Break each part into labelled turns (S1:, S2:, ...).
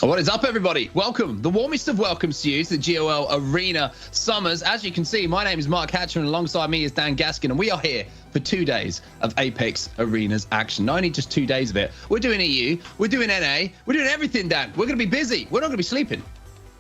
S1: What is up, everybody? Welcome. The warmest of welcomes to you to the GLL Arena Summers. As you can see, my name is Mark Hatcher, and alongside me is Dan Gaskin, and we are here for 2 days of Apex Arenas action. Not only just 2 days of it, we're doing EU, we're doing NA, we're doing everything, Dan. We're going to be busy. We're not going to be sleeping.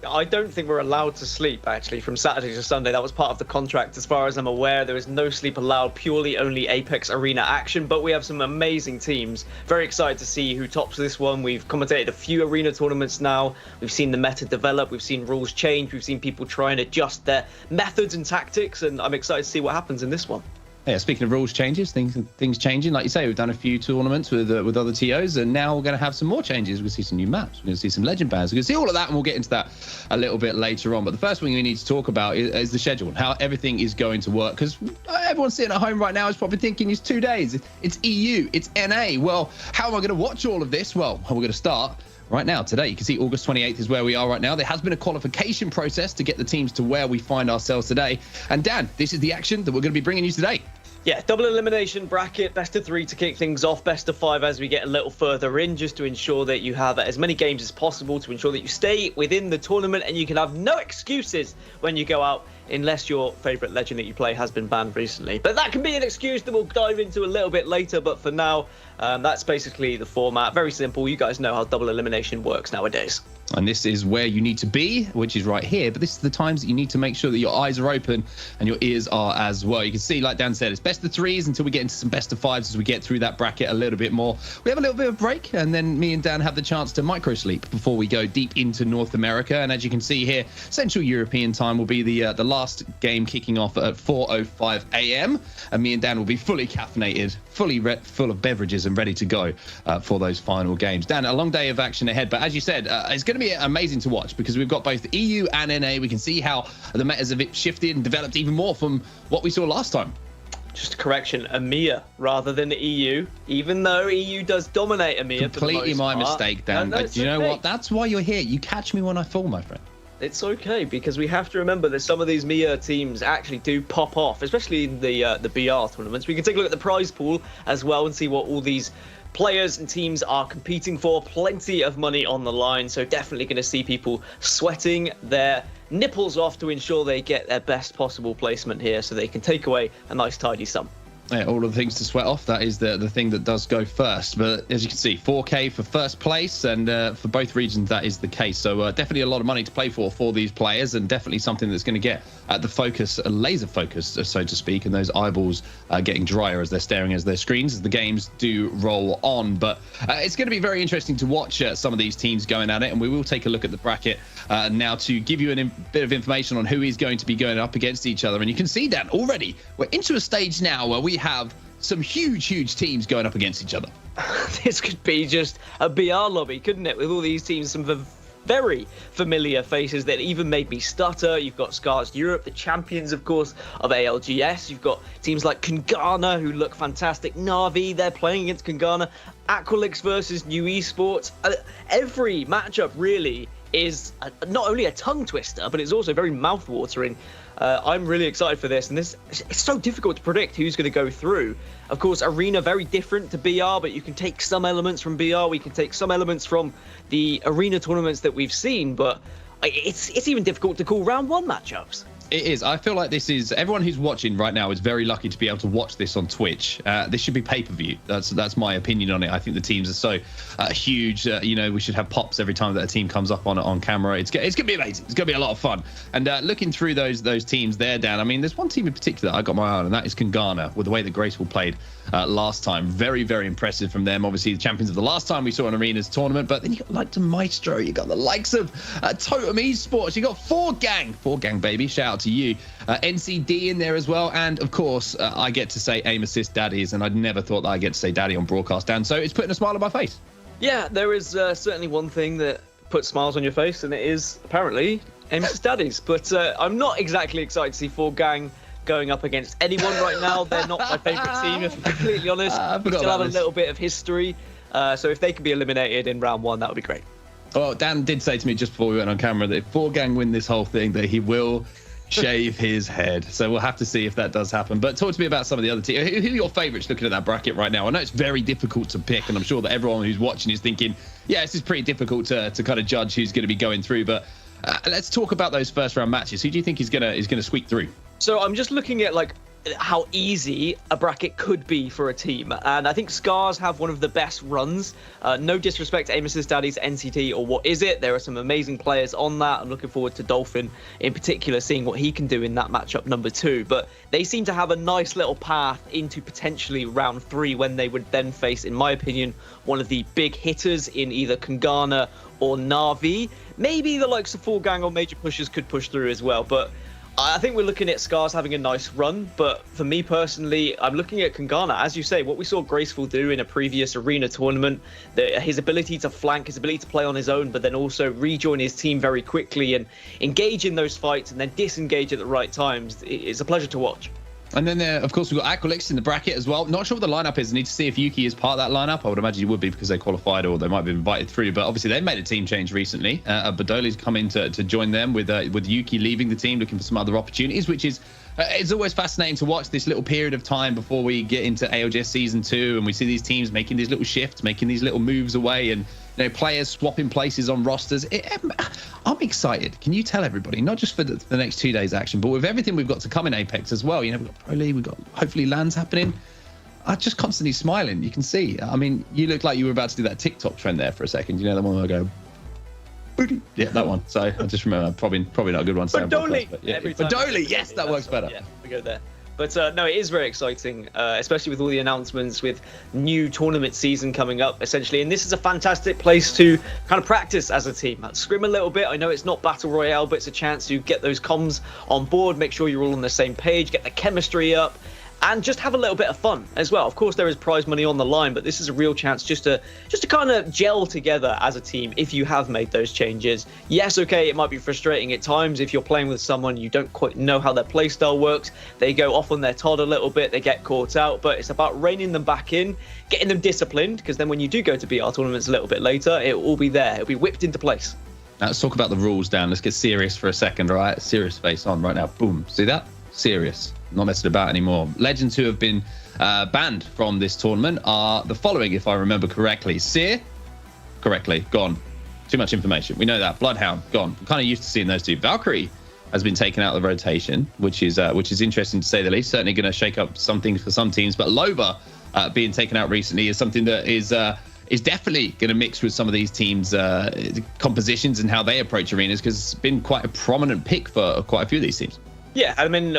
S2: I don't think we're allowed to sleep, actually, from Saturday to Sunday. That was part of the contract. As far as I'm aware, there is no sleep allowed, purely only Apex Arena action. But we have some amazing teams. Very excited to see who tops this one. We've commentated a few arena tournaments now. We've seen the meta develop. We've seen rules change. We've seen people try and adjust their methods and tactics. And I'm excited to see what happens in this one.
S1: Yeah, speaking of rules changes, things changing. Like you say, we've done a few tournaments with other TOs, and now we're going to have some more changes. We're going to see some new maps. We're going to see some legend bans. We're going to see all of that, and we'll get into that a little bit later on. But the first thing we need to talk about is the schedule, how everything is going to work. Because everyone sitting at home right now is probably thinking it's 2 days. It's EU, it's NA. Well, how am I going to watch all of this? Well, we're going to start right now, today. You can see August 28th is where we are right now. There has been a qualification process to get the teams to where we find ourselves today. And Dan, this is the action that we're going to be bringing you today.
S2: Yeah, double elimination bracket, best of 3 to kick things off, best of 5 as we get a little further in, just to ensure that you have as many games as possible, to ensure that you stay within the tournament and you can have no excuses when you go out, unless your favourite legend that you play has been banned recently. But that can be an excuse that we'll dive into a little bit later, but for now, that's basically the format. Very simple. You guys know how double elimination works nowadays.
S1: And this is where you need to be, which is right here. But this is the times that you need to make sure that your eyes are open and your ears are as well. You can see, like Dan said, it's best of 3s until we get into some best of 5s as we get through that bracket a little bit more. We have a little bit of break, and then me and Dan have the chance to micro sleep before we go deep into North America. And as you can see here, Central European time will be the last game kicking off at 4:05 a.m. And me and Dan will be fully caffeinated, full of beverages and ready to go for those final games. Dan, a long day of action ahead, but as you said, it's going to be amazing to watch because we've got both EU and NA. We can see how the metas have shifted and developed even more from what we saw last time.
S2: Just a correction, EMEA rather than the EU, even though EU does dominate EMEA.
S1: Completely my mistake, Dan.
S2: No,
S1: But you know what? That's why you're here. You catch me when I fall, my friend.
S2: It's okay, because we have to remember that some of these EMEA teams actually do pop off, especially in the BR tournaments. We can take a look at the prize pool as well and see what all these players and teams are competing for. Plenty of money on the line, so definitely going to see people sweating their nipples off to ensure they get their best possible placement here so they can take away a nice tidy sum.
S1: Yeah, all of the things to sweat off, that is the thing that does go first. But as you can see, 4K for first place, and for both regions that is the case. So definitely a lot of money to play for these players, and definitely something that's going to get the focus, laser focus, so to speak, and those eyeballs getting drier as they're staring at their screens as the games do roll on. But it's going to be very interesting to watch some of these teams going at it, and we will take a look at the bracket now to give you a bit of information on who is going to be going up against each other. And you can see that already we're into a stage now where we have some huge teams going up against each other.
S2: This could be just a BR lobby, couldn't it? With all these teams, some very familiar faces that even made me stutter. You've got Scars Europe, the champions, of course, of ALGS. You've got teams like Kungana, who look fantastic. Na'Vi, they're playing against Kungana. Aqualix versus New Esports. Every matchup really is not only a tongue twister, but it's also very mouth-watering. I'm really excited for this, and it's so difficult to predict who's going to go through. Of course, Arena very different to BR, but you can take some elements from BR. We can take some elements from the Arena tournaments that we've seen, but it's even difficult to call round 1 matchups.
S1: It is. I feel like this is, everyone who's watching right now is very lucky to be able to watch this on Twitch. This should be pay-per-view. That's my opinion on it. I think the teams are so huge. We should have pops every time that a team comes up on camera. It's going to be amazing. It's going to be a lot of fun. And looking through those teams there, Dan, I mean, there's one team in particular I got my eye on, and that is Kungana, with the way that Graceful played last time. Very impressive from them. Obviously, the champions of the last time we saw an Arenas tournament. But then you got like the Maestro. You got the likes of Totem Esports. You got 4Gang, baby. Shout out to you. NCD in there as well, and of course I get to say aim assist daddies, and I'd never thought that I'd get to say daddy on broadcast, Dan, so it's putting a smile on my face.
S2: Yeah, there is certainly one thing that puts smiles on your face, and it is apparently aim assist daddies. But I'm not exactly excited to see 4Gang going up against anyone right now. They're not my favourite team, if I'm completely honest. We still have a little bit of history, so if they can be eliminated in round 1, that would be great.
S1: Well, Dan did say to me just before we went on camera that if 4Gang win this whole thing, that he will Shave his head. So we'll have to see if that does happen. But talk to me about some of the other teams. Who are your favourites looking at that bracket right now? I know it's very difficult to pick, and I'm sure that everyone who's watching is thinking, yeah, this is pretty difficult to kind of judge who's going to be going through. But let's talk about those first round matches. Who do you think is going to squeak through?
S2: So I'm just looking at like how easy a bracket could be for a team, and I think Scars have one of the best runs. No disrespect to Amos's Daddy's NCT or what is it, there are some amazing players on that. I'm looking forward to Dolphin in particular, seeing what he can do in that matchup number 2, but they seem to have a nice little path into potentially round 3 when they would then face, in my opinion, one of the big hitters in either Kangana or Na'Vi. Maybe the likes of Full Gang or Major Pushers could push through as well, but I think we're looking at Scars having a nice run. But for me personally, I'm looking at Kangana. As you say, what we saw Graceful do in a previous arena tournament, his ability to flank, his ability to play on his own, but then also rejoin his team very quickly and engage in those fights and then disengage at the right times, it's a pleasure to watch.
S1: And then, of course, we've got Aqualix in the bracket as well. Not sure what the lineup is. I need to see if Yuki is part of that lineup. I would imagine he would be because they qualified or they might be invited through. But obviously, they've made a team change recently. Badoli's come in to join them with Yuki leaving the team, looking for some other opportunities, which is it's always fascinating to watch this little period of time before we get into ALGS Season 2 and we see these teams making these little shifts, making these little moves away and players swapping places on rosters. I'm excited. Can you tell everybody, not just for the next 2 days action, but with everything we've got to come in Apex as well. We've got Pro League, we've got hopefully LANs happening. I'm just constantly smiling. You can see. I mean, you look like you were about to do that TikTok trend there for a second. The one where I go, yeah, that one. So I just remember, probably not a good one.
S2: Badoli.
S1: Badoli, yes, that works better.
S2: Yeah, we go there. But no, it is very exciting, especially with all the announcements with new tournament season coming up, essentially. And this is a fantastic place to kind of practice as a team. Scrim a little bit. I know it's not Battle Royale, but it's a chance to get those comms on board, make sure you're all on the same page, get the chemistry up, and just have a little bit of fun as well. Of course, there is prize money on the line, but this is a real chance just to kind of gel together as a team if you have made those changes. Yes, okay, it might be frustrating at times if you're playing with someone you don't quite know how their playstyle works. They go off on their Todd a little bit, they get caught out, but it's about reining them back in, getting them disciplined, because then when you do go to BR tournaments a little bit later, it will all be there. It'll be whipped into place.
S1: Now, let's talk about the rules, Dan. Let's get serious for a second, all right? Serious face on right now. Boom. See that? Serious. Not messing about anymore. Legends who have been banned from this tournament are the following, if I remember correctly. Seer, correctly, gone. Too much information. We know that. Bloodhound, gone. I'm kind of used to seeing those two. Valkyrie has been taken out of the rotation, which is interesting to say the least. Certainly going to shake up some things for some teams. But Loba being taken out recently is something that is definitely going to mix with some of these teams' compositions and how they approach arenas, because it's been quite a prominent pick for quite a few of these teams.
S2: Yeah, I mean,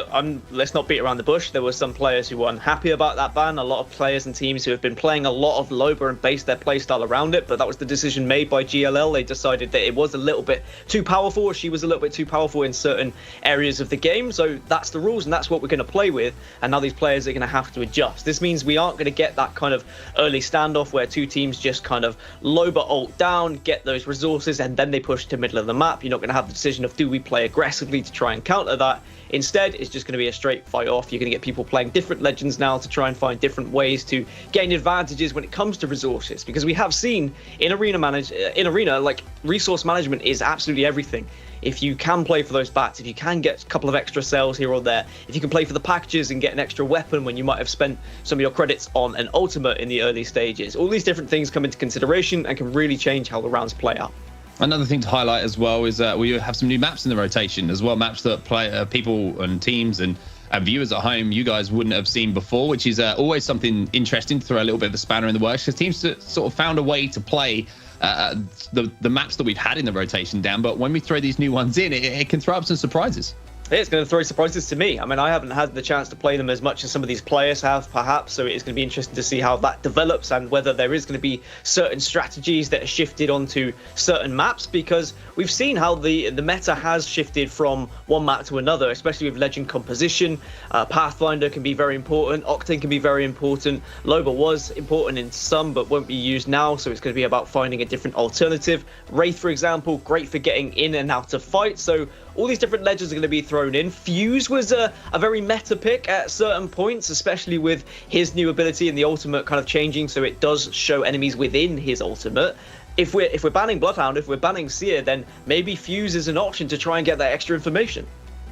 S2: let's not beat around the bush. There were some players who were unhappy about that ban. A lot of players and teams who have been playing a lot of Loba and based their playstyle around it, but that was the decision made by GLL. They decided that it was a little bit too powerful, or she was a little bit too powerful in certain areas of the game. So that's the rules, and that's what we're going to play with. And now these players are going to have to adjust. This means we aren't going to get that kind of early standoff where two teams just kind of Loba ult down, get those resources, and then they push to middle of the map. You're not going to have the decision of, do we play aggressively to try and counter that? Instead, it's just going to be a straight fight off. You're going to get people playing different legends now to try and find different ways to gain advantages when it comes to resources, because we have seen in arena like resource management is absolutely everything. If you can play for those bats, if you can get a couple of extra cells here or there, if you can play for the packages and get an extra weapon when you might have spent some of your credits on an ultimate in the early stages, all these different things come into consideration and can really change how the rounds play out.
S1: Another thing to highlight as well is we have some new maps in the rotation as well, maps that play people and teams and viewers at home you guys wouldn't have seen before, which is always something interesting to throw a little bit of a spanner in the works, because teams sort of found a way to play the maps that we've had in the rotation down, but when we throw these new ones in, it can throw up some surprises.
S2: It's going to throw surprises to me. I mean, I haven't had the chance to play them as much as some of these players have, perhaps, so it's going to be interesting to see how that develops and whether there is going to be certain strategies that are shifted onto certain maps, because we've seen how the meta has shifted from one map to another, especially with legend composition. Pathfinder can be very important, Octane can be very important, Loba was important in some but won't be used now, so it's going to be about finding a different alternative. Wraith, for example, great for getting in and out of fights, so all these different legends are going to be thrown in. Fuse was a very meta pick at certain points, especially with his new ability and the ultimate kind of changing, so it does show enemies within his ultimate. If we're banning Bloodhound, if we're banning Seer, then maybe Fuse is an option to try and get that extra information.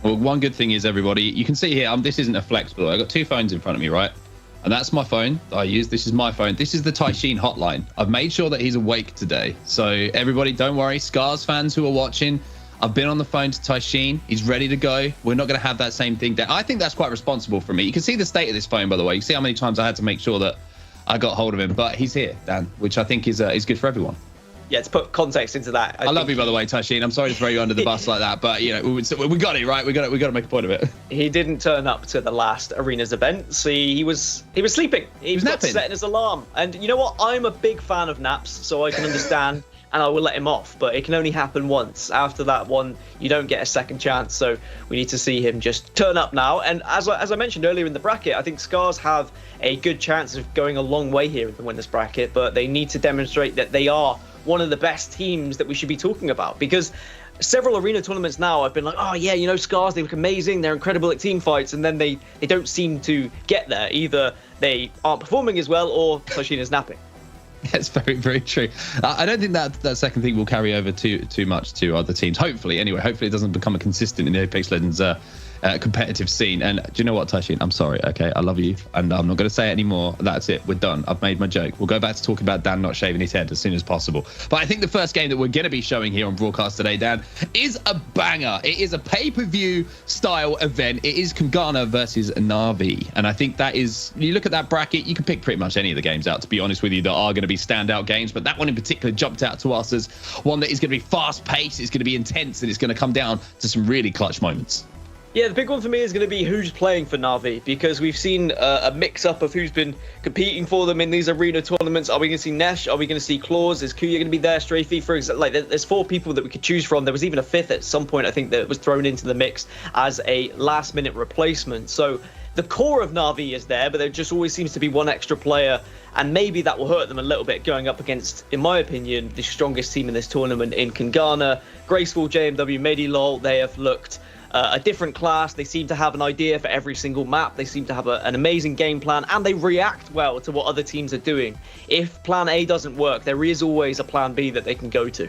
S1: Well, one good thing is, everybody, you can see here, this isn't a flex, by the way. I've got 2 phones in front of me, right? And that's my phone that I use. This is my phone. This is the Taishin hotline. I've made sure that he's awake today. So everybody, don't worry. Scars fans who are watching, I've been on the phone to Taishin. He's ready to go. We're not going to have that same thing there. I think that's quite responsible from me. You can see the state of this phone, by the way. You see how many times I had to make sure that I got hold of him. But he's here, Dan, which I think is good for everyone.
S2: Yeah, to put context into that.
S1: I love you, by the way, Taishin. I'm sorry to throw you under the bus like that, but we got it, right? We got to make a point of it.
S2: He didn't turn up to the last Arenas event. See, he was sleeping. He was napping, setting his alarm. And you know what? I'm a big fan of naps, so I can understand, and I will let him off. But it can only happen once. After that one, you don't get a second chance. So we need to see him just turn up now. And as I mentioned earlier in the bracket, I think Scars have a good chance of going a long way here in the winners bracket, but they need to demonstrate that they are one of the best teams that we should be talking about, because several arena tournaments now I've been like, oh yeah, Scars, they look amazing, they're incredible at team fights, and then they don't seem to get there. Either they aren't performing as well, or Taishin is napping.
S1: That's very, very true. I don't think that second thing will carry over too much to other teams. Hopefully, anyway. Hopefully it doesn't become a consistent in the Apex Legends competitive scene. And do you know what, Taishin? I'm sorry, okay? I love you, and I'm not going to say it anymore. That's it. We're done. I've made my joke. We'll go back to talking about Dan not shaving his head as soon as possible. But I think the first game that we're going to be showing here on broadcast today, Dan, is a banger. It is a pay-per-view style event. It is Kungana versus Na'Vi. And I think that is, you look at that bracket, you can pick pretty much any of the games out, to be honest with you, that are going to be standout games. But that one in particular jumped out to us as one that is going to be fast-paced, it's going to be intense, and it's going to come down to some really clutch moments.
S2: Yeah, the big one for me is going to be who's playing for Na'Vi, because we've seen a mix-up of who's been competing for them in these arena tournaments. Are we going to see Nesh? Are we going to see Claus? Is Kuya going to be there? Strafey, for example. Like, there's 4 people that we could choose from. There was even a 5th at some point, I think, that was thrown into the mix as a last-minute replacement. So the core of Na'Vi is there, but there just always seems to be one extra player, and maybe that will hurt them a little bit going up against, in my opinion, the strongest team in this tournament in Kungana. Graceful, JMW, Medilol, they have looked a different class. They seem to have an idea for every single map. They seem to have an amazing game plan, and they react well to what other teams are doing. If plan A doesn't work, there is always a plan B that they can go to.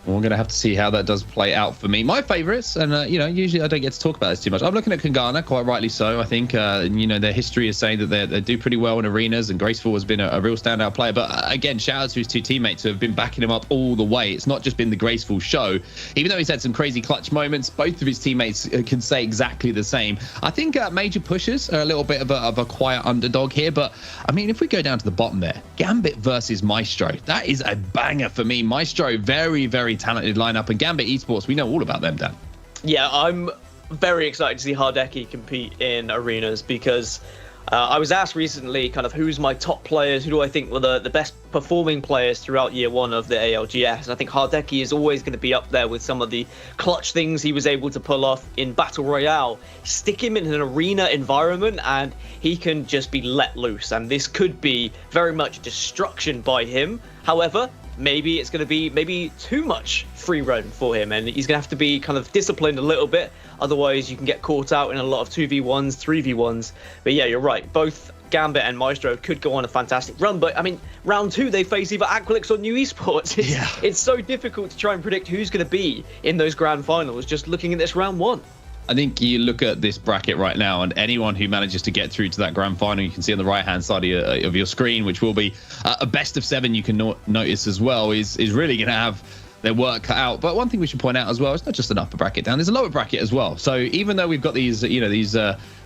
S1: We're going to have to see how that does play out for me. My favourites, and usually I don't get to talk about this too much. I'm looking at Kungana, quite rightly so. I think their history is saying that they do pretty well in arenas, and Graceful has been a real standout player. But again, shout out to his 2 teammates who have been backing him up all the way. It's not just been the Graceful show. Even though he's had some crazy clutch moments, both of his teammates can say exactly the same. I think Major Pushers are a little bit of a quiet underdog here. But I mean, if we go down to the bottom there, Gambit versus Maestro, that is a banger for me. Maestro, very, very talented lineup, and Gambit Esports, we know all about them, Dan.
S2: Yeah, I'm very excited to see Hardeki compete in arenas, because I was asked recently kind of who's my top players, who do I think were the best performing players throughout year 1 of the ALGS, and I think Hardeki is always going to be up there with some of the clutch things he was able to pull off in Battle Royale. Stick him in an arena environment and he can just be let loose, and this could be very much destruction by him. However, maybe it's going to be too much free run for him, and he's going to have to be kind of disciplined a little bit. Otherwise, you can get caught out in a lot of 2v1s, 3v1s. But yeah, you're right. Both Gambit and Maestro could go on a fantastic run. But I mean, round 2, they face either Aqualix or New Esports. It's so difficult to try and predict who's going to be in those grand finals just looking at this round 1.
S1: I think you look at this bracket right now, and anyone who manages to get through to that grand final, you can see on the right-hand side of your screen, which will be a best of 7, you can notice as well, is really going to have their work cut out. But one thing we should point out as well, it's not just an upper bracket, down. There's a lower bracket as well. So even though we've got these, these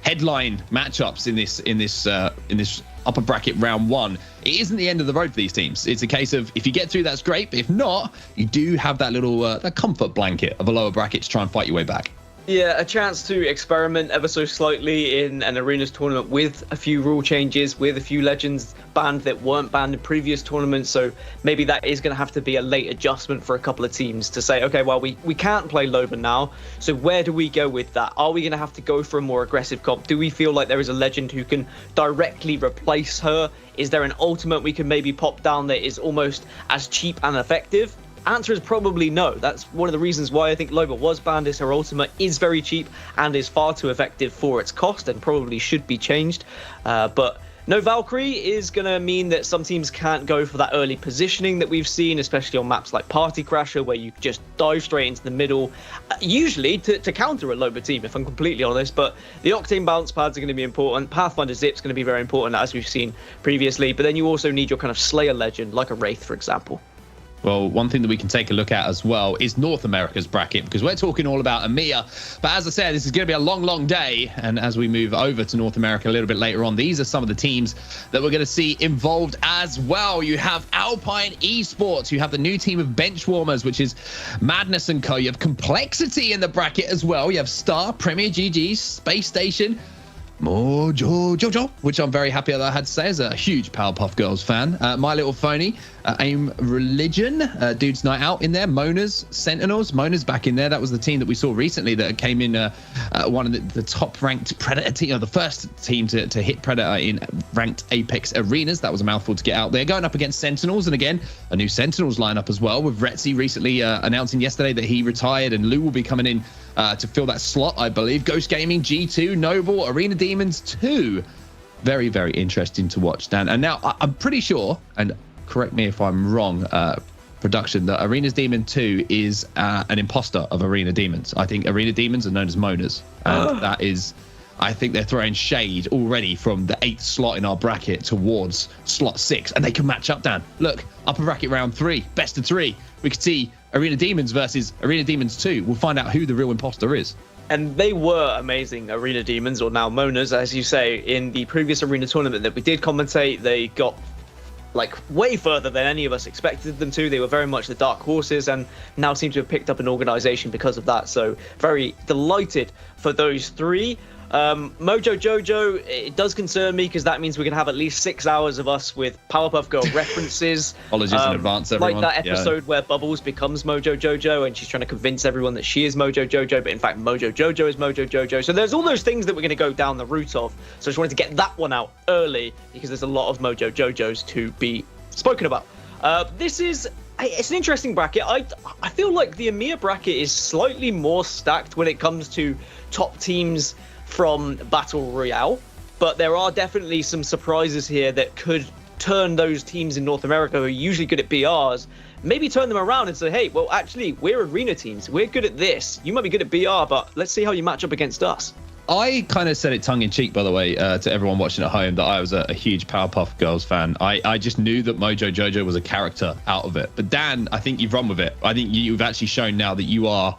S1: headline matchups in this upper bracket round 1, it isn't the end of the road for these teams. It's a case of, if you get through, that's great. But if not, you do have that little that comfort blanket of a lower bracket to try and fight your way back.
S2: Yeah, a chance to experiment ever so slightly in an arenas tournament with a few rule changes, with a few legends banned that weren't banned in previous tournaments. So maybe that is going to have to be a late adjustment for a couple of teams to say, okay, well, we can't play Loba now. So where do we go with that? Are we going to have to go for a more aggressive comp? Do we feel like there is a legend who can directly replace her? Is there an ultimate we can maybe pop down that is almost as cheap and effective? Answer is probably no. That's one of the reasons why I think Loba was banned, is her ultimate is very cheap and is far too effective for its cost and probably should be changed. But No Valkyrie is going to mean that some teams can't go for that early positioning that we've seen, especially on maps like Party Crasher, where you just dive straight into the middle, usually to counter a Loba team, if I'm completely honest. But the Octane bounce pads are going to be important. Pathfinder Zip's going to be very important, as we've seen previously. But then you also need your kind of Slayer legend, like a Wraith, for example.
S1: Well, one thing that we can take a look at as well is North America's bracket, because we're talking all about EMEA. But as I said, this is going to be a long, long day. And as we move over to North America a little bit later on, these are some of the teams that we're going to see involved as well. You have Alpine Esports. You have the new team of Benchwarmers, which is Madness & Co. You have Complexity in the bracket as well. You have Star, Premier GG, Space Station, Mojo Jojo, which I'm very happy that I had to say as a huge Powerpuff Girls fan. My Little Phony, AIM Religion, Dude's Night Out in there, Mona's, Sentinels. Mona's back in there. That was the team that we saw recently that came in one of the top-ranked Predator team, or the first team to hit Predator in ranked Apex arenas. That was a mouthful to get out there. Going up against Sentinels, and again, a new Sentinels lineup as well, with Retzi recently announcing yesterday that he retired, and Lou will be coming in to fill that slot, I believe. Ghost Gaming, G2, Noble, Arena Demons 2. Very, very interesting to watch, Dan. And now I'm pretty sure, and correct me if I'm wrong, production, that Arena Demon 2 is an imposter of Arena Demons. I think Arena Demons are known as Monas. And that is, I think they're throwing shade already from the 8th slot in our bracket towards slot 6. And they can match up, Dan. Look, upper bracket round 3, best of 3. We could see Arena Demons versus Arena Demons 2. We'll find out who the real imposter is.
S2: And they were amazing, Arena Demons, or now Monas, as you say. In the previous Arena tournament that we did commentate, they got like way further than any of us expected them to. They were very much the dark horses, and now seem to have picked up an organization because of that. So very delighted for those three. Mojo Jojo, it does concern me, because that means we can have at least 6 hours of us with Powerpuff Girl references.
S1: Apologies in advance, everyone.
S2: Like that episode where Bubbles becomes Mojo Jojo and she's trying to convince everyone that she is Mojo Jojo, but in fact Mojo Jojo is Mojo Jojo. So there's all those things that we're going to go down the route of. So I just wanted to get that one out early, because there's a lot of Mojo Jojos to be spoken about. It's an interesting bracket. I feel like the EMEA bracket is slightly more stacked when it comes to top teams from Battle Royale, but there are definitely some surprises here that could turn those teams in North America who are usually good at BRs, maybe turn them around and say, hey, well, actually, we're arena teams. We're good at this. You might be good at BR, but let's see how you match up against us.
S1: I kind of said it tongue-in-cheek, by the way, to everyone watching at home, that I was a huge Powerpuff Girls fan. I just knew that Mojo Jojo was a character out of it. But Dan, I think you've run with it. I think you've actually shown now that you are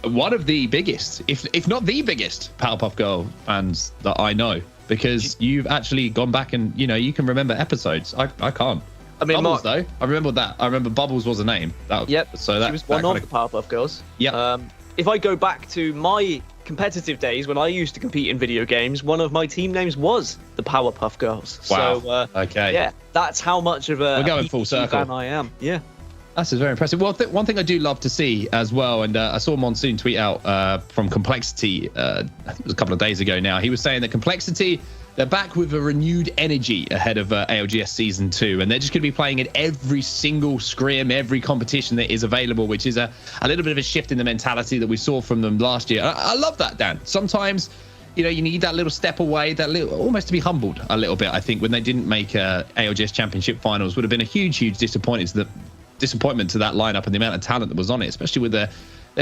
S1: one of the biggest, if not the biggest, Powerpuff Girl fans that I know, because you've actually gone back and, you can remember episodes. I can't. I mean, Bubbles, though. I remember that. I remember Bubbles was a name.
S2: Yep.
S1: So that
S2: she was one of the Powerpuff Girls.
S1: Yep.
S2: If I go back to my competitive days when I used to compete in video games, one of my team names was the Powerpuff Girls.
S1: Wow.
S2: So,
S1: okay.
S2: Yeah, that's how much of a
S1: we're going full circle
S2: fan I am. Yeah.
S1: That's very impressive. Well, one thing I do love to see as well, and I saw Monsoon tweet out from Complexity, I think it was a couple of days ago now. He was saying that Complexity, they're back with a renewed energy ahead of ALGS Season 2, and they're just going to be playing in every single scrim, every competition that is available, which is a little bit of a shift in the mentality that we saw from them last year. I love that, Dan. Sometimes, you need that little step away, almost to be humbled a little bit. I think when they didn't make ALGS Championship Finals would have been a huge, huge disappointment to that lineup and the amount of talent that was on it, especially with their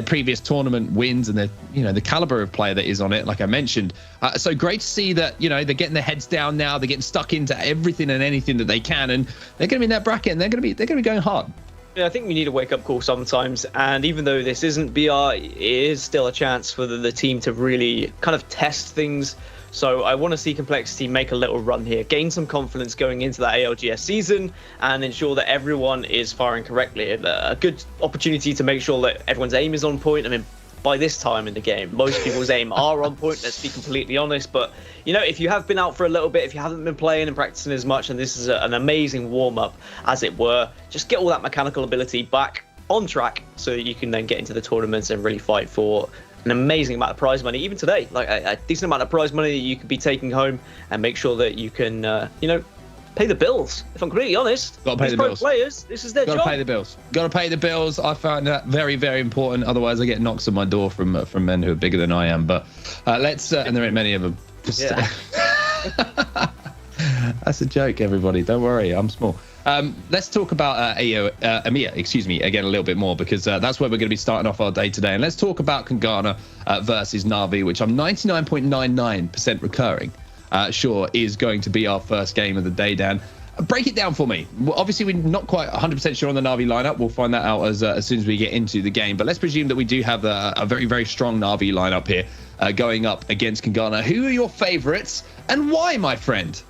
S1: previous tournament wins and the caliber of player that is on it, like I mentioned. So great to see that they're getting their heads down now. They're getting stuck into everything and anything that they can, and they're going to be in that bracket, and they're going to be going hard.
S2: Yeah, I think we need a wake-up call sometimes, and even though this isn't BR, it is still a chance for the team to really kind of test things. So I want to see Complexity make a little run here, gain some confidence going into that ALGS season, and ensure that everyone is firing correctly. A good opportunity to make sure that everyone's aim is on point. I mean, by this time in the game, most people's aim are on point, let's be completely honest. But, if you have been out for a little bit, if you haven't been playing and practicing as much, and this is an amazing warm-up, as it were, just get all that mechanical ability back on track so that you can then get into the tournaments and really fight for an amazing amount of prize money. Even today, like a decent amount of prize money that you could be taking home, and make sure that you can, pay the bills. If I'm completely honest,
S1: got to pay the bills.
S2: Players, this is their job.
S1: Got to pay the bills. Got to pay the bills. I found that very, very important. Otherwise, I get knocks on my door from men who are bigger than I am. But let's, and there ain't many of them. That's a joke, everybody. Don't worry, I'm small. Let's talk about EMEA, again a little bit more, because that's where we're going to be starting off our day today. And let's talk about Kangana versus Na'Vi, which I'm 99.99% recurring sure is going to be our first game of the day, Dan. Break it down for me. Well, obviously, we're not quite 100% sure on the Na'Vi lineup. We'll find that out as soon as we get into the game. But let's presume that we do have a very, very strong Na'Vi lineup here going up against Kangana. Who are your favourites and why, my friend?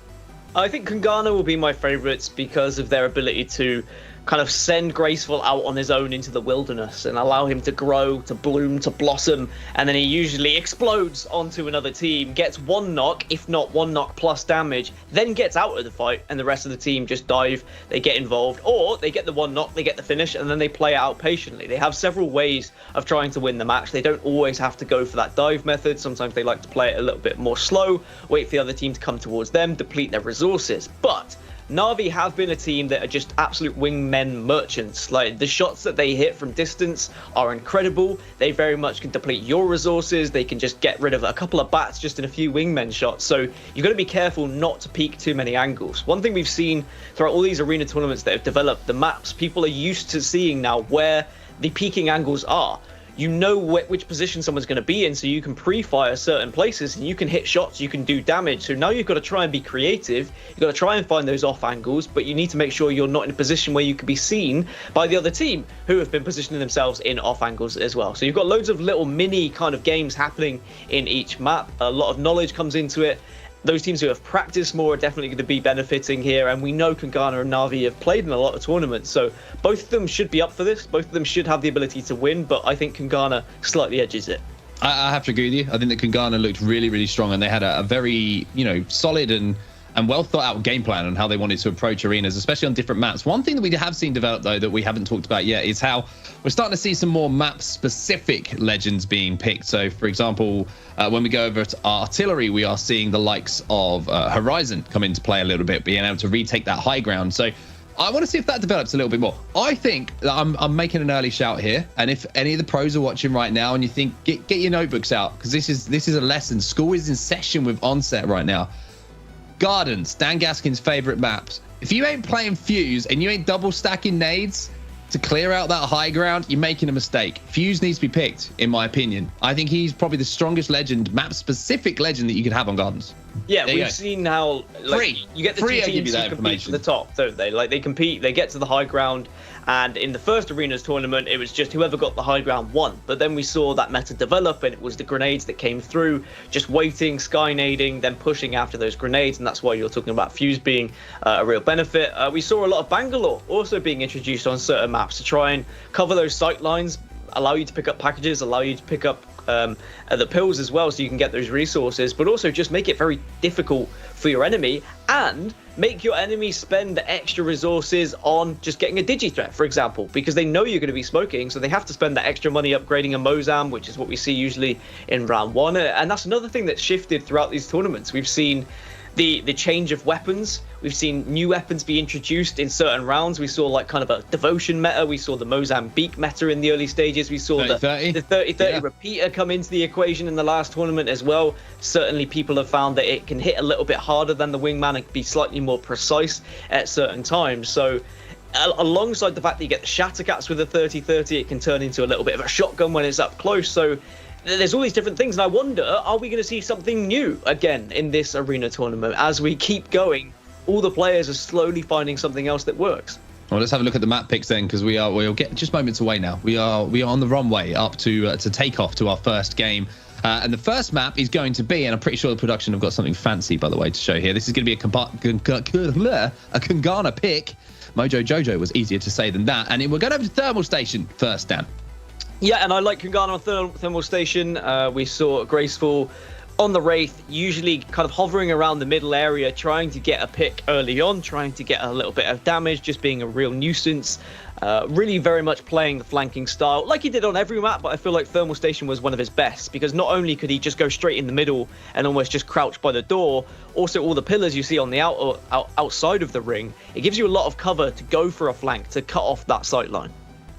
S2: I think Kangana will be my favourites because of their ability to kind of send Graceful out on his own into the wilderness and allow him to grow, to bloom, to blossom, and then he usually explodes onto another team, gets one knock, if not one knock plus damage, then gets out of the fight, and the rest of the team just dive, they get involved, or they get the one knock, they get the finish, and then they play it out patiently. They have several ways of trying to win the match. They don't always have to go for that dive method. Sometimes they like to play it a little bit more slow, wait for the other team to come towards them, deplete their resources. But Na'Vi have been a team that are just absolute wingmen merchants. Like, the shots that they hit from distance are incredible. They very much can deplete your resources. They can just get rid of a couple of bats just in a few wingmen shots. So you've got to be careful not to peek too many angles. One thing we've seen throughout all these arena tournaments that have developed the maps, people are used to seeing now where the peeking angles are. You know which position someone's going to be in, so you can pre-fire certain places and you can hit shots, you can do damage. So now you've got to try and be creative. You've got to try and find those off angles, but you need to make sure you're not in a position where you can be seen by the other team who have been positioning themselves in off angles as well. So you've got loads of little mini kind of games happening in each map. A lot of knowledge comes into it. Those teams who have practiced more are definitely going to be benefiting here, and we know Kangana and Na'Vi have played in a lot of tournaments, so both of them should be up for this. Both of them should have the ability to win, but I think Kangana slightly edges it.
S1: I have to agree with you. I think that Kangana looked really, really strong, and they had a very, solid and well thought out game plan on how they wanted to approach arenas, especially on different maps. One thing that we have seen develop, though, that we haven't talked about yet is how we're starting to see some more map specific legends being picked. So, for example, when we go over to artillery, we are seeing the likes of Horizon come into play a little bit, being able to retake that high ground. So I want to see if that develops a little bit more. I think that I'm making an early shout here, and if any of the pros are watching right now and you think, get your notebooks out, because this is a lesson. School is in session with Onset right now. Gardens, Dan Gaskin's favorite maps. If you ain't playing Fuse and you ain't double stacking nades to clear out that high ground, you're making a mistake. Fuse needs to be picked, in my opinion. I think he's probably the strongest legend, map-specific legend that you could have on Gardens.
S2: Yeah, we've seen how you get the two teams who compete for the top, don't they? Like, they compete, they get to the high ground, and in the first arenas tournament, it was just whoever got the high ground won. But then we saw that meta develop, and it was the grenades that came through, just waiting, sky nading, then pushing after those grenades, and that's why you're talking about Fuse being a real benefit. We saw a lot of Bangalore also being introduced on certain maps to try and cover those sight lines, allow you to pick up packages, allow you to pick up the pills as well, so you can get those resources, but also just make it very difficult for your enemy and make your enemy spend the extra resources on just getting a digi-threat, for example, because they know you're going to be smoking, so they have to spend that extra money upgrading a Mozam, which is what we see usually in round one. And that's another thing that's shifted throughout these tournaments. We've seen the change of weapons. We've seen new weapons be introduced in certain rounds. We saw like kind of a devotion meta. We saw the Mozambique meta in the early stages. We saw the 30-30 repeater come into the equation in the last tournament as well. Certainly people have found that it can hit a little bit harder than the wingman and be slightly more precise at certain times. So alongside the fact that you get the Shattercats with the 30-30, it can turn into a little bit of a shotgun when it's up close. So there's all these different things, and I wonder, are we going to see something new again in this arena tournament? As we keep going, all the players are slowly finding something else that works.
S1: Well, let's have a look at the map picks then, because we'll get just moments away now. We are on the runway up to take off to our first game. And the first map is going to be, and I'm pretty sure the production have got something fancy, by the way, to show here. This is going to be a Kangana pick. Mojo Jojo was easier to say than that. And we're going over to Thermal Station first, Dan.
S2: Yeah, and I like Kangana on Thermal Station. We saw Graceful on the Wraith, usually kind of hovering around the middle area, trying to get a pick early on, trying to get a little bit of damage, just being a real nuisance. Really very much playing the flanking style, like he did on every map, but I feel like Thermal Station was one of his best, because not only could he just go straight in the middle and almost just crouch by the door, also all the pillars you see on the outside of the ring, it gives you a lot of cover to go for a flank, to cut off that sight line.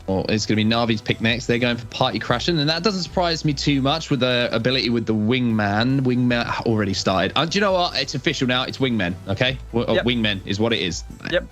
S1: Well, it's going to be Na'Vi's pick next. They're going for Party Crashing, and that doesn't surprise me too much with the ability with the Wingman. Wingman already started. Do you know what? It's official now. It's Wingmen, okay? Yep. Wingmen is what it is.
S2: Yep.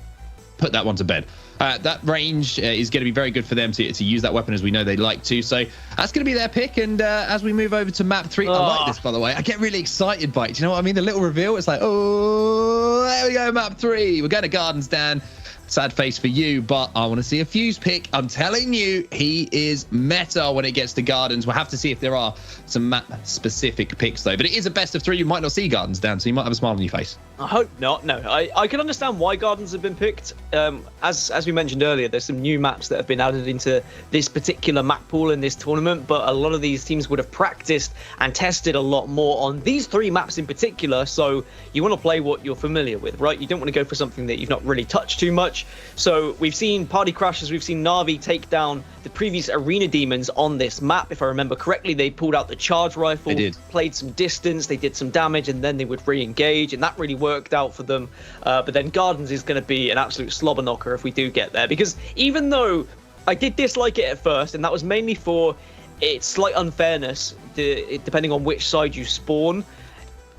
S1: Put that one to bed. That range is going to be very good for them to use that weapon, as we know they like to. So that's going to be their pick. And as we move over to map 3, I like this, by the way. I get really excited by it. Do you know what I mean? The little reveal. It's like, oh, there we go, map 3. We're going to Gardens, Dan. Sad face for you, but I want to see a Fuse pick. I'm telling you, he is meta when it gets to Gardens. We'll have to see if there are some map-specific picks, though. But it is a best of 3. You might not see Gardens, Dan, so you might have a smile on your face.
S2: I hope not. No, I can understand why Gardens have been picked. As we mentioned earlier, there's some new maps that have been added into this particular map pool in this tournament, but a lot of these teams would have practiced and tested a lot more on these 3 maps in particular. So you want to play what you're familiar with, right? You don't want to go for something that you've not really touched too much. So we've seen Party Crashers, we've seen Na'Vi take down the previous Arena Demons on this map. If I remember correctly, they pulled out the charge rifle, played some distance, they did some damage, and then they would re-engage, and that really worked out for them. But then Gardens is going to be an absolute slobber knocker if we do get there, because even though I did dislike it at first, and that was mainly for its slight unfairness, depending on which side you spawn,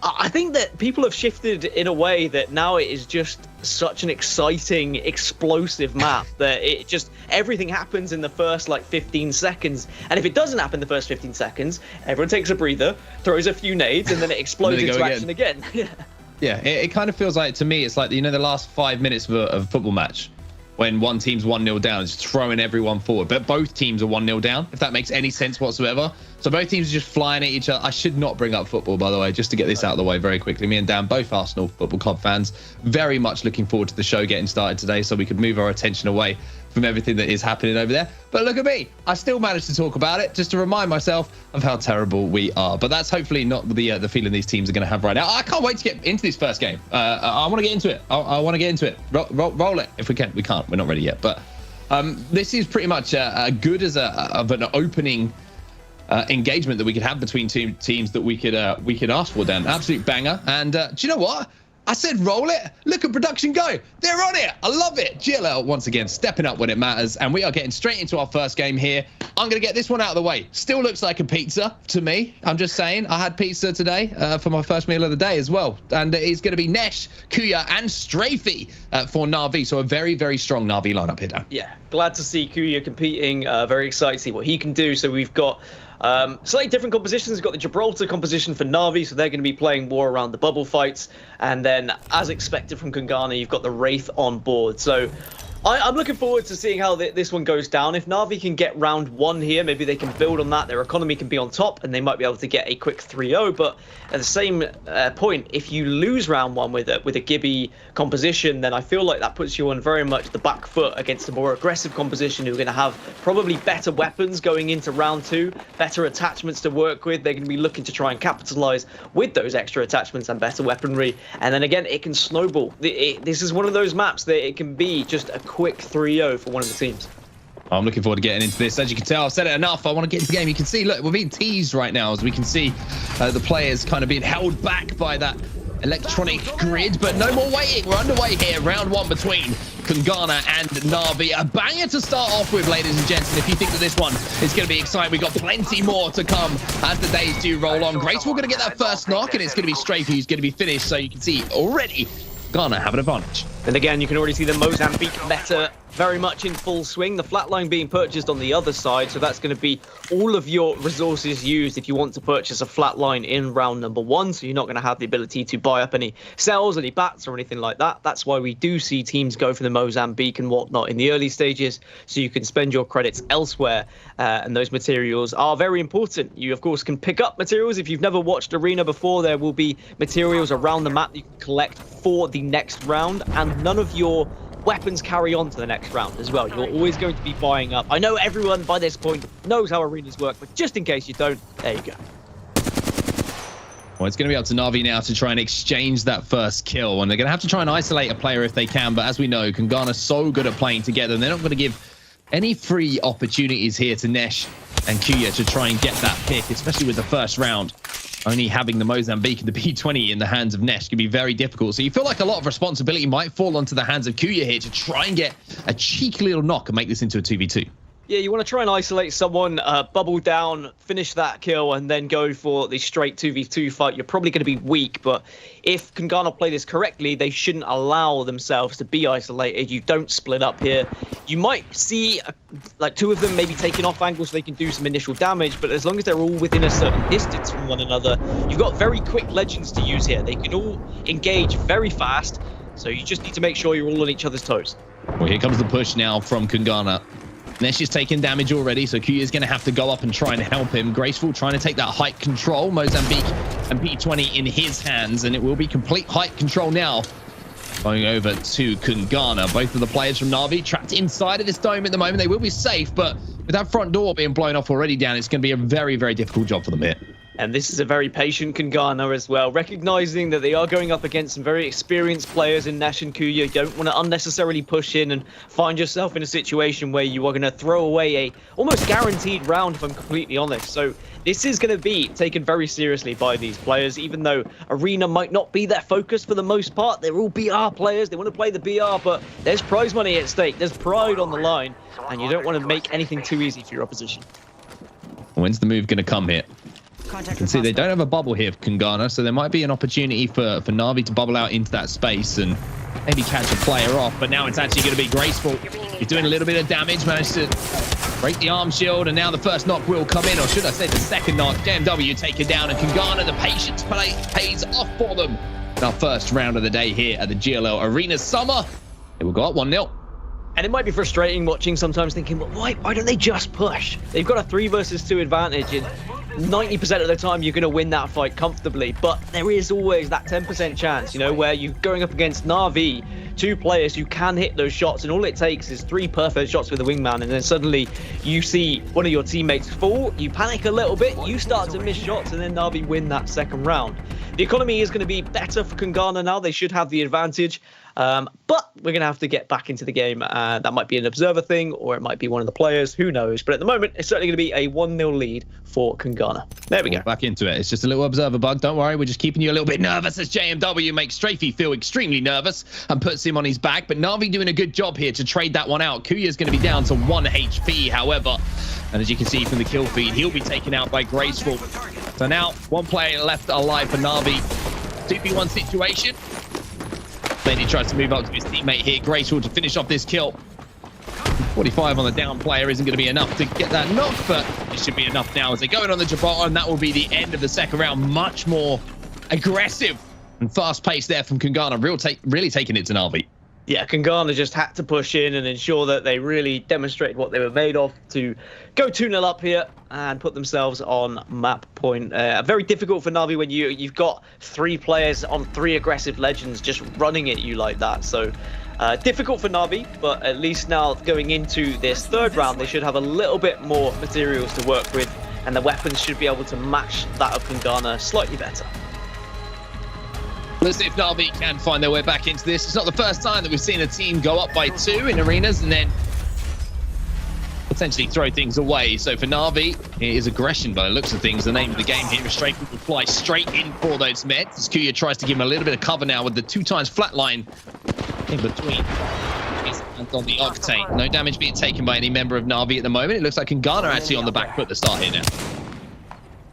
S2: I think that people have shifted in a way that now it is just such an exciting, explosive map that it just, everything happens in the first like 15 seconds. And if it doesn't happen in the first 15 seconds, everyone takes a breather, throws a few nades, and then it explodes into action again.
S1: Yeah, it kind of feels like, to me, it's like, you know, the last 5 minutes of a football match, when one team's 1-0 down, it's throwing everyone forward. But both teams are 1-0 down, if that makes any sense whatsoever. So both teams are just flying at each other. I should not bring up football, by the way, just to get this out of the way very quickly. Me and Dan, both Arsenal Football Club fans, very much looking forward to the show getting started today so we could move our attention away from everything that is happening over there. But look at me. I still managed to talk about it just to remind myself of how terrible we are. But that's hopefully not the feeling these teams are going to have right now. I can't wait to get into this first game. I want to get into it. I want to get into it. Roll it if we can. We can't. We're not ready yet. But this is pretty much good as of an opening engagement that we could have between two teams that we could ask for, Dan. Absolute banger. And do you know what? I said roll it. Look at production go. They're on it. I love it. GLL once again stepping up when it matters. And we are getting straight into our first game here. I'm going to get this one out of the way. Still looks like a pizza to me. I'm just saying. I had pizza today for my first meal of the day as well. And it's going to be Nesh, Kuya, and Strafey for Na'Vi. So a very, very strong Na'Vi lineup here, Dan.
S2: Yeah, glad to see Kuya competing. Very excited to see what he can do. So we've got slightly different compositions. We've got the Gibraltar composition for Na'Vi, so they're going to be playing more around the bubble fights. And then, as expected from Kungana, you've got the Wraith on board. So I'm looking forward to seeing how this one goes down. If Na'Vi can get round 1 here, maybe they can build on that. Their economy can be on top, and they might be able to get a quick 3-0. But at the same point, if you lose round 1 with a Gibby composition, then I feel like that puts you on very much the back foot against a more aggressive composition who are going to have probably better weapons going into round 2, better attachments to work with. They're going to be looking to try and capitalize with those extra attachments and better weaponry. And then again, it can snowball. This is one of those maps that it can be just a quick 3-0 for one of the teams.
S1: I'm looking forward to getting into this. As you can tell, I've said it enough. I want to get into the game. You can see, look, we're being teased right now as we can see the players kind of being held back by that electronic grid, but no more waiting. We're underway here. Round 1 between Kungana and Na'Vi. A banger to start off with, ladies and gents. And if you think that this one is going to be exciting, we've got plenty more to come as the days do roll on. Graceful going to get that first knock, and it's going to be Strafey who's going to be finished. So you can see already Ghana have an advantage.
S2: And again, you can already see the Mozambique meta very much in full swing. The flatline being purchased on the other side, so that's going to be all of your resources used if you want to purchase a flatline in round number 1. So you're not going to have the ability to buy up any cells, any bats, or anything like that. That's why we do see teams go for the Mozambique and whatnot in the early stages, so you can spend your credits elsewhere. And those materials are very important. You, of course, can pick up materials. If you've never watched Arena before, there will be materials around the map that you can collect for the next round, and none of your weapons carry on to the next round as well. You're always going to be buying up. I know everyone by this point knows how arenas work, but just in case you don't, there you go.
S1: Well, it's going to be up to Na'Vi now to try and exchange that first kill, and they're going to have to try and isolate a player if they can. But as we know, Kungana's so good at playing together, and they're not going to give any free opportunities here to Nesh and Kuya to try and get that pick, especially with the first round. Only having the Mozambique and the P20 in the hands of Nesh can be very difficult. So you feel like a lot of responsibility might fall onto the hands of Kuya here to try and get a cheeky little knock and make this into a 2v2.
S2: Yeah, you want to try and isolate someone, bubble down, finish that kill, and then go for the straight 2v2 fight. You're probably going to be weak, but if Kangana play this correctly, they shouldn't allow themselves to be isolated. You don't split up here. You might see like two of them maybe taking off angles so they can do some initial damage, but as long as they're all within a certain distance from one another, you've got very quick legends to use here. They can all engage very fast, so you just need to make sure you're all on each other's toes.
S1: Well, here comes the push now from Kangana. Nesh is taking damage already, so Kuya is going to have to go up and try and help him. Graceful trying to take that height control. Mozambique and P20 in his hands, and it will be complete height control now. Going over to Kangana. Both of the players from Na'Vi trapped inside of this dome at the moment. They will be safe, but with that front door being blown off already down, it's going to be a very, very difficult job for them here.
S2: And this is a very patient Kangana as well, recognizing that they are going up against some very experienced players in Nesh and Kuya. You don't want to unnecessarily push in and find yourself in a situation where you are going to throw away a almost guaranteed round, if I'm completely honest. So this is going to be taken very seriously by these players, even though Arena might not be their focus for the most part. They're all BR players. They want to play the BR, but there's prize money at stake. There's pride on the line, and you don't want to make anything too easy for your opposition.
S1: When's the move going to come here? You can see they don't have a bubble here for Kangana, so there might be an opportunity for Na'Vi to bubble out into that space and maybe catch a player off, but now it's actually going to be Graceful. He's doing a little bit of damage, managed to break the arm shield, and now the first knock will come in, or should I say the second knock. JMW taken down, and Kangana, the patience pays off for them. Our first round of the day here at the GLL Arena Summer. It will go up 1-0.
S2: And it might be frustrating watching sometimes thinking, well, why don't they just push? They've got a 3 versus 2 advantage, and 90% of the time you're going to win that fight comfortably, but there is always that 10% chance, you know, where you're going up against Na'Vi, 2 players who can hit those shots, and all it takes is 3 perfect shots with a wingman, and then suddenly you see one of your teammates fall, you panic a little bit, you start to miss shots, and then Na'Vi win that second round. The economy is going to be better for Kangana now. They should have the advantage. But we're going to have to get back into the game. That might be an observer thing, or it might be one of the players. Who knows? But at the moment, it's certainly going to be a 1-0 lead for Kangana. There we go.
S1: Back into it. It's just a little observer bug. Don't worry. We're just keeping you a little bit nervous as JMW makes Strafey feel extremely nervous and puts him on his back. But Na'Vi doing a good job here to trade that one out. Kuya's going to be down to 1 HP, however. And as you can see from the kill feed, he'll be taken out by Graceful. So now, 1 player left alive for Na'Vi. 2v1 situation. Then he tries to move up to his teammate here, Graceful, to finish off this kill. 45 on the down player isn't going to be enough to get that knock, but it should be enough now as they go in on the Gibraltar, and that will be the end of the second round. Much more aggressive and fast-paced there from Kangana, really taking it to Na'Vi.
S2: Yeah, Kangana just had to push in and ensure that they really demonstrated what they were made of to go 2-0 up here and put themselves on map point. Very difficult for Na'Vi when you've got 3 players on 3 aggressive legends just running at you like that. So difficult for Na'Vi, but at least now going into this third round, they should have a little bit more materials to work with, and the weapons should be able to match that of Kangana slightly better.
S1: Let's see if Na'Vi can find their way back into this. It's not the first time that we've seen a team go up by 2 in arenas and then potentially throw things away. So for Na'Vi, it is aggression by the looks of things. The name of the game here is Strafey will fly straight in for those meds. As Kuya tries to give him a little bit of cover now with the 2 times flatline in between. He's on the Octane. No damage being taken by any member of Na'Vi at the moment. It looks like Kangana actually on the back foot to start here now.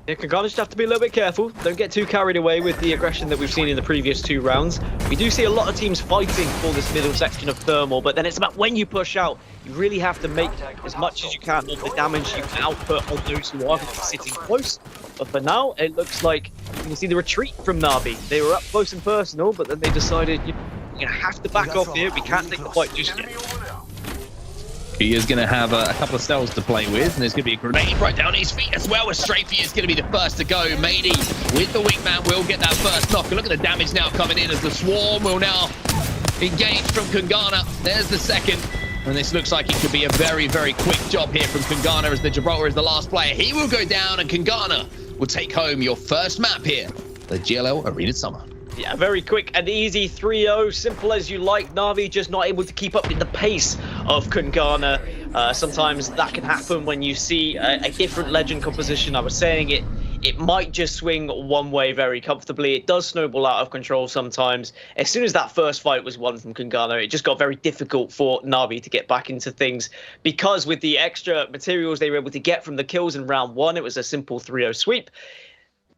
S2: Yeah, Kangana just have to be a little bit careful. Don't get too carried away with the aggression that we've seen in the previous 2 rounds. We do see a lot of teams fighting for this middle section of Thermal, but then it's about when you push out, you really have to make as much as you can of the damage you can output on those who are sitting close. But for now, it looks like you can see the retreat from Na'Vi. They were up close and personal, but then they decided, you're going to have to back off here. We can't take the fight just yet.
S1: He is going to have a couple of cells to play with, and there's going to be a grenade right down his feet as well, as Strafey is going to be the first to go. Mady with the wingman will get that first knock. And look at the damage now coming in as the swarm will now engage from Kangana. There's the second, and this looks like it could be a very, very quick job here from Kangana as the Gibraltar is the last player. He will go down, and Kangana will take home your first map here, the GLL Arena Summer.
S2: Yeah, very quick and easy 3-0, simple as you like. Na'Vi just not able to keep up with the pace of Kangana. Sometimes that can happen when you see a different legend composition. I was saying it might just swing one way very comfortably. It does snowball out of control sometimes. As soon as that first fight was won from Kungana, it just got very difficult for Na'Vi to get back into things, because with the extra materials they were able to get from the kills in round 1, it was a simple 3-0 sweep.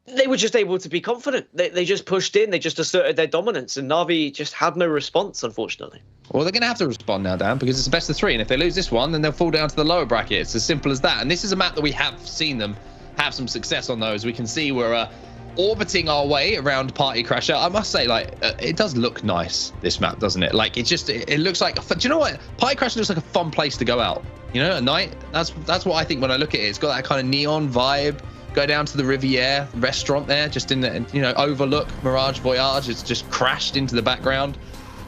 S2: They were just able to be confident. They just pushed in. They just asserted their dominance, and Na'Vi just had no response, unfortunately.
S1: Well, they're going to have to respond now, Dan, because it's a best of 3, and if they lose this one, then they'll fall down to the lower bracket. It's as simple as that. And this is a map that we have seen them have some success on, though. As we can see, we're orbiting our way around Party Crasher. I must say, like, it does look nice, this map, doesn't it? Like, it looks like, do you know what? Party Crasher looks like a fun place to go out, you know, at night. That's what I think when I look at it. It's got that kind of neon vibe. Go down to the Riviera restaurant there, just in the, you know, overlook Mirage Voyage. It's just crashed into the background.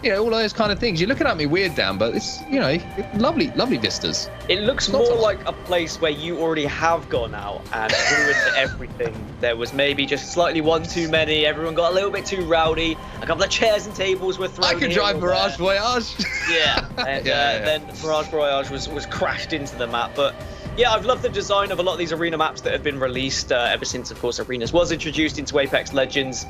S1: You know, all those kind of things. You're looking at me weird, Dan, but it's, you know, lovely vistas.
S2: It looks more like a place where you already have gone out and ruined everything. There was maybe just slightly one too many. Everyone got a little bit too rowdy. A couple of chairs and tables were thrown.
S1: I could drive Mirage Voyage.
S2: Yeah, and then Mirage Voyage was crashed into the map, but. Yeah, I've loved the design of a lot of these arena maps that have been released ever since, of course, Arenas was introduced into Apex Legends.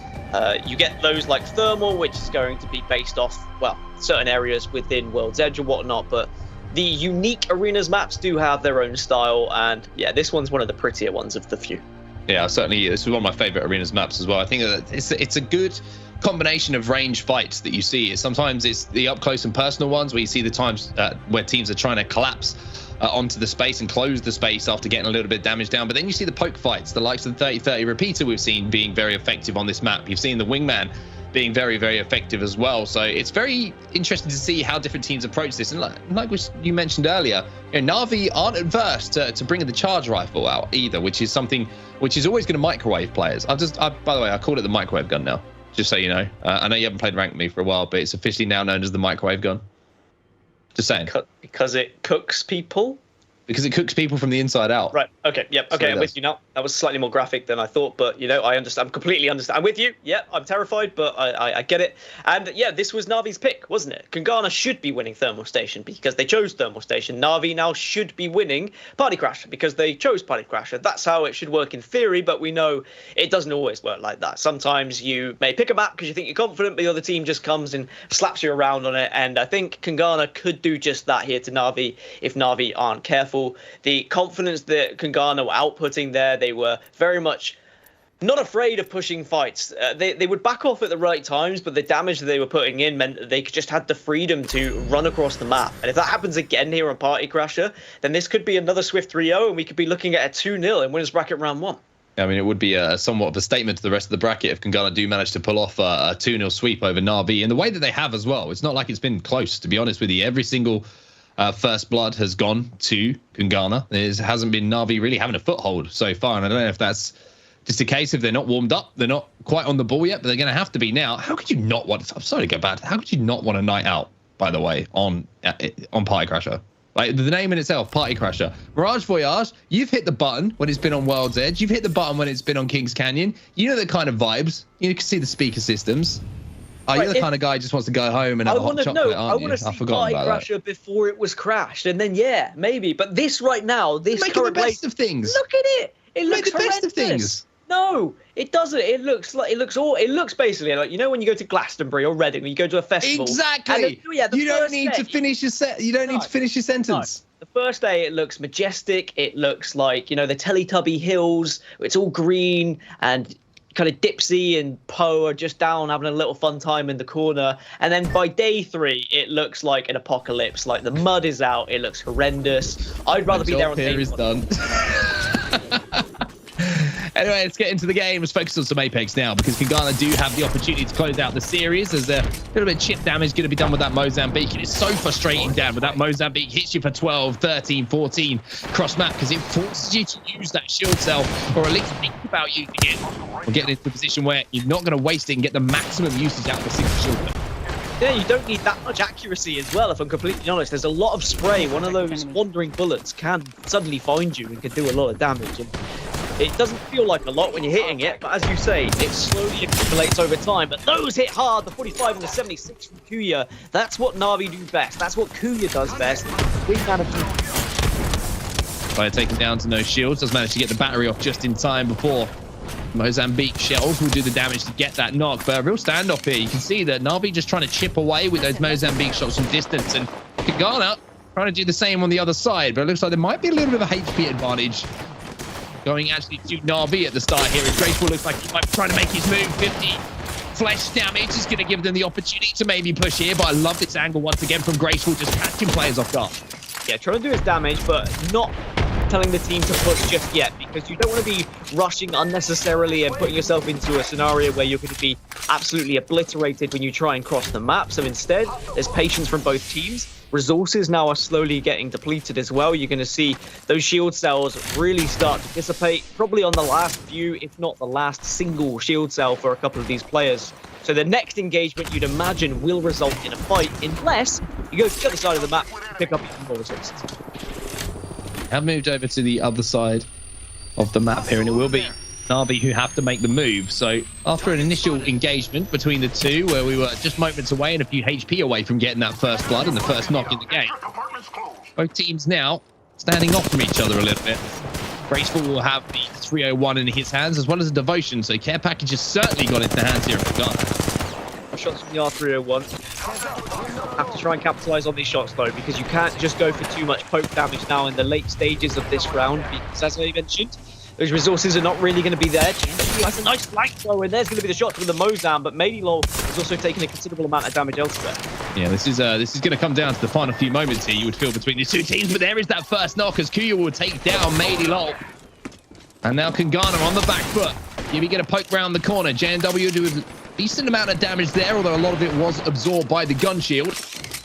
S2: You get those like Thermal, which is going to be based off, well, certain areas within World's Edge or whatnot, but the unique Arenas maps do have their own style, and yeah, this one's one of the prettier ones of the few. Yeah,
S1: certainly, this is one of my favorite Arenas maps as well. I think that it's a good combination of range fights that you see. Sometimes it's the up close and personal ones where you see the times where teams are trying to collapse onto the space and close the space after getting a little bit of damage down. But then you see the poke fights, the likes of the 30-30 repeater we've seen being very effective on this map. You've seen the wingman being very, very effective as well. So it's very interesting to see how different teams approach this. And like you mentioned earlier, you know, Na'Vi aren't adverse to bringing the charge rifle out either, which is something which is always going to microwave players. By the way, I call it the microwave gun now, just so you know. I know you haven't played ranked with me for a while, but it's officially now known as the microwave gun. Just saying.
S2: Because it cooks people?
S1: Because it cooks people from the inside out.
S2: Right. Okay. Yep. Okay. I'm with you now. That was slightly more graphic than I thought, but you know, I understand. I'm completely understand. I'm with you. Yeah. I'm terrified, but I get it. And yeah, this was Na'Vi's pick, wasn't it? Kungana should be winning Thermal Station because they chose Thermal Station. Na'Vi now should be winning Party Crasher because they chose Party Crasher. That's how it should work in theory, but we know it doesn't always work like that. Sometimes you may pick a map because you think you're confident, but the other team just comes and slaps you around on it. And I think Kungana could do just that here to Na'Vi if Na'Vi aren't careful. The confidence that Kungana were outputting there, they were very much not afraid of pushing fights. They would back off at the right times, but the damage that they were putting in meant that they just had the freedom to run across the map. And if that happens again here on Party Crasher, then this could be another swift 3-0, and we could be looking at a 2-0 in winners bracket round 1.
S1: I mean, it would be somewhat of a statement to the rest of the bracket if Kungana do manage to pull off a 2-0 sweep over Na'Vi in the way that they have as well. It's not like it's been close, to be honest with you. Every single first blood has gone to Kungana. There hasn't been Na'Vi really having a foothold so far, and I don't know if that's just a case if they're not warmed up, they're not quite on the ball yet, but they're going to have to be now. How could you not want? I'm sorry to go back. How could you not want a night out? By the way, on Party Crasher, like the name in itself, Party Crasher, Mirage Voyage. You've hit the button when it's been on World's Edge. You've hit the button when it's been on Kings Canyon. You know the kind of vibes. You can see the speaker systems. You're the kind of guy who just wants to go home and have a hot chocolate, aren't you?
S2: I want to see Party Crasher before it was crashed, and then yeah, maybe. But this right now, this
S1: making the best of things.
S2: Look at it. It looks
S1: the best of things.
S2: No, it doesn't. It looks basically like, you know, when you go to Glastonbury or Reading, when you go to a festival.
S1: Exactly. You don't need to finish your sentence.
S2: The first day, it looks majestic. It looks like, you know, the Teletubby Hills. It's all green and kind of Dipsy and Poe are just down having a little fun time in the corner. And then by day 3, it looks like an apocalypse. Like the mud is out. It looks horrendous. I'd rather be there on day 1.
S1: Is done. Anyway, let's get into the game. Let's focus on some Apex now because Kungana do have the opportunity to close out the series. There's a little bit of chip damage going to be done with that Mozambique. And it's so frustrating, Dan, with that Mozambique. Hits you for 12, 13, 14 cross map because it forces you to use that shield cell or at least think about using it. We're getting into a position where you're not going to waste it and get the maximum usage out of the 60 shield cell.
S2: Yeah, you don't need that much accuracy as well, if I'm completely honest. There's a lot of spray. One of those wandering bullets can suddenly find you and can do a lot of damage. And it doesn't feel like a lot when you're hitting it, but as you say, it slowly accumulates over time. But those hit hard, the 45 and the 76 from Kuya. That's what Na'Vi do best. That's what Kuya does best.
S1: By taking down to no shields, does manage to get the battery off just in time before Mozambique shells will do the damage to get that knock, but a real standoff here. You can see that Na'Vi just trying to chip away with those Mozambique shots from distance, and Kagana trying to do the same on the other side, but it looks like there might be a little bit of a HP advantage going actually to Na'Vi at the start here. And Graceful looks like he might be trying to make his move. 50 flesh damage is going to give them the opportunity to maybe push here, but I love this angle once again from Graceful, just catching players off guard.
S2: Yeah, trying to do his damage, but not telling the team to push just yet, because you don't want to be rushing unnecessarily and putting yourself into a scenario where you're going to be absolutely obliterated when you try and cross the map. So instead, there's patience from both teams. Resources now are slowly getting depleted as well. You're going to see those shield cells really start to dissipate, probably on the last few, if not the last single shield cell for a couple of these players. So the next engagement, you'd imagine, will result in a fight, unless you go to the other side of the map and pick up even more resources.
S1: Have moved over to the other side of the map here, and it will be Na'Vi who have to make the move. So after an initial engagement between the two, where we were just moments away and a few HP away from getting that first blood and the first knock in the game, both teams now standing off from each other a little bit. Graceful will have the 301 in his hands, as well as a devotion, so care package has certainly got into the hands here of Kagana.
S2: Shots from the R301. Have to try and capitalize on these shots though, because you can't just go for too much poke damage now in the late stages of this round, because as I mentioned, those resources are not really going to be there. That's a nice flank throw, and there's going to be the shot from the Mozam, but Medilol is also taking a considerable amount of damage elsewhere.
S1: Yeah, this is going to come down to the final few moments here, you would feel, between these two teams, but there is that first knock as Kuya will take down Medilol. And now Kagana on the back foot. Gibby get a poke round the corner. JNW do a decent amount of damage there, although a lot of it was absorbed by the gun shield.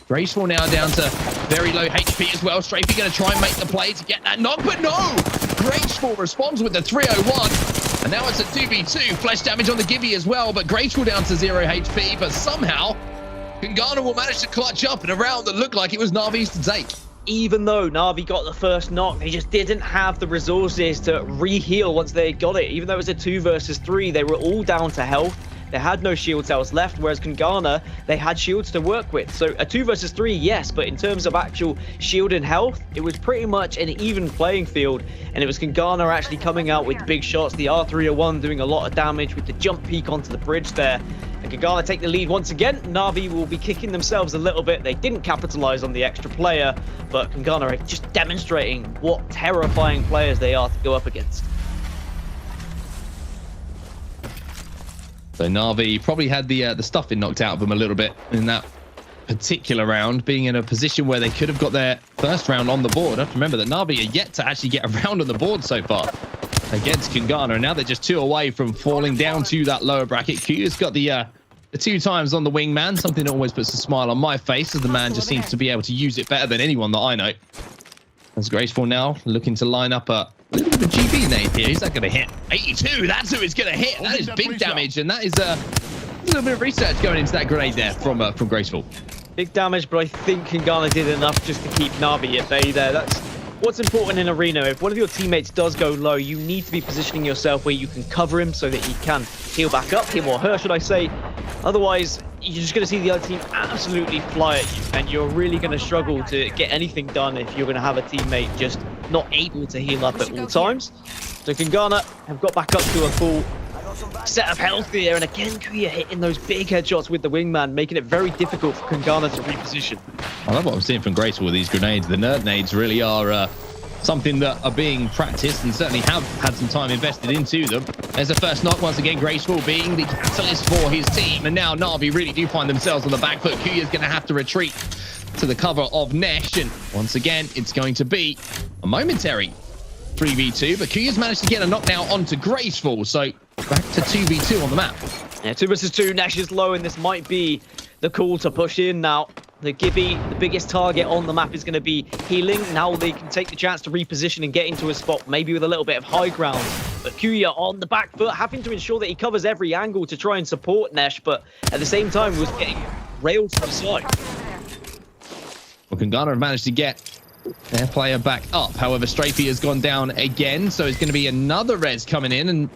S1: Graceful now down to very low HP as well. Strafey going to try and make the play to get that knock, but no! Graceful responds with the 301. And now it's a 2v2. Flesh damage on the Gibby as well, but Graceful down to 0 HP. But somehow, Kagana will manage to clutch up in a round that looked like it was Na'Vi's to take.
S2: Even though Na'Vi got the first knock, they just didn't have the resources to re-heal once they got it. Even though it was a 2 versus 3, they were all down to health. They had no shield cells left, whereas Kagana, they had shields to work with. So a 2 versus 3, yes, but in terms of actual shield and health, it was pretty much an even playing field. And it was Kagana actually coming out with big shots. The R301 doing a lot of damage with the jump peak onto the bridge there. And Kagana take the lead once again. Na'Vi will be kicking themselves a little bit. They didn't capitalize on the extra player, but Kagana are just demonstrating what terrifying players they are to go up against.
S1: So Na'Vi probably had the stuffing knocked out of them a little bit in that particular round, being in a position where they could have got their first round on the board. I have to remember that Na'Vi are yet to actually get a round on the board so far against Kagana, and now they're just 2 away from falling down to that lower bracket. Kuya's got the 2 times on the wingman, something that always puts a smile on my face, as the man just seems to be able to use it better than anyone that I know. As Graceful now looking to line up a little bit of a GB nade here. Is that going to hit? 82, that's who it's going to hit. That is big damage, and that is a little bit of research going into that grenade there from Graceful.
S2: Big damage, but I think Kagana did enough just to keep Na'Vi at bay there. That's what's important in Arena. If one of your teammates does go low, you need to be positioning yourself where you can cover him so that he can heal back up, him or her, should I say. Otherwise, you're just going to see the other team absolutely fly at you, and you're really going to struggle to get anything done if you're going to have a teammate just not able to heal up at all times. So Kagana have got back up to a full set of health here, and again Kuya hitting those big headshots with the wingman, making it very difficult for Kagana to reposition.
S1: I love what I'm seeing from Graceful with these grenades. The nerd nades really are something that are being practiced and certainly have had some time invested into them. There's a first knock once again, Graceful being the catalyst for his team, and now Na'Vi really do find themselves on the back foot. Kuya's going to have to retreat to the cover of Nesh, and once again it's going to be a momentary 3v2, but Kuya's managed to get a knock now onto Graceful, so back to 2v2 on the map.
S2: Yeah, 2 versus 2, Nesh is low, and this might be the call to push in now. The Gibby, the biggest target on the map, is going to be healing. Now they can take the chance to reposition and get into a spot, maybe with a little bit of high ground. But Kuya on the back foot, having to ensure that he covers every angle to try and support Nesh, but at the same time was getting railed from the side.
S1: Well, Kagana have managed to get their player back up. However, Strafey has gone down again, so it's going to be another res coming in, and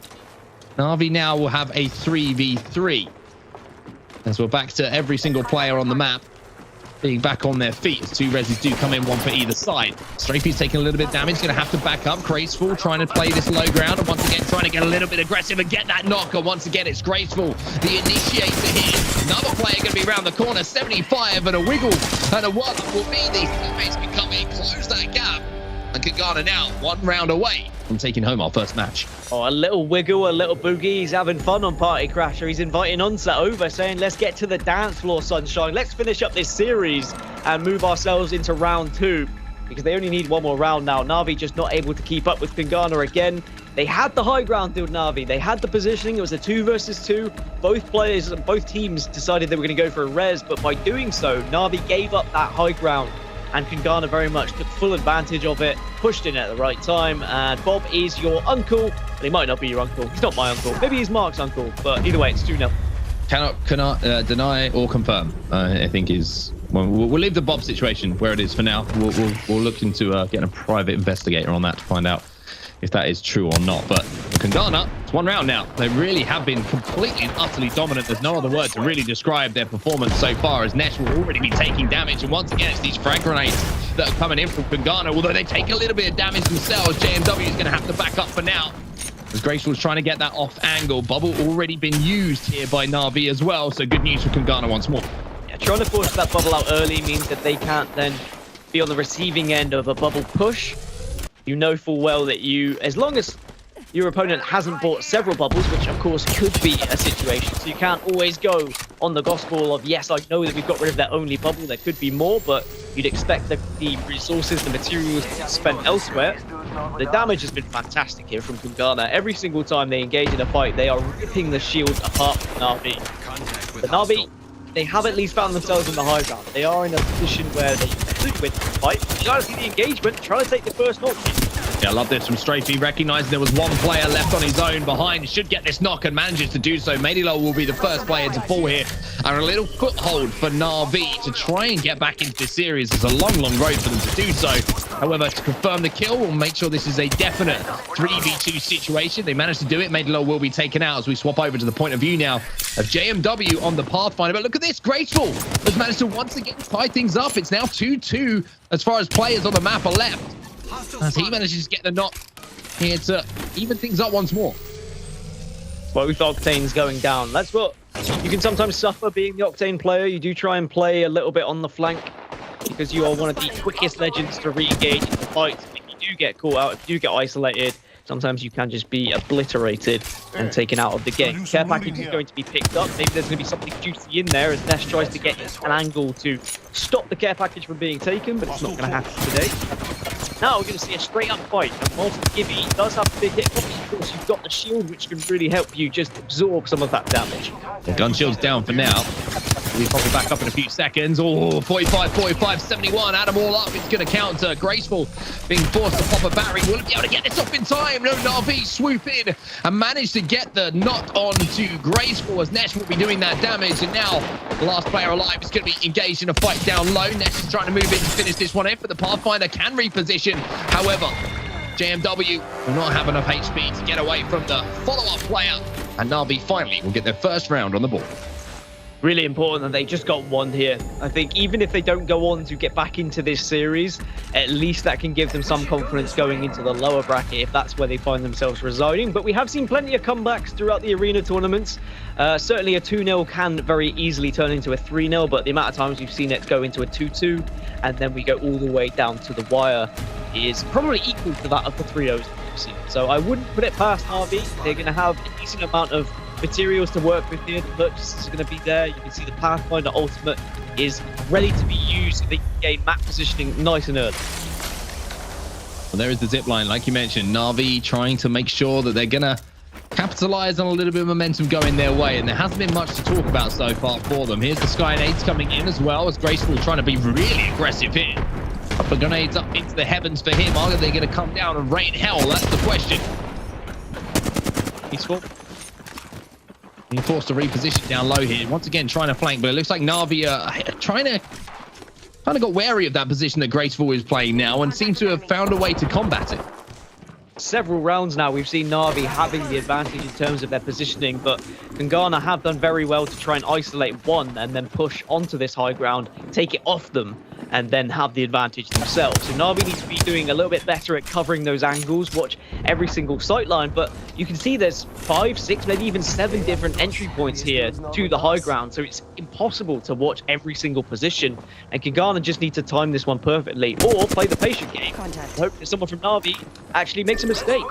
S1: Na'Vi now will have a 3v3. As we're back to every single player on the map being back on their feet. Two resis do come in, one for either side. Strafey's taking a little bit of damage, going to have to back up. Graceful trying to play this low ground, and once again trying to get a little bit aggressive and get that knocker. Once again, it's Graceful, the initiator here. Another player going to be around the corner, 75, and a wiggle and a one will be these teammates becoming close that gap. And Kagana now 1 round away from taking home our first match.
S2: Oh, a little wiggle, a little boogie. He's having fun on Party Crasher. He's inviting Onset over, saying, let's get to the dance floor, sunshine. Let's finish up this series and move ourselves into round 2. Because they only need 1 more round now. Na'Vi just not able to keep up with Kagana again. They had the high ground, dude, Na'Vi. They had the positioning. It was a 2 versus 2. Both teams decided they were going to go for a res, but by doing so, Na'Vi gave up that high ground. And Kagana very much took full advantage of it, pushed in at the right time. And Bob is your uncle, but he might not be your uncle. He's not my uncle. Maybe he's Mark's uncle, but either way, it's 2-0.
S1: Cannot deny or confirm, I think is... Well, we'll leave the Bob situation where it is for now. We'll look into getting a private investigator on that to find out if that is true or not. But Kagana, it's 1 round now. They really have been completely and utterly dominant. There's no other word to really describe their performance so far, as Nesh will already be taking damage. And once again, it's these frag grenades that are coming in from Kagana. Although they take a little bit of damage themselves, JMW is going to have to back up for now. As Graceful's trying to get that off angle. Bubble already been used here by Na'Vi as well. So good news for Kagana once more.
S2: Yeah, trying to force that bubble out early means that they can't then be on the receiving end of a bubble push. You know full well that as long as your opponent hasn't bought several bubbles, which of course could be a situation, so you can't always go on the gospel of, yes, I know that we've got rid of their only bubble, there could be more, but you'd expect the resources, the materials to be spent elsewhere. The damage has been fantastic here from Kagana. Every single time they engage in a fight, they are ripping the shields apart from Na'Vi. The Na'Vi, they have at least found themselves in the high ground. They are in a position where they can win the fight. You gotta see the engagement, trying to take the first knock.
S1: Yeah, I love this from Strafey, recognizing there was 1 player left on his own behind. Should get this knock and manages to do so. Medilo will be the first player to fall here. And a little foothold for Na'Vi to try and get back into this series. It's a long, long road for them to do so. However, to confirm the kill, we'll make sure this is a definite 3v2 situation. They managed to do it. Medilo will be taken out as we swap over to the point of view now of JMW on the Pathfinder. But look at this, Graceful has managed to once again tie things up. It's now 2-2 as far as players on the map are left. As he manages to get the knock here to even things up once more.
S2: Both Octanes going down. That's what you can sometimes suffer being the Octane player. You do try and play a little bit on the flank because you are one of the quickest legends to re-engage in the fight. If you do get caught out, if you do get isolated, sometimes you can just be obliterated and taken out of the game. Care package is going to be picked up. Maybe there's going to be something juicy in there as Nesh tries to get an angle to stop the care package from being taken, but it's not going to happen today. Now we're going to see a straight up fight. And Martin Gibby does have a big hit. Of course, you've got the shield, which can really help you just absorb some of that damage.
S1: The gun shield's down for now. We'll pop it back up in a few seconds. Oh, 45, 45, 71. Add them all up. It's going to counter. Graceful being forced to pop a battery. Will he be able to get this off in time? No, Na'Vi swoop in and manage to get the knock on to Graceful as Nesh will be doing that damage. And now the last player alive is going to be engaged in a fight down low. Nesh is trying to move in to finish this one off, but the Pathfinder can reposition. However, JMW will not have enough HP to get away from the follow-up player. And Na'Vi finally will get their first round on the board.
S2: Really important that they just got 1 here. I think even if they don't go on to get back into this series, at least that can give them some confidence going into the lower bracket if that's where they find themselves residing. But we have seen plenty of comebacks throughout the arena tournaments. Certainly a 2-0 can very easily turn into a 3-0, but the amount of times we've seen it go into a 2-2 and then we go all the way down to the wire is probably equal to that of the 3-0s we've seen. So I wouldn't put it past Harvey. They're going to have a decent amount of materials to work with here. The purchases are going to be there. You can see the Pathfinder Ultimate is ready to be used so they can gain map positioning nice and early.
S1: Well, there is the zip line, like you mentioned. Na'Vi trying to make sure that they're going to capitalize on a little bit of momentum going their way, and there hasn't been much to talk about so far for them. Here's the Sky Nades coming in as well, as Graceful trying to be really aggressive here. A couple of grenades up into the heavens for him. Are they going to come down and rain hell? That's the question. Peaceful. Being forced to reposition down low here. Once again, trying to flank, but it looks like Na'Vi are trying to got wary of that position that Graceful is playing now and seem to have found a way to combat it.
S2: several rounds now, we've seen Na'Vi having the advantage in terms of their positioning, but Kangana have done very well to try and isolate one and then push onto this high ground, take it off them, and then have the advantage themselves. So Na'Vi need to be doing a little bit better at covering those angles, watch every single sight line, but you can see there's 5, 6, maybe even 7 different entry points here to the high ground, so it's impossible to watch every single position, and Kangana just need to time this one perfectly, or play the patient game. Hope that someone from Na'Vi actually makes a mistake.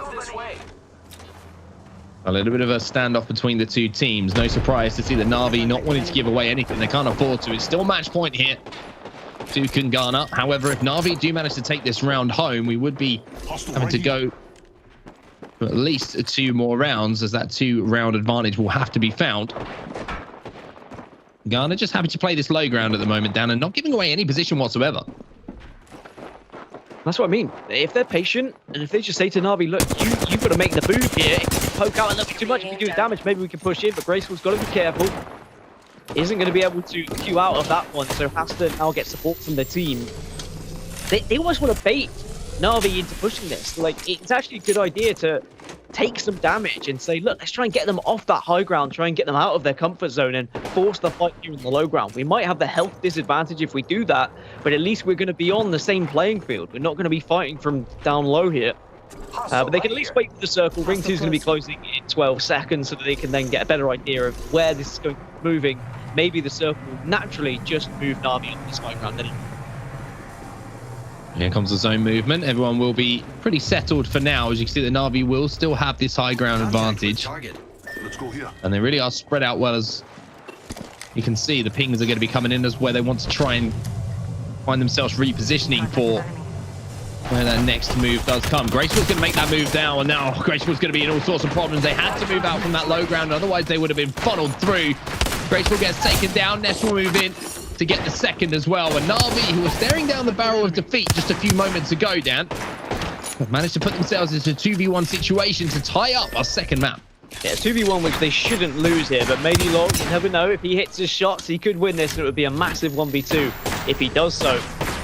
S1: A little bit of a standoff between the two teams. No surprise to see the Na'Vi not wanting to give away anything. They can't afford to. It's still match point here to Kangana. However, if Na'Vi do manage to take this round home, we would be having to go for at least 2 more rounds, as that 2-round advantage will have to be found. Kangana just happy to play this low ground at the moment, Dan, and not giving away any position whatsoever.
S2: That's what I mean. If they're patient, and if they just say to Na'Vi, look, you've got to make the move here. If you poke out a little bit too much, if you do damage, maybe we can push in, but Graceful's got to be careful. Isn't going to be able to queue out of that one, so has to now get support from the team. They almost want to bait Na'Vi into pushing this. Like, it's actually a good idea to take some damage and say, look, let's try and get them off that high ground, try and get them out of their comfort zone and force the fight here in the low ground. We might have the health disadvantage if we do that, but at least we're going to be on the same playing field. We're not going to be fighting from down low here. But they can at least wait for the circle. Ring 2 is going to be closing in 12 seconds so that they can then get a better idea of where this is going to be moving. Maybe the circle will naturally just move Na'Vi on this high ground anyway.
S1: Here comes the zone movement. Everyone will be pretty settled for now. As you can see, the Na'Vi will still have this high ground advantage.
S3: Let's go here.
S1: And they really are spread out well. As you can see, the pings are going to be coming in as where they want to try and find themselves repositioning for where that next move does come. Graceful's going to make that move down, and now Graceful's going to be in all sorts of problems. They had to move out from that low ground, otherwise they would have been funneled through. Graceful gets taken down. Ness will move in to get the second as well. And Na'Vi, who was staring down the barrel of defeat just a few moments ago, Dan, have managed to put themselves into a 2v1 situation to tie up our second map.
S2: Yeah, 2v1, which they shouldn't lose here, but maybe Log, you never know. If he hits his shots, he could win this, and it would be a massive 1v2 if he does so.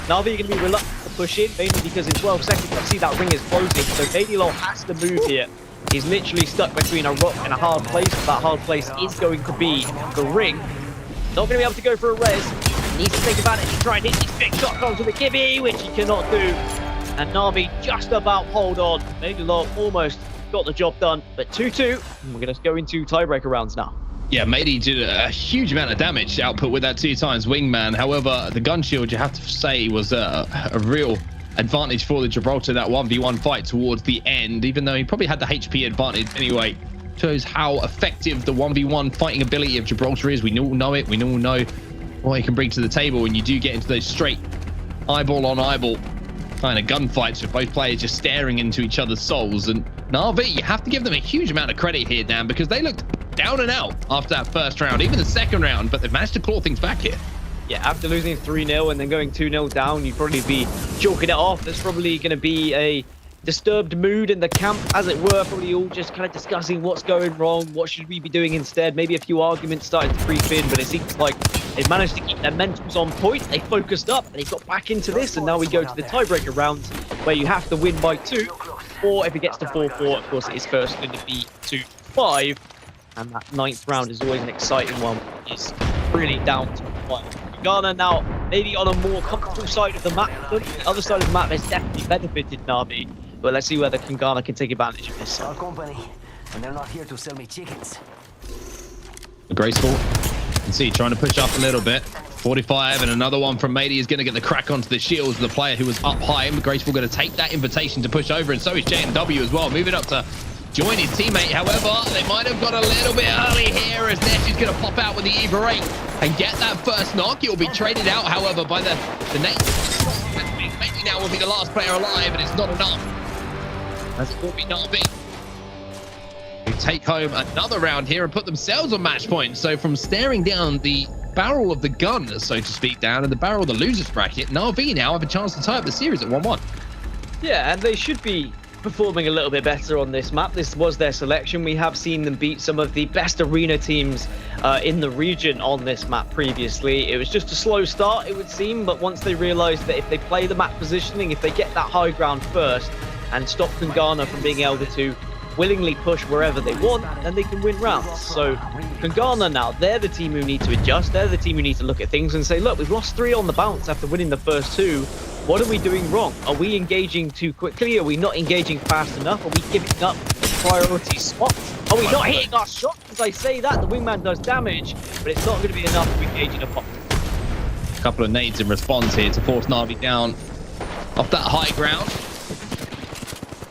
S2: Na'Vi are going to be reluctant to push in, mainly because in 12 seconds, you see that ring is closing, so Log has to move here. He's literally stuck between a rock and a hard place. That hard place is going to be the ring. Not going to be able to go for a res. Needs to take advantage and try and hit these big shots onto the Gibby, which he cannot do. And Na'Vi just about hold on. Log almost got the job done, but 2-2. And we're going to go into tiebreaker rounds now.
S1: Yeah, Mady did a huge amount of damage output with that 2 times wingman. However, the gun shield, you have to say, was a real advantage for the Gibraltar, that 1v1 fight towards the end, even though he probably had the HP advantage anyway. Shows how effective the 1v1 fighting ability of Gibraltar is. We all know it. We all know what he can bring to the table when you do get into those straight eyeball on eyeball kind of gunfights with both players just staring into each other's souls. And Na'Vi, you have to give them a huge amount of credit here, Dan, because they looked down and out after that first round, even the second round, but they've managed to claw things back here.
S2: Yeah, after losing 3-0 and then going 2-0 down, you'd probably be chalking it off. There's probably going to be a disturbed mood in the camp, as it were, probably all just kind of discussing what's going wrong, what should we be doing instead. Maybe a few arguments started to creep in, but it seems like they've managed to keep their mentals on point. They focused up, and they got back into this, and now we go to the tiebreaker rounds, where you have to win by 2, or if it gets to 4-4, of course, it is first going to be 2-5, and that 9th round is always an exciting one. It's really down to 1. Ghana now maybe on a more comfortable side of the map. The other side of the map has definitely benefited Na'Vi, but let's see whether Kangana can take advantage of this.
S4: Our company, and they're not here to sell me chickens.
S1: Graceful, you can see trying to push up a little bit. 45, and another one from Mady is going to get the crack onto the shields. The player who was up high, and Graceful going to take that invitation to push over, and so is JNW as well, moving up to join his teammate. However, they might have got a little bit early here, as Nesh is going to pop out with the Eva 8 and get that first knock. It will be traded out, however, by the Nate. Maybe now will be the last player alive, and it's not enough. As it will be Na'Vi who take home another round here and put themselves on match point. So from staring down the barrel of the gun, so to speak, down in the barrel of the losers bracket, Na'Vi now have a chance to tie up the series at 1-1.
S2: Yeah, and they should be performing a little bit better on this map. This was their selection. We have seen them beat some of the best arena teams in the region on this map previously. It was just a slow start, it would seem, but once they realized that if they play the map positioning, if they get that high ground first, and stop Kungana from being able to willingly push wherever they want, then they can win rounds. So Kungana now, they're the team who need to adjust. They're the team who need to look at things and say, look, we've lost 3 on the bounce after winning the first 2. What are we doing wrong? Are we engaging too quickly? Are we not engaging fast enough? Are we giving up priority spots? Are we not hitting our shots? As I say that, the wingman does damage, but it's not going to be enough to engage in a pop.
S1: A couple of nades in response here to force Na'Vi down off that high ground.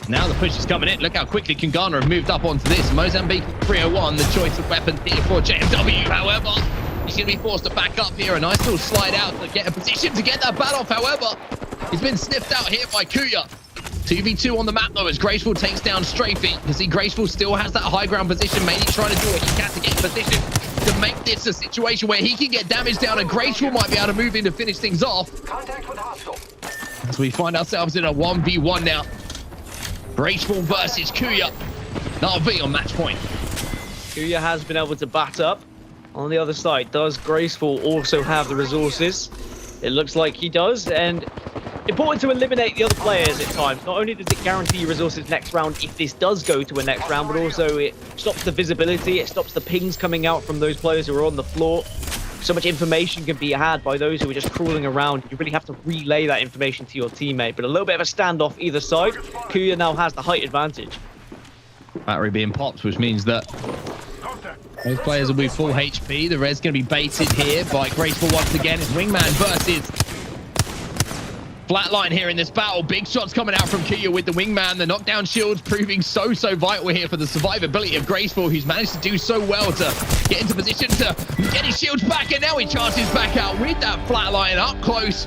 S1: Now the push is coming in. Look how quickly Kungana have moved up onto this. Mozambique 301, the choice of weapon here for JMW. However, he's going to be forced to back up here. A nice little slide out to get a position to get that bat off. However, he's been sniffed out here by Kuya. 2v2 on the map though as Graceful takes down Strafey. You can see Graceful still has that high ground position, mainly trying to do what he can to get in position to make this a situation where he can get damage down and Graceful might be able to move in to finish things off.
S4: Contact with hostile.
S1: As we find ourselves in a 1v1 now. Graceful versus Kuya. Na'Vi on match point.
S2: Kuya has been able to bat up. On the other side, does Graceful also have the resources? It looks like he does, and important to eliminate the other players at times. Not only does it guarantee you resources next round if this does go to a next round, but also it stops the visibility, it stops the pings coming out from those players who are on the floor. So much information can be had by those who are just crawling around. You really have to relay that information to your teammate. But a little bit of a standoff either side. Kuya now has the height advantage.
S1: Battery being popped, which means that those players will be full HP. The red's going to be baited here by Graceful once again. It's Wingman versus Flatline here in this battle. Big shots coming out from Kuya with the Wingman. The knockdown shields proving so vital here for the survivability of Graceful, who's managed to do so well to get into position to get his shields back, and now he charges back out with that Flatline up close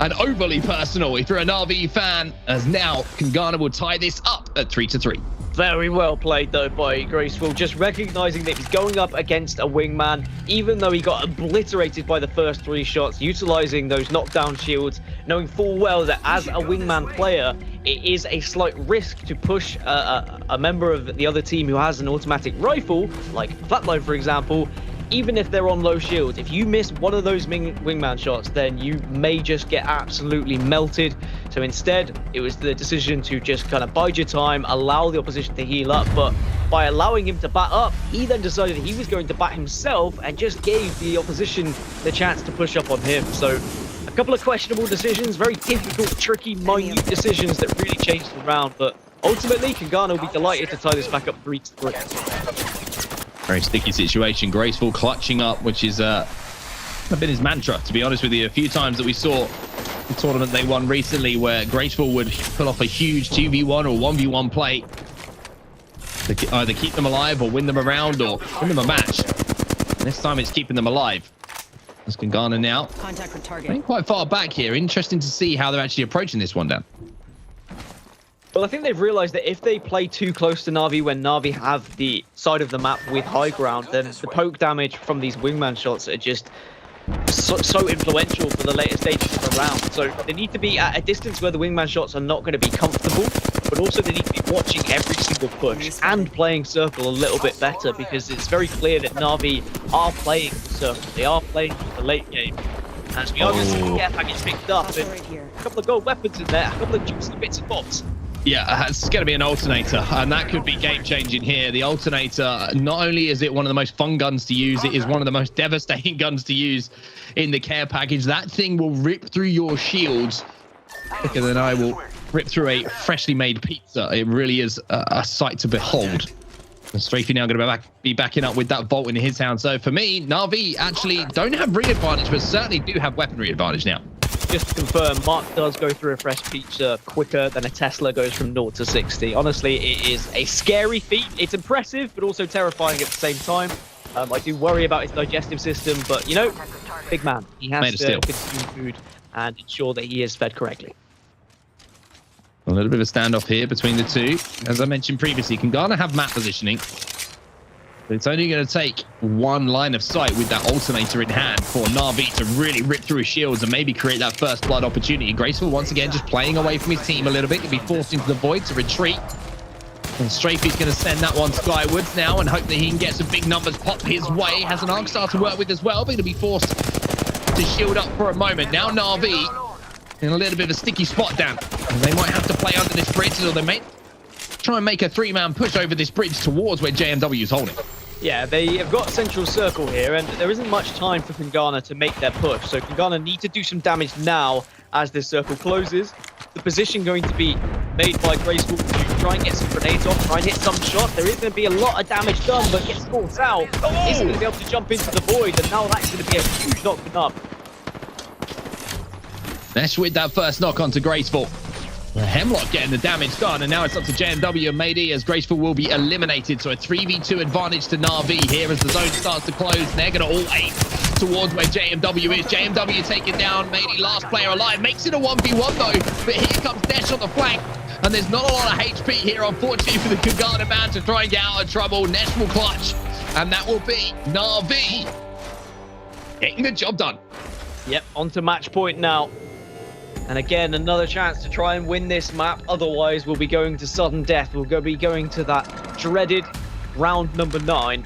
S1: and overly personal. If you're a Na'Vi fan, as now Kungana will tie this up at 3-3.
S2: Very well played though by Graceful, just recognizing that he's going up against a wingman, even though he got obliterated by the first 3 shots, utilizing those knockdown shields, knowing full well that as a wingman player, it is a slight risk to push a member of the other team who has an automatic rifle, like Flatline for example. Even if they're on low shields, if you miss one of those wingman shots, then you may just get absolutely melted. So instead, it was the decision to just kind of bide your time, allow the opposition to heal up. But by allowing him to bat up, he then decided he was going to bat himself and just gave the opposition the chance to push up on him. So a couple of questionable decisions, very difficult, tricky, minute decisions that really changed the round. But ultimately, Kungana will be delighted to tie this back up 3-3.
S1: Very sticky situation. Graceful clutching up, which is been his mantra, to be honest with you. A few times that we saw the tournament they won recently where Graceful would pull off a huge 2v1 or 1v1 play to either keep them alive or win them a round or win them a match. And this time it's keeping them alive. As Kungana now
S3: Contact with target.
S1: getting quite far back here. Interesting to see how they're actually approaching this one, Dan.
S2: Well, I think they've realized that if they play too close to Na'Vi when Na'Vi have the side of the map with high ground, then the poke damage from these wingman shots are just so influential for the later stages of the round. So they need to be at a distance where the wingman shots are not going to be comfortable, but also they need to be watching every single push and playing circle a little bit better, because it's very clear that Na'Vi are playing circle. They are playing the late game. As we are going to see the care package picked up, and a couple of gold weapons in there, a couple of juicy bits and bobs.
S1: Yeah, it's going to be an alternator, and that could be game-changing here. The alternator, not only is it one of the most fun guns to use, it is one of the most devastating guns to use in the care package. That thing will rip through your shields quicker than I will rip through a freshly made pizza. It really is a sight to behold. And Strafey now going to be backing up with that Vault in his hand. So for me, Na'Vi actually don't have ring advantage, but certainly do have weaponry advantage now.
S2: Just to confirm, Mark does go through a fresh pizza quicker than a Tesla goes from 0 to 60. Honestly, it is a scary feat. It's impressive, but also terrifying at the same time. I do worry about his digestive system, but, you know, big man. He has to consume food and ensure that he is fed correctly.
S1: A little bit of a standoff here between the two. As I mentioned previously, Kungana have map positioning. But it's only going to take one line of sight with that alternator in hand for Na'Vi to really rip through his shields and maybe create that first blood opportunity. Graceful once again just playing away from his team a little bit. He'll be forced into the void to retreat. And Strafey's going to send that one skywards now and hope that he can get some big numbers pop his way. Has an Arc Star to work with as well, but he'll be forced to shield up for a moment. Now Na'Vi in a little bit of a sticky spot, Dan. And they might have to play under this bridge, or they may try and make a 3-man push over this bridge towards where JMW is holding.
S2: Yeah, they have got a central circle here, and there isn't much time for Kangana to make their push. So Kangana need to do some damage now as this circle closes. The position going to be made by Graceful to try and get some grenades off, try and hit some shot. There is going to be a lot of damage done, but gets caught out. Isn't going to be able to jump into the void, and now that's going to be a huge knock up.
S1: Nesh with that first knock onto Graceful. Hemlock getting the damage done, and now it's up to JMW and Mady as Graceful will be eliminated. So a 3v2 advantage to Na'Vi here as the zone starts to close. They're going to all aim towards where JMW is. JMW taken down. Mady, last player alive, makes it a 1v1 though. But here comes Nesh on the flank, and there's not a lot of HP here, unfortunately, for the Kangana man to try and get out of trouble. Nesh will clutch, and that will be Na'Vi getting the job done.
S2: Yep, on to match point now. And again, another chance to try and win this map. Otherwise, we'll be going to sudden death. We'll be going to that dreaded round number 9.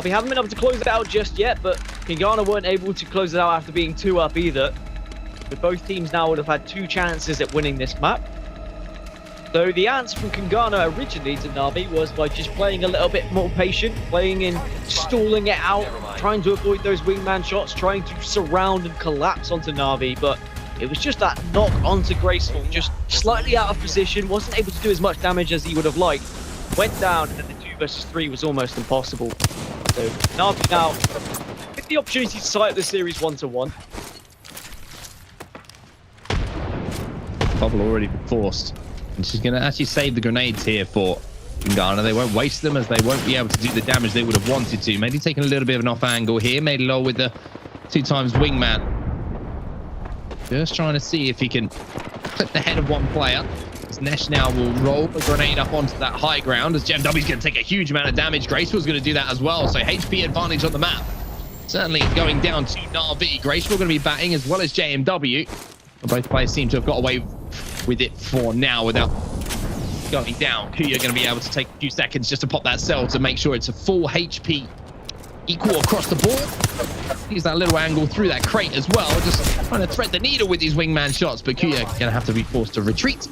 S2: We haven't been able to close it out just yet, but Kangana weren't able to close it out after being 2 up either. But both teams now would have had 2 chances at winning this map. So the answer from Kangana originally to Na'Vi was by just playing a little bit more patient, playing in, stalling it out, trying to avoid those wingman shots, trying to surround and collapse onto Na'Vi, but it was just that knock onto Graceful, just slightly out of position, wasn't able to do as much damage as he would have liked. Went down, and then the 2 versus 3 was almost impossible. So Na'Vi now get the opportunity to tie up the series 1-1.
S1: Bubble already been forced. And she's going to actually save the grenades here for Kangana. They won't waste them as they won't be able to do the damage they would have wanted to. Maybe taking a little bit of an off angle here. Made low with the 2 times wingman. Just trying to see if he can clip the head of one player. As Nesh now will roll the grenade up onto that high ground as JMW's going to take a huge amount of damage. Graceful's going to do that as well. So HP advantage on the map. Certainly going down to Na'Vi. Graceful going to be batting as well as JMW. Both players seem to have got away with it for now without going down. Kuya going to be able to take a few seconds just to pop that cell to make sure it's a full HP equal across the board. Use that little angle through that crate as well, just trying to thread the needle with these wingman shots, but Kuya going to have to be forced to retreat.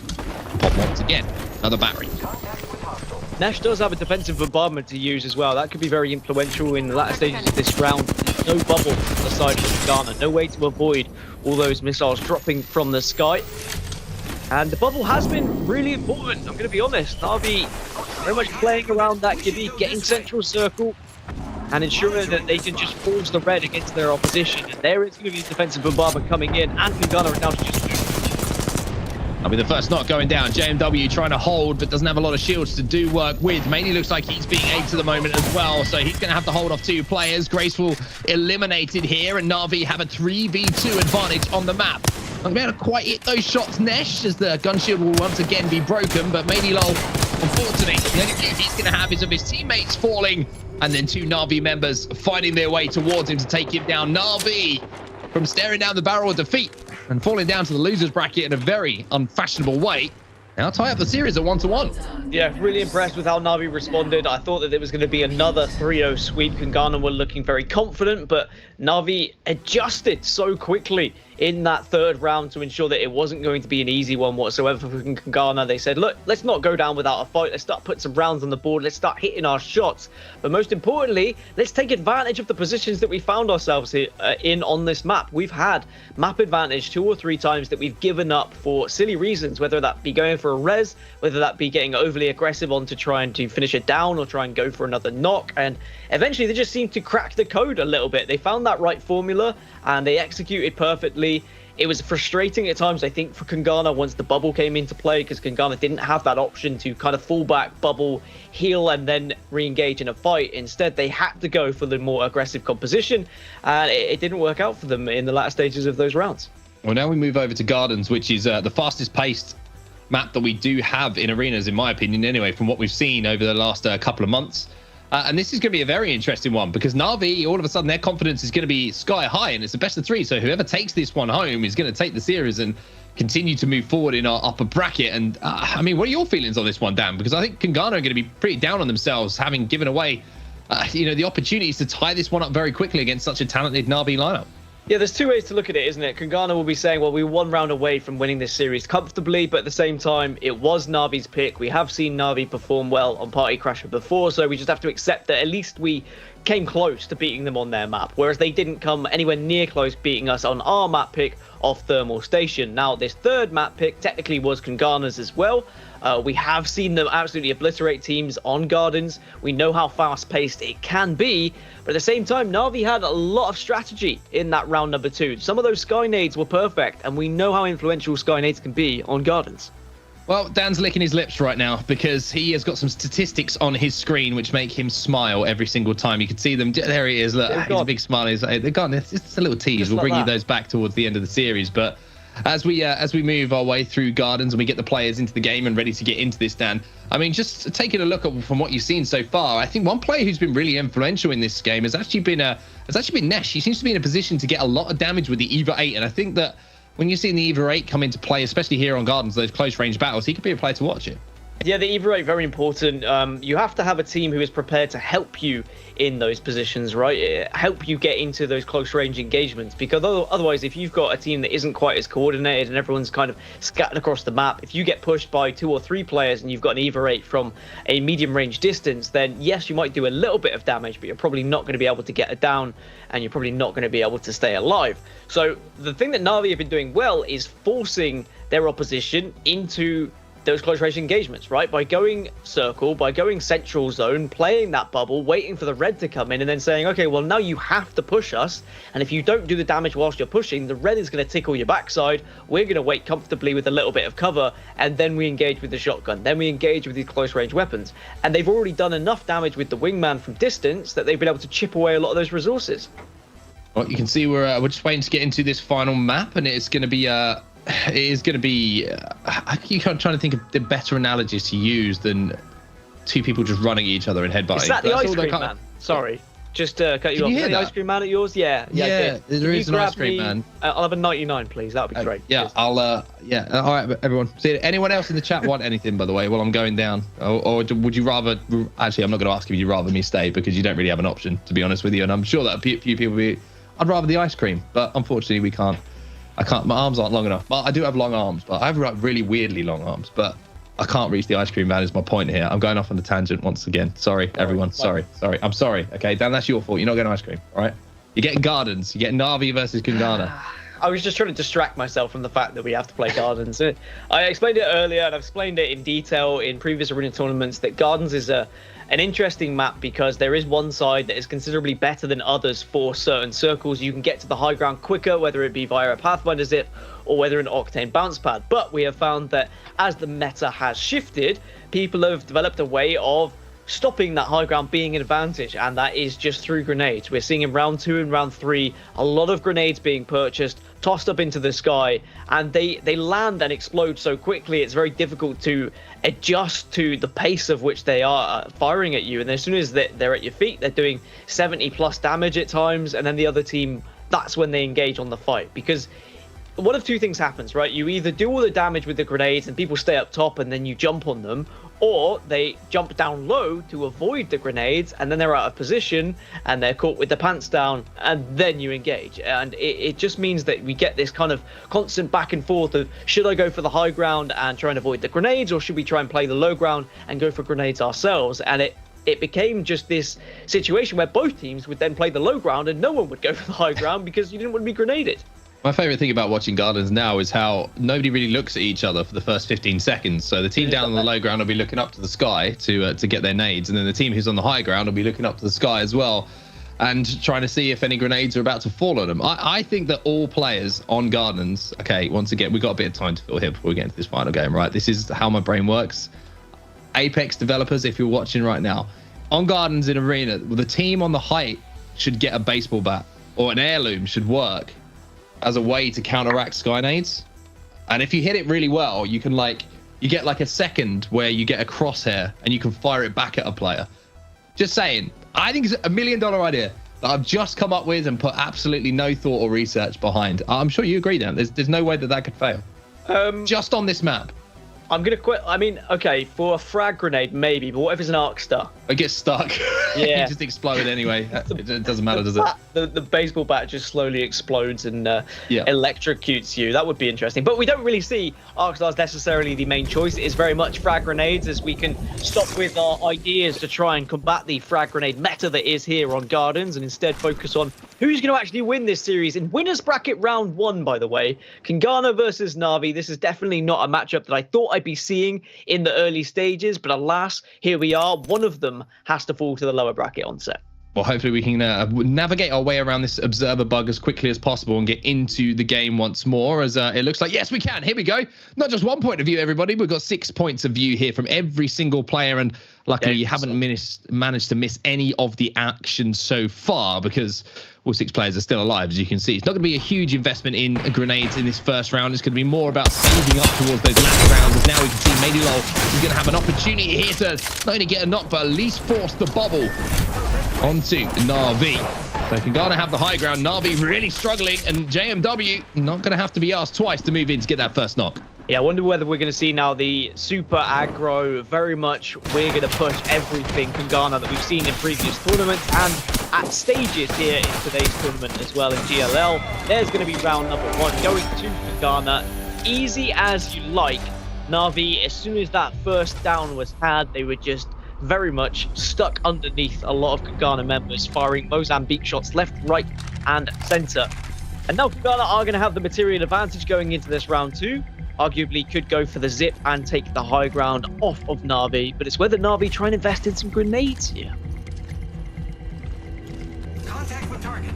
S1: Pop once again, another battery.
S2: Nesh does have a defensive bombardment to use as well. That could be very influential in the latter stages of this round. There's no bubble on the side of Kangana, no way to avoid all those missiles dropping from the sky. And the bubble has been really important, I'm going to be honest. Na'Vi very much playing around that giddy, getting central circle, and ensuring that they can just force the red against their opposition. And there is going to be defensive bombardment coming in, and Kangana are now to just
S1: That'll be the first knock going down. JMW trying to hold, but doesn't have a lot of shields to do work with. Mainly looks like he's being aimed to the moment as well, so he's going to have to hold off 2 players. Graceful eliminated here, and Na'Vi have a 3v2 advantage on the map. Not going to be able to quite hit those shots, Nesh, as the gun shield will once again be broken, but Mady Lol, unfortunately, the only view he's going to have is of his teammates falling, and then 2 Na'Vi members finding their way towards him to take him down. Na'Vi, from staring down the barrel of defeat and falling down to the losers bracket in a very unfashionable way, now tie up the series at 1-1.
S2: Yeah, really impressed with how Na'Vi responded. I thought that there was going to be another 3-0 sweep. Kangana were looking very confident, but Na'Vi adjusted so quickly in that 3rd round to ensure that it wasn't going to be an easy one whatsoever for Kangana. They said, look, let's not go down without a fight. Let's start putting some rounds on the board. Let's start hitting our shots. But most importantly, let's take advantage of the positions that we found ourselves in on this map. We've had map advantage 2 or 3 times that we've given up for silly reasons, whether that be going for a res, whether that be getting overly aggressive on to trying to finish it down or try and go for another knock. And eventually they just seemed to crack the code a little bit. They found that right formula and they executed perfectly. It was frustrating at times, I think, for Kangana once the bubble came into play, because Kangana didn't have that option to kind of fall back, bubble, heal, and then re-engage in a fight. Instead, they had to go for the more aggressive composition, and it didn't work out for them in the latter stages of those rounds.
S1: Well, now we move over to Gardens, which is the fastest paced map that we do have in arenas, in my opinion, anyway, from what we've seen over the last couple of months. And this is going to be a very interesting one, because Na'Vi, all of a sudden, their confidence is going to be sky high, and it's a best of 3. So whoever takes this one home is going to take the series and continue to move forward in our upper bracket. And I mean, what are your feelings on this one, Dan? Because I think Kangana are going to be pretty down on themselves, having given away, the opportunities to tie this one up very quickly against such a talented Na'Vi lineup.
S2: Yeah, there's two ways to look at it, isn't it? Kungana will be saying, well, we were 1 round away from winning this series comfortably, but at the same time, it was Na'Vi's pick. We have seen Na'Vi perform well on Party Crasher before, so we just have to accept that at least we came close to beating them on their map, whereas they didn't come anywhere near close beating us on our map pick off Thermal Station. Now, this third map pick technically was Kungana's as well. We have seen them absolutely obliterate teams on Gardens. We know how fast-paced it can be, but at the same time, Na'Vi had a lot of strategy in that round number 2. Some of those Sky Nades were perfect, and we know how influential Sky Nades can be on Gardens.
S1: Well, Dan's licking his lips right now because he has got some statistics on his screen which make him smile every single time. You can see them. There he is. Look, he's a big smile. They're gone. It's just a little tease.
S2: Just
S1: we'll
S2: like
S1: bring
S2: that.
S1: you those back towards the end of the series. But as we move our way through Gardens and we get the players into the game and ready to get into this, Dan, I mean, just taking a look at from what you've seen so far, I think one player who's been really influential in this game has actually been Nesh. He seems to be in a position to get a lot of damage with the Eva 8, and I think that when you're seeing the Eva 8 come into play, especially here on Gardens, those close range battles, he could be a player to watch it.
S2: Yeah, the Eva 8, very important. You have to have a team who is prepared to help you in those positions, right? Help you get into those close range engagements, because otherwise, if you've got a team that isn't quite as coordinated and everyone's kind of scattered across the map, if you get pushed by 2 or 3 players and you've got an Eva 8 from a medium range distance, then yes, you might do a little bit of damage, but you're probably not going to be able to get it down, and you're probably not going to be able to stay alive. So the thing that Na'Vi have been doing well is forcing their opposition into those close range engagements, right? By going circle, by going central zone, playing that bubble, waiting for the red to come in, and then saying, okay, well, now you have to push us, and if you don't do the damage whilst you're pushing, the red is going to tickle your backside. We're going to wait comfortably with a little bit of cover, and then we engage with the shotgun. Then we engage with these close range weapons. And they've already done enough damage with the wingman from distance that they've been able to chip away a lot of those resources.
S1: Well, you can see we're just waiting to get into this final map, and it's going to be it is going to be I keep trying to think of the better analogies to use than 2 people just running at each other and headbutting.
S2: Is that the ice cream man? Sorry, just cut you off.
S1: Is that
S2: the ice cream man at yours? Yeah,
S1: there is an ice cream man.
S2: I'll have a 99, please. That would be great.
S1: Yeah,
S2: Cheers.
S1: I'll all right, everyone. See, anyone else in the chat want anything, by the way, while I'm going down, or would you rather? Actually, I'm not going to ask if you'd rather me stay, because you don't really have an option, to be honest with you, and I'm sure that a few people would be. I'd rather the ice cream, but unfortunately we can't. I can't. My arms aren't long enough. Well, I do have long arms, but I have really weirdly long arms. But I can't reach the ice cream man. Is my point here. I'm going off on a tangent once again. Sorry, everyone. Sorry. I'm sorry. Okay, Dan, that's your fault. You're not getting ice cream. All right. You're getting Gardens. You're getting Na'Vi versus Kungana.
S2: I was just trying to distract myself from the fact that we have to play Gardens. I explained it earlier, and I've explained it in detail in previous arena tournaments, that Gardens is an interesting map because there is one side that is considerably better than others for certain circles. You can get to the high ground quicker, whether it be via a Pathfinder zip or whether an Octane bounce pad. But we have found that as the meta has shifted, people have developed a way of stopping that high ground being an advantage, and that is just through grenades. We're seeing in round 2 and round 3 a lot of grenades being purchased, tossed up into the sky, and they land and explode so quickly it's very difficult to adjust to the pace of which they are firing at you. And as soon as they're at your feet, they're doing 70 plus damage at times, and then the other team, that's when they engage on the fight. Because one of 2 things happens, right? You either do all the damage with the grenades and people stay up top and then you jump on them, or they jump down low to avoid the grenades, and then they're out of position and they're caught with the pants down, and then you engage. And it just means that we get this kind of constant back and forth of, should I go for the high ground and try and avoid the grenades, or should we try and play the low ground and go for grenades ourselves? And it became just this situation where both teams would then play the low ground and no one would go for the high ground because you didn't want to be grenaded.
S1: My favorite thing about watching Gardens now is how nobody really looks at each other for the first 15 seconds. So the team down on the low ground will be looking up to the sky to get their nades, and then the team who's on the high ground will be looking up to the sky as well and trying to see if any grenades are about to fall on them. I think that all players on Gardens, okay, once again, we've got a bit of time to fill here before we get into this final game, right? This is how my brain works. Apex developers, if you're watching right now, on Gardens in Arena, the team on the height should get a baseball bat, or an heirloom should work as a way to counteract sky nades. And if you hit it really well, you can you get like a second where you get a crosshair and you can fire it back at a player. Just saying, I think it's $1 million idea that I've just come up with and put absolutely no thought or research behind. I'm sure you agree, Dan. There's no way that could fail. Just on this map.
S2: I'm going to quit. I mean, okay, for a frag grenade, maybe, but what if it's an arc star?
S1: It gets stuck.
S2: Yeah.
S1: You just explode anyway. It doesn't matter, does it?
S2: The baseball bat just slowly explodes and electrocutes you. That would be interesting. But we don't really see arc stars necessarily the main choice. It is very much frag grenades, as we can stop with our ideas to try and combat the frag grenade meta that is here on Gardens and instead focus on who's going to actually win this series. In winners bracket round 1, by the way, Kangana versus Na'Vi. This is definitely not a matchup that I thought I'd be seeing in the early stages, but alas, here we are. One of them has to fall to the lower bracket on set.
S1: Well, hopefully we can navigate our way around this observer bug as quickly as possible and get into the game once more, as it looks like, yes, we can. Here we go. Not just one point of view, everybody. We've got 6 points of view here from every single player, and luckily you haven't managed to miss any of the action so far, because all 6 players are still alive, as you can see. It's not going to be a huge investment in grenades in this first round. It's going to be more about saving up towards those latter rounds, as now we can see Medilol is going to have an opportunity here to not only get a knock, but at least force the bubble onto Na'Vi. So Kangana have the high ground. Na'Vi really struggling, and JMW not going to have to be asked twice to move in to get that first knock.
S2: Yeah, I wonder whether we're going to see now the super aggro, very much we're going to push everything Kangana that we've seen in previous tournaments and at stages here in today's tournament as well in GLL. There's going to be round number 1 going to Kangana. Easy as you like. Na'Vi, as soon as that first down was had, they were just very much stuck underneath a lot of Kangana members, firing Mozambique shots left, right, and center. And now Kangana are going to have the material advantage going into this round 2. Arguably could go for the zip and take the high ground off of Na'Vi, but it's whether Na'Vi try and invest in some grenades here.
S4: Contact with target.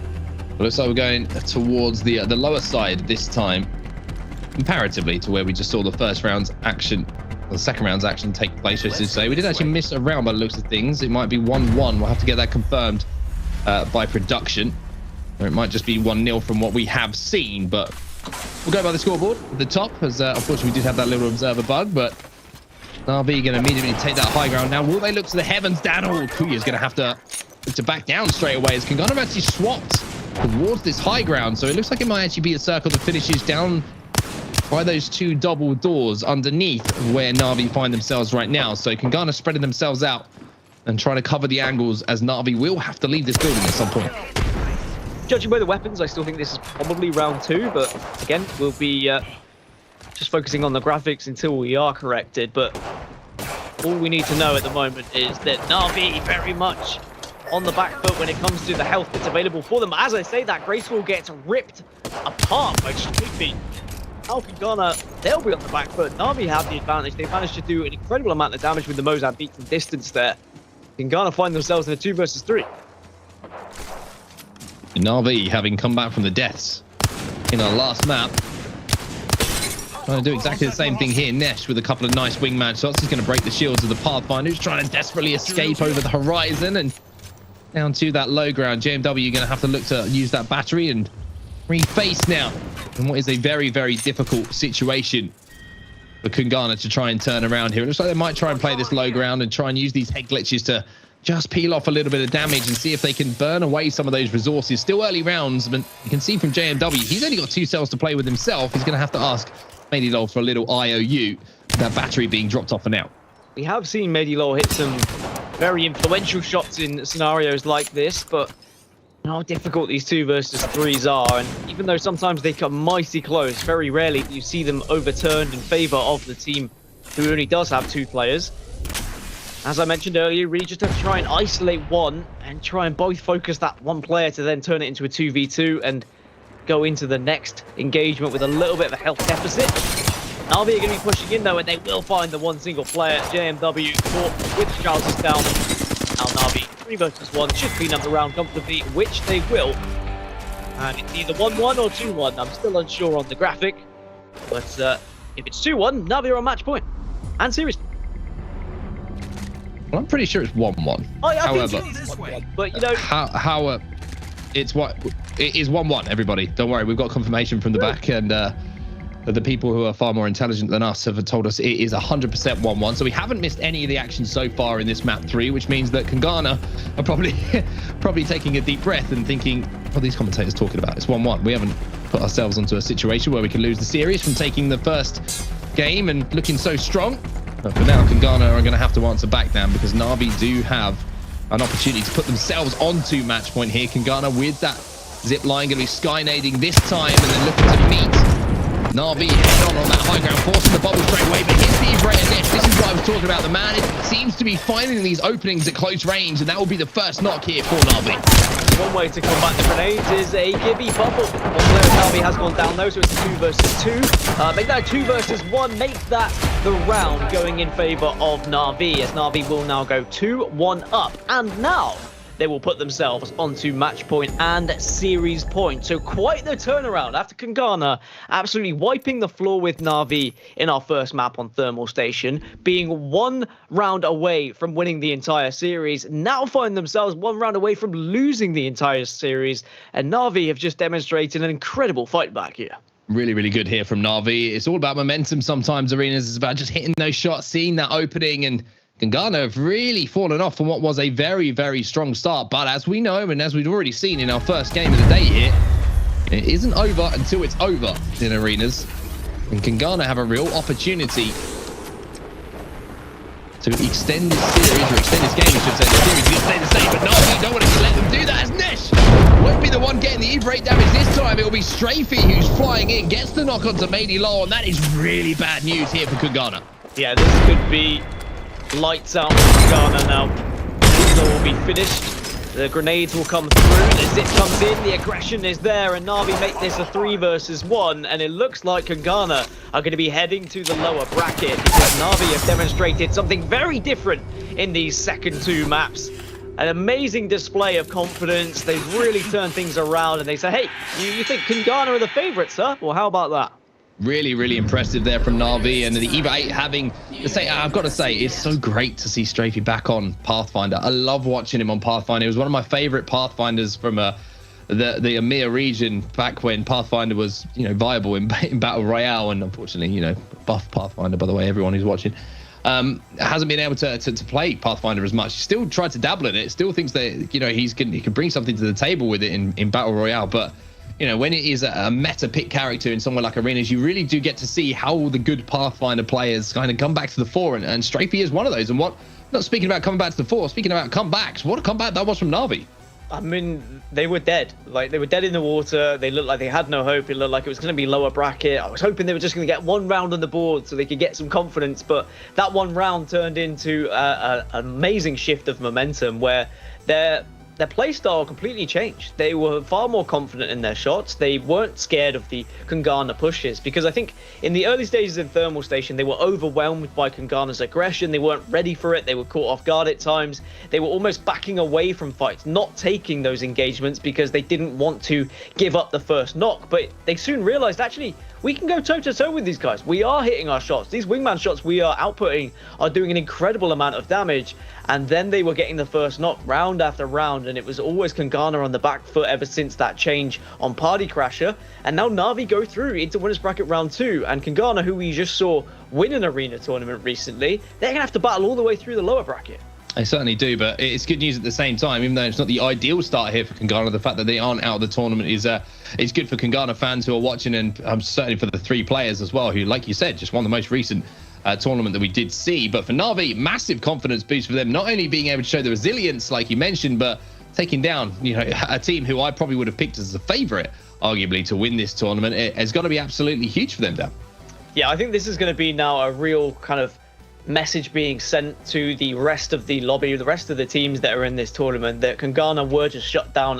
S1: Well, looks like we're going towards the lower side this time, comparatively to where we just saw the first round's action, or the second round's action take place, I should say. We did actually miss a round by the looks of things. It might be 1-1. We'll have to get that confirmed by production, or it might just be 1-0 from what we have seen, but we'll go by the scoreboard at the top, as unfortunately we did have that little observer bug, but Na'Vi going to immediately take that high ground. Now, will they look to the heavens? Daniel Kuya's going to have to back down straight away, as Kangana have actually swapped towards this high ground, so it looks like it might actually be a circle that finishes down by those 2 double doors underneath where Na'Vi find themselves right now. So Kangana spreading themselves out and trying to cover the angles, as Na'Vi will have to leave this building at some point.
S2: Judging by the weapons, I still think this is probably round 2, but again, we'll be just focusing on the graphics until we are corrected. But all we need to know at the moment is that Na'Vi very much on the back foot when it comes to the health that's available for them. As I say, that Graceful gets ripped apart by Sleepy. Now Kangana, they'll be on the back foot. Na'Vi have the advantage. They've managed to do an incredible amount of damage with the Mozambique from distance there. Kangana find themselves in a 2 versus 3.
S1: Na'Vi having come back from the deaths in our last map, trying to do exactly the same thing here. Nesh with a couple of nice wingman shots. He's going to break the shields of the Pathfinder, who's trying to desperately escape over the horizon and down to that low ground. JMW going to have to look to use that battery and reface now in what is a very, very difficult situation for Kangana to try and turn around here. It looks like they might try and play this low ground and try and use these head glitches to just peel off a little bit of damage and see if they can burn away some of those resources. Still early rounds, but you can see from JMW, he's only got 2 cells to play with himself. He's going to have to ask Medilol for a little IOU, that battery being dropped off for now.
S2: We have seen Medilol hit some very influential shots in scenarios like this, but how difficult these 2 versus 3s are. And even though sometimes they come mighty close, very rarely do you see them overturned in favor of the team who only does have 2 players. As I mentioned earlier, really just have to try and isolate one and try and both focus that one player to then turn it into a 2v2 and go into the next engagement with a little bit of a health deficit. Na'Vi are going to be pushing in though, and they will find the one single player. JMW caught with Charles down. Now Na'Vi 3 versus 1 should clean up the round comfortably, which they will. And it's either 1-1 or 2-1. I'm still unsure on the graphic, but if it's 2-1, Na'Vi are on match point. And seriously.
S1: Well, I'm pretty sure it's 1-1.
S2: However, but you know,
S1: it is 1-1. Everybody, don't worry, we've got confirmation from the back, and the people who are far more intelligent than us have told us it is 100% 1-1. So we haven't missed any of the action so far in this map 3, which means that Kangana are probably taking a deep breath and thinking, what are these commentators talking about? It's 1-1. We haven't put ourselves into a situation where we can lose the series from taking the first game and looking so strong. But for now, Kangana are going to have to answer back down because Na'Vi do have an opportunity to put themselves onto match point here. Kangana with that zip line going to be skynading this time and then looking to meet Na'Vi head on that high ground, forcing the bubble straight away. But here's the Ibra and Nish. This is what I was talking about. The man seems to be finding these openings at close range, and that will be the first knock here for Na'Vi.
S2: One way to combat the grenades is a Gibby bubble. One player of Na'Vi has gone down though, so it's a 2 versus 2. Make that a 2 versus 1. Make that the round going in favor of Na'Vi, as Na'Vi will now go 2-1 up. And now they will put themselves onto match point and series point. So quite the turnaround after Kangana absolutely wiping the floor with Na'Vi in our first map on Thermal Station, being 1 round away from winning the entire series, now find themselves 1 round away from losing the entire series, and Na'Vi have just demonstrated an incredible fight back here.
S1: Really, really good here from Na'Vi. It's all about momentum sometimes, Arenas. It's about just hitting those shots, seeing that opening, and Kangana have really fallen off from what was a very, very strong start. But as we know, and as we've already seen in our first game of the day here, it isn't over until it's over in Arenas. And Kangana have a real opportunity to extend this series, or extend this game, I should say. The series is stay the same, but no, you don't want to let them do that, as Nish won't be the one getting the E-break damage this time. It will be Strafey who's flying in, gets the knock onto Mady Low, and that is really bad news here for Kangana.
S2: Yeah, this could be lights out for Ghana now. Window will be finished. The grenades will come through. The zip comes in. The aggression is there, and Na'Vi make this a 3 versus 1. And it looks like Ghana are going to be heading to the lower bracket because Na'Vi have demonstrated something very different in these second 2 maps. An amazing display of confidence. They've really turned things around, and they say, "Hey, you think Ghana are the favourites, huh? Well, how about that?"
S1: Really, really impressive there from Na'Vi, and the EVA 8 having to say, I've got to say, it's so great to see Strafey back on Pathfinder. I love watching him on Pathfinder. He was one of my favorite Pathfinders from the EMEA region back when Pathfinder was, viable in Battle Royale, and unfortunately, buff Pathfinder, by the way, everyone who's watching, hasn't been able to play Pathfinder as much. He still tried to dabble in it, still thinks that, he can bring something to the table with it in Battle Royale, but when it is a meta pick character in somewhere like Arenas, you really do get to see how the good Pathfinder players kind of come back to the fore, and Strafey is one of those. And not speaking about coming back to the fore, speaking about comebacks, what a comeback that was from Na'Vi.
S2: I mean, they were dead. Like, they were dead in the water. They looked like they had no hope. It looked like it was going to be lower bracket. I was hoping they were just going to get 1 round on the board so they could get some confidence. But that 1 round turned into an amazing shift of momentum where their play style completely changed. They were far more confident in their shots. They weren't scared of the Kangana pushes, because I think in the early stages of Thermal Station, they were overwhelmed by Kangana's aggression. They weren't ready for it. They were caught off guard at times. They were almost backing away from fights, not taking those engagements because they didn't want to give up the first knock. But they soon realized, actually, we can go toe-to-toe with these guys. We are hitting our shots. These wingman shots we are outputting are doing an incredible amount of damage. And then they were getting the first knock round after round, and it was always Kangana on the back foot ever since that change on Party Crasher. And now Na'Vi go through into Winners Bracket round 2, and Kangana, who we just saw win an arena tournament recently, they're going to have to battle all the way through the lower bracket.
S1: They certainly do, but it's good news at the same time, even though it's not the ideal start here for Kangana. The fact that they aren't out of the tournament is good for Kangana fans who are watching, and certainly for the 3 players as well, who, like you said, just won the most recent tournament that we did see. But for Na'Vi, massive confidence boost for them, not only being able to show the resilience, like you mentioned, but taking down a team who I probably would have picked as a favorite, arguably, to win this tournament. It has got to be absolutely huge for them, Dan.
S2: Yeah, I think this is going to be now a real kind of message being sent to the rest of the lobby, the rest of the teams that are in this tournament, that Kangana were just shut down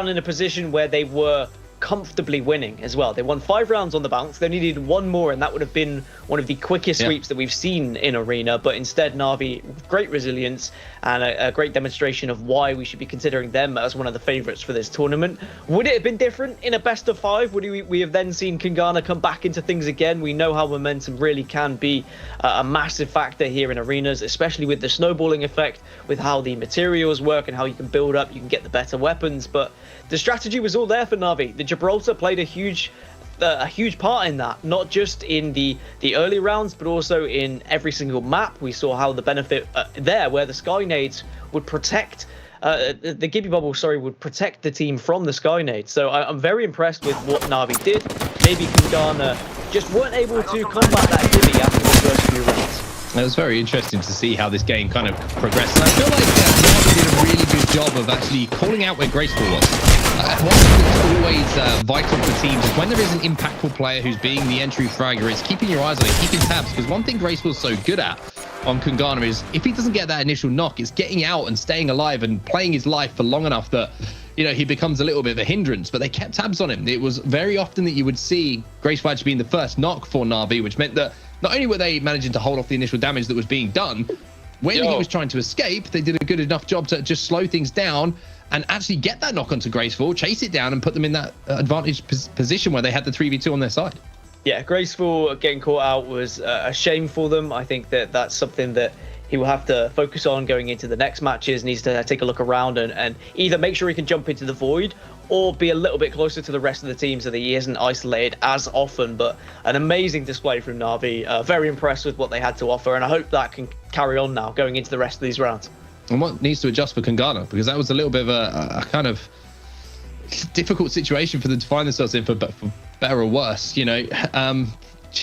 S2: in a position where they were comfortably winning as well. They won 5 rounds on the bounce. They needed 1 more, and that would have been one of the quickest sweeps that we've seen in Arena. But instead, Na'Vi, great resilience and a great demonstration of why we should be considering them as one of the favourites for this tournament. Would it have been different in a best of 5? Would we have then seen Kangana come back into things again? We know how momentum really can be a massive factor here in Arenas, especially with the snowballing effect, with how the materials work and how you can build up, you can get the better weapons. But the strategy was all there for Na'Vi. The Gibraltar played a huge part in that, not just in the early rounds, but also in every single map. We saw how the benefit there, where the Skynades would protect the Gibby Bubble, would protect the team from the Skynades. So I'm very impressed with what Na'Vi did. Maybe Kangana just weren't able to combat that Gibby after the first few rounds.
S1: It was very interesting to see how this game kind of progressed. And I feel like Navi did a really good job of actually calling out where Graceful was. One thing that's always vital for teams is when there is an impactful player who's being the entry fragger, it's keeping your eyes on it, keeping tabs. Because one thing Graceful's so good at on Kungana is if he doesn't get that initial knock, it's getting out and staying alive and playing his life for long enough that, you know, he becomes a little bit of a hindrance. But they kept tabs on him. It was very often that you would see Graceful actually being the first knock for Na'Vi, which meant that not only were they managing to hold off the initial damage that was being done, when he was trying to escape, they did a good enough job to just slow things down and actually get that knock onto Graceful, chase it down and put them in that advantaged position where they had the 3v2 on their side. Yeah,
S2: Graceful getting caught out was a shame for them. I think that that's something that he will have to focus on going into the next matches. Needs to take a look around and either make sure he can jump into the void or be a little bit closer to the rest of the team so that he isn't isolated as often. But an amazing display from Na'Vi. Very impressed with what they had to offer, and I hope that can carry on now going into the rest of these rounds.
S1: And what needs to adjust for Kungana, because that was a little bit of a kind of difficult situation for them to find themselves in, for better or worse. You know,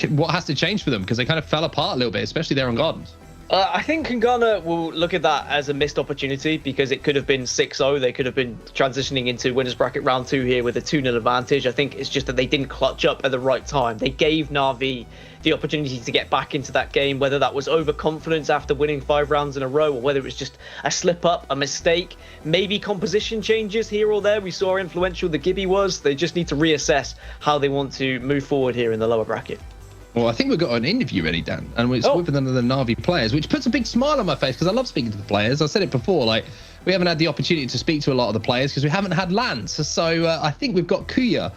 S1: what has to change for them, because they kind of fell apart a little bit, especially there on Gardens.
S2: I think Kungana will look at that as a missed opportunity, because it could have been 6-0. They could have been transitioning into winners bracket round 2 here with a 2-0 advantage. I think it's just that they didn't clutch up at the right time. They gave Na'Vi the opportunity to get back into that game, whether that was overconfidence after winning 5 rounds in a row, or whether it was just a slip up, a mistake, maybe composition changes here or there. We saw how influential the Gibby was. They just need to reassess how they want to move forward here in the lower bracket.
S1: Well, I think we've got an interview ready, Dan, and it's with another of the Na'Vi players, which puts a big smile on my face because I love speaking to the players. I said it before, like, we haven't had the opportunity to speak to a lot of the players because we haven't had lands. So I think we've got Kuya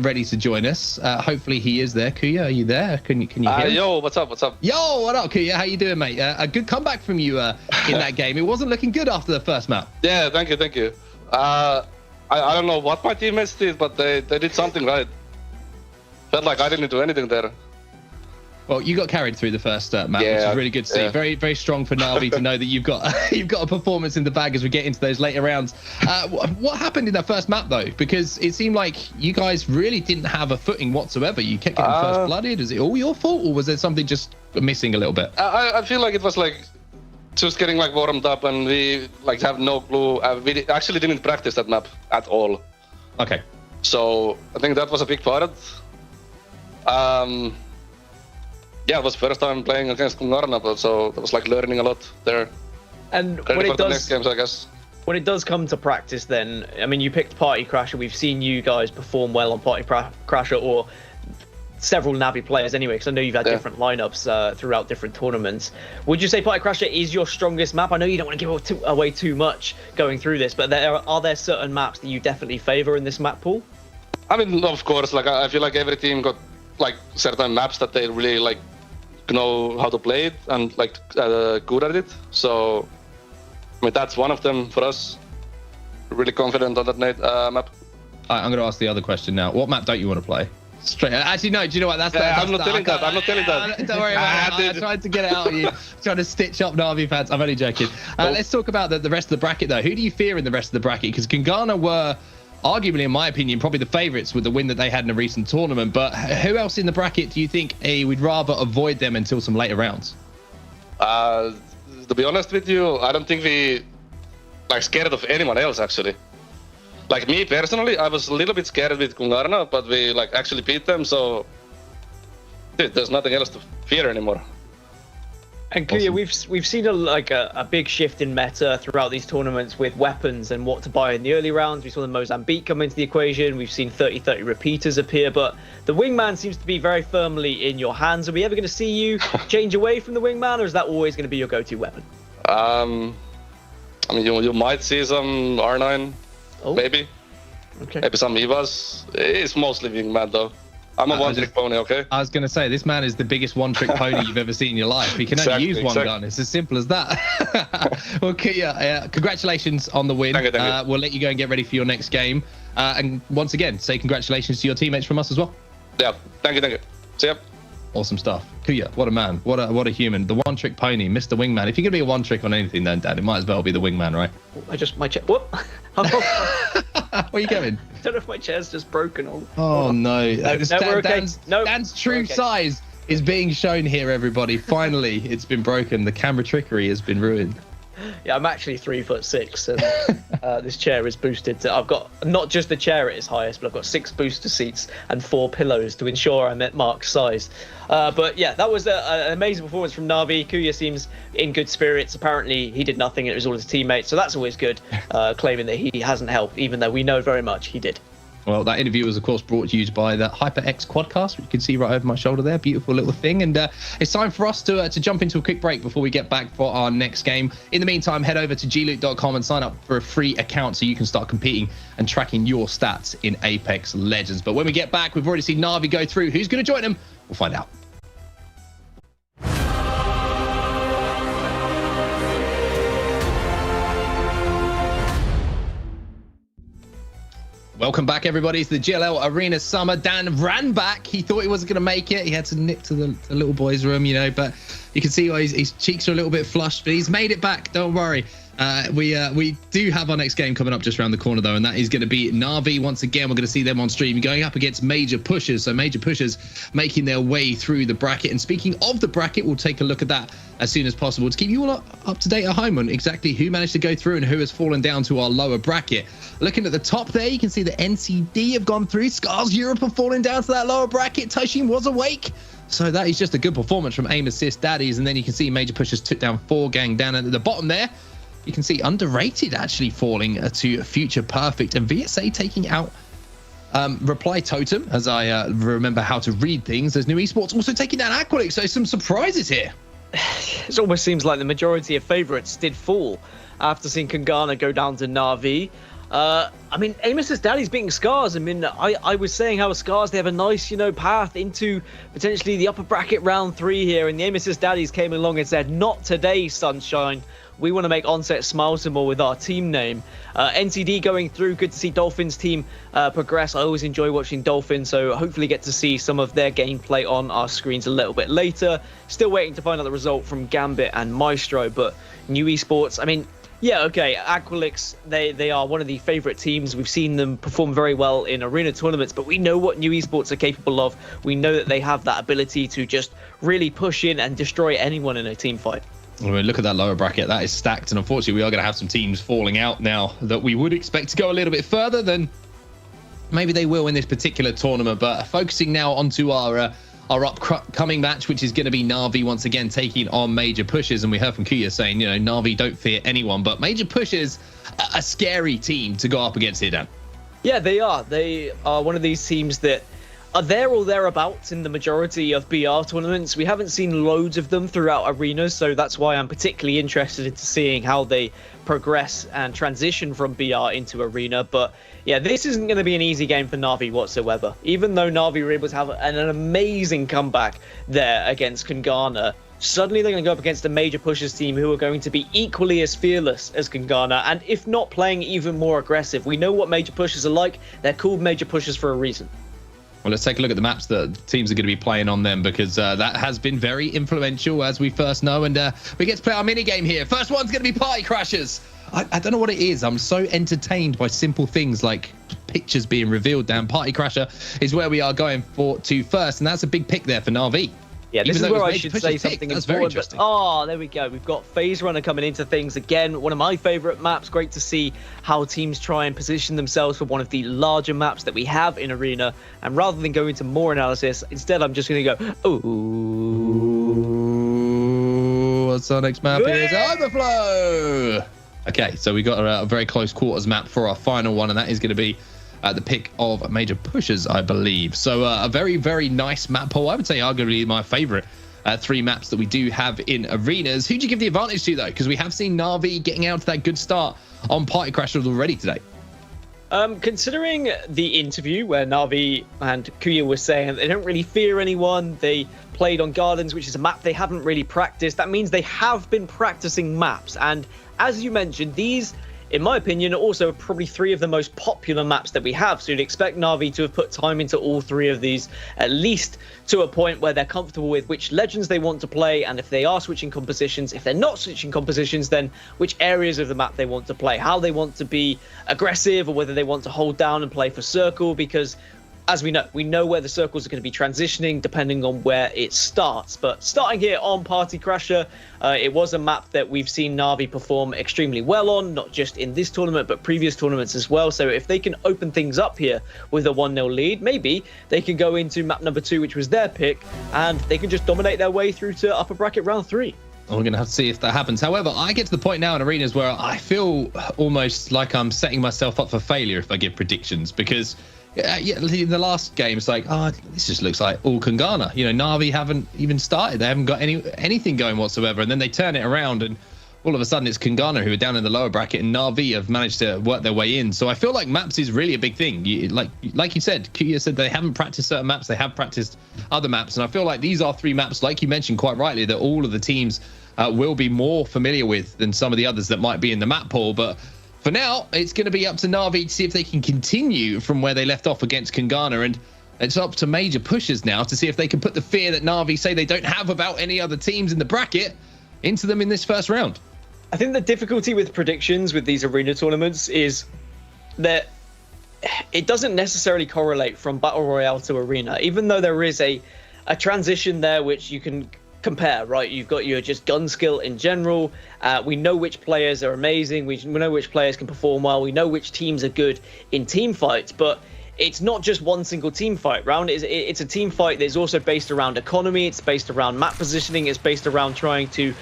S1: ready to join us. Hopefully he is there. Kuya, are you there? Can you hear?
S3: Yo, what's up?
S1: Yo, what up, Kuya? How you doing, mate? A good comeback from you in that game. It wasn't looking good after the first map.
S3: Yeah, thank you. I don't know what my teammates did, but they did something right. Felt like I didn't do anything there.
S1: Well, you got carried through the first map, which is really good to see.
S3: Yeah.
S1: Very, very strong for Na'Vi to know that you've got a performance in the bag as we get into those later rounds. What happened in that first map, though? Because it seemed like you guys really didn't have a footing whatsoever. You kept getting first blooded. Is it all your fault, or was there something just missing a little bit?
S3: I feel like it was like just getting like warmed up, and we like have no clue. We actually didn't practice that map at all.
S1: Okay.
S3: So I think that was a big part. Yeah, it was first time playing against Kungana, so it was like learning a lot there.
S2: And
S3: when it does, next games, I guess.
S2: When it does come to practice, then I mean, you picked Party Crasher. We've seen you guys perform well on Party Crasher, or several Na'Vi players anyway, because I know you've had different lineups throughout different tournaments. Would you say Party Crasher is your strongest map? I know you don't want to give away too much going through this, but are there certain maps that you definitely favor in this map pool?
S3: I mean, of course, like I feel like every team got like certain maps that they really like know how to play it and like good at it. So I mean, that's one of them for us. We're really confident on that map.
S1: I'm going to ask the other question now. What map don't you want to play? Straight. Actually, no. Do you know what?
S3: I'm not telling that.
S1: Don't worry about it. I tried to get it out of you. Trying to stitch up Na'Vi fans. I'm only joking. Let's talk about the rest of the bracket, though. Who do you fear in the rest of the bracket? Because Kungana were, arguably, in my opinion, probably the favourites with the win that they had in a recent tournament. But who else in the bracket do you think we'd rather avoid them until some later rounds?
S3: To be honest with you, I don't think we like scared of anyone else, actually. Like me personally, I was a little bit scared with Kungana, but we like actually beat them, so dude, there's nothing else to fear anymore.
S2: And Kuya, we've seen a big shift in meta throughout these tournaments with weapons and what to buy in the early rounds. We saw the Mozambique come into the equation. We've seen 30-30 repeaters appear, but the wingman seems to be very firmly in your hands. Are we ever going to see you change away from the wingman, or is that always going to be your go-to weapon?
S3: I mean, you might see some R9, maybe. Okay. Maybe some Evas. It's mostly wingman though. I'm a one-trick pony, okay?
S1: I was going to say, this man is the biggest one-trick pony you've ever seen in your life. He can only use one gun. It's as simple as that. Well, Kuya, congratulations on the win.
S3: Thank you.
S1: We'll let you go and get ready for your next game. And once again, say congratulations to your teammates from us as well.
S3: Yeah, thank you. See ya.
S1: Awesome stuff. Kuya, what a man. What a human. The one-trick pony, Mr. Wingman. If you're going to be a one-trick on anything then, Dad, it might as well be the wingman, right?
S2: I just might check. Whoop.
S1: Where are you going?
S2: I don't know if my chair's just broken.
S1: Oh no!
S2: We're okay.
S1: Dan's true size is being shown here, everybody. Finally, it's been broken. The camera trickery has been ruined.
S2: Yeah, I'm actually 3'6", and this chair is boosted. I've got not just the chair at its highest, but I've got 6 booster seats and 4 pillows to ensure I'm at Mark's size. But yeah, that was an amazing performance from Na'Vi. Kuya seems in good spirits. Apparently, he did nothing, and it was all his teammates, so that's always good, claiming that he hasn't helped, even though we know very much he did.
S1: Well, that interview was, of course, brought to you by the HyperX Quadcast, which you can see right over my shoulder there. Beautiful little thing. And it's time for us to jump into a quick break before we get back for our next game. In the meantime, head over to gloot.com and sign up for a free account so you can start competing and tracking your stats in Apex Legends. But when we get back, we've already seen Na'Vi go through. Who's going to join them? We'll find out. Welcome back, everybody, to the GLL Arena Summer. Dan ran back. He thought he wasn't going to make it. He had to nip to the little boy's room, but you can see why his cheeks are a little bit flushed, but he's made it back. Don't worry. We do have our next game coming up just around the corner, though, and that is going to be Na'Vi. Once again, we're going to see them on stream going up against Major Pushers. So Major Pushers making their way through the bracket. And speaking of the bracket, we'll take a look at that as soon as possible to keep you all up to date at home on exactly who managed to go through and who has fallen down to our lower bracket. Looking at the top there, you can see the NCD have gone through. Scars Europe have fallen down to that lower bracket. Taishin was awake. So that is just a good performance from Aim Assist Daddies. And then you can see Major Pushers took down 4 gang down at the bottom there. You can see Underrated actually falling to Future Perfect, and VSA taking out Reply Totem, as I remember how to read things. There's New Esports also taking down Aqualix, so some surprises here.
S2: It almost seems like the majority of favourites did fall after seeing Kangana go down to Na'Vi. Aim Assist Daddy's beating Scars. I was saying how Scars, they have a nice, path into potentially the upper bracket round 3 here, and the Aim Assist Daddies came along and said, not today, sunshine. We want to make Onset smile some more with our team name. NCD going through. Good to see Dolphins team progress. I always enjoy watching Dolphins, so hopefully get to see some of their gameplay on our screens a little bit later. Still waiting to find out the result from Gambit and Maestro, but New Esports, Aqualix, they are one of the favourite teams. We've seen them perform very well in arena tournaments, but we know what New Esports are capable of. We know that they have that ability to just really push in and destroy anyone in a team fight.
S1: Look at that lower bracket. That is stacked, and unfortunately we are going to have some teams falling out now that we would expect to go a little bit further than maybe they will in this particular tournament. But focusing now onto our upcoming match, which is going to be Na'Vi once again taking on Major Pushers. And we heard from Kuya saying, Na'Vi don't fear anyone, but Major Pushers, a scary team to go up against here, Dan.
S2: Yeah, they are. They are one of these teams that are there or thereabouts in the majority of BR tournaments. We haven't seen loads of them throughout arenas, so that's why I'm particularly interested in seeing how they progress and transition from BR into arena. But yeah, this isn't going to be an easy game for Na'Vi whatsoever. Even though Na'Vi were able to have an amazing comeback there against Kangana, suddenly they're going to go up against a Major Pushers team who are going to be equally as fearless as Kangana, and if not playing even more aggressive. We know what Major Pushers are like. They're called Major Pushers for a reason.
S1: Well, let's take a look at the maps that teams are going to be playing on them, because that has been very influential, as we first know. And we get to play our mini game here. First one's going to be Party Crashers. I don't know what it is. I'm so entertained by simple things like pictures being revealed. Down Party Crasher is where we are going to first, and that's a big pick there for Na'Vi.
S2: Yeah, this is where I should say something
S1: important. Very interesting. But,
S2: there we go. We've got Phase Runner coming into things again. One of my favourite maps. Great to see how teams try and position themselves for one of the larger maps that we have in Arena. And rather than go into more analysis, instead I'm just going to go,
S1: ooh, what's our next map? Is Overflow. Okay, so we got a very close quarters map for our final one, and that is going to be the pick of Major Pushers, I believe. So a very, very nice map pool. I would say arguably my favorite 3 maps that we do have in arenas. Who do you give the advantage to, though? Because we have seen Na'Vi getting out to that good start on Party Crashers already today.
S2: Considering the interview where Na'Vi and Kuya were saying they don't really fear anyone, they played on Gardens, which is a map they haven't really practiced. That means they have been practicing maps. And as you mentioned, these in my opinion, are also probably 3 of the most popular maps that we have. So you'd expect Na'Vi to have put time into all 3 of these, at least to a point where they're comfortable with which legends they want to play, and if they are switching compositions, if they're not switching compositions, then which areas of the map they want to play, how they want to be aggressive, or whether they want to hold down and play for circle, because as we know where the circles are going to be transitioning depending on where it starts. But starting here on Party Crasher, it was a map that we've seen Na'Vi perform extremely well on, not just in this tournament, but previous tournaments as well. So if they can open things up here with a 1-0 lead, maybe they can go into map number 2, which was their pick, and they can just dominate their way through to upper bracket round 3.
S1: We're going to have to see if that happens. However, I get to the point now in arenas where I feel almost like I'm setting myself up for failure if I give predictions, because in the last game, it's like, this just looks like all Kungana. You know, Na'Vi haven't even started. They haven't got anything going whatsoever. And then they turn it around, and all of a sudden it's Kungana who are down in the lower bracket, and Na'Vi have managed to work their way in. So I feel like maps is really a big thing. Like you said, Kuya said they haven't practiced certain maps. They have practiced other maps. And I feel like these are 3 maps, like you mentioned quite rightly, that all of the teams will be more familiar with than some of the others that might be in the map pool. But for now, it's going to be up to Na'Vi to see if they can continue from where they left off against Kungana, and it's up to Major Pushers now to see if they can put the fear that Na'Vi say they don't have about any other teams in the bracket into them in this first round.
S2: I think the difficulty with predictions with these arena tournaments is that it doesn't necessarily correlate from Battle Royale to arena, even though there is a transition there which you can compare, right? You've got your just gun skill in general. We know which players are amazing. We know which players can perform well. We know which teams are good in team fights, but it's not just one single team fight round. It's a team fight that's also based around economy. It's based around map positioning. It's based around trying to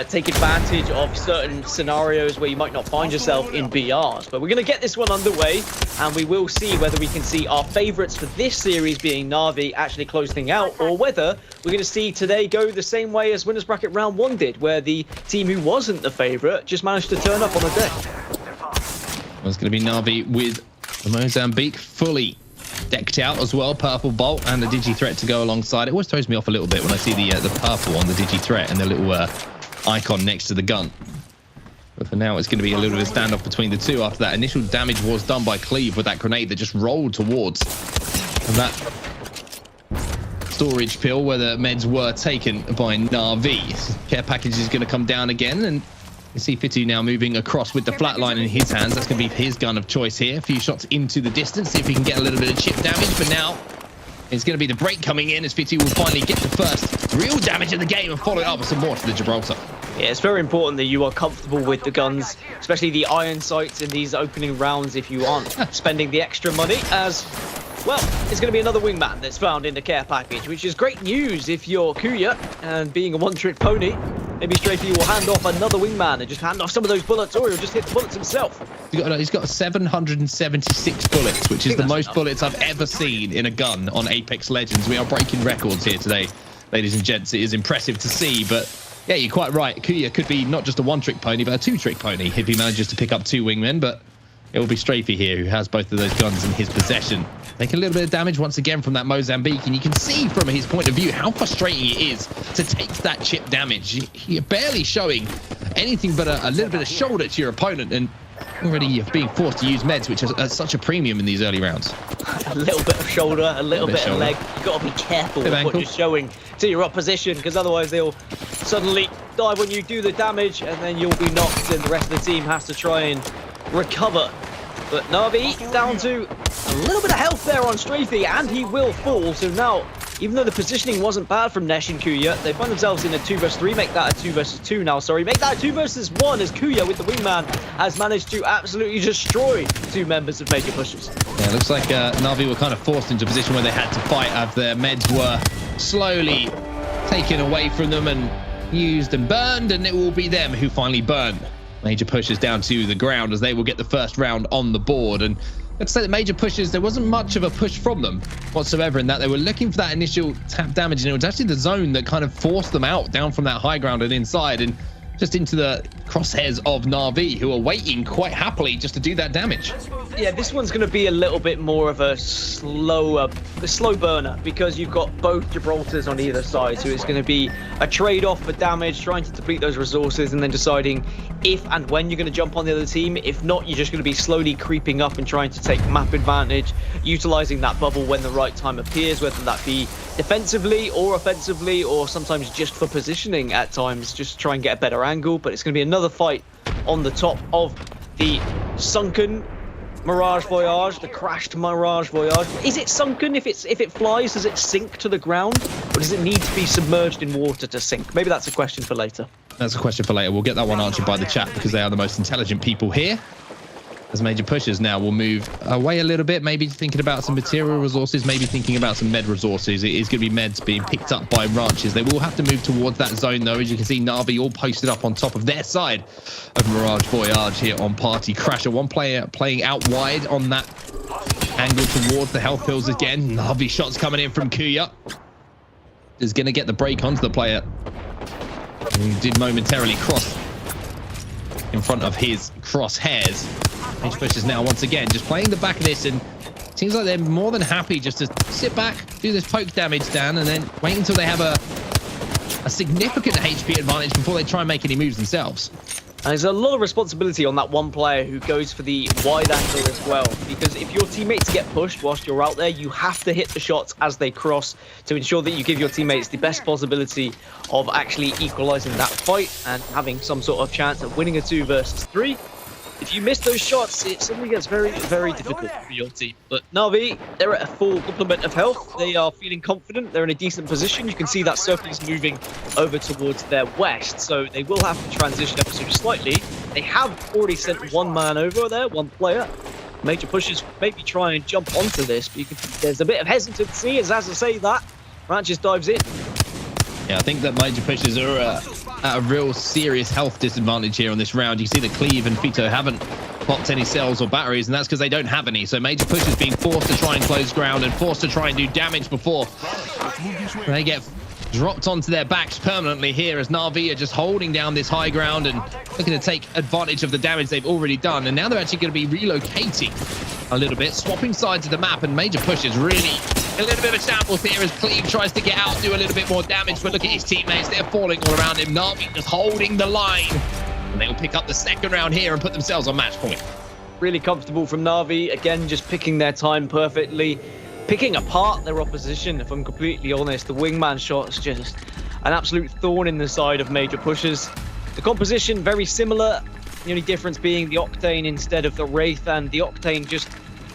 S2: take advantage of certain scenarios where you might not find yourself in BRs. But we're going to get this one underway, and we will see whether we can see our favourites for this series being Na'Vi actually close things out, or whether we're going to see today go the same way as Winners Bracket Round 1 did, where the team who wasn't the favourite just managed to turn up on a day.
S1: Well, it's going to be Na'Vi with the Mozambique fully decked out as well, purple bolt and the digi threat to go alongside. It always throws me off a little bit when I see the purple on the digi threat and the little icon next to the gun. But for now, it's going to be a little bit of a standoff between the two after that initial damage was done by Cleve with that grenade that just rolled towards. And that storage pill where the meds were taken by Na'Vi. Care package is going to come down again, and you see Fitu now moving across with the flatline in his hands. That's going to be his gun of choice here. A few shots into the distance, see if he can get a little bit of chip damage. But now it's going to be the break coming in as Fitu will finally get the first real damage of the game and follow it up with some more to the Gibraltar.
S2: Yeah, it's very important that you are comfortable with the guns, especially the iron sights in these opening rounds if you aren't spending the extra money, as well, it's going to be another wingman that's found in the care package, which is great news if you're Kuya, and being a one-trick pony, maybe Strafey will hand off another wingman and just hand off some of those bullets, or he'll just hit the bullets himself.
S1: He's got 776 bullets, which is the most bullets I've ever seen in a gun on Apex Legends. We are breaking records here today, ladies and gents. It is impressive to see, but yeah, you're quite right. Kuya could be not just a one-trick pony, but a two-trick pony if he manages to pick up 2 wingmen, but it will be Strafey here who has both of those guns in his possession. Making a little bit of damage once again from that Mozambique, and you can see from his point of view how frustrating it is to take that chip damage. You're barely showing anything but a little bit of shoulder to your opponent, and already being forced to use meds, which is such a premium in these early rounds.
S2: A little bit of shoulder, a little bit of leg. You've got to be careful with what you're showing to your opposition, because otherwise they'll suddenly dive when you do the damage, and then you'll be knocked, and the rest of the team has to try and recover. But Na'Vi down to a little bit of health there on Strafey, and he will fall. So now, even though the positioning wasn't bad from Nesh and Kuya, they find themselves in a 2 vs 3. Make that a 2 vs 2 now, sorry. Make that a 2 vs 1 as Kuya with the wingman has managed to absolutely destroy 2 members of Major Pushers.
S1: Yeah, it looks like Na'Vi were kind of forced into a position where they had to fight as their meds were slowly taken away from them and used and burned, and it will be them who finally burn Major Pushers down to the ground as they will get the first round on the board. And let's say that Major Pushers, there wasn't much of a push from them whatsoever in that they were looking for that initial tap damage, and it was actually the zone that kind of forced them out down from that high ground and inside and just into the crosshairs of Na'Vi, who are waiting quite happily just to do that damage.
S2: Yeah, this one's going to be a little bit more of a slow burner, because you've got both Gibraltars on either side, so it's going to be a trade-off for damage, trying to deplete those resources and then deciding if and when you're going to jump on the other team. If not, you're just going to be slowly creeping up and trying to take map advantage, utilizing that bubble when the right time appears, whether that be defensively or offensively, or sometimes just for positioning at times, just try and get a better angle. But it's going to be another fight on the top of the sunken Mirage Voyage, the crashed Mirage Voyage. Is it sunken? If it flies, does it sink to the ground, or does it need to be submerged in water to sink? Maybe that's a question for later.
S1: That's a question for later. We'll get that one answered by the chat, because they are the most intelligent people here. As Major Pushers now will move away a little bit, maybe thinking about some material resources, maybe thinking about some med resources. It is going to be meds being picked up by ranches. They will have to move towards that zone, though. As you can see, Na'Vi all posted up on top of their side of Mirage Voyage here on Party Crasher. One player playing out wide on that angle towards the health pills again. Na'Vi shots coming in from Kuya. Is going to get the break onto the player who did momentarily cross in front of his crosshairs. Major Pushers now once again just playing the back of this, and it seems like they're more than happy just to sit back, do this poke damage down, and then wait until they have a significant HP advantage before they try and make any moves themselves.
S2: And there's a lot of responsibility on that one player who goes for the wide angle as well, because if your teammates get pushed whilst you're out there, you have to hit the shots as they cross to ensure that you give your teammates the best possibility of actually equalizing that fight and having some sort of chance of winning a 2 versus 3. If you miss those shots, it suddenly gets very, very difficult for your team. But Na'Vi, they're at a full complement of health. They are feeling confident. They're in a decent position. You can see that circle is moving over towards their west, so they will have to transition ever so slightly. They have already sent one man over there, one player. Major Pushers maybe try and jump onto this, but you can, there's a bit of hesitancy as I say that. Ranches dives in.
S1: Yeah, I think that Major Pushers are at a real serious health disadvantage here on this round. You see that Cleve and Fito haven't popped any cells or batteries, and that's because they don't have any. So Major Pushers being forced to try and close ground and forced to try and do damage before they get dropped onto their backs permanently here, as Na'Vi are just holding down this high ground and looking to take advantage of the damage they've already done. And now they're actually going to be relocating a little bit, swapping sides of the map, and Major Pushers really a little bit of a shambles here as Cleve tries to get out, do a little bit more damage, but look at his teammates, they're falling all around him. Na'Vi just holding the line, and they'll pick up the second round here and put themselves on match point.
S2: Really comfortable from Na'Vi, again, just picking their time perfectly, picking apart their opposition. If I'm completely honest, the wingman shot's just an absolute thorn in the side of Major Pushers. The composition, very similar, the only difference being the Octane instead of the Wraith, and the Octane just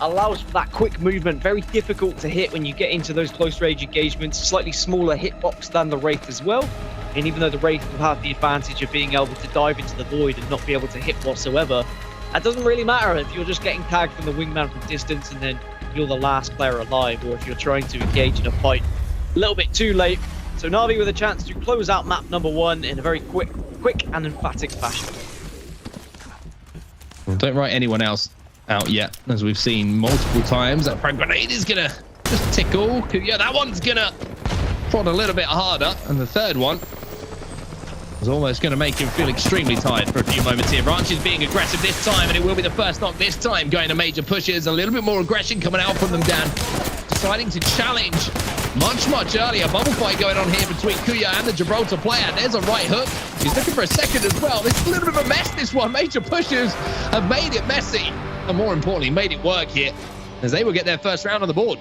S2: allows for that quick movement, very difficult to hit when you get into those close range engagements, slightly smaller hitbox than the Wraith as well. And even though the Wraith will have the advantage of being able to dive into the void and not be able to hit whatsoever, that doesn't really matter if you're just getting tagged from the wingman from distance and then you're the last player alive, or if you're trying to engage in a fight a little bit too late. So Na'Vi with a chance to close out map number 1 in a very quick and emphatic fashion.
S1: Well, don't write anyone else out yet, as we've seen multiple times. That frag grenade is gonna just tickle. Yeah, that one's gonna prod a little bit harder, and the third one is almost gonna make him feel extremely tired for a few moments here. Ranch is being aggressive this time, and it will be the first knock this time going to Major Pushers. A little bit more aggression coming out from them, Dan. Deciding to challenge much earlier. Bubble fight going on here between Kuya and the Gibraltar player. There's a right hook. He's looking for a second as well. This is a little bit of a mess, this one. Major Pushers have made it messy, and more importantly, made it work here, as they will get their first round on the board.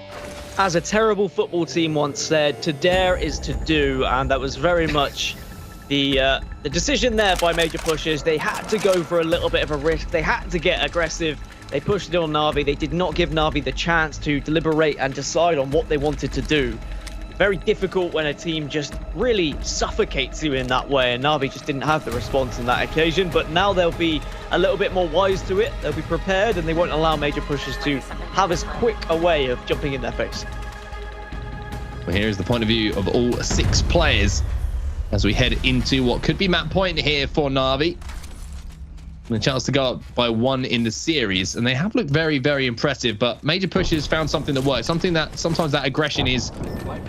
S2: As a terrible football team once said, to dare is to do, and that was very much the decision there by Major Pushers. They had to go for a little bit of a risk. They had to get aggressive. They pushed it on Na'Vi. They did not give Na'Vi the chance to deliberate and decide on what they wanted to do. Very difficult when a team just really suffocates you in that way, and Na'Vi just didn't have the response on that occasion. But now they'll be a little bit more wise to it. They'll be prepared, and they won't allow Major Pushers to have as quick a way of jumping in their face.
S1: Well, here's the point of view of all 6 players as we head into what could be map point here for Na'Vi. and a chance to go up by 1 in the series, and they have looked very, very impressive. But Major Pushes found something that works, something that sometimes that aggression is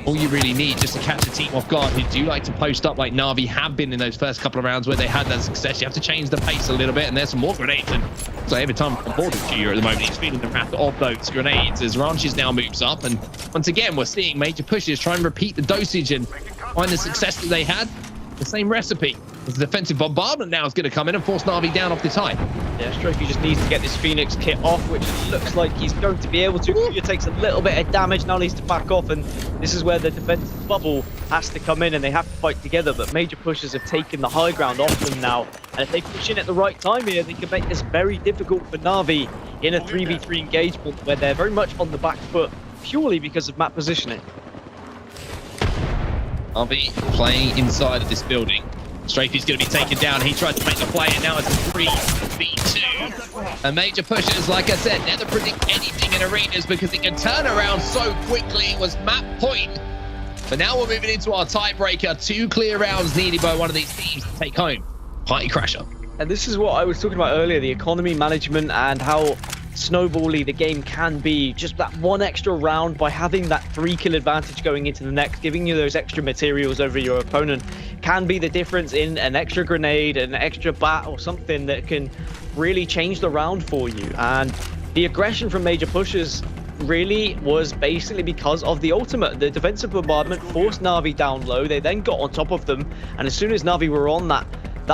S1: all you really need just to catch a team off guard who do like to post up like Na'Vi have been in those first couple of rounds where they had that success. You have to change the pace a little bit, and there's some more grenades. And so every time on board with Julia at the moment, he's feeling the wrath of those grenades as Ranches now moves up. And once again, we're seeing Major Pushes try and repeat the dosage and find the success that they had. The same recipe. The defensive bombardment now is going to come in and force Na'Vi down off the tie.
S2: Yeah, Strofey just needs to get this Phoenix kit off, which looks like he's going to be able to. Kuya takes a little bit of damage, now needs to back off, and this is where the defensive bubble has to come in and they have to fight together. But Major Pushers have taken the high ground off them now, and if they push in at the right time here, they can make this very difficult for Na'Vi in a 3v3 engagement where they're very much on the back foot purely because of map positioning.
S1: Na'Vi playing inside of this building. Strafey's going to be taken down. He tries to make the play, and now it's a 3v2. And Major Pushers, like I said, never predict anything in arenas because it can turn around so quickly. It was map point. But now we're moving into our tiebreaker. 2 clear rounds needed by one of these teams to take home Party Crasher.
S2: And this is what I was talking about earlier, the economy management and how snowbally the game can be. Just that 1 extra round by having that 3-kill advantage going into the next, giving you those extra materials over your opponent can be the difference in an extra grenade, an extra bat or something that can really change the round for you. And the aggression from Major Pushers really was basically because of the ultimate. The defensive bombardment forced Na'Vi down low. They then got on top of them, and as soon as Na'Vi were on that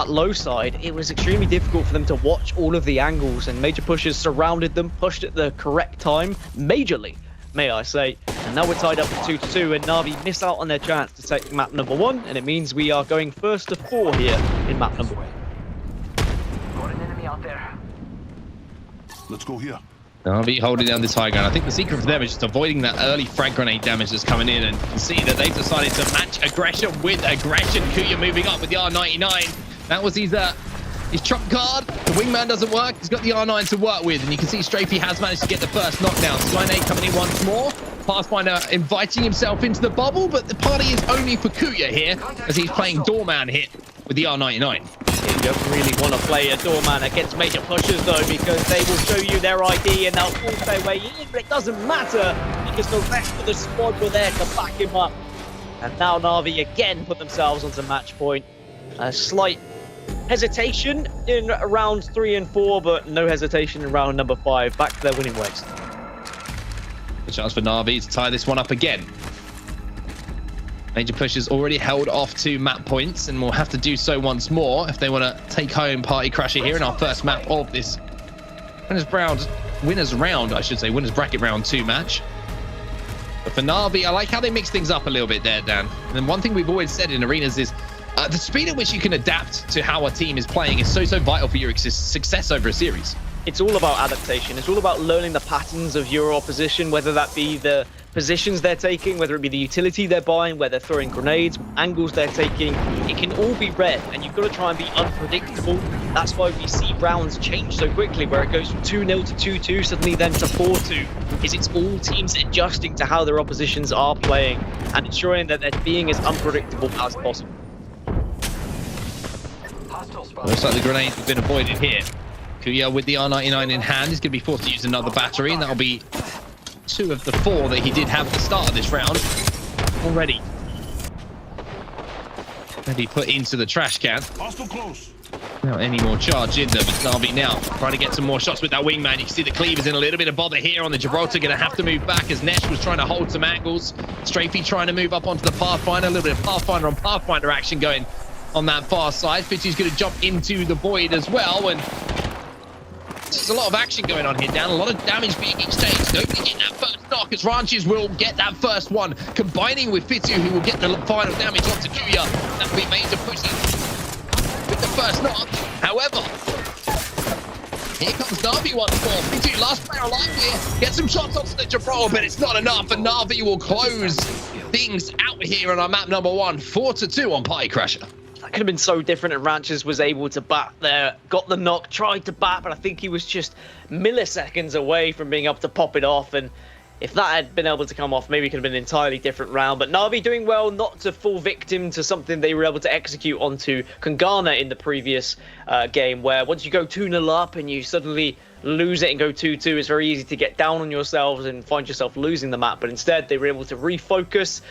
S2: low side, it was extremely difficult for them to watch all of the angles, and Major Pushers surrounded them, pushed at the correct time, majorly, may I say. And now we're tied up for 2-2, and Na'Vi miss out on their chance to take map number 1, and it means we are going first to 4 here in map number 1.
S4: Got an enemy out there.
S5: Let's go here.
S1: Na'Vi holding down this high ground. I think the secret for them is just avoiding that early frag grenade damage that's coming in, and you can see that they've decided to match aggression with aggression. Kuya moving up with the R99. That was his trump card. The wingman doesn't work. He's got the R9 to work with, and you can see Strafey has managed to get the first knockdown. Skynade coming in once more. Pathfinder inviting himself into the bubble, but the party is only for Kuya here as he's playing doorman hit with the R99.
S2: You don't really want to play a doorman against Major Pushers though, because they will show you their ID and they'll force their way in, but it doesn't matter because the rest of the squad were there to back him up. And now Na'Vi again put themselves onto match point. A slight hesitation in rounds 3 and 4, but no hesitation in round number 5. Back to their winning ways.
S1: A chance for Na'Vi to tie this one up again. Major Pushers already held off 2 map points and will have to do so once more if they want to take home Party Crasher here in our first map of this winners bracket round 2 match. But for Na'Vi, I like how they mix things up a little bit there, Dan. And then one thing we've always said in arenas is the speed at which you can adapt to how a team is playing is so vital for your success over a series.
S2: It's all about adaptation. It's all about learning the patterns of your opposition, whether that be the positions they're taking, whether it be the utility they're buying, where they're throwing grenades, angles they're taking. It can all be read, and you've got to try and be unpredictable. That's why we see rounds change so quickly, where it goes from 2-0 to 2-2, suddenly then to 4-2. It's all teams adjusting to how their oppositions are playing and ensuring that they're being as unpredictable as possible.
S1: Looks like the grenades have been avoided here. Kuya with the R99 in hand is going to be forced to use another battery, and that'll be 2 of the 4 that he did have at the start of this round already. Maybe put into the trash can.
S5: Close.
S1: Not any more charge in there, but Na'Vi now trying to get some more shots with that wingman. You can see the Cleaver's in a little bit of bother here on the Gibraltar. Going to have to move back as Nesh was trying to hold some angles. Strafey trying to move up onto the Pathfinder. A little bit of Pathfinder on Pathfinder action going on that far side. Fitzy's going to jump into the void as well, and there's a lot of action going on here, Dan. A lot of damage being exchanged. Nobody getting that first knock as Ranches will get that first one, combining with Fitzy, who will get the final damage onto Kuya. That will be Major Pushers with the first knock. However, here comes Na'Vi once more. Fitzy, last player alive here, get some shots onto the Gibraltar, but it's not enough, and Na'Vi will close things out here on our map number 1, 4-2 on Party Crasher.
S2: That could have been so different if Ranches was able to bat there, got the knock, tried to bat, but I think he was just milliseconds away from being able to pop it off, and If that had been able to come off, maybe it could have been an entirely different round. But Na'Vi doing well not to fall victim to something they were able to execute onto Kungana in the previous game, where once you go 2-0 up and you suddenly lose it and go 2-2, it's very easy to get down on yourselves and find yourself losing the map. But instead, they were able to refocus,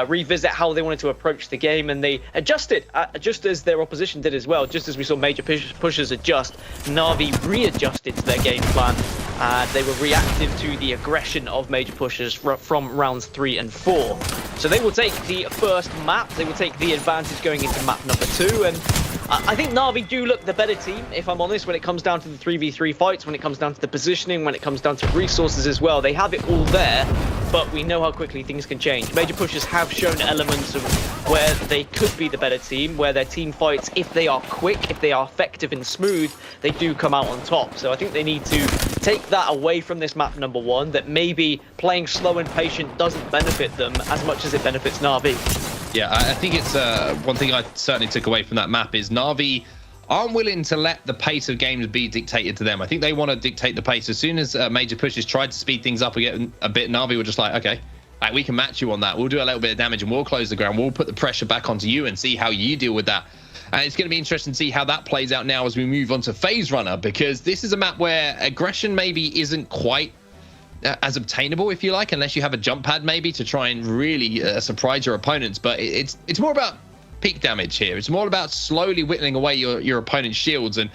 S2: revisit how they wanted to approach the game, and they adjusted, just as their opposition did as well. Just as we saw major pushers adjust, Na'Vi readjusted to their game plan. They were reactive to the aggression of major pushers from rounds 3 and 4. So they will take the first map. They will take the advantage going into map number 2. And I think Na'Vi do look the better team, if I'm honest, when it comes down to the 3v3 fights, when it comes down to the positioning, when it comes down to resources as well. They have it all there, but we know how quickly things can change. Major pushers have shown elements of where they could be the better team, where their team fights, if they are quick, if they are effective and smooth, they do come out on top. So I think they need to take that away from this map number 1, that maybe playing slow and patient doesn't benefit them as much as it benefits Na'Vi.
S1: Yeah, I think it's one thing I certainly took away from that map is Na'Vi aren't willing to let the pace of games be dictated to them. I think they want to dictate the pace. As soon as major pushers tried to speed things up again a bit, Na'Vi were just like, okay, we can match you on that. We'll do a little bit of damage and we'll close the ground. We'll put the pressure back onto you and see how you deal with that. And it's going to be interesting to see how that plays out now as we move on to Phase Runner, because this is a map where aggression maybe isn't quite as obtainable, if you like, unless you have a jump pad maybe to try and really surprise your opponents. But it's more about peak damage here. It's more about slowly whittling away your opponent's shields, and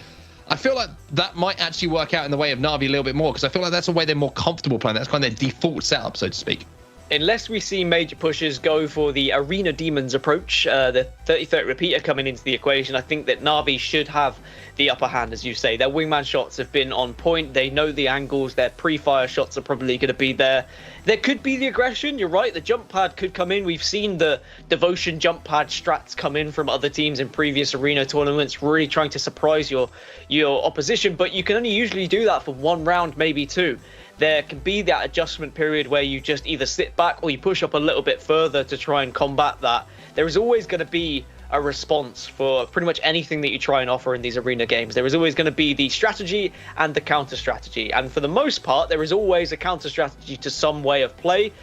S1: I feel like that might actually work out in the way of Na'Vi a little bit more, because I feel like that's the way they're more comfortable playing. That's kind of their default setup, so to speak.
S2: Unless we see major pushers go for the Arena Demons approach, the 30-30 repeater coming into the equation, I think that Na'Vi should have the upper hand, as you say. Their wingman shots have been on point. They know the angles. Their pre-fire shots are probably going to be there. There could be the aggression. You're right. The jump pad could come in. We've seen the Devotion jump pad strats come in from other teams in previous Arena tournaments, really trying to surprise your opposition. But you can only usually do that for 1 round, maybe 2. There can be that adjustment period where you just either sit back or you push up a little bit further to try and combat that. There is always going to be a response for pretty much anything that you try and offer in these arena games. There is always going to be the strategy and the counter strategy. And for the most part, there is always a counter strategy to some way of play.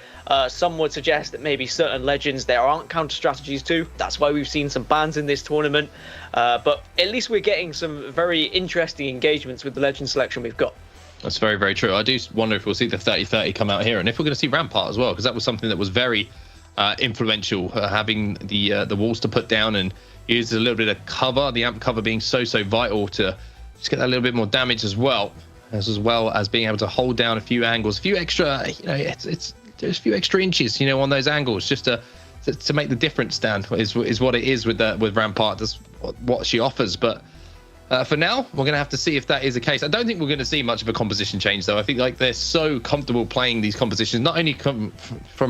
S2: Some would suggest that maybe certain legends there aren't counter strategies to. That's why we've seen some bans in this tournament. But at least we're getting some very interesting engagements with the legend selection we've got.
S1: That's very, very true. I do wonder if we'll see the 30-30 come out here, and if we're going to see Rampart as well, because that was something that was very influential, having the walls to put down and use a little bit of cover, the amp cover being so vital to just get that little bit more damage as well as being able to hold down a few angles, a few extra, it's just a few extra inches, on those angles, just to make the difference stand is what it is with Rampart. That's what she offers, but. For now, we're going to have to see if that is the case. I don't think we're going to see much of a composition change, though. I think they're so comfortable playing these compositions, not only from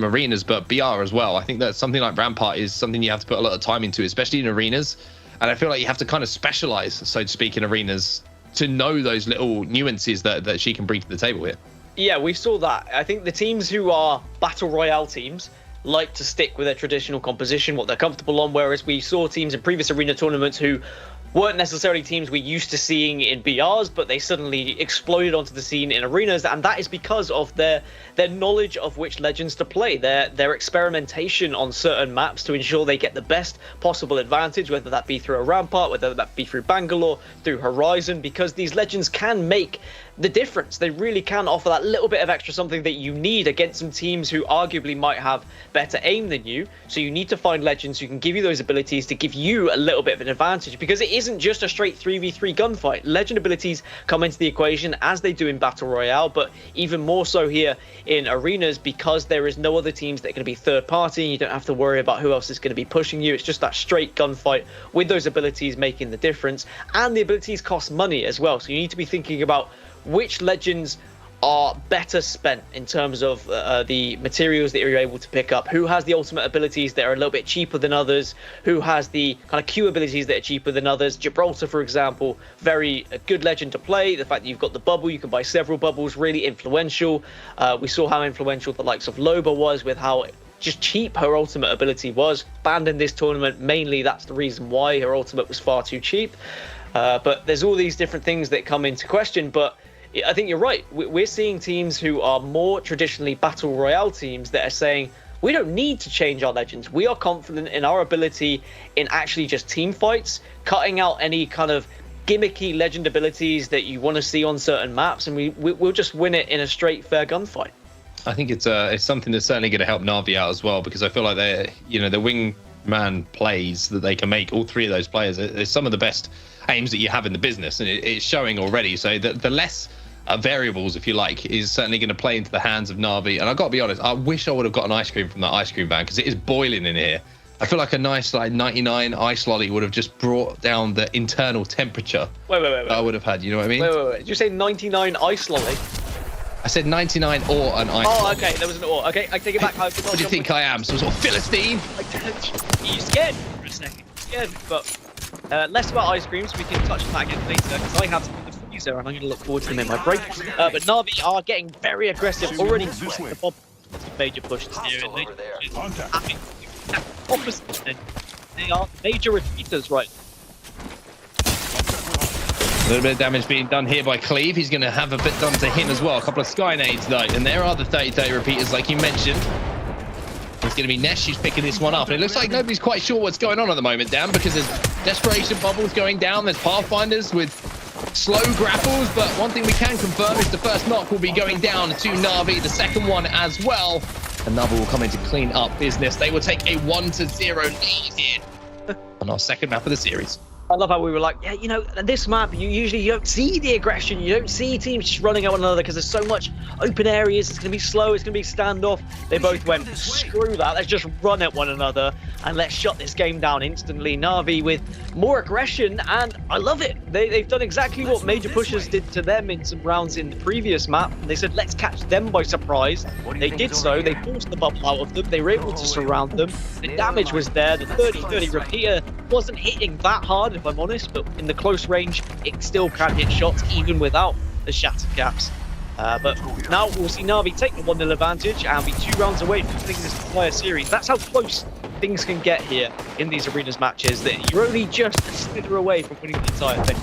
S1: arenas, but BR as well. I think that something like Rampart is something you have to put a lot of time into, especially in arenas. And I feel like you have to kind of specialize, so to speak, in arenas to know those little nuances that she can bring to the table here.
S2: Yeah, we saw that. I think the teams who are Battle Royale teams like to stick with their traditional composition, what they're comfortable on, whereas we saw teams in previous arena tournaments who weren't necessarily teams we're used to seeing in BRs, but they suddenly exploded onto the scene in arenas, and that is because of their knowledge of which legends to play, their experimentation on certain maps to ensure they get the best possible advantage, whether that be through a Rampart, whether that be through Bangalore, through Horizon, because these legends can make the difference. They really can offer that little bit of extra something that you need against some teams who arguably might have better aim than you. So you need to find legends who can give you those abilities to give you a little bit of an advantage, because it isn't just a straight 3v3 gunfight. Legend abilities come into the equation as they do in Battle Royale, but even more so here in arenas, because there is no other teams that are going to be third party and you don't have to worry about who else is going to be pushing you. It's just that straight gunfight with those abilities making the difference, and the abilities cost money as well. So you need to be thinking about which legends are better spent in terms of the materials that you're able to pick up, who has the ultimate abilities that are a little bit cheaper than others, who has the kind of Q abilities that are cheaper than others. Gibraltar, for example, very good legend to play. The fact that you've got the bubble, you can buy several bubbles, really influential. We saw how influential the likes of Loba was with how just cheap her ultimate ability was. Banned in this tournament, mainly that's the reason why her ultimate was far too cheap. But there's all these different things that come into question, but I think you're right. We're seeing teams who are more traditionally battle royale teams that are saying, we don't need to change our legends. We are confident in our ability in actually just team fights, cutting out any kind of gimmicky legend abilities that you want to see on certain maps, and we'll just win it in a straight, fair gunfight.
S1: I think it's something that's certainly going to help Na'Vi out as well, because I feel like the wingman plays that they can make, all three of those players, are some of the best aims that you have in the business, and it's showing already. So the less variables, if you like, is certainly going to play into the hands of Na'Vi. And I've got to be honest, I wish I would have got an ice cream from that ice cream van, because it is boiling in here. I feel like a nice 99 ice lolly would have just brought down the internal temperature.
S2: Wait.
S1: I would have had, you know what I mean?
S2: Wait. Did you say 99 ice lolly?
S1: I said 99 or an ice
S2: Oh,
S1: lolly.
S2: okay, there was an or. Okay, I take it back.
S1: What do you think I am? Some sort of Philistine?
S2: You scared for a second. Scared, but less about ice creams. We can touch on that again later, because I have some in the freezer, and I'm going to look forward to them in my break. But Na'Vi are getting very aggressive already. The Bob major pushes here, and major pushes opposite. They are major retreaters, right?
S1: A little bit of damage being done here by Cleve. He's going to have a bit done to him as well. A couple of sky nades though, and there are the 30-30 repeaters like you mentioned. It's going to be Nesh who's picking this one up, and it looks like nobody's quite sure what's going on at the moment, Dan, because there's desperation bubbles going down. There's pathfinders with slow grapples, but one thing we can confirm is the first knock will be going down to Na'Vi, the second one as well. And Na'Vi will come in to clean up business. They will take a 1-0 lead here on our second map of the series.
S2: I love how we were like, yeah, you know, this map, you don't see the aggression. You don't see teams just running at one another because there's so much open areas. It's going to be slow. It's going to be standoff. They both went, screw that. Let's just run at one another and let's shut this game down instantly. Na'Vi with more aggression, and I love it. They've done exactly what Major Pushers did to them in some rounds in the previous map. They said, let's catch them by surprise. They did so. They forced the bubble out of them. They were able to surround them. The damage was there. The 30-30 repeater wasn't hitting that hard, if I'm honest, but in the close range, it still can hit shots even without the shattered caps. But now we'll see Na'Vi take the 1-0 advantage and be 2 rounds away from winning this entire series. That's how close things can get here in these arenas matches, that you're only just a slither away from winning the entire thing.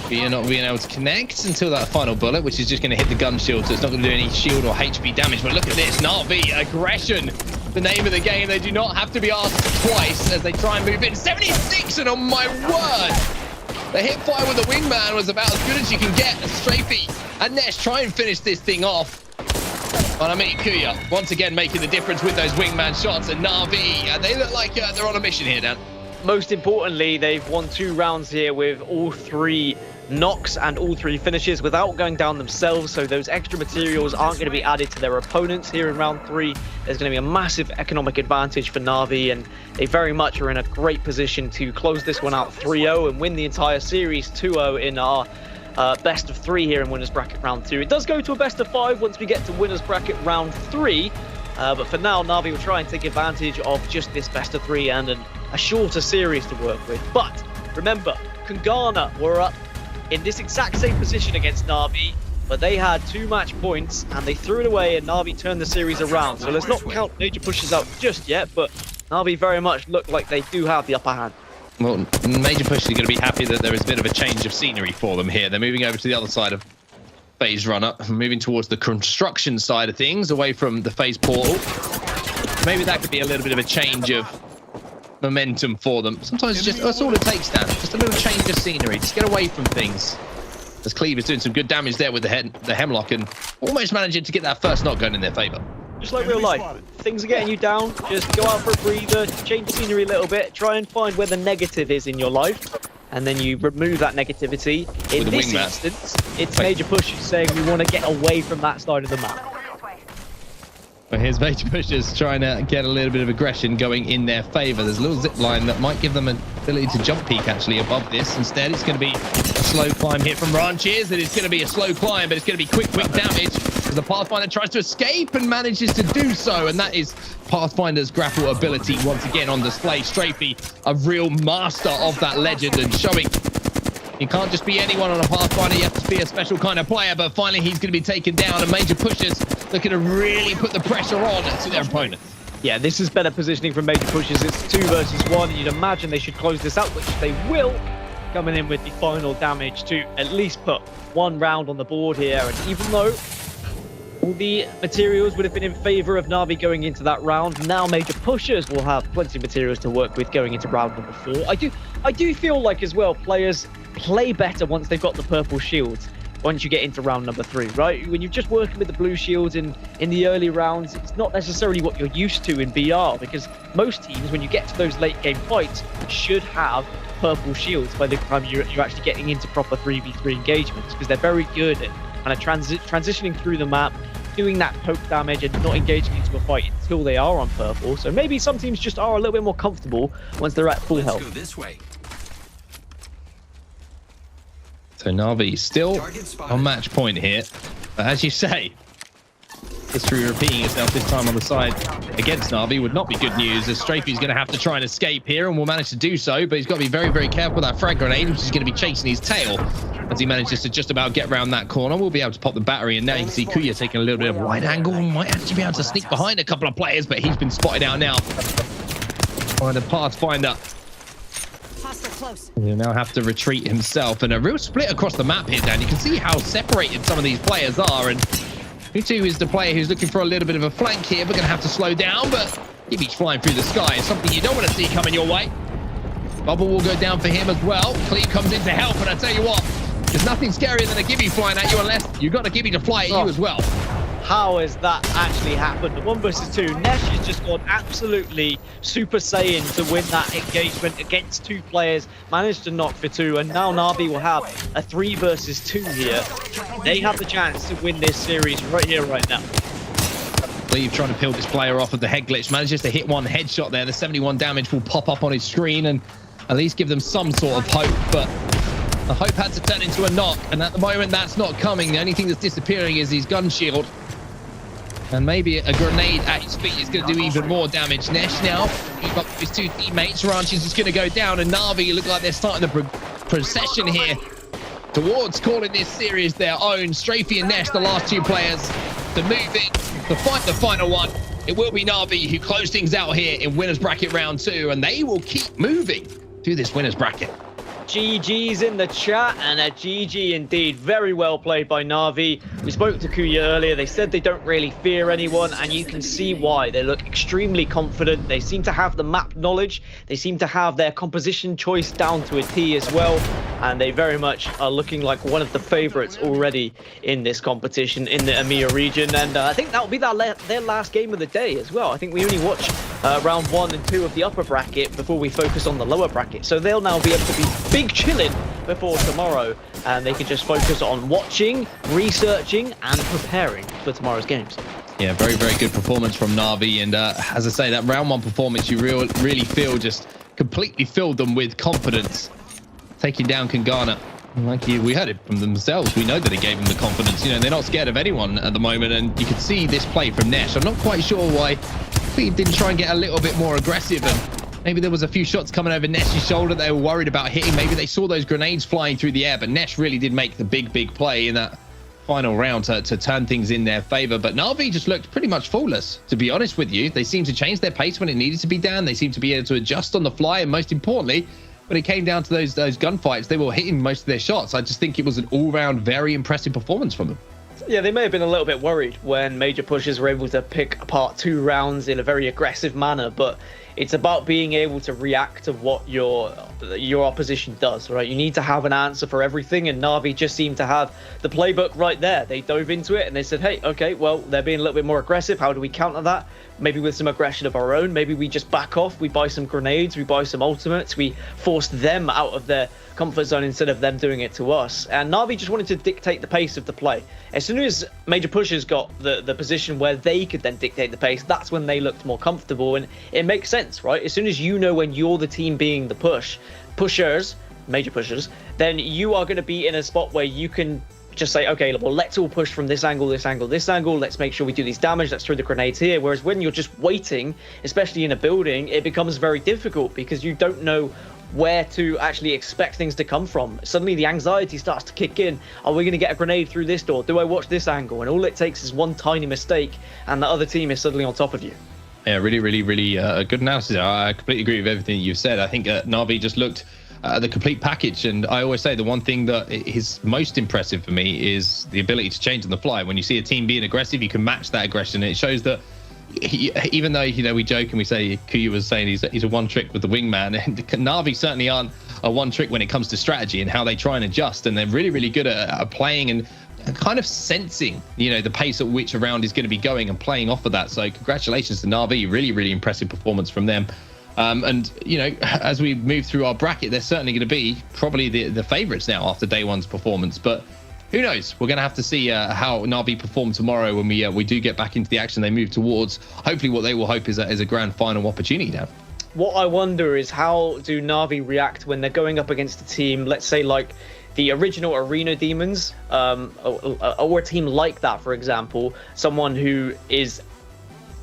S1: You're not being able to connect until that final bullet, which is just going to hit the gun shield, so it's not going to do any shield or HP damage. But look at this, Na'Vi, aggression. The name of the game. They do not have to be asked twice as they try and move in. 76, and on my word, the hip fire with the wingman was about as good as you can get. Strafey and Nesh try and finish this thing off. But I mean, Kuya once again making the difference with those wingman shots, and Na'Vi, they look like they're on a mission here, Dan.
S2: Most importantly, they've won 2 rounds here with all 3 knocks and all 3 finishes without going down themselves, so those extra materials aren't going to be added to their opponents here in round 3. There's going to be a massive economic advantage for Na'Vi, and they very much are in a great position to close this one out 3-0 and win the entire series 2-0 in our best of 3 here in winners bracket round 2. It does go to a best of 5 once we get to winners bracket round 3, but for now Na'Vi will try and take advantage of just this best of 3 and a shorter series to work with. But remember, Kungana were up in this exact same position against Na'Vi, but they had 2 match points and they threw it away, and Na'Vi turned the series around. So let's not count Major Pushers out just yet, but Na'Vi very much look like they do have the upper hand.
S1: Well, Major Push is going to be happy that there is a bit of a change of scenery for them here. They're moving over to the other side of phase runner, moving towards the construction side of things, away from the phase portal. Maybe that could be a little bit of a change of momentum for them. Sometimes that's all it takes, Dan. Just a little change of scenery. Just get away from things. As Cleve is doing some good damage there with the hemlock and almost managing to get that first knock going in their favor.
S2: Just like real life, things are getting you down, just go out for a breather, change the scenery a little bit, try and find where the negative is in your life, and then you remove that negativity. In this instance, it's Major Push saying we want to get away from that side of the map.
S1: Well, here's Major Pushers trying to get a little bit of aggression going in their favor. There's a little zip line that might give them an ability to jump peak actually above this. Instead, it's going to be a slow climb here from Ranches. It is going to be a slow climb, but it's going to be quick damage as the Pathfinder tries to escape and manages to do so. And that is Pathfinder's grapple ability once again on display. Strafey, a real master of that legend, and showing you can't just be anyone on a Pathfinder, you have to be a special kind of player. But finally he's going to be taken down, and Major Pushers looking to really put the pressure on to their opponent.
S2: Yeah, this is better positioning from Major Pushers. It's 2 versus 1. You'd imagine they should close this out, which they will. coming in with the final damage to at least put one round on the board here. And even though all the materials would have been in favor of Na'Vi going into that round, now Major Pushers will have plenty of materials to work with going into round number 4. I do feel like as well, players play better once they've got the purple shields. Once you get into round number 3, right? When you're just working with the blue shields in the early rounds, it's not necessarily what you're used to in BR, because most teams, when you get to those late game fights, should have purple shields by the time you're actually getting into proper 3v3 engagements, because they're very good at kind of transitioning through the map, doing that poke damage and not engaging into a fight until they are on purple. So maybe some teams just are a little bit more comfortable once they're at full health.
S6: Let's go this way.
S1: So Na'Vi still on match point here. But as you say, history repeating itself this time on the side against Na'Vi would not be good news, as Strafey's going to have to try and escape here and will manage to do so, but he's got to be very, very careful with that frag grenade, which is going to be chasing his tail as he manages to just about get around that corner. We'll be able to pop the battery, and now you can see Kuya taking a little bit of a wide angle, might actually be able to sneak behind a couple of players, but he's been spotted out now by the Pathfinder. He'll now have to retreat himself, and a real split across the map here, Dan. You can see how separated some of these players are, and Hutu is the player who's looking for a little bit of a flank here, but going to have to slow down, but if he's flying through the sky, it's something you don't want to see coming your way. Bubble will go down for him as well. Cleve comes in to help, and I tell you what, there's nothing scarier than a Gibby flying at you unless you've got a Gibby to fly at you as well.
S2: How has that actually happened? The 1 versus 2, Nesh has just gone absolutely Super Saiyan to win that engagement against 2 players, managed to knock for 2, and now Na'Vi will have a 3 versus 2 here. They have the chance to win this series right here, right now.
S1: Cleve trying to peel this player off with the head glitch, manages to hit one headshot there. The 71 damage will pop up on his screen and at least give them some sort of hope, but the hope had to turn into a knock, and at the moment that's not coming. The only thing that's disappearing is his gun shield. And maybe a grenade at his feet is going to do even more damage. Nesh now, he's got his 2 teammates. Ranch is just going to go down, and Na'Vi look like they're starting the procession here towards calling this series their own. Strafey and Nesh, the last 2 players to move in to fight the final one. It will be Na'Vi who close things out here in winners bracket round 2, and they will keep moving to this winners bracket.
S2: GG's in the chat, and a GG indeed. Very well played by Na'Vi. We spoke to Kuya earlier. They said they don't really fear anyone, and you can see why. They look extremely confident. They seem to have the map knowledge. They seem to have their composition choice down to a T as well, and they very much are looking like one of the favorites already in this competition in the EMEA region. And I think that will be their last game of the day as well. I think we only watch round 1 and 2 of the upper bracket before we focus on the lower bracket. So they'll now be able to be big chilling before tomorrow, and they can just focus on watching, researching, and preparing for tomorrow's games.
S1: Yeah, very, very good performance from Na'Vi, and as I say, that round 1 performance, you really feel just completely filled them with confidence, taking down Kangana. Like we heard it from themselves. We know that it gave them the confidence. You know, they're not scared of anyone at the moment, and you can see this play from Nesh. I'm not quite sure why Cleve didn't try and get a little bit more aggressive, and maybe there was a few shots coming over Nesh's shoulder they were worried about hitting. Maybe they saw those grenades flying through the air, but Nesh really did make the big play in that final round to turn things in their favor. But Na'Vi just looked pretty much flawless, to be honest with you. They seemed to change their pace when it needed to be done. They seemed to be able to adjust on the fly, and most importantly, when it came down to those gunfights, they were hitting most of their shots. I just think it was an all-round very impressive performance from them.
S2: Yeah, they may have been a little bit worried when Major Pushers were able to pick apart 2 rounds in a very aggressive manner, but it's about being able to react to what your opposition does, right? You need to have an answer for everything, and Na'Vi just seemed to have the playbook right there. They dove into it and they said, hey, okay, well, they're being a little bit more aggressive. How do we counter that? Maybe with some aggression of our own. Maybe we just back off. We buy some grenades. We buy some ultimates. We force them out of their comfort zone instead of them doing it to us. And Na'Vi just wanted to dictate the pace of the play. As soon as Major Pushers got the position where they could then dictate the pace, that's when they looked more comfortable. And it makes sense, right? As soon as you know when you're the team being the pushers, Major Pushers, then you are going to be in a spot where you can just say, okay, well, let's all push from this angle, this angle, this angle. Let's make sure we do these damage. Let's throw the grenades here. Whereas when you're just waiting, especially in a building, it becomes very difficult because you don't know where to actually expect things to come from. Suddenly the anxiety starts to kick in. Are we going to get a grenade through this door? Do I watch this angle? And all it takes is one tiny mistake and the other team is suddenly on top of you.
S1: Yeah, really good analysis. I completely agree with everything you've said. I think Na'Vi just looked the complete package. And I always say the one thing that is most impressive for me is the ability to change on the fly. When you see a team being aggressive, you can match that aggression. And it shows that even though, we joke and we say Kuya was saying he's a one trick with the wingman, and Na'Vi certainly aren't a one trick when it comes to strategy and how they try and adjust. And they're really, really good at playing and kind of sensing, the pace at which a round is going to be going and playing off of that. So congratulations to Na'Vi. Really, really impressive performance from them. And, as we move through our bracket, they're certainly going to be probably the favorites now after day one's performance. But who knows? We're going to have to see how Na'Vi perform tomorrow when we do get back into the action. They move towards hopefully what they will hope is a grand final opportunity now.
S2: What I wonder is how do Na'Vi react when they're going up against a team, let's say like the original Arena Demons, or a team like that, for example, someone who is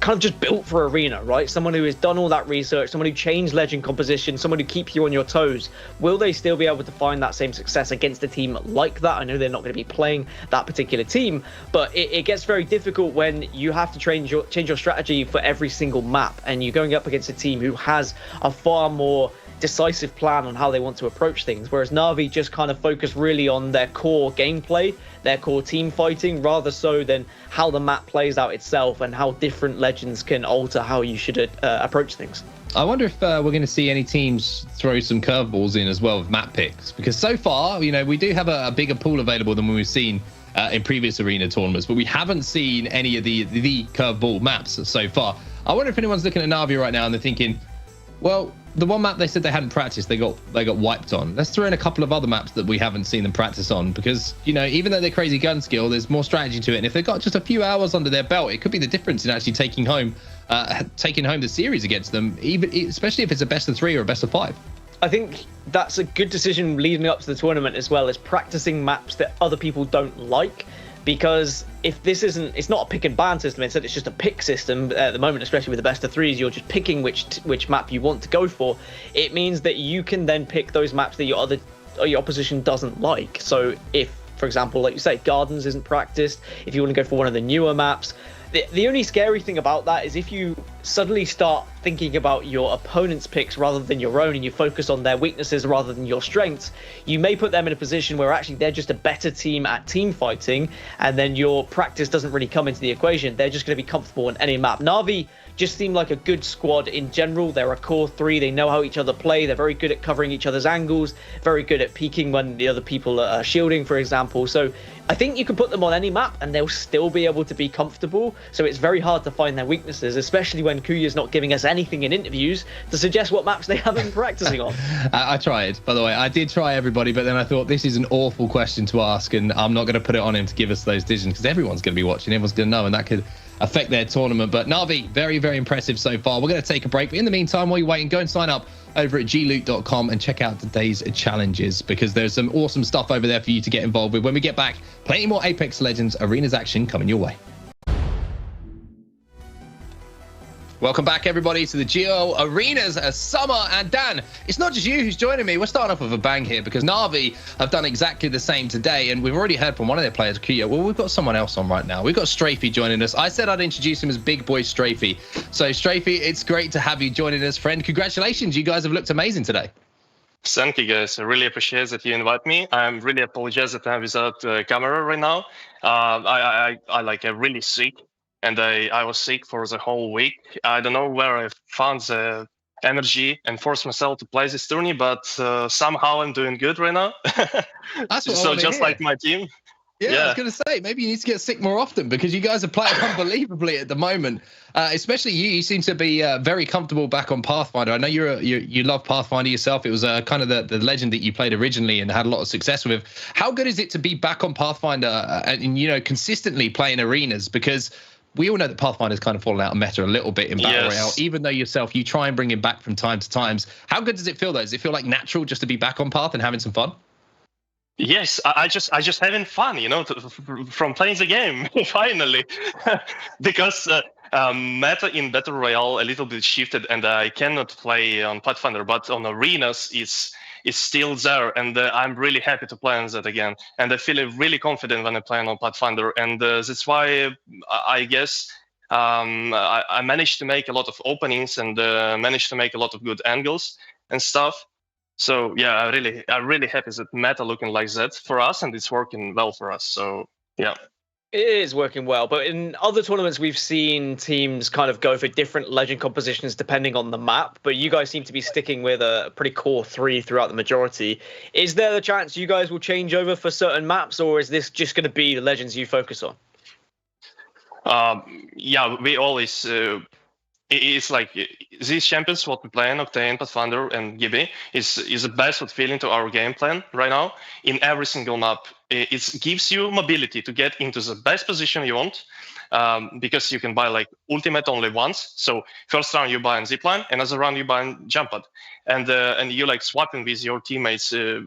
S2: kind of just built for Arena, right? Someone who has done all that research, someone who changed legend composition, someone who keeps you on your toes. Will they still be able to find that same success against a team like that? I know they're not going to be playing that particular team, but it gets very difficult when you have to change your strategy for every single map, and you're going up against a team who has a far more decisive plan on how they want to approach things, whereas Na'Vi just kind of focus really on their core gameplay, their core team fighting, rather so than how the map plays out itself and how different legends can alter how you should approach things.
S1: I wonder if we're going to see any teams throw some curveballs in as well with map picks, because so far, we do have a bigger pool available than we've seen in previous Arena tournaments, but we haven't seen any of the curveball maps so far. I wonder if anyone's looking at Na'Vi right now and they're thinking, well, the one map they said they hadn't practiced, they got wiped on. Let's throw in a couple of other maps that we haven't seen them practice on, because even though they're crazy gun skill, there's more strategy to it. And if they've got just a few hours under their belt, it could be the difference in actually taking home the series against them, especially if it's a best of 3 or a best of 5.
S2: I think that's a good decision leading up to the tournament as well, as practicing maps that other people don't like. Because if this it's not a pick and ban system, instead it's just a pick system at the moment, especially with the best of 3s, you're just picking which map you want to go for. It means that you can then pick those maps that your opposition doesn't like. So if, for example, like you say, Gardens isn't practiced, if you want to go for one of the newer maps, the only scary thing about that is if you suddenly start thinking about your opponent's picks rather than your own, and you focus on their weaknesses rather than your strengths, you may put them in a position where actually they're just a better team at team fighting, and then your practice doesn't really come into the equation. They're just going to be comfortable on any map. Na'Vi just seem like a good squad in general. They're a core 3. They know how each other play. They're very good at covering each other's angles, very good at peeking when the other people are shielding, for example. So I think you can put them on any map and they'll still be able to be comfortable. So it's very hard to find their weaknesses, especially when Kuya's not giving us anything in interviews to suggest what maps they have been practicing on.
S1: I tried, by the way. I did try everybody, but then I thought this is an awful question to ask, and I'm not going to put it on him to give us those decisions, because everyone's going to be watching, everyone's going to know, and that could affect their tournament. But Na'Vi, very, very impressive so far. We're going to take a break, but in the meantime, while you're waiting, go and sign up over at gloot.com and check out today's challenges, because there's some awesome stuff over there for you to get involved with. When we get back, plenty more Apex Legends Arenas action coming your way. Welcome back, everybody, to the GLL Arenas Summer. And Dan, it's not just you who's joining me. We're starting off with a bang here, because Na'Vi have done exactly the same today. And we've already heard from one of their players, Kuya. Well, we've got someone else on right now. We've got Strafey joining us. I said I'd introduce him as Big Boy Strafey. So, Strafey, it's great to have you joining us, friend. Congratulations. You guys have looked amazing today.
S6: Thank you, guys. I really appreciate that you invite me. I'm really apologize that I'm without camera right now. I'm really sick. And I was sick for the whole week. I don't know where I found the energy and forced myself to play this tourney, but somehow I'm doing good right now.
S1: That's what
S6: so
S1: I
S6: just
S1: hear.
S6: Like my team.
S1: Yeah, I was going to say, maybe you need to get sick more often, because you guys are playing unbelievably at the moment. Especially you. You seem to be very comfortable back on Pathfinder. I know you love Pathfinder yourself. It was kind of the legend that you played originally and had a lot of success with. How good is it to be back on Pathfinder and consistently playing arenas? Because we all know that Pathfinder's kind of fallen out of meta a little bit in Battle Royale, even though you try and bring him back from time to time. How good does it feel, though? Does it feel like natural just to be back on Path and having some fun?
S6: Yes, I just having fun, from playing the game finally, because meta in Battle Royale a little bit shifted, and I cannot play on Pathfinder, but on arenas it's still there, and I'm really happy to play on that again. And I feel really confident when I play on Pathfinder, and that's why I guess I managed to make a lot of openings and managed to make a lot of good angles and stuff. So yeah, I'm really happy that meta looking like that for us, and it's working well for us. So yeah.
S2: It is working well, but in other tournaments, we've seen teams kind of go for different legend compositions depending on the map. But you guys seem to be sticking with a pretty core 3 throughout the majority. Is there the chance you guys will change over for certain maps, or is this just going to be the legends you focus on?
S6: Yeah, we always. It's like these champions, what we play in Octane, Pathfinder, and Gibby, is the best what fit into our game plan right now. In every single map, it gives you mobility to get into the best position you want, because you can buy like ultimate only once. So first round you buy in zipline, another round you buy in jump pad, and you like swapping with your teammates of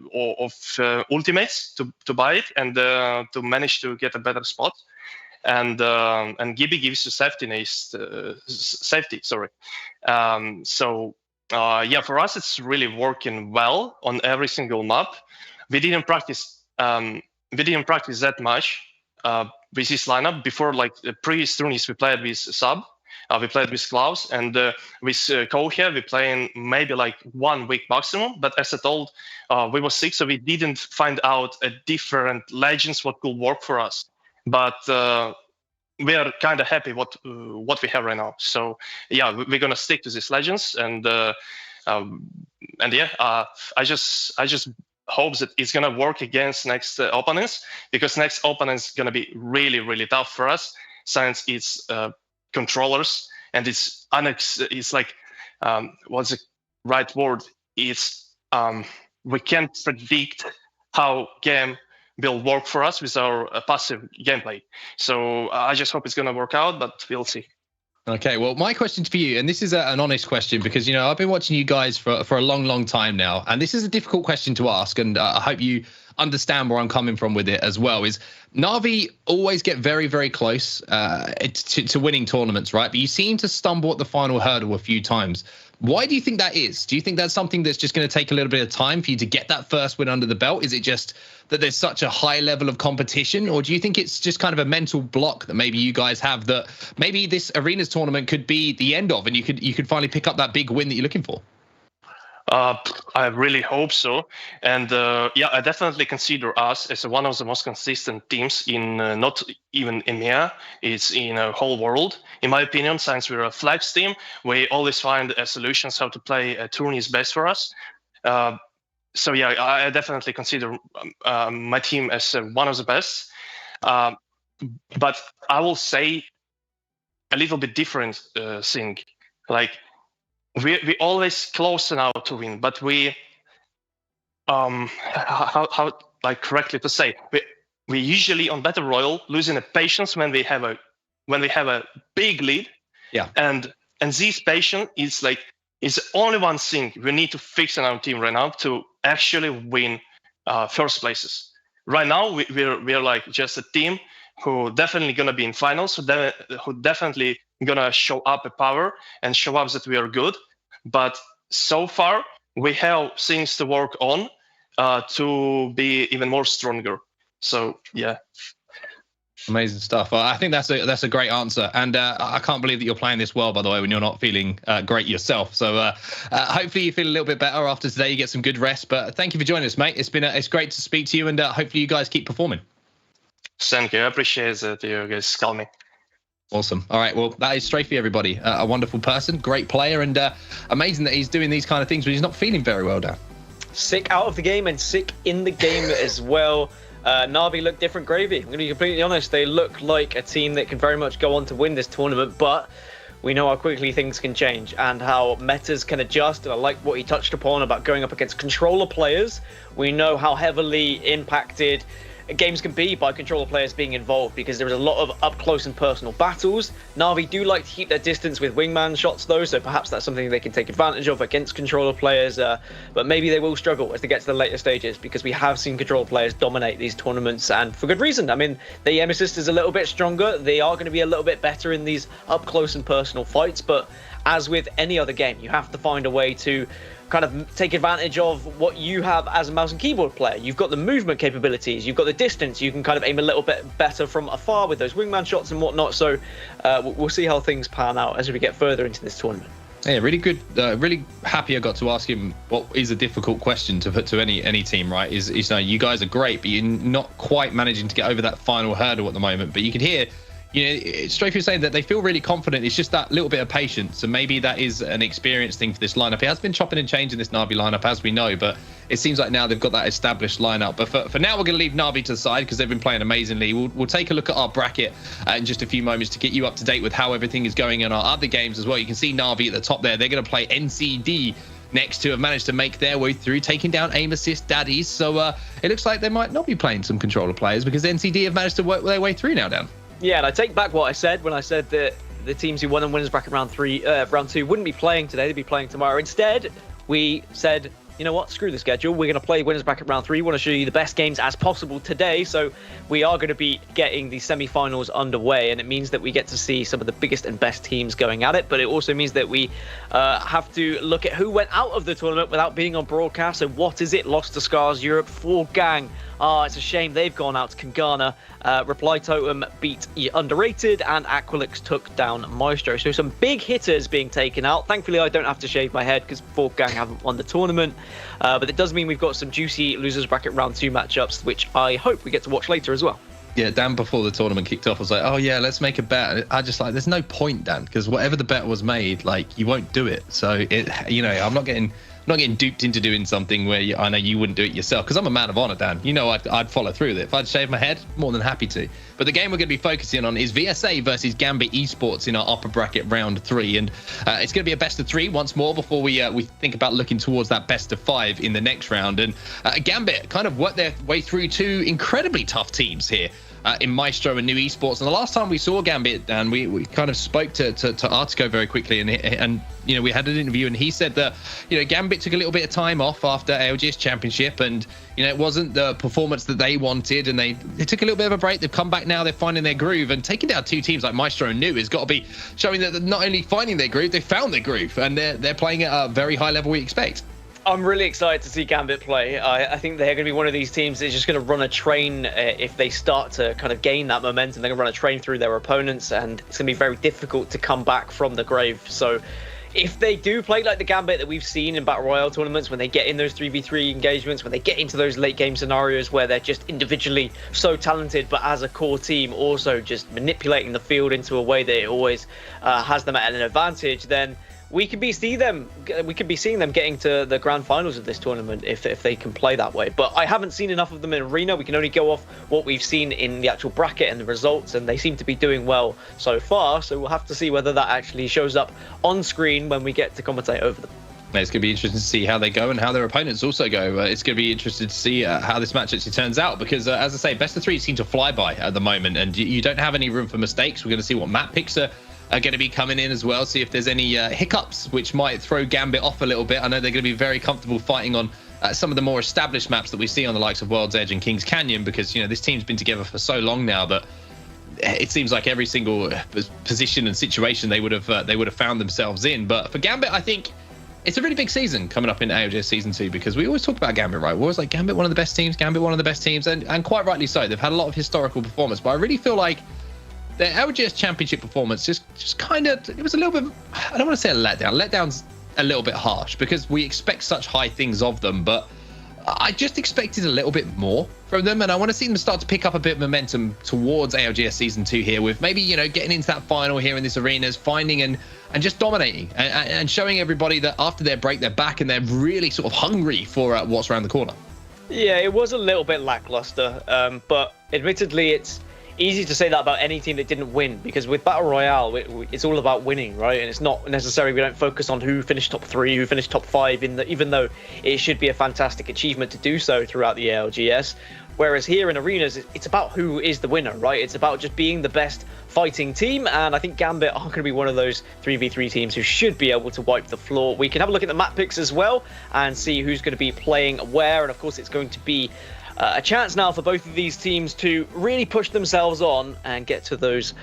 S6: ultimates to buy it and to manage to get a better spot. And Gibby gives you safety. Sorry. Yeah, for us it's really working well on every single map. We didn't practice that much with this lineup before. Like the previous tourneys, we played with sub, we played with Klaus, and with Kohia we playing maybe like 1 week maximum. But as I told, we were sick, so we didn't find out a different legends what could work for us. But we are kind of happy what we have right now. So yeah, we're gonna stick to these legends, and yeah, I just hope that it's gonna work against next opponents, because next opponent is gonna be really, really tough for us, since it's controllers and it's like what's the right word? It's we can't predict how game will work for us with our passive gameplay. So I just hope it's going to work out, but we'll see.
S1: Okay, well, my question for you, and this is an honest question, because, you know, I've been watching you guys for a long, long time now, and this is a difficult question to ask, and I hope you understand where I'm coming from with it as well, is Na'Vi always get very, very close to winning tournaments, right? But you seem to stumble at the final hurdle a few times. Why do you think that is? Do you think that's something that's just going to take a little bit of time for you to get that first win under the belt? Is it just that there's such a high level of competition, or do you think it's just kind of a mental block that maybe you guys have, that maybe this arenas tournament could be the end of, and you could finally pick up that big win that you're looking for?
S6: I really hope so, and yeah, I definitely consider us as one of the most consistent teams in not even EMEA, it's in a whole world. In my opinion, since we're a flex team, we always find solutions how to play a tourney is best for us. So yeah, I definitely consider my team as one of the best. But I will say a little bit different thing, like. We always close now to win, but we how like correctly to say, we usually on Battle Royale losing a patience when we have a big lead.
S1: Yeah.
S6: And this patience is only one thing we need to fix in our team right now to actually win first places. Right now we're like just a team who definitely gonna be in finals, who definitely gonna show up a power and show up that we are good. But so far we have things to work on to be even more stronger. So yeah.
S1: Amazing stuff. I think that's a great answer, and I can't believe that you're playing this well, by the way, when you're not feeling great yourself. So hopefully you feel a little bit better after today. You get some good rest. But thank you for joining us, mate. It's great to speak to you, and hopefully you guys keep performing.
S6: Thank you. I appreciate that you guys call me.
S1: Awesome. All right. Well, that is Strafey, everybody. A wonderful person, great player, and amazing that he's doing these kind of things when he's not feeling very well, Dan.
S2: Sick out of the game and sick in the game as well. Na'Vi look different gravy. I'm going to be completely honest. They look like a team that can very much go on to win this tournament, but we know how quickly things can change and how metas can adjust. And I like what he touched upon about going up against controller players. We know how heavily impacted games can be by controller players being involved, because there is a lot of up close and personal battles. Na'Vi do like to keep their distance with wingman shots though, so perhaps that's something they can take advantage of against controller players, but maybe they will struggle as they get to the later stages, because we have seen controller players dominate these tournaments, and for good reason. I mean, the Emesis is a little bit stronger, they are going to be a little bit better in these up close and personal fights, but as with any other game, you have to find a way to kind of take advantage of what you have as a mouse and keyboard player. You've got the movement capabilities, you've got the distance, you can kind of aim a little bit better from afar with those wingman shots and whatnot. So we'll see how things pan out as we get further into this tournament.
S1: Yeah, really good. Really happy I got to ask him what is a difficult question to put to any team, right? Is you know, you guys are great, but you're not quite managing to get over that final hurdle at the moment. But you can hear, you know, straight through saying that they feel really confident. It's just that little bit of patience, and maybe that is an experience thing for this lineup. It has been chopping and changing this Na'Vi lineup, as we know, but it seems like now they've got that established lineup. But for now, we're going to leave Na'Vi to the side because they've been playing amazingly. We'll take a look at our bracket in just a few moments to get you up to date with how everything is going in our other games as well. You can see Na'Vi at the top there. They're going to play NCD next, to have managed to make their way through, taking down aim assist daddies. So it looks like they might not be playing some controller players because NCD have managed to work their way through now, Dan.
S2: Yeah, and I take back what I said when I said that the teams who won in winners bracket round 2 wouldn't be playing today, they'd be playing tomorrow. Instead, we said, you know what, screw the schedule. We're going to play winners bracket round 3. We want to show you the best games as possible today. So we are going to be getting the semi-finals underway, and it means that we get to see some of the biggest and best teams going at it. But it also means that we have to look at who went out of the tournament without being on broadcast. So what is it? Lost to Scars Europe, 4 Gang. It's a shame they've gone out to Kangana. Reply Totem beat Underrated, and Aquilix took down Maestro. So some big hitters being taken out. Thankfully, I don't have to shave my head because 4 Gang haven't won the tournament. But it does mean we've got some juicy losers bracket round 2 matchups, which I hope we get to watch later as well.
S1: Yeah, Dan, before the tournament kicked off, was like, oh yeah, let's make a bet. I just like, there's no point, Dan, because whatever the bet was made, like, you won't do it. So it, you know, I'm not getting duped into doing something where I know you wouldn't do it yourself, because I'm a man of honor, Dan. You know, I'd follow through with it. If I'd shave my head, more than happy to. But the game we're going to be focusing on is VSA versus Gambit Esports in our upper bracket round 3, and it's going to be a best of 3 once more before we think about looking towards that best of 5 in the next round. And Gambit kind of worked their way through 2 incredibly tough teams here. In Maestro and New Esports. And the last time we saw Gambit, Dan, we kind of spoke to Artico very quickly, and you know, we had an interview, and he said that, you know, Gambit took a little bit of time off after ALGS Championship, and you know, it wasn't the performance that they wanted, and they took a little bit of a break. They've come back now, they're finding their groove, and taking down 2 teams like Maestro and New has got to be showing that they're not only finding their groove, they found their groove, and they're playing at a very high level we expect.
S2: I'm really excited to see Gambit play. I think they're going to be one of these teams that's just going to run a train. If they start to kind of gain that momentum, they're going to run a train through their opponents, and it's going to be very difficult to come back from the grave. So if they do play like the Gambit that we've seen in Battle Royale tournaments, when they get in those 3v3 engagements, when they get into those late game scenarios where they're just individually so talented, but as a core team also just manipulating the field into a way that it always has them at an advantage, then we could be seeing them getting to the grand finals of this tournament if they can play that way. But I haven't seen enough of them in Arena. We can only go off what we've seen in the actual bracket and the results, and they seem to be doing well so far. So we'll have to see whether that actually shows up on screen when we get to commentate over them.
S1: It's going to be interesting to see how they go and how their opponents also go. It's going to be interesting to see how this match actually turns out, because as I say, best of 3 seem to fly by at the moment, and you don't have any room for mistakes. We're going to see what map picks are going to be coming in as well, see if there's any hiccups which might throw Gambit off a little bit. I know they're going to be very comfortable fighting on some of the more established maps that we see on the likes of World's Edge and King's Canyon, because, you know, this team's been together for so long now that it seems like every single position and situation they would have found themselves in. But for Gambit, I think it's a really big season coming up in ALGS Season 2, because we always talk about Gambit, right? We're always like, Gambit one of the best teams, Gambit one of the best teams, and quite rightly so. They've had a lot of historical performance, but I really feel like the LGS Championship performance just kind of, it was a little bit, I don't want to say a letdown. Letdown's a little bit harsh, because we expect such high things of them, but I just expected a little bit more from them, and I want to see them start to pick up a bit of momentum towards ALGS Season 2 here, with maybe, you know, getting into that final here in this arenas, finding and just dominating and showing everybody that after their break, they're back and they're really sort of hungry for what's around the corner. Yeah,
S2: it was a little bit lackluster, but admittedly, it's easy to say that about any team that didn't win, because with Battle Royale, it's all about winning, right? And it's not necessarily, we don't focus on who finished top 3, who finished top 5, even though it should be a fantastic achievement to do so throughout the ALGS. Whereas here in Arenas, it's about who is the winner, right? It's about just being the best fighting team, and I think Gambit are going to be one of those 3v3 teams who should be able to wipe the floor. We can have a look at the map picks as well and see who's going to be playing where, and of course it's going to be a chance now for both of these teams to really push themselves on and get to those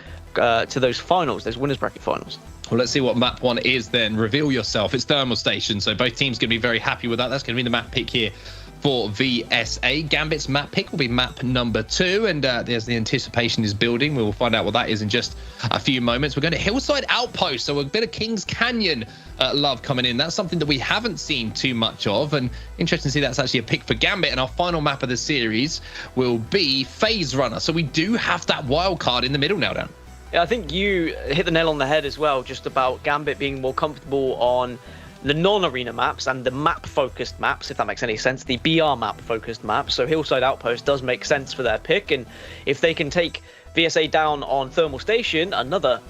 S2: finals, those winners bracket finals.
S1: Well, let's see what map 1 is then. Reveal yourself. It's Thermal Station, so both teams going to be very happy with that. That's going to be the map pick here for VSA. Gambit's map pick will be map number 2, and there's the anticipation is building. We will find out what that is in just a few moments. We're going to Hillside Outpost, so a bit of Kings Canyon love coming in. That's something that we haven't seen too much of, and interesting to see that's actually a pick for Gambit. And our final map of the series will be Phase Runner. So we do have that wild card in the middle now, Dan.
S2: Yeah, I think you hit the nail on the head as well, just about Gambit being more comfortable on the non-arena maps and the map-focused maps, if that makes any sense, the BR map-focused maps. So Hillside Outpost does make sense for their pick, and if they can take VSA down on Thermal Station, another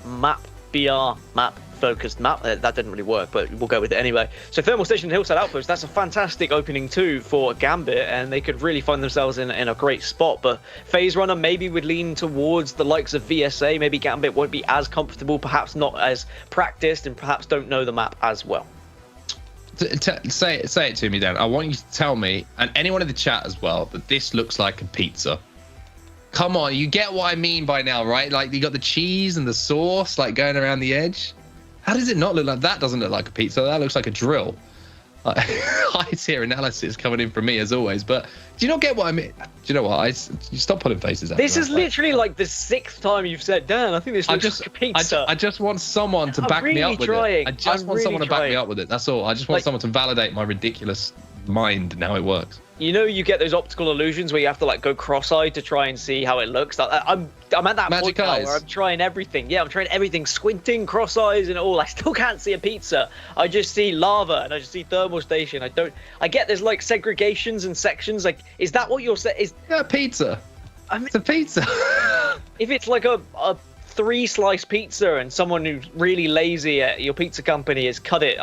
S2: BR map-focused map, that didn't really work, but we'll go with it anyway. So Thermal Station and Hillside Outpost, that's a fantastic opening too for Gambit, and they could really find themselves in a great spot. But Phase Runner maybe would lean towards the likes of VSA. Maybe Gambit won't be as comfortable, perhaps not as practiced, and perhaps don't know the map as well.
S1: Say it to me, Dan. I want you to tell me, and anyone in the chat as well, that this looks like a pizza. Come on, you get what I mean by now, right? Like, you got the cheese and the sauce, like, going around the edge. How does it not look like that? Doesn't look like a pizza. That looks like a drill. High tier analysis coming in from me as always, but do you not get what I mean? Do you know what? You stop putting faces at me.
S2: This is literally like the 6th time you've said, Dan, I think this looks like a pizza.
S1: I just want someone to back me up with it. I just want someone to back me up with it. That's all. I just want someone to validate my ridiculous mind and how it works.
S2: You know, you get those optical illusions where you have to like go cross-eyed to try and see how it looks. I'm at that
S1: Magic
S2: point now
S1: eyes.
S2: where I'm trying everything. Yeah, I'm trying everything, squinting, cross-eyes and all. I still can't see a pizza. I just see lava and I just see Thermal Station. I get there's like segregations and sections. Like, is that what you're saying?
S1: Yeah, pizza.
S2: I mean,
S1: it's a pizza.
S2: If it's like a 3-slice pizza and someone who's really lazy at your pizza company has cut it,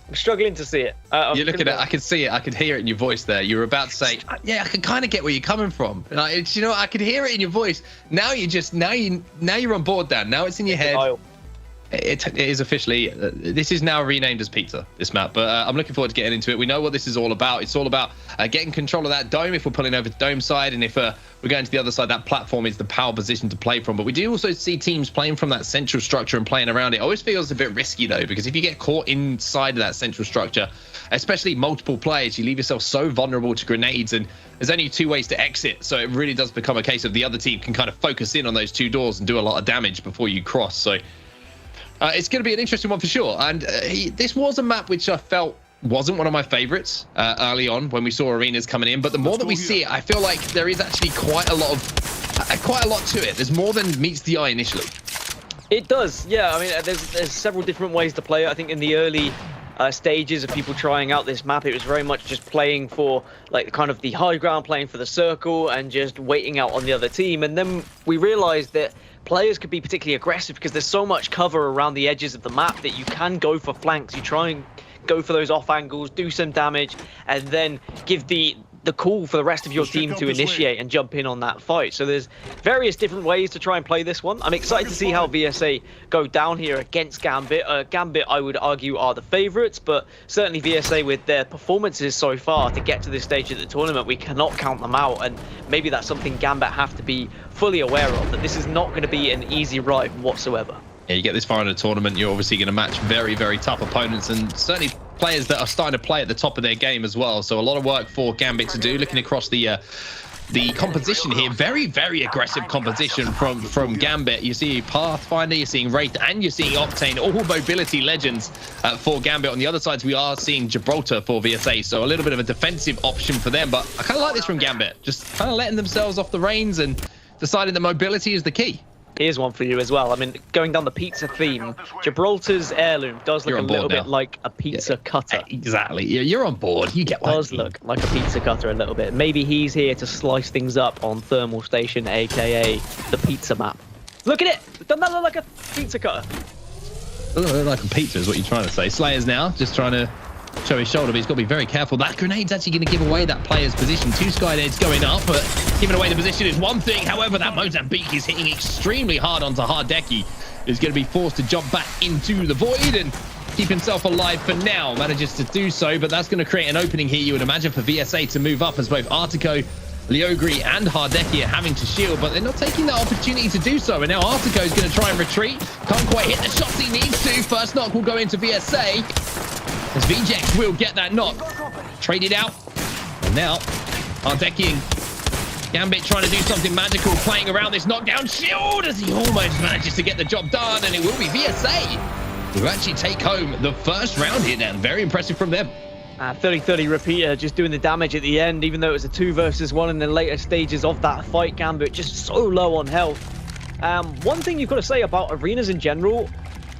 S2: I'm struggling to see it.
S1: You're looking at it. I can see it. I could hear it in your voice there. You were about to say, yeah, I can kind of get where you're coming from. Like, you know, I could hear it in your voice. Now you're on board, Dan. Now it's in your head. It is officially, this is now renamed as pizza, this map, but I'm looking forward to getting into it. We know what this is all about. It's all about getting control of that dome if we're pulling over the dome side, and if we're going to the other side, that platform is the power position to play from. But we do also see teams playing from that central structure and playing around it. Always feels a bit risky though, because if you get caught inside of that central structure, especially multiple players, you leave yourself so vulnerable to grenades, and there's only 2 ways to exit. So it really does become a case of the other team can kind of focus in on those 2 doors and do a lot of damage before you cross. So it's going to be an interesting one for sure. And this was a map which I felt wasn't one of my favorites early on when we saw arenas coming in. But the more that we see it, I feel like there is actually quite a lot to it. There's more than meets the eye initially.
S2: It does, yeah. I mean, there's several different ways to play it. I think in the early stages of people trying out this map, it was very much just playing for like kind of the high ground, playing for the circle, and just waiting out on the other team. And then we realized that players could be particularly aggressive because there's so much cover around the edges of the map that you can go for flanks. You try and go for those off angles, do some damage, and then give the call for the rest of your team to initiate and jump in on that fight. So there's various different ways to try and play this one. I'm excited to see how VSA go down here against Gambit. Gambit, I would argue, are the favorites, but certainly VSA, with their performances so far to get to this stage of the tournament, we cannot count them out, and maybe that's something Gambit have to be fully aware of, that this is not going to be an easy ride whatsoever.
S1: Yeah, you get this far in a tournament, you're obviously going to match very, very tough opponents, and certainly players that are starting to play at the top of their game as well. So a lot of work for Gambit to do. Looking across the composition here, very, very aggressive composition from Gambit. You see Pathfinder, you're seeing Wraith, and you're seeing Octane, all mobility legends for Gambit. On the other sides, we are seeing Gibraltar for VSA, so a little bit of a defensive option for them. But I kind of like this from Gambit, just kind of letting themselves off the reins and deciding that mobility is the key.
S2: Here's one for you as well. I mean, going down the pizza theme, Gibraltar's heirloom does look a little bit like a pizza cutter.
S1: Exactly. You're on board. You get what
S2: it does look like a pizza cutter a little bit. Maybe he's here to slice things up on Thermal Station, aka the pizza map. Look at it! Doesn't that look like a pizza cutter?
S1: Doesn't look like a pizza is what you're trying to say. Slayer's now just trying to show his shoulder, but he's got to be very careful. That grenade's actually going to give away that player's position. 2 Skynades going up, but giving away the position is one thing. However, that Mozambique is hitting extremely hard onto Hardeki. Is going to be forced to jump back into the void and keep himself alive for now. Manages to do so, but that's going to create an opening here, you would imagine, for VSA to move up, as both Artico, Leogri and Hardeki are having to shield, but they're not taking that opportunity to do so. And now Artico is going to try and retreat. Can't quite hit the shots he needs to. First knock will go into VSA, as VJX will get that knock. traded out. And now, Hardeki and Gambit trying to do something magical, playing around this knockdown shield as he almost manages to get the job done. And it will be VSA who actually take home the first round here now. Very impressive from them.
S2: 30-30 repeater just doing the damage at the end, even though it was a 2 versus 1 in the later stages of that fight. Gambit just so low on health. One thing you've got to say about arenas in general,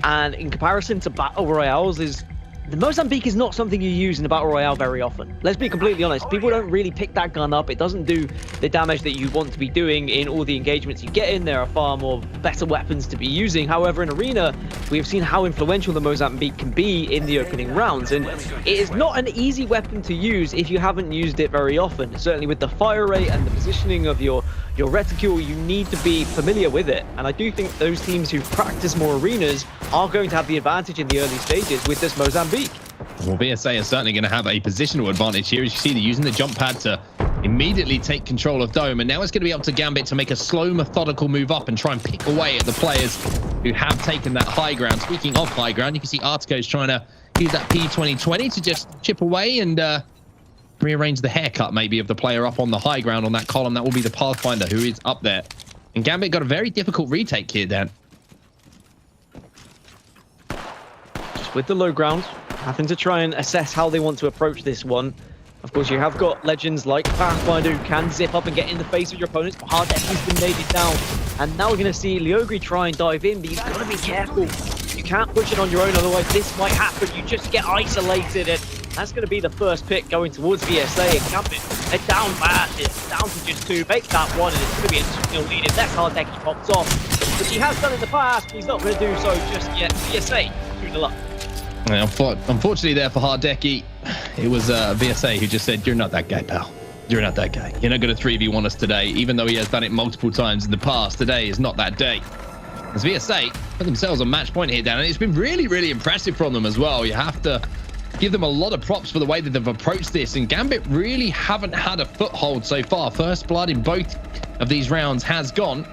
S2: and in comparison to battle royales, is the Mozambique is not something you use in a battle royale very often. Let's be completely honest. People don't really pick that gun up. It doesn't do the damage that you want to be doing in all the engagements you get in. There are far more better weapons to be using. However, in arena, we have seen how influential the Mozambique can be in the opening rounds, and it is not an easy weapon to use if you haven't used it very often. Certainly with the fire rate and the positioning of your reticule, you need to be familiar with it. And I do think those teams who practice more arenas are going to have the advantage in the early stages with this Mozambique.
S1: Well, VSA is certainly going to have a positional advantage here. As you see, they're using the jump pad to immediately take control of Dome. And now it's going to be up to Gambit to make a slow, methodical move up and try and pick away at the players who have taken that high ground. Speaking of high ground, you can see Artico's trying to use that P2020 to just chip away and rearrange the haircut maybe of the player up on the high ground on that column. That will be the Pathfinder who is up there. And Gambit got a very difficult retake here, Dan.
S2: Just with the low ground, having to try and assess how they want to approach this one. Of course, you have got legends like Pathfinder who can zip up and get in the face of your opponents, but Hardecki's been naded down. And now we're going to see Liogri try and dive in, but you've got to be careful. You can't push it on your own, otherwise this might happen. You just get isolated, and that's going to be the first pick going towards VSA. And Gambit, they're down bad. It's down to just 2. Make that 1, and it's going to be a 2-0 lead if that Hardecki pops off. But he has done in the past, but he's not going to do so just yet. VSA, 2-0 up.
S1: Unfortunately there for Hardecki, it was VSA who just said, "You're not that guy, pal. You're not that guy. You're not going to 3v1 us today," even though he has done it multiple times in the past. Today is not that day. As VSA put themselves on match point here, Dan, and it's been really, really impressive from them as well. You have to give them a lot of props for the way that they've approached this, and Gambit really haven't had a foothold so far. First blood in both of these rounds has gone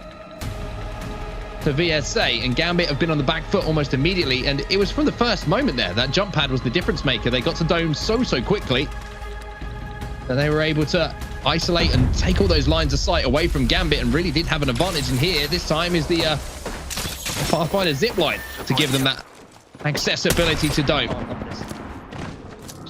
S1: to VSA, and Gambit have been on the back foot almost immediately, and it was from the first moment there. That jump pad was the difference maker. They got to Dome so quickly that they were able to isolate and take all those lines of sight away from Gambit, and really did have an advantage. And here this time is the Pathfinder zipline to give them that accessibility to Dome.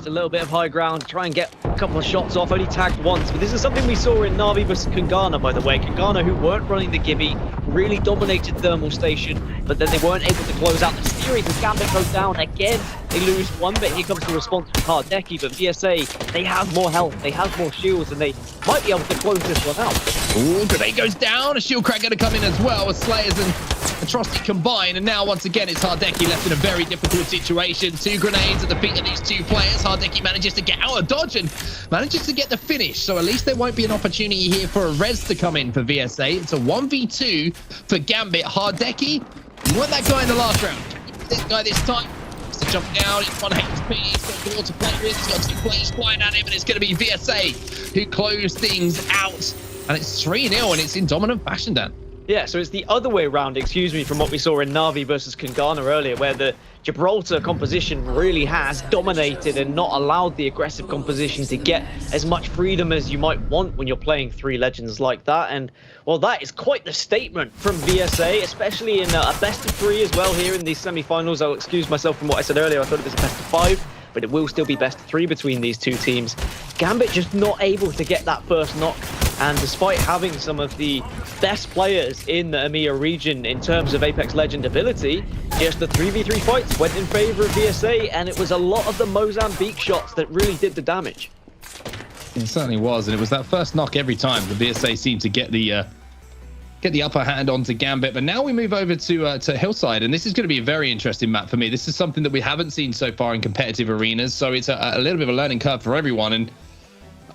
S2: A little bit of high ground, try and get a couple of shots off, only tagged once, but this is something we saw in Na'Vi versus Kungana, by the way. Kungana, who weren't running the Gibby, really dominated Thermal Station, but then they weren't able to close out the series. As Gambit goes down again, they lose 1, but here comes the response from Hardecki. But VSA, they have more health, they have more shields, and they might be able to close this one out.
S1: Ooh, grenade goes down, a shield crack going to come in as well, as Slayers and Atrocity combine, and now once again it's Hardecki left in a very difficult situation. 2 grenades at the feet of these 2 players. Hardecki manages to get out of dodge and manages to get the finish, so at least there won't be an opportunity here for a res to come in for VSA. It's a 1v2 for Gambit. Hardecki, you want that guy in the last round. This guy this time has to jump down. It's 1 HP, he's got the wall to play with, he's got 2 players flying at him, and it's going to be VSA who close things out, and it's 3-0, and it's in dominant fashion, Dan.
S2: Yeah, so it's the other way around, excuse me, from what we saw in Na'Vi versus Kungana earlier, where the Gibraltar composition really has dominated and not allowed the aggressive composition to get as much freedom as you might want when you're playing 3 legends like that. And, well, that is quite the statement from VSA, especially in a best of 3 as well here in the semi-finals. I'll excuse myself from what I said earlier. I thought it was a best of 5, but it will still be best of 3 between these 2 teams. Gambit just not able to get that first knock. And despite having some of the best players in the EMEA region in terms of Apex Legend ability, just the 3v3 fights went in favor of VSA, and it was a lot of the Mozambique shots that really did the damage.
S1: It certainly was, and it was that first knock every time. The VSA seemed to get the upper hand onto Gambit. But now we move over to Hillside, and this is going to be a very interesting map for me. This is something that we haven't seen so far in competitive arenas, so it's a little bit of a learning curve for everyone. And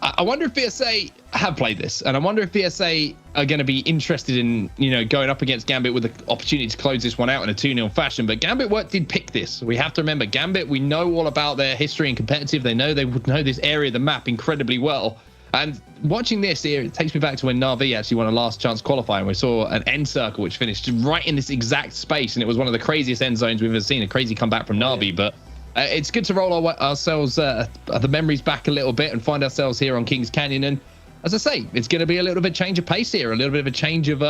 S1: I wonder if VSA have played this, and I wonder if VSA are going to be interested in, going up against Gambit with the opportunity to close this one out in a 2-0 fashion. But Gambit did pick this. We have to remember, Gambit, we know all about their history in competitive. They would know this area of the map incredibly well. And watching this here, it takes me back to when Na'Vi actually won a last chance qualifying. We saw an end circle which finished right in this exact space, and it was one of the craziest end zones we've ever seen. A crazy comeback from Na'Vi, but It's good to roll ourselves the memories back a little bit and find ourselves here on Kings Canyon. And as I say, it's going to be a little bit of change of pace here, a little bit of a change of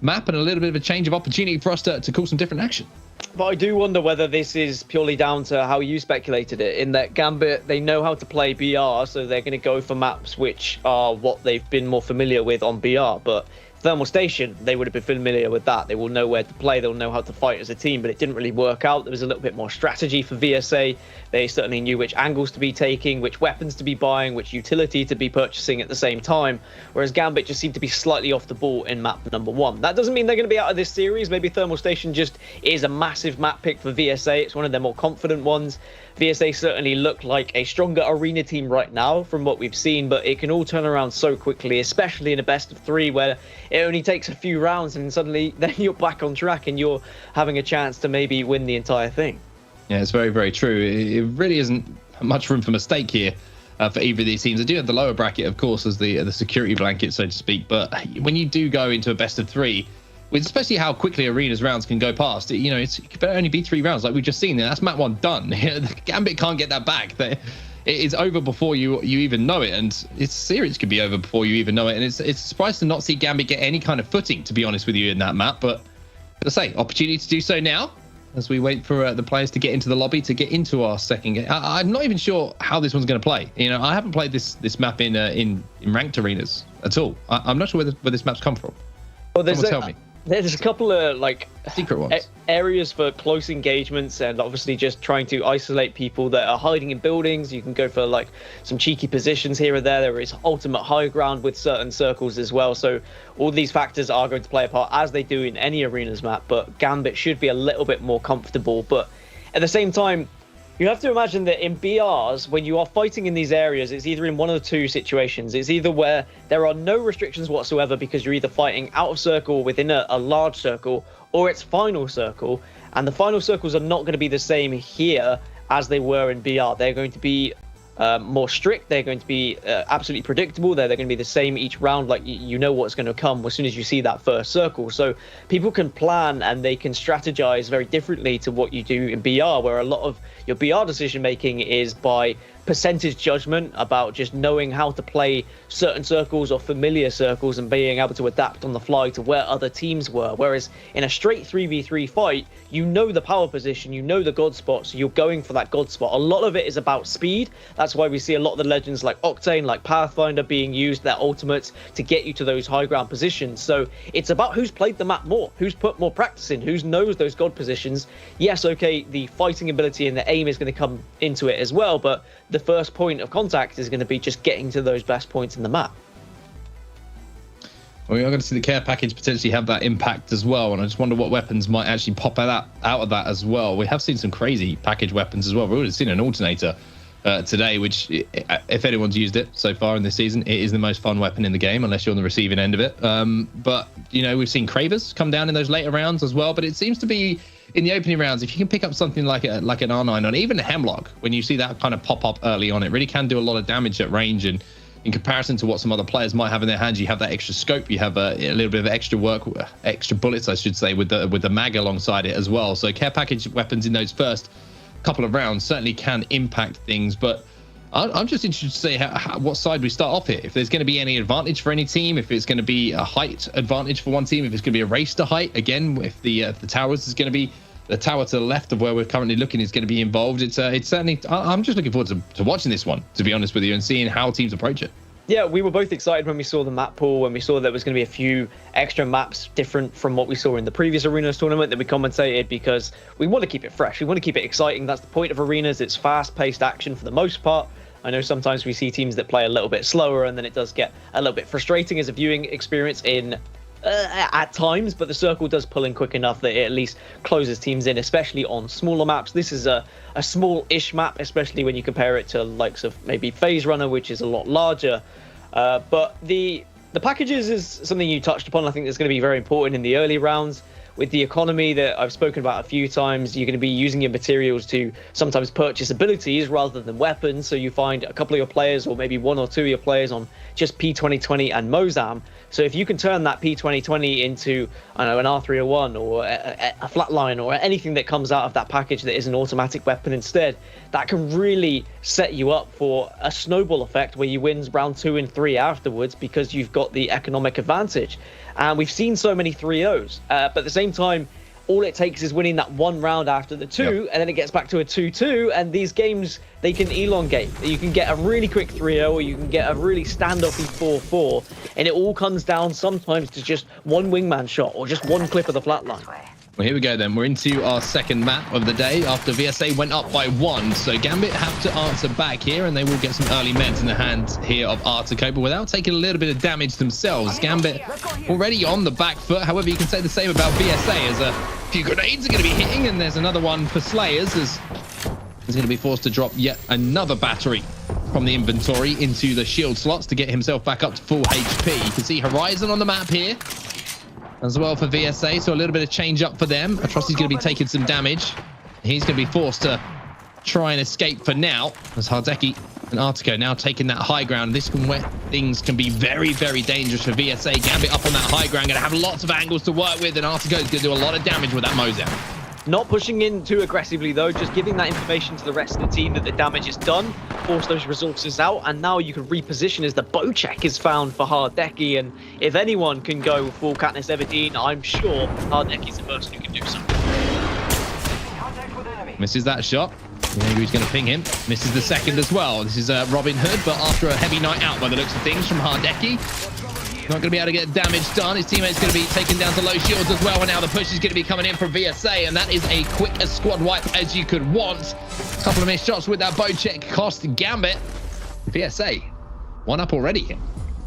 S1: map, and a little bit of a change of opportunity for us to call some different action.
S2: But I do wonder whether this is purely down to how you speculated it, in that Gambit, they know how to play BR, so they're going to go for maps which are what they've been more familiar with on BR. But Thermal Station, they would have been familiar with that. They will know where to play. They'll know how to fight as a team, but it didn't really work out. There was a little bit more strategy for VSA. They certainly knew which angles to be taking, which weapons to be buying, which utility to be purchasing at the same time, whereas Gambit just seemed to be slightly off the ball in map number 1. That doesn't mean they're going to be out of this series. Maybe Thermal Station just is a massive map pick for VSA. It's one of their more confident ones. VSA certainly look like a stronger arena team right now from what we've seen, but it can all turn around so quickly, especially in a best of 3 where it only takes a few rounds and suddenly then you're back on track and you're having a chance to maybe win the entire thing.
S1: Yeah, it's very, very true. It really isn't much room for mistake here for either of these teams. I do have the lower bracket, of course, as the security blanket, so to speak, but when you do go into a best of 3, with especially how quickly arenas rounds can go past, it could only be 3 rounds like we've just seen. That's map 1 done. Gambit can't get that back. It is over before you even know it, and its series could be over before you even know it. And it's a surprise to not see Gambit get any kind of footing, to be honest with you, in that map. But as I say, opportunity to do so now as we wait for the players to get into the lobby to get into our second game. I'm not even sure how this one's going to play. I haven't played this map in ranked arenas at all. I'm not sure where this map's come from.
S2: Well,
S1: tell me.
S2: There's a couple of
S1: secret ones,
S2: areas for close engagements, and obviously just trying to isolate people that are hiding in buildings. You can go for some cheeky positions here or there. There is ultimate high ground with certain circles as well. So all these factors are going to play a part, as they do in any arenas map. But Gambit should be a little bit more comfortable. But at the same time, you have to imagine that in BRs, when you are fighting in these areas, it's either in one of the 2 situations. It's either where there are no restrictions whatsoever because you're either fighting out of circle within a large circle, or it's final circle. And the final circles are not going to be the same here as they were in BR. They're going to be more strict. They're going to be absolutely predictable. They're going to be the same each round. You know what's going to come as soon as you see that first circle. So people can plan and they can strategize very differently to what you do in BR, where a lot of your BR decision making is by percentage judgment, about just knowing how to play certain circles or familiar circles and being able to adapt on the fly to where other teams were. Whereas in a straight 3v3 fight, you know the power position, you know the god spot, so you're going for that god spot. A lot of it is about speed. That's why we see a lot of the legends like Octane, like Pathfinder being used, their ultimates, to get you to those high ground positions. So it's about who's played the map more, who's put more practice in, who knows those god positions. Yes, okay, the fighting ability and the aim is going to come into it as well, but the first point of contact is going to be just getting to those best points in the map.
S1: Well, we are going to see the care package potentially have that impact as well, and I just wonder what weapons might actually pop out of that as well. We have seen some crazy package weapons as well. We've already seen an alternator today, which, if anyone's used it so far in this season, it is the most fun weapon in the game, unless you're on the receiving end of it. But we've seen Cravers come down in those later rounds as well, but it seems to be in the opening rounds, if you can pick up something like an R9 or even a Hemlock, when you see that kind of pop up early on, it really can do a lot of damage at range. And in comparison to what some other players might have in their hands, you have that extra scope, you have a little bit of extra bullets, I should say, with the mag alongside it as well. So care package weapons in those first couple of rounds certainly can impact things. But I'm just interested to see what side we start off here. If there's going to be any advantage for any team, if it's going to be a height advantage for one team, if it's going to be a race to height again, if the towers is going to be the tower to the left of where we're currently looking is going to be involved. It's certainly. I'm just looking forward to watching this one, to be honest with you, and seeing how teams approach it.
S2: Yeah, we were both excited when we saw the map pool, when we saw there was going to be a few extra maps different from what we saw in the previous Arenas tournament that we commentated, because we want to keep it fresh. We want to keep it exciting. That's the point of Arenas. It's fast-paced action for the most part. I know sometimes we see teams that play a little bit slower, and then it does get a little bit frustrating as a viewing experience at times, but the circle does pull in quick enough that it at least closes teams in, especially on smaller maps. This is a small-ish map, especially when you compare it to likes of maybe Phase Runner, which is a lot larger. But the packages is something you touched upon. I think that's going to be very important in the early rounds. with the economy that I've spoken about a few times, you're going to be using your materials to sometimes purchase abilities rather than weapons. So you find a couple of your players, or maybe one or two of your players, on just P2020 and Mozam. So if you can turn that P2020 into, I don't know, an R301 or a flatline or anything that comes out of that package that is an automatic weapon instead, that can really set you up for a snowball effect where you win round 2 and 3 afterwards because you've got the economic advantage. And we've seen so many 3-0s, but at the same time, all it takes is winning that one round after the 2, and then it gets back to a 2-2, and these games, they can elongate. You can get a really quick 3-0, or you can get a really standoffy 4-4, and it all comes down sometimes to just one wingman shot or just one clip of the flatline.
S1: Well, here we go then. We're into our second map of the day after VSA went up by 1. So Gambit have to answer back here, and they will get some early meds in the hands here of Artico, but without taking a little bit of damage themselves. Gambit already on the back foot. However, you can say the same about VSA, as a few grenades are going to be hitting, and there's another one for Slayers, as he's going to be forced to drop yet another battery from the inventory into the shield slots to get himself back up to full HP. You can see Horizon on the map here as well for VSA, so a little bit of change up for them. Atrocity's going to be taking some damage. He's going to be forced to try and escape for now, as Hardeki and Artico now taking that high ground. This can where things can be very, very dangerous for VSA. Gambit up on that high ground, going to have lots of angles to work with, and Artico is going to do a lot of damage with that Mozam.
S2: Not pushing in too aggressively though, just giving that information to the rest of the team that the damage is done, force those resources out, and now you can reposition as the bow check is found for Hardeki, and if anyone can go full Katniss Everdeen, I'm sure Hardeki is the person who can do so.
S1: Misses that shot. Maybe he's going to ping him. Misses the second as well. This is Robin Hood, but after a heavy night out by the looks of things from Hardeki. Not going to be able to get damage done. His teammate's going to be taken down to low shields as well, and now the push is going to be coming in from VSA, and that is a quick squad wipe as you could want. A couple of missed shots with that bow check cost Gambit. VSA, 1 up already.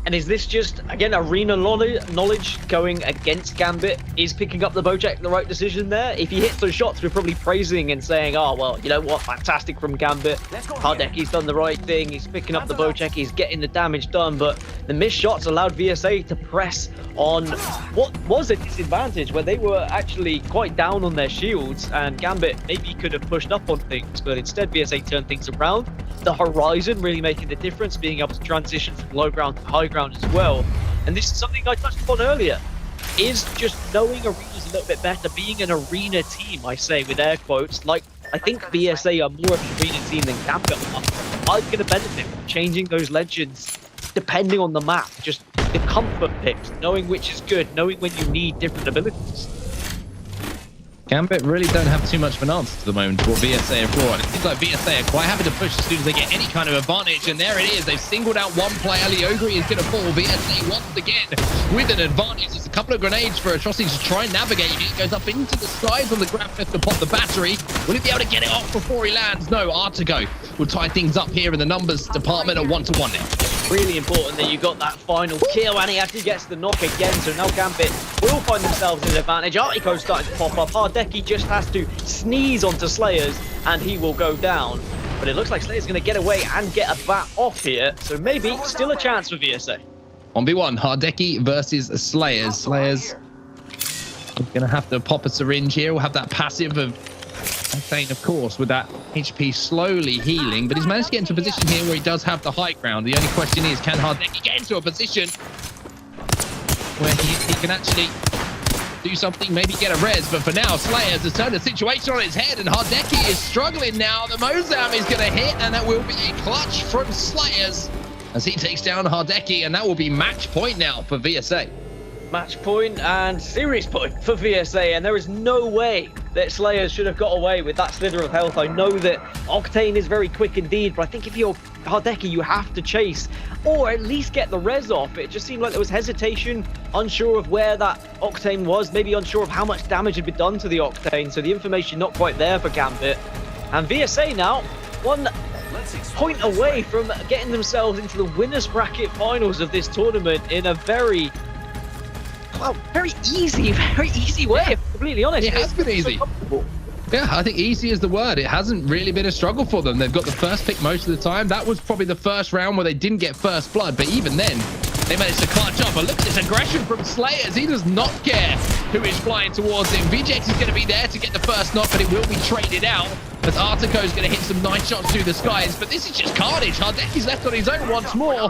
S2: And is this just, again, arena knowledge going against Gambit? Is picking up the Bojack the right decision there? If he hits those shots, we're probably praising and saying, oh, well, you know what, fantastic from Gambit. Hardeki's done the right thing. He's picking up the Bojack. He's getting the damage done. But the missed shots allowed VSA to press on what was a disadvantage where they were actually quite down on their shields. And Gambit maybe could have pushed up on things, but instead VSA turned things around. The Horizon really making the difference, being able to transition from low ground to high ground as well. And this is something I touched upon earlier, is just knowing arenas a little bit better, being an arena team, I say with air quotes. Like, I think VSA are more of an arena team than Gambit are. I'm going to benefit from changing those legends depending on the map, just the comfort picks, knowing which is good, knowing when you need different abilities.
S1: Gambit really don't have too much of an answer to the moment for what VSA have brought. It seems like VSA are quite happy to push as soon as they get any kind of advantage, and there it is. They've singled out one player. Liogri is going to fall. VSA once again with an advantage. There's a couple of grenades for Atrocity to try and navigate. He goes up into the sides on the grab lift to pop the battery. Will he be able to get it off before he lands? No, Artico will tie things up here in the numbers department at 1-1 now.
S2: Really important that you got that final kill, and he actually gets the knock again, so now Gambit will find themselves in an advantage. Artico's starting to pop up. Hardeki just has to sneeze onto Slayers and he will go down, but it looks like Slayers going to get away and get a bat off here, so maybe still a chance for VSA.
S1: 1v1, Hardeki versus Slayers. Slayers going to have to pop a syringe here. We'll have that passive of Octane, of course, with that HP slowly healing, but he's managed to get into a position here where he does have the high ground. The only question is, can Hardeki get into a position where he can actually do something, maybe get a res? But for now, Slayers has turned the situation on its head, and Hardeki is struggling now. The Mozam is going to hit, and that will be a clutch from Slayers as he takes down Hardeki, and that will be match point now for VSA.
S2: Match point and series point for VSA, and there is no way that Slayers should have got away with that slither of health. I know that Octane is very quick indeed, but I think if you're Hardeki, you have to chase, or at least get the res off. It just seemed like there was hesitation, unsure of where that Octane was, maybe unsure of how much damage had been done to the Octane, so the information not quite there for Gambit. And VSA now, 1 point away from getting themselves into the winners bracket finals of this tournament in a very easy way, if I'm completely honest.
S1: It has been easy.
S2: So
S1: yeah, I think easy is the word. It hasn't really been a struggle for them. They've got the first pick most of the time. That was probably the first round where they didn't get first blood, but even then, They managed to clutch up, but look at this aggression from Slayers. He does not care who is flying towards him. VJX is going to be there to get the first knock, but it will be traded out as Artico is going to hit some nice shots through the skies. But this is just carnage. Hardeki's left on his own once more.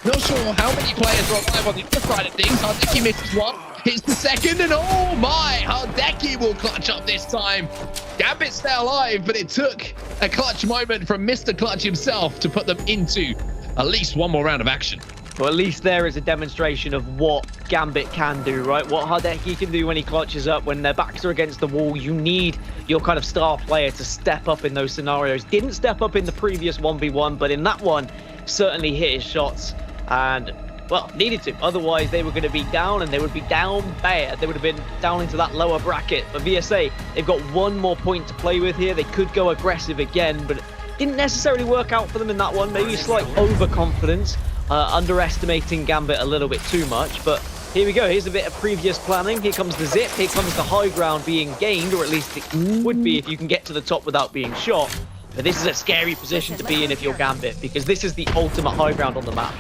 S1: Not sure how many players are alive on the other side of things. Hardeki misses one, hits the second, and oh my, Hardeki will clutch up this time. Gambit stay alive, but it took a clutch moment from Mr. Clutch himself to put them into at least one more round of action.
S2: Well, at least there is a demonstration of what Gambit can do, right? What Hardeki can do when he clutches up, when their backs are against the wall. You need your kind of star player to step up in those scenarios. Didn't step up in the previous 1v1, but in that one, certainly hit his shots and, well, needed to. Otherwise, they were going to be down, and they would be down bad. They would have been down into that lower bracket. But VSA, they've got one more point to play with here. They could go aggressive again, but it didn't necessarily work out for them in that one. Maybe slight overconfidence. Underestimating Gambit a little bit too much, but here we go. Here's a bit of previous planning. Here comes the zip. Here comes the high ground being gained, or at least it would be if you can get to the top without being shot. But this is a scary position to be in if you're Gambit, because this is the ultimate high ground on the map.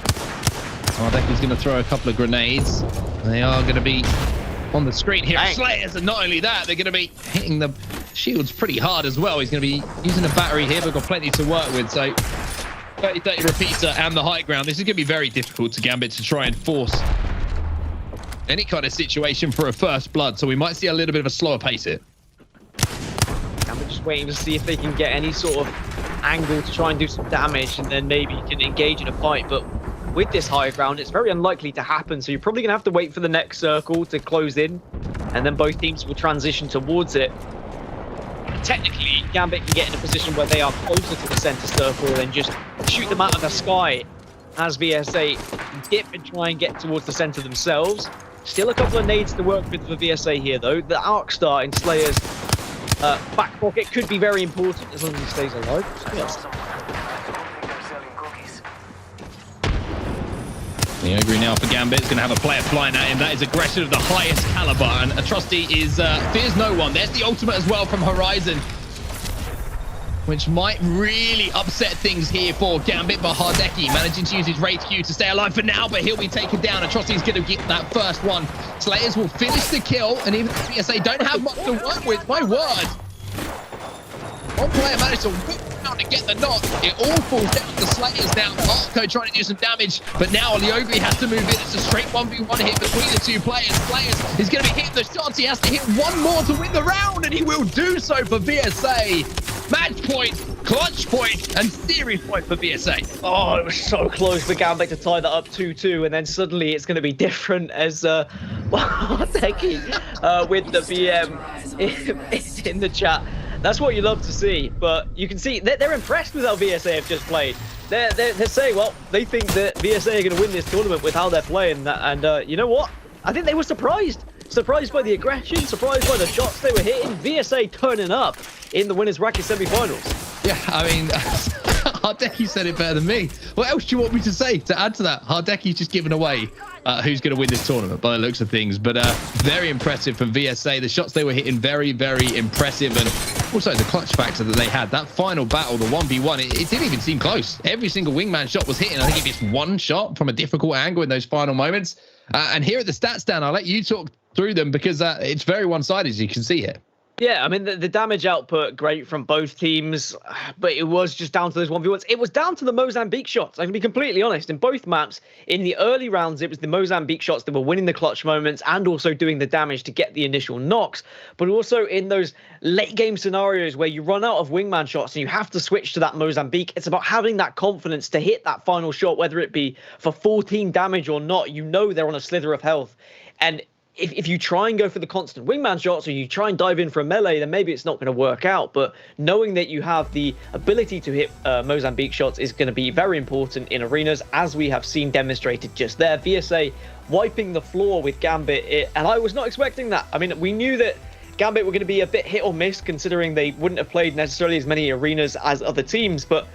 S1: Hardeki's going to throw a couple of grenades. They are going to be on the screen here. Slayers, and not only that, they're going to be hitting the shields pretty hard as well. He's going to be using a battery here, but got plenty to work with, so 30-30 repeater and the high ground. This is going to be very difficult to Gambit to try and force any kind of situation for a first blood, so we might see a little bit of a slower pace here.
S2: Gambit just waiting to see if they can get any sort of angle to try and do some damage, and then maybe can engage in a fight. But with this high ground, it's very unlikely to happen, so you're probably going to have to wait for the next circle to close in, and then both teams will transition towards it. Technically, Gambit can get in a position where they are closer to the center circle and just shoot them out of the sky as VSA dip and try and get towards the center themselves. Still a couple of nades to work with for VSA here, though. The Arc Star in Slayer's back pocket could be very important as long as he stays alive. Yes.
S1: The Ogre now for Gambit is going to have a player flying at him. That is aggression of the highest caliber, and Atrocity is fears no one. There's the ultimate as well from Horizon, which might really upset things here for Gambit, but Hardeki managing to use his Wraith Q to stay alive for now, but he'll be taken down. Atrocity's going to get that first one. Slayers will finish the kill, and even if PSA don't have much to work with, my word. One player managed to whip around and get the knock. It all falls down to Slayers now. Arco trying to do some damage, but now Leogri has to move in. It's a straight 1v1 hit between the two players. Slayers is going to be hitting the shots. He has to hit one more to win the round, and he will do so for VSA. Match point, clutch point, and series point for VSA.
S2: Oh, it was so close for Gambit to tie that up 2-2, and then suddenly it's going to be different as Hardeki with the BM in the chat. That's what you love to see, but you can see they're impressed with how VSA have just played. They're saying, well, they think that VSA are going to win this tournament with how they're playing, and you know what? I think they were surprised. Surprised by the aggression, surprised by the shots they were hitting. VSA turning up in the winners bracket semi-finals.
S1: Yeah, I mean, Hardeki said it better than me. What else do you want me to say to add to that? Hardeki's just given away who's going to win this tournament by the looks of things. But very impressive from VSA. The shots they were hitting, very, very impressive. And also the clutch factor that they had. That final battle, the 1v1, it didn't even seem close. Every single wingman shot was hitting. I think if it's one shot from a difficult angle in those final moments. And here are the stats, Dan. I'll let you talk through them because it's very one-sided, as you can see here.
S2: Yeah, I mean, the damage output, great from both teams, but it was just down to those 1v1s. It was down to the Mozambique shots. I can be completely honest. In both maps, in the early rounds, it was the Mozambique shots that were winning the clutch moments and also doing the damage to get the initial knocks. But also in those late game scenarios where you run out of wingman shots and you have to switch to that Mozambique, it's about having that confidence to hit that final shot, whether it be for 14 damage or not. You know they're on a slither of health. And if you try and go for the constant wingman shots or you try and dive in for a melee, then maybe it's not going to work out. But knowing that you have the ability to hit Mozambique shots is going to be very important in arenas, as we have seen demonstrated just there. VSA wiping the floor with Gambit, and I was not expecting that. I mean, we knew that Gambit were going to be a bit hit or miss, considering they wouldn't have played necessarily as many arenas as other teams, but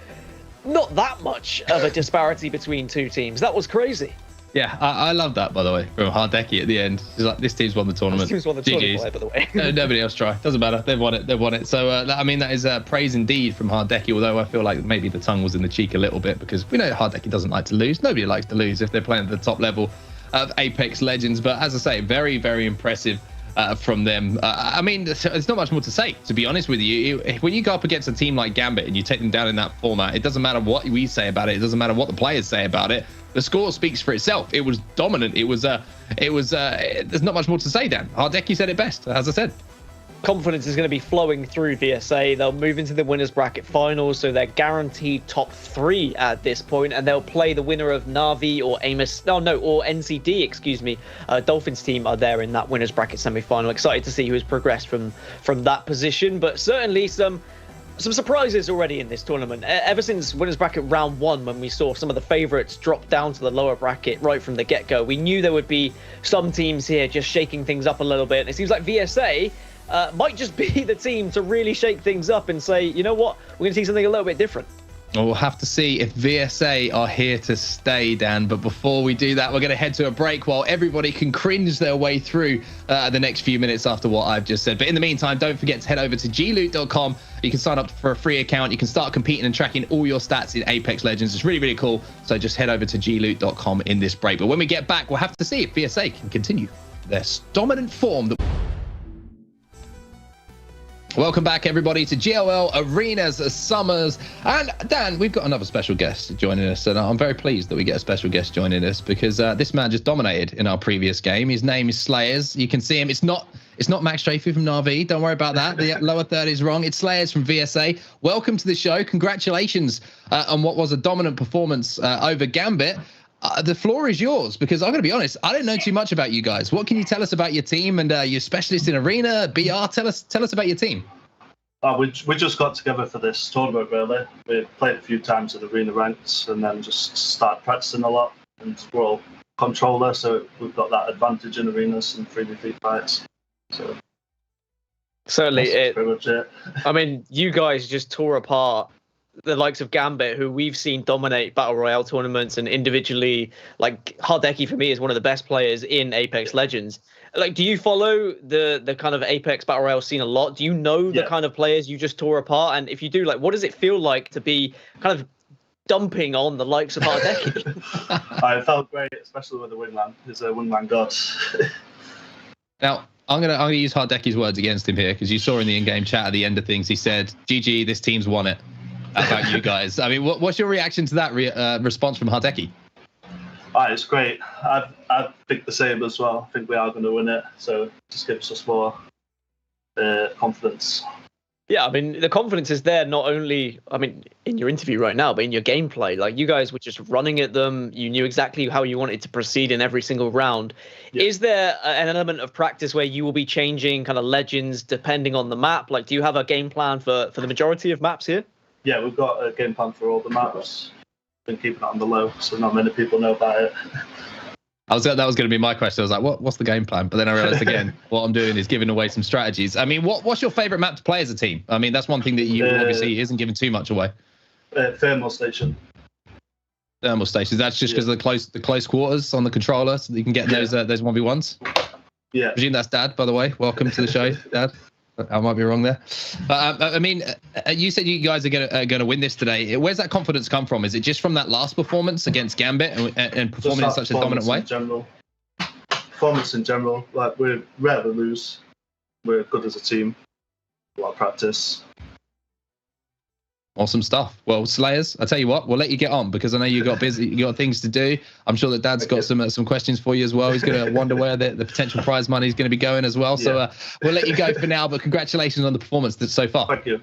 S2: not that much of a disparity between two teams. That was crazy.
S1: Yeah, I love that, by the way, from Hardeki at the end. He's like, this team's won the tournament.
S2: This team's won the tournament, by the way.
S1: Nobody else try. Doesn't matter. They've won it. So, I mean, that is praise indeed from Hardeki, although I feel like maybe the tongue was in the cheek a little bit because we know Hardeki doesn't like to lose. Nobody likes to lose if they're playing at the top level of Apex Legends. But as I say, very, very impressive from them. I mean, there's not much more to say, to be honest with you. When you go up against a team like Gambit and you take them down in that format, it doesn't matter what we say about it. It doesn't matter what the players say about it. The score speaks for itself. It was dominant. There's not much more to say, Dan. Hardeki said it best, as I said.
S2: Confidence is going to be flowing through VSA. They'll move into the winners bracket finals, so they're guaranteed top 3 at this point, and they'll play the winner of Na'Vi or or NCD, excuse me. Dolphins team are there in that winners bracket semi-final. Excited to see who has progressed from that position, but certainly some surprises already in this tournament. Ever since winners bracket round 1, when we saw some of the favourites drop down to the lower bracket right from the get-go, we knew there would be some teams here just shaking things up a little bit. And it seems like VSA might just be the team to really shake things up and say, you know what, we're going to see something a little bit different.
S1: Well, we'll have to see if VSA are here to stay, Dan. But before we do that, we're going to head to a break while everybody can cringe their way through the next few minutes after what I've just said. But in the meantime, don't forget to head over to gloot.com. You can sign up for a free account. You can start competing and tracking all your stats in Apex Legends. It's really, really cool. So just head over to gloot.com in this break. But when we get back, we'll have to see if VSA can continue their dominant form. Welcome back, everybody, to GLL Arenas Summers. And Dan, we've got another special guest joining us, and I'm very pleased that we get a special guest joining us because this man just dominated in our previous game. His name is Slayers. You can see him. It's not Max Strafey from Na'Vi. Don't worry about that. The lower third is wrong. It's Slayers from VSA. Welcome to the show. Congratulations on what was a dominant performance over Gambit. The floor is yours because I'm going to be honest, I don't know too much about you guys. What can you tell us about your team and your specialist in arena, BR? Tell us about your team.
S7: We just got together for this tournament, really. We played a few times in arena ranks and then just started practicing a lot. And we're all controller, so we've got that advantage in arenas and 3v3 fights. So
S2: certainly,
S7: that's pretty much it.
S2: I mean, you guys just tore apart the likes of Gambit, who we've seen dominate Battle Royale tournaments, and individually, like Hardeki for me is one of the best players in Apex Legends. Like, do you follow the kind of Apex Battle Royale scene a lot? Do you know the kind of players you just tore apart? And if you do, like, what does it feel like to be kind of dumping on the likes of Hardeki?
S7: I felt great, especially with the wingman. He's a wingman god.
S1: Now, I'm gonna use Hardeki's words against him here because you saw in the in-game chat at the end of things, he said, "GG, this team's won it." About you guys. I mean, what's your reaction to that response from Hardeki?
S7: It's great. I think the same as well. I think we are going to win it. So just gives us more confidence.
S2: Yeah, I mean, the confidence is there not only, I mean, in your interview right now, but in your gameplay. Like, you guys were just running at them. You knew exactly how you wanted to proceed in every single round. Yeah. Is there an element of practice where you will be changing kind of legends depending on the map? Like, do you have a game plan for the majority of maps here?
S7: Yeah, we've got a game plan for all the maps. Been keeping it on the low, so not many people know about it.
S1: That was going to be my question. I was like, what's the game plan? But then I realized again, what I'm doing is giving away some strategies. I mean, what's your favorite map to play as a team? I mean, that's one thing that you obviously isn't giving too much away.
S7: Thermal station.
S1: Thermal stations. That's just because of the close quarters on the controller, so that you can get those 1v1s.
S7: Yeah.
S1: I presume that's Dad, by the way. Welcome to the show, Dad. I might be wrong there, but I mean, you said you guys are going to win this today. Where's that confidence come from? Is it just from that last performance against Gambit and performing in such a dominant way?
S7: Performance in general, like we rarely lose. We're good as a team. A lot of practice.
S1: Awesome stuff. Well, Slayers, I tell you what, we'll let you get on because I know you got things to do. I'm sure that Dad's got some questions for you as well. He's going to wonder where the potential prize money is going to be going as well. So we'll let you go for now. But congratulations on the performance so far.
S7: Thank you.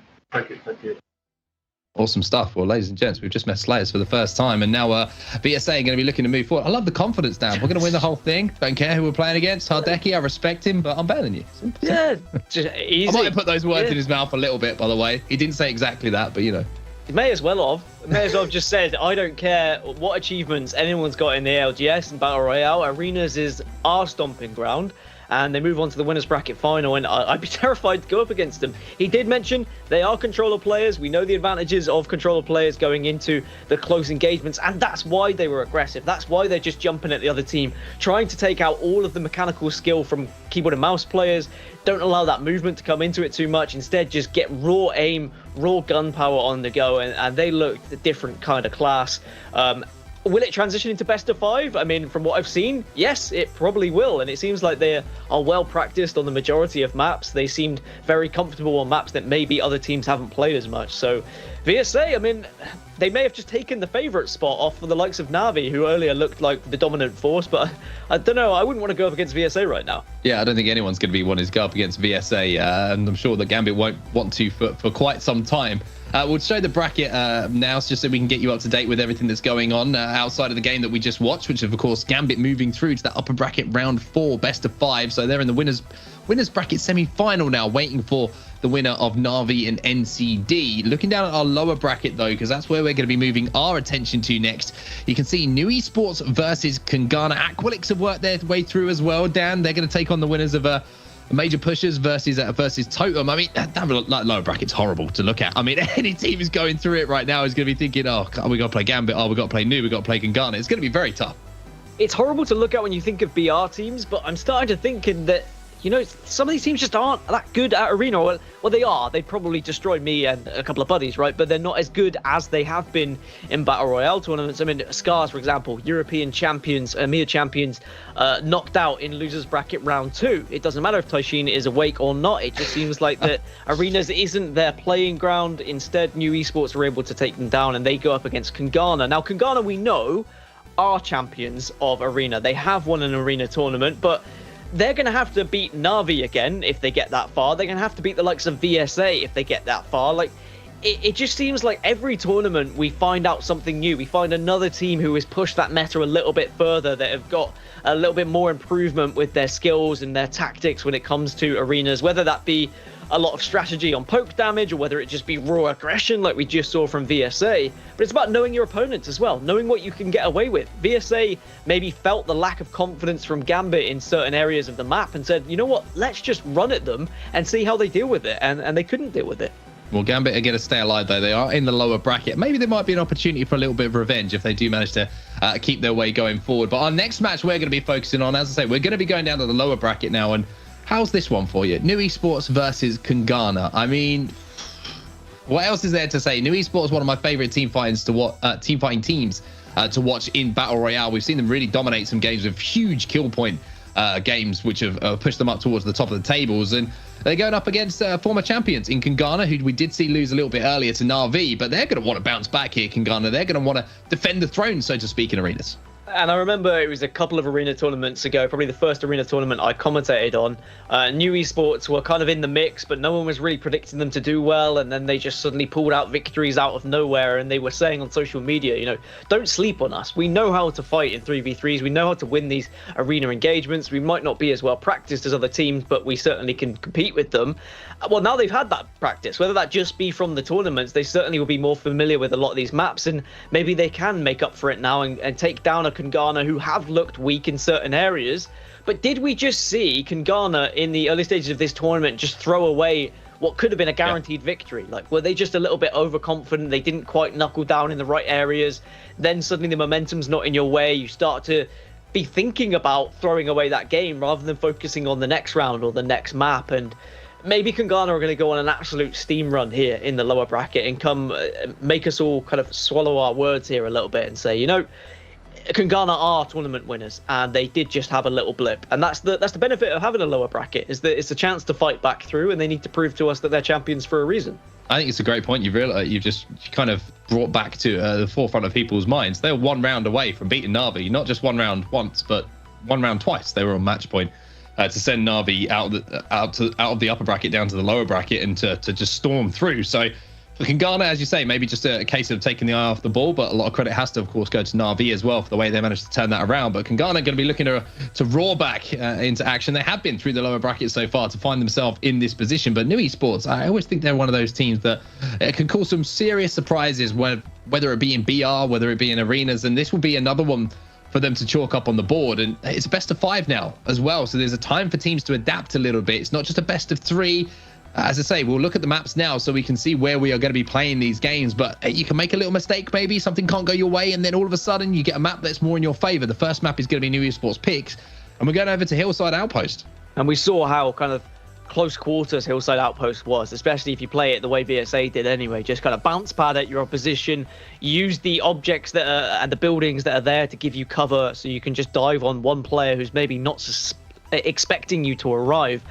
S1: Awesome stuff. Well, ladies and gents, we've just met Slayers for the first time, and now VSA are going to be looking to move forward. I love the confidence, Dan. We're going to win the whole thing. Don't care who we're playing against. Hardeki, I respect him, but I'm better than you.
S2: Yeah, just easy.
S1: I might have put those words in his mouth a little bit, by the way. He didn't say exactly that, but you know.
S2: He may as well have just said, I don't care what achievements anyone's got in the ALGS and Battle Royale. Arenas is our stomping ground. and they move on to the winners bracket final, and I'd be terrified to go up against them. He did mention they are controller players. We know the advantages of controller players going into the close engagements, and that's why they were aggressive. That's why they're just jumping at the other team, trying to take out all of the mechanical skill from keyboard and mouse players. Don't allow that movement to come into it too much. Instead, just get raw aim, raw gunpower on the go, and they looked a different kind of class. Will it transition into best of 5? I mean, from what I've seen, yes, it probably will. And it seems like they are well practiced on the majority of maps. They seemed very comfortable on maps that maybe other teams haven't played as much. So VSA, I mean, they may have just taken the favourite spot off for the likes of Na'Vi, who earlier looked like the dominant force. But I don't know. I wouldn't want to go up against VSA right now.
S1: Yeah, I don't think anyone's going to be wanting to go up against VSA. And I'm sure that Gambit won't want to for quite some time. We'll show the bracket now, just so we can get you up to date with everything that's going on outside of the game that we just watched, which is, of course, Gambit moving through to that upper bracket round 4, best of 5. So they're in the winners bracket semi-final now, waiting for the winner of Na'Vi and NCD. Looking down at our lower bracket, though, because that's where we're going to be moving our attention to next. You can see New Esports versus Kungana. Aqualix have worked their way through as well, Dan. They're going to take on the winners of Major Pushers versus Totem. I mean, that lower bracket's horrible to look at. I mean, any team is going through it right now is going to be thinking, oh, we got to play Gambit, we got to play New, we got to play Kungana. It's going to be very tough.
S2: It's horrible to look at when you think of BR teams, but I'm starting to think that, you know, some of these teams just aren't that good at Arena. Well, they are. They'd probably destroy me and a couple of buddies, right? But they're not as good as they have been in Battle Royale tournaments. I mean, Scars, for example, European champions, EMEA champions, knocked out in losers bracket round 2. It doesn't matter if Taishin is awake or not. It just seems like that Arenas isn't their playing ground. Instead, New Esports were able to take them down, and they go up against Kungana. Now, Kungana, we know, are champions of Arena. They have won an Arena tournament, but they're going to have to beat Na'Vi again if they get that far. They're going to have to beat the likes of VSA if they get that far. Like, it just seems like every tournament we find out something new. We find another team who has pushed that meta a little bit further, that have got a little bit more improvement with their skills and their tactics when it comes to arenas, whether that be a lot of strategy on poke damage or whether it just be raw aggression like we just saw from VSA. But it's about knowing your opponents as well, knowing what you can get away with. VSA maybe felt the lack of confidence from Gambit in certain areas of the map and said, you know what, let's just run at them and see how they deal with it. And they couldn't deal with it.
S1: Well, Gambit are going to stay alive, though. They are in the lower bracket. Maybe there might be an opportunity for a little bit of revenge if they do manage to keep their way going forward. But our next match we're going to be focusing on, as I say, we're going to be going down to the lower bracket now. And how's this one for you? New Esports versus Kungana. I mean, what else is there to say? New Esports is one of my favorite team fighting teams to watch in Battle Royale. We've seen them really dominate some games with huge kill point games, which have pushed them up towards the top of the tables. And they're going up against former champions in Kungana, who we did see lose a little bit earlier to Na'Vi, but they're going to want to bounce back here, Kungana. They're going to want to defend the throne, so to speak, in arenas.
S2: And I remember it was a couple of arena tournaments ago, probably the first arena tournament I commentated on. New Esports were kind of in the mix, but no one was really predicting them to do well. And then they just suddenly pulled out victories out of nowhere. And they were saying on social media, you know, don't sleep on us. We know how to fight in 3v3s. We know how to win these arena engagements. We might not be as well practiced as other teams, but we certainly can compete with them. Well, now they've had that practice, whether that just be from the tournaments, they certainly will be more familiar with a lot of these maps. And maybe they can make up for it now and take down a Kungana who have looked weak in certain areas. But did we just see Kungana in the early stages of this tournament just throw away what could have been a guaranteed victory? Like, were they just a little bit overconfident? They didn't quite knuckle down in the right areas. Then suddenly the momentum's not in your way. You start to be thinking about throwing away that game rather than focusing on the next round or the next map. And maybe Kungana are going to go on an absolute steam run here in the lower bracket and come make us all kind of swallow our words here a little bit and say, you know, Kungana are tournament winners, and they did just have a little blip, and that's the benefit of having a lower bracket, is that it's a chance to fight back through, and they need to prove to us that they're champions for a reason.
S1: I think it's a great point. You've just kind of brought back to the forefront of people's minds. They're one round away from beating Na'Vi, not just one round once, but one round twice. They were on match point to send Na'Vi out of the upper bracket down to the lower bracket and to just storm through. So for Kungana, as you say, maybe just a case of taking the eye off the ball, but a lot of credit has to, of course, go to Na'Vi as well for the way they managed to turn that around. But Kungana going to be looking to roar back into action. They have been through the lower bracket so far to find themselves in this position. But New Esports, I always think they're one of those teams that can cause some serious surprises, whether it be in BR, whether it be in arenas. And this will be another one for them to chalk up on the board. And it's a best of 5 now as well. So there's a time for teams to adapt a little bit. It's not just a best of 3. As I say, we'll look at the maps now so we can see where we are going to be playing these games. But you can make a little mistake, maybe something can't go your way, and then all of a sudden you get a map that's more in your favor. The first map is going to be New Esports Picks, and we're going over to Hillside Outpost.
S2: And we saw how kind of close quarters Hillside Outpost was, especially if you play it the way VSA did anyway. Just kind of bounce pad at your opposition, use the objects that are and the buildings that are there to give you cover, so you can just dive on one player who's maybe not expecting you to arrive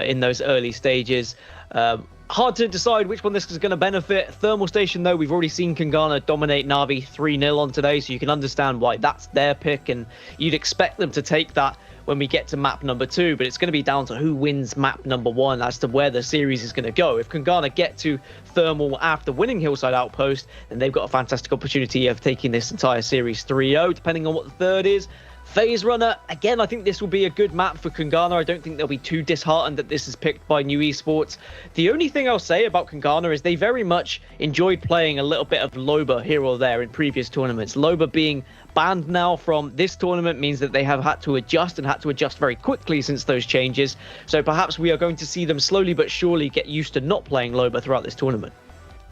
S2: in those early stages. Hard to decide which one this is going to benefit. Thermal Station, though, we've already seen Kangana dominate Na'Vi 3-0 on today, so you can understand why that's their pick, and you'd expect them to take that when we get to map number 2, but it's going to be down to who wins map number 1 as to where the series is going to go. If Kangana get to Thermal after winning Hillside Outpost, then they've got a fantastic opportunity of taking this entire series 3-0, depending on what the third is. Phase Runner, again, I think this will be a good map for Kangana. I don't think they'll be too disheartened that this is picked by New Esports. The only thing I'll say about Kangana is they very much enjoyed playing a little bit of Loba here or there in previous tournaments. Loba being banned now from this tournament means that they have had to adjust, and had to adjust very quickly since those changes. So perhaps we are going to see them slowly but surely get used to not playing Loba throughout this tournament.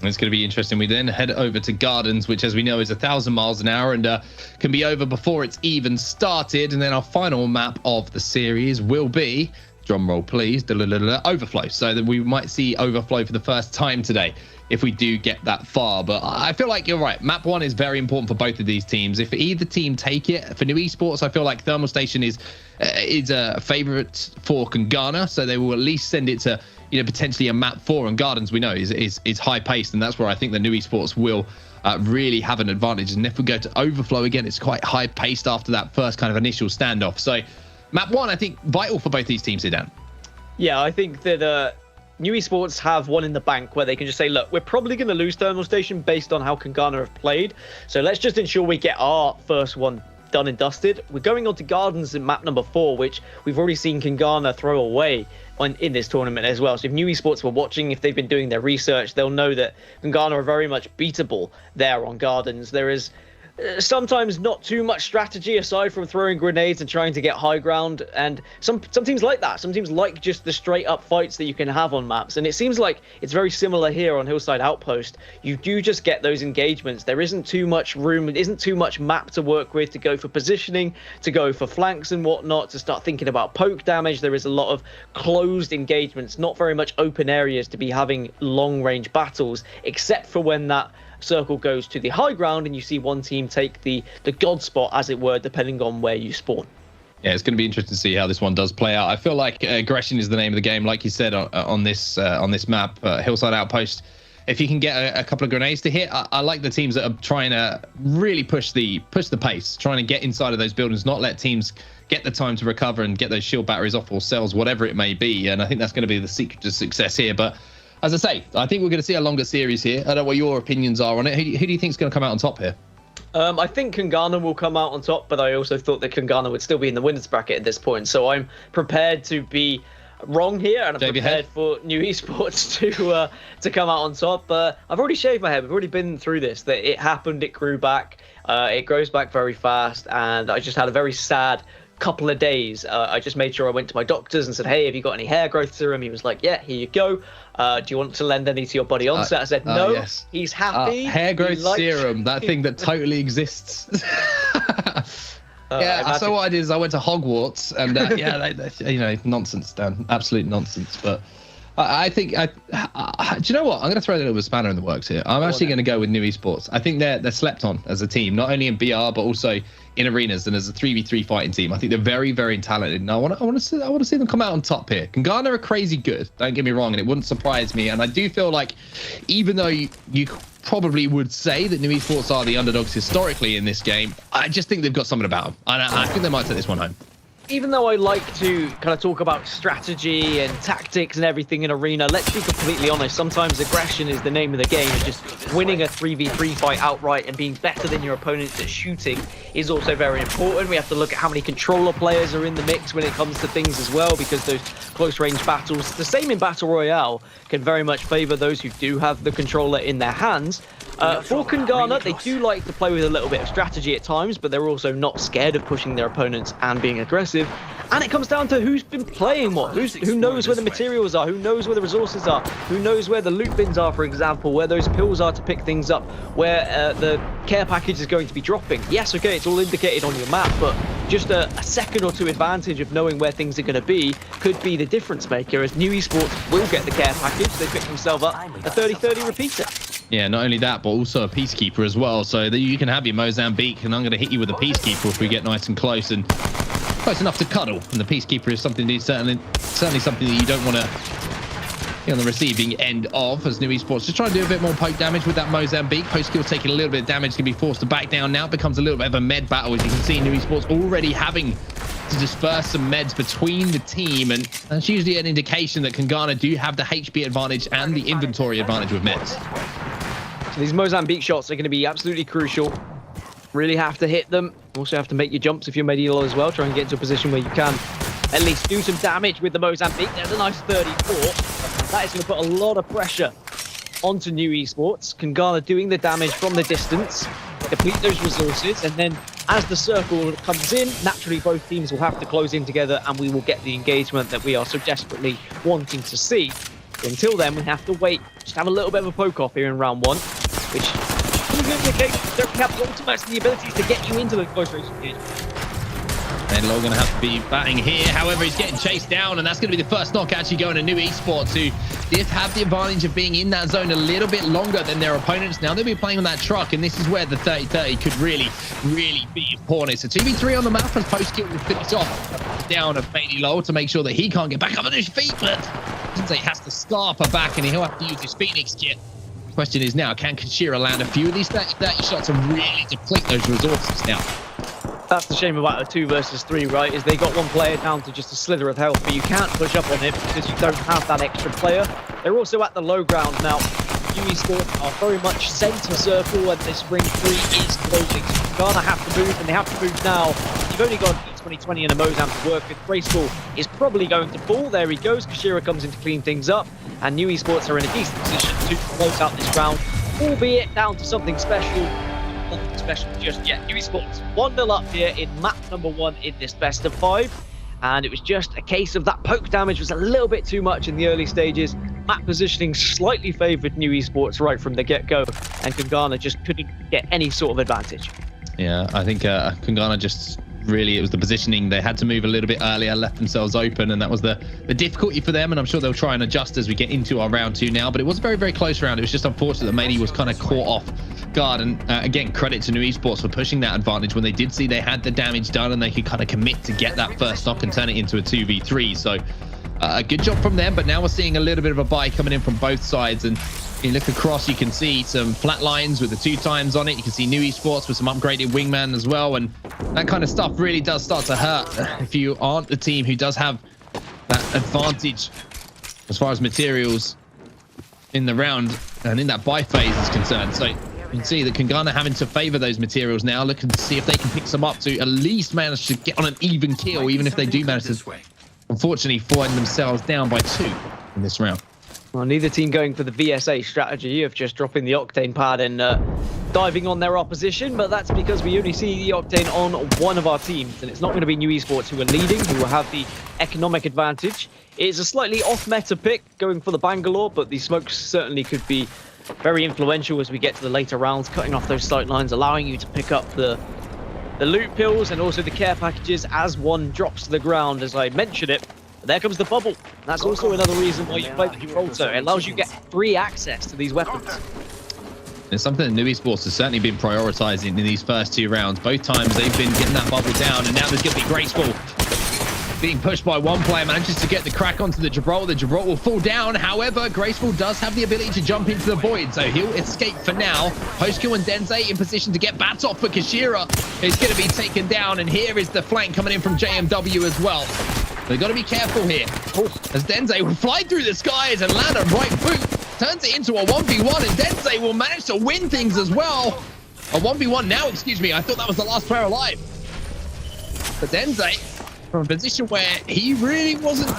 S1: It's going to be interesting. We then head over to Gardens, which, as we know, is 1,000 miles an hour and can be over before it's even started. And then our final map of the series will be, drum roll please, Overflow. So that we might see Overflow for the first time today if we do get that far. But I feel like you're right. Map 1 is very important for both of these teams. If either team take it, for New Esports, I feel like Thermal Station is a favorite for Kangana. So they will at least send it to, potentially a map 4, and Gardens, we know, is high paced, and that's where I think the New Esports will really have an advantage. And if we go to Overflow again, it's quite high paced after that first kind of initial standoff. So map 1, I think, vital for both these teams here, Dan.
S2: Yeah, I think that New Esports have one in the bank where they can just say, look, we're probably going to lose Thermal Station based on how Kangana have played, so let's just ensure we get our first one done and dusted. We're going on to Gardens in map number 4, which we've already seen Kangana throw away in this tournament as well. So if New Esports were watching, if they've been doing their research, they'll know that Kangana are very much beatable there on Gardens. There is sometimes not too much strategy aside from throwing grenades and trying to get high ground, and some teams like that. Some teams like just the straight up fights that you can have on maps, and it seems like it's very similar here on Hillside Outpost. You do just get those engagements. There isn't too much room, it isn't too much map to work with, to go for positioning, to go for flanks and whatnot, to start thinking about poke damage. There is a lot of closed engagements, not very much open areas to be having long range battles, except for when that circle goes to the high ground and you see one team take the god spot, as it were, depending on where you spawn.
S1: Yeah, it's going to be interesting to see how this one does play out. I feel like aggression is the name of the game, like you said, on this map, Hillside Outpost. If you can get a couple of grenades to hit, I like the teams that are trying to really push the pace, trying to get inside of those buildings, not let teams get the time to recover and get those shield batteries off or cells, whatever it may be. And I think that's going to be the secret to success here. But as I say, I think we're going to see a longer series here. I don't know what your opinions are on it. Who do you think is going to come out on top here?
S2: I think Kangana will come out on top, but I also thought that Kangana would still be in the winners bracket at this point. So I'm prepared to be wrong here, and I'm prepared for New Esports to come out on top. I've already shaved my head. We've already been through this. That it happened. It grew back. It grows back very fast, and I just had a very sad couple of days. I just made sure I went to my doctors and said, hey, have you got any hair growth serum? He was like, yeah, here you go. Do you want to lend any to your body onset? I said, no.
S1: Yes.
S2: He's happy.
S1: Hair growth serum, that thing that totally exists. Yeah, so what I did is I went to Hogwarts, and nonsense, Dan, absolute nonsense. But I think, do you know what? I'm going to throw a little bit of spanner in the works here. I'm actually going to go with New Esports. I think they're slept on as a team, not only in BR but also in arenas and as a 3v3 fighting team. I think they're very, very talented, and I want to see them come out on top here. Kangana are crazy good, don't get me wrong, and it wouldn't surprise me. And I do feel like, even though you probably would say that New Esports are the underdogs historically in this game, I just think they've got something about them, and I think they might take this one home.
S2: even though I like to kind of talk about strategy and tactics and everything in Arena, let's be completely honest. Sometimes aggression is the name of the game, and just winning a 3v3 fight outright and being better than your opponents at shooting is also very important. We have to look at how many controller players are in the mix when it comes to things as well, because those close range battles, the same in Battle Royale, can very much favor those who do have the controller in their hands. For Kungana, they do like to play with a little bit of strategy at times, but they're also not scared of pushing their opponents and being aggressive. And it comes down to who's been playing what, who knows where the materials are, who knows where the resources are, who knows where the loot bins are, for example, where those pills are to pick things up, where the care package is going to be dropping. Yes, okay, it's all indicated on your map, but just a second or two advantage of knowing where things are going to be could be the difference maker, as New Esports will get the care package. They pick themselves up a 30-30 repeater.
S1: Yeah, not only that, but also a Peacekeeper as well. So that you can have your Mozambique, and I'm going to hit you with a Peacekeeper if we get nice and close enough to cuddle. And the Peacekeeper is something that certainly something that you don't want to be on the receiving end of, as New Esports just trying to do a bit more poke damage with that Mozambique. Post skill taking a little bit of damage, can be forced to back down. Now it becomes a little bit of a med battle, as you can see. New Esports already having to disperse some meds between the team, and that's usually an indication that Kungana do have the HP advantage and the inventory advantage with meds.
S2: So these Mozambique shots are going to be absolutely crucial. Really have to hit them. Also have to make your jumps if you're medieval as well. Try and get into a position where you can at least do some damage with the Mozambique. There's a nice 34. That is going to put a lot of pressure onto New Esports. Kungana doing the damage from the distance, deplete those resources, and then as the circle comes in, naturally both teams will have to close in together, and we will get the engagement that we are so desperately wanting to see. Until then, we have to wait, just have a little bit of a poke off here in round one, which is indicate don't have the ultimates and the abilities to get you into the close range engagement.
S1: And Low going to have to be batting here. However, he's getting chased down, and that's going to be the first knock actually going to New Esports, who did have the advantage of being in that zone a little bit longer than their opponents. Now they'll be playing on that truck, and this is where the 30-30 could really be important. It's a 2v3 on the map, as post-kill will finish off down of Bailey Low to make sure that he can't get back up on his feet, but he has to scarp her back, and he'll have to use his Phoenix kit. The question is now, can Kashira land a few of these 30-30 shots and really deplete those resources now?
S2: That's the shame about a 2 versus 3, right? Is they got one player down to just a slither of health, but you can't push up on him because you don't have that extra player. They're also at the low ground now. New Esports are very much centre circle, and this ring 3 is closing. So Ghana have to move, and they have to move now. You've only got 2020 and a Mozam to work with. Graceful is probably going to fall. There he goes. Kashira comes in to clean things up, and New Esports are in a decent position to close out this round, albeit down to something special. Nothing special just yet. New Esports 1-0 up here in map number 1 in this best of 5, and it was just a case of that poke damage was a little bit too much in the early stages. Map positioning slightly favoured New Esports right from the get-go, and Kungana just couldn't get any sort of advantage.
S1: Yeah, I think Kungana just really, it was the positioning. They had to move a little bit earlier, left themselves open, and that was the difficulty for them, and I'm sure they'll try and adjust as we get into our round 2 now. But it was a very, very close round. It was just unfortunate that Mady was kind of caught off guard, and again, credit to New Esports for pushing that advantage when they did see they had the damage done and they could kind of commit to get that first knock and turn it into a 2v3. So a good job from them, but now we're seeing a little bit of a buy coming in from both sides, and you look across, you can see some flat lines with the 2 times on it. You can see New Esports with some upgraded wingman as well, and that kind of stuff really does start to hurt if you aren't the team who does have that advantage as far as materials in the round and in that buy phase is concerned. So you can see that Kungana having to favor those materials now, looking to see if they can pick some up to at least manage to get on an even kill, even if they do manage to unfortunately find themselves down by 2 in this round.
S2: Well, neither team going for the VSA strategy of just dropping the Octane pad and diving on their opposition, but that's because we only see the Octane on one of our teams, and it's not going to be New Esports who are leading, who will have the economic advantage. It's a slightly off-meta pick going for the Bangalore, but the smokes certainly could be very influential as we get to the later rounds, cutting off those sight lines, allowing you to pick up the loot pills and also the care packages as one drops to the ground. As I mentioned it, there comes the bubble. That's also another reason why you play the Gibraltar. It allows you to get free access to these weapons.
S1: It's something that New Esports has certainly been prioritizing in these first 2 rounds. Both times they've been getting that bubble down, and now there's going to be Graceful being pushed by one player, manages to get the crack onto the Gibraltar. The Gibraltar will fall down. However, Graceful does have the ability to jump into the void, so he'll escape for now. Postkill and Denze in position to get bats off, but Kashira is going to be taken down, and here is the flank coming in from JMW as well. They've got to be careful here. As Denze will fly through the skies and land a right boot, turns it into a 1v1, and Denze will manage to win things as well. A 1v1 now, excuse me. I thought that was the last player alive. But Denze, from a position where he really wasn't,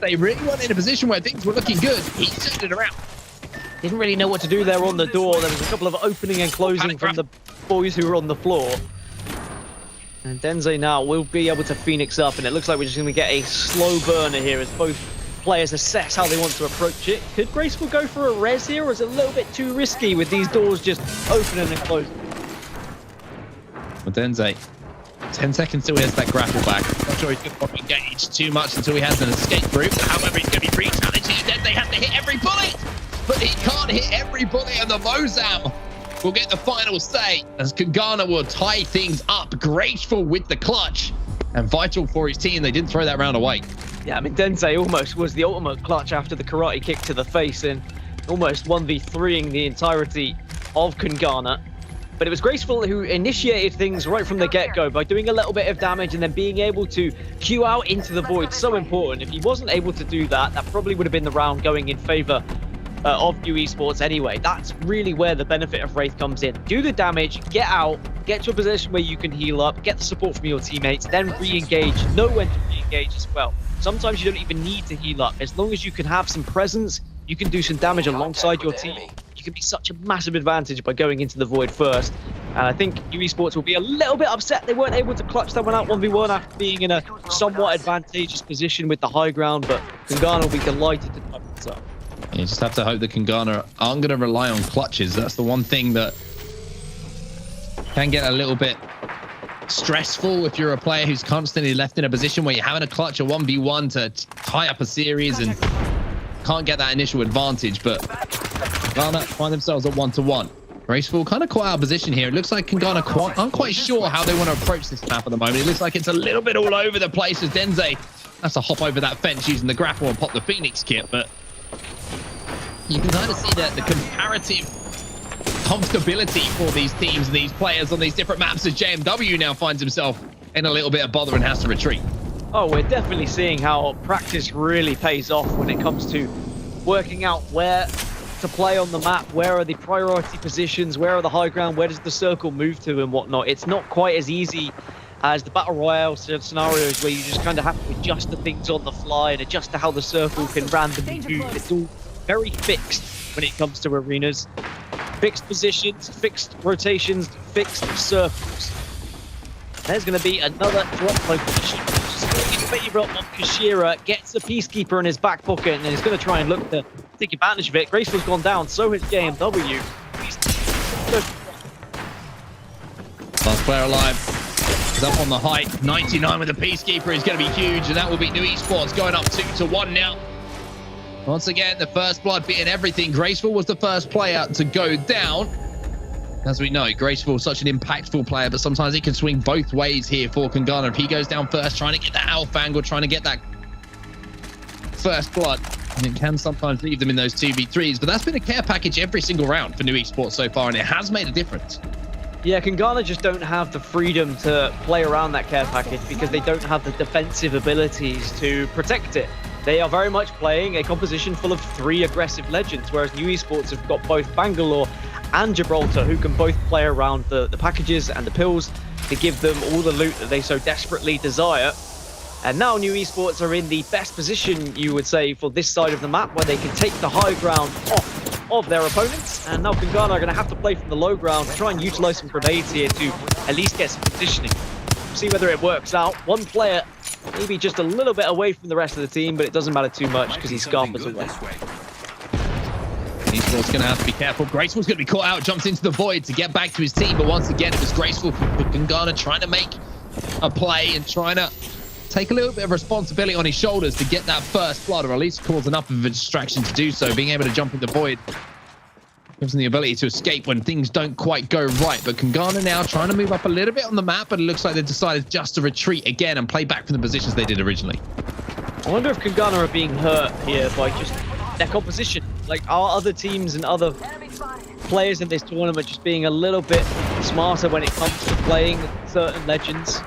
S1: they really weren't in a position where things were looking good, he turned it around.
S2: Didn't really know what to do there on the door. There was a couple of opening and closing from the boys who were on the floor. And Denze now will be able to Phoenix up, and it looks like we're just going to get a slow burner here as both players assess how they want to approach it. Could Graceful go for a res here, or is it a little bit too risky with these doors just opening and closing?
S1: Well, Denze, 10 seconds till he has that grapple back. Not sure he's going to engage too much until he has an escape route. However, he's going to be re-challenged here. Denze has to hit every bullet, but he can't hit every bullet, and the Mozam will get the final say as Kangana will tie things up. Graceful with the clutch, and vital for his team. They didn't throw that round away.
S2: Yeah, I mean, Denze almost was the ultimate clutch after the karate kick to the face and almost 1v3ing the entirety of Kangana. But it was Graceful who initiated things right from the get-go by doing a little bit of damage and then being able to queue out into the void. So important. If he wasn't able to do that, that probably would have been the round going in favor of New Esports anyway. That's really where the benefit of Wraith comes in. Do the damage, get out, get to a position where you can heal up, get the support from your teammates, then re-engage. Know when to re-engage as well. Sometimes you don't even need to heal up. As long as you can have some presence, you can do some damage alongside your team. You can be such a massive advantage by going into the void first. And I think New Esports will be a little bit upset they weren't able to clutch that one out 1v1 after being in a somewhat advantageous position with the high ground, but Kangana will be delighted to clutch this up.
S1: You just have to hope that Kangana aren't going to rely on clutches. That's the one thing that can get a little bit stressful if you're a player who's constantly left in a position where you're having a clutch a 1v1 to tie up a series and can't get that initial advantage. But Kangana find themselves at 1-1. Graceful kind of quite out of position here. It looks like Kangana aren't quite sure how they want to approach this map at the moment. It looks like it's a little bit all over the place as Denze has to hop over that fence using the grapple and pop the Phoenix kit. But you can kind of see that the comparative comfortability for these teams and these players on these different maps as JMW now finds himself in a little bit of bother and has to retreat.
S2: Oh, we're definitely seeing how practice really pays off when it comes to working out where to play on the map, where are the priority positions, where are the high ground, where does the circle move to and whatnot. It's not quite as easy as the Battle Royale scenarios where you just kind of have to adjust the things on the fly and adjust to how the circle can randomly move. It's all very fixed when it comes to arenas. Fixed positions, fixed rotations, fixed circles. There's going to be another drop location. In favor of Kashira, gets a Peacekeeper in his back pocket and he's going to try and look to take advantage of it. Graceful's gone down, so has JMW.
S1: Last player alive is up on the height. 99 with a Peacekeeper is going to be huge, and that will be New Esports going up 2-1 now. Once again, the first blood being everything. Graceful was the first player to go down. As we know, Graceful is such an impactful player, but sometimes he can swing both ways here for Kangana. If he goes down first, trying to get that alpha angle, trying to get that first blood, and it can sometimes leave them in those 2v3s. But that's been a care package every single round for New Esports so far, and it has made a difference.
S2: Yeah, Kangana just don't have the freedom to play around that care package because they don't have the defensive abilities to protect it. They are very much playing a composition full of 3 aggressive legends, whereas New Esports have got both Bangalore and Gibraltar who can both play around the packages and the pills to give them all the loot that they so desperately desire. And now New Esports are in the best position, you would say, for this side of the map where they can take the high ground off of their opponents. And now Kangana are going to have to play from the low ground to try and utilize some grenades here to at least get some positioning. See whether it works out. One player maybe just a little bit away from the rest of the team, but it doesn't matter too much because he's scarpers away.
S1: Esports going to have to be careful. Graceful's going to be caught out, jumps into the void to get back to his team, but once again, it was Graceful for Kangana trying to make a play and trying to take a little bit of responsibility on his shoulders to get that first blood, or at least cause enough of a distraction to do so, being able to jump in the void. Gives them the ability to escape when things don't quite go right. But Kangana now trying to move up a little bit on the map, but it looks like they've decided just to retreat again and play back from the positions they did originally.
S2: I wonder if Kangana are being hurt here by just their composition. Like, are other teams and other players in this tournament just being a little bit smarter when it comes to playing certain legends?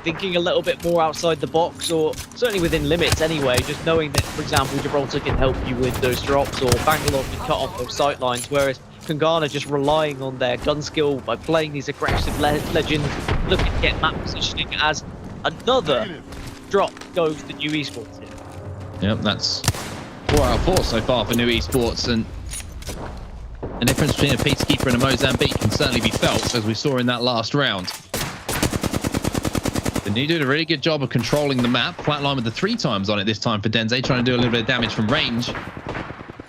S2: Thinking a little bit more outside the box, or certainly within limits anyway, just knowing that, for example, Gibraltar can help you with those drops, or Bangalore can cut off those sight lines, whereas Kangana just relying on their gun skill by playing these aggressive legends, looking to get map positioning as another drop goes to New Esports here.
S1: Yep, that's 4 out of 4 so far for New Esports, and the difference between a Peacekeeper and a Mozambique can certainly be felt, as we saw in that last round. The New did a really good job of controlling the map. Flatline with the 3 times on it this time for Denze, trying to do a little bit of damage from range.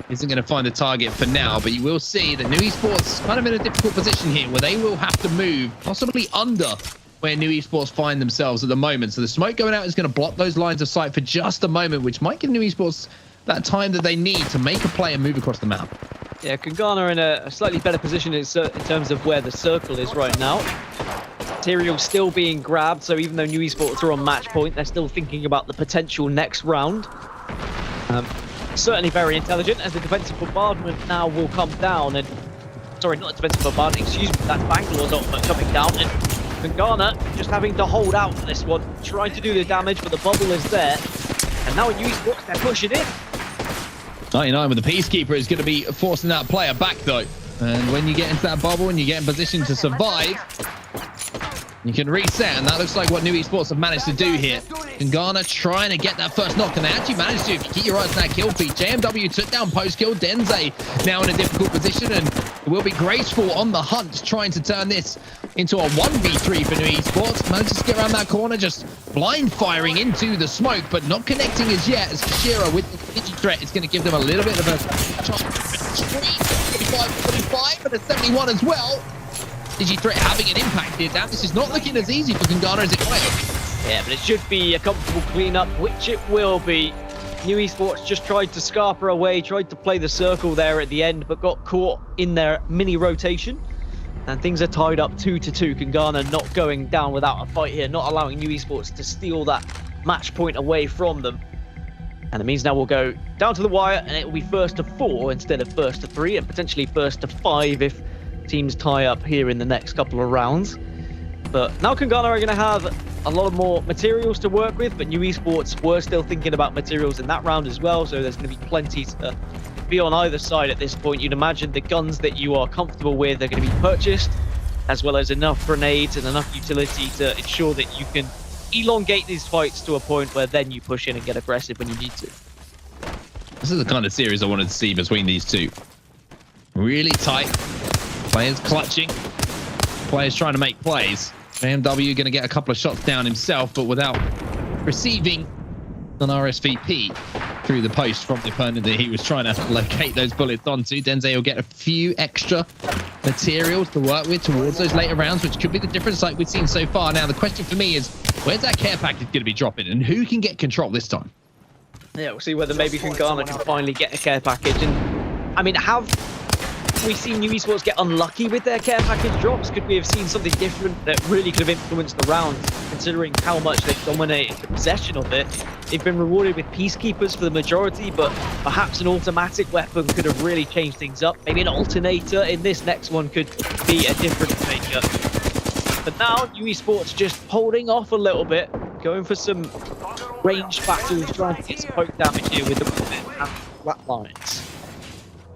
S1: Isn't going to find the target for now, but you will see that New Esports kind of in a difficult position here, where they will have to move possibly under where New Esports find themselves at the moment. So the smoke going out is going to block those lines of sight for just a moment, which might give New Esports that time that they need to make a play and move across the map.
S2: Yeah, Kangana in a slightly better position in terms of where the circle is right now. Material still being grabbed, so even though New Esports are on match point, they're still thinking about the potential next round. Certainly very intelligent, as the defensive bombardment now will come down, and sorry, not the defensive bombardment, excuse me, that's Bangalore's ultimate coming down, and Kangana just having to hold out for this one, trying to do the damage, but the bubble is there, and now New Esports, they're pushing in.
S1: 99 with the Peacekeeper is going to be forcing that player back though, and when you get into that bubble and you get in position to survive, you can reset, and that looks like what New Esports have managed to do here. Kangana trying to get that first knock, and they actually managed to, if you keep your eyes on that kill feed. JMW took down post-kill. Denze now in a difficult position, and it will be Graceful on the hunt, trying to turn this into a 1v3 for New Esports. Manages to get around that corner, just blind firing into the smoke, but not connecting as yet, as Kashira with the Digi threat is going to give them a little bit of a chance. 45, but a 71 as well. Digi threat having an impact here. Damn, this is not looking as easy for Kangana as it might.
S2: Yeah, but it should be a comfortable cleanup, which it will be. New Esports just tried to scarper away, tried to play the circle there at the end, but got caught in their mini rotation. And things are tied up 2-2. Kangana not going down without a fight here, not allowing New Esports to steal that match point away from them. And it means now we'll go down to the wire, and it will be first to 4 instead of first to 3, and potentially first to 5 if teams tie up here in the next couple of rounds. But now Kangana are going to have a lot more materials to work with, but New Esports were still thinking about materials in that round as well, so there's going to be plenty to be on either side at this point. You'd imagine the guns that you are comfortable with are going to be purchased, as well as enough grenades and enough utility to ensure that you can elongate these fights to a point where then you push in and get aggressive when you need to.
S1: This is the kind of series I wanted to see between these two. Really tight. Players clutching. Players trying to make plays. JMW going to get a couple of shots down himself, but without receiving an RSVP through the post from the opponent that he was trying to locate those bullets onto. Denze will get a few extra materials to work with towards those later rounds, which could be the difference like we've seen so far. Now, the question for me is, where's that care package going to be dropping, and who can get control this time?
S2: Yeah, we'll see whether maybe Kangana can finally get a care package. And I mean, have we seen New Esports get unlucky with their care package drops? Could we have seen something different that really could have influenced the round, considering how much they've dominated the possession of it? They've been rewarded with Peacekeepers for the majority, but perhaps an automatic weapon could have really changed things up. Maybe an alternator in this next one could be a difference maker. But now, New Esports just holding off a little bit, going for some ranged battles, trying to get some poke damage here with the flat lines.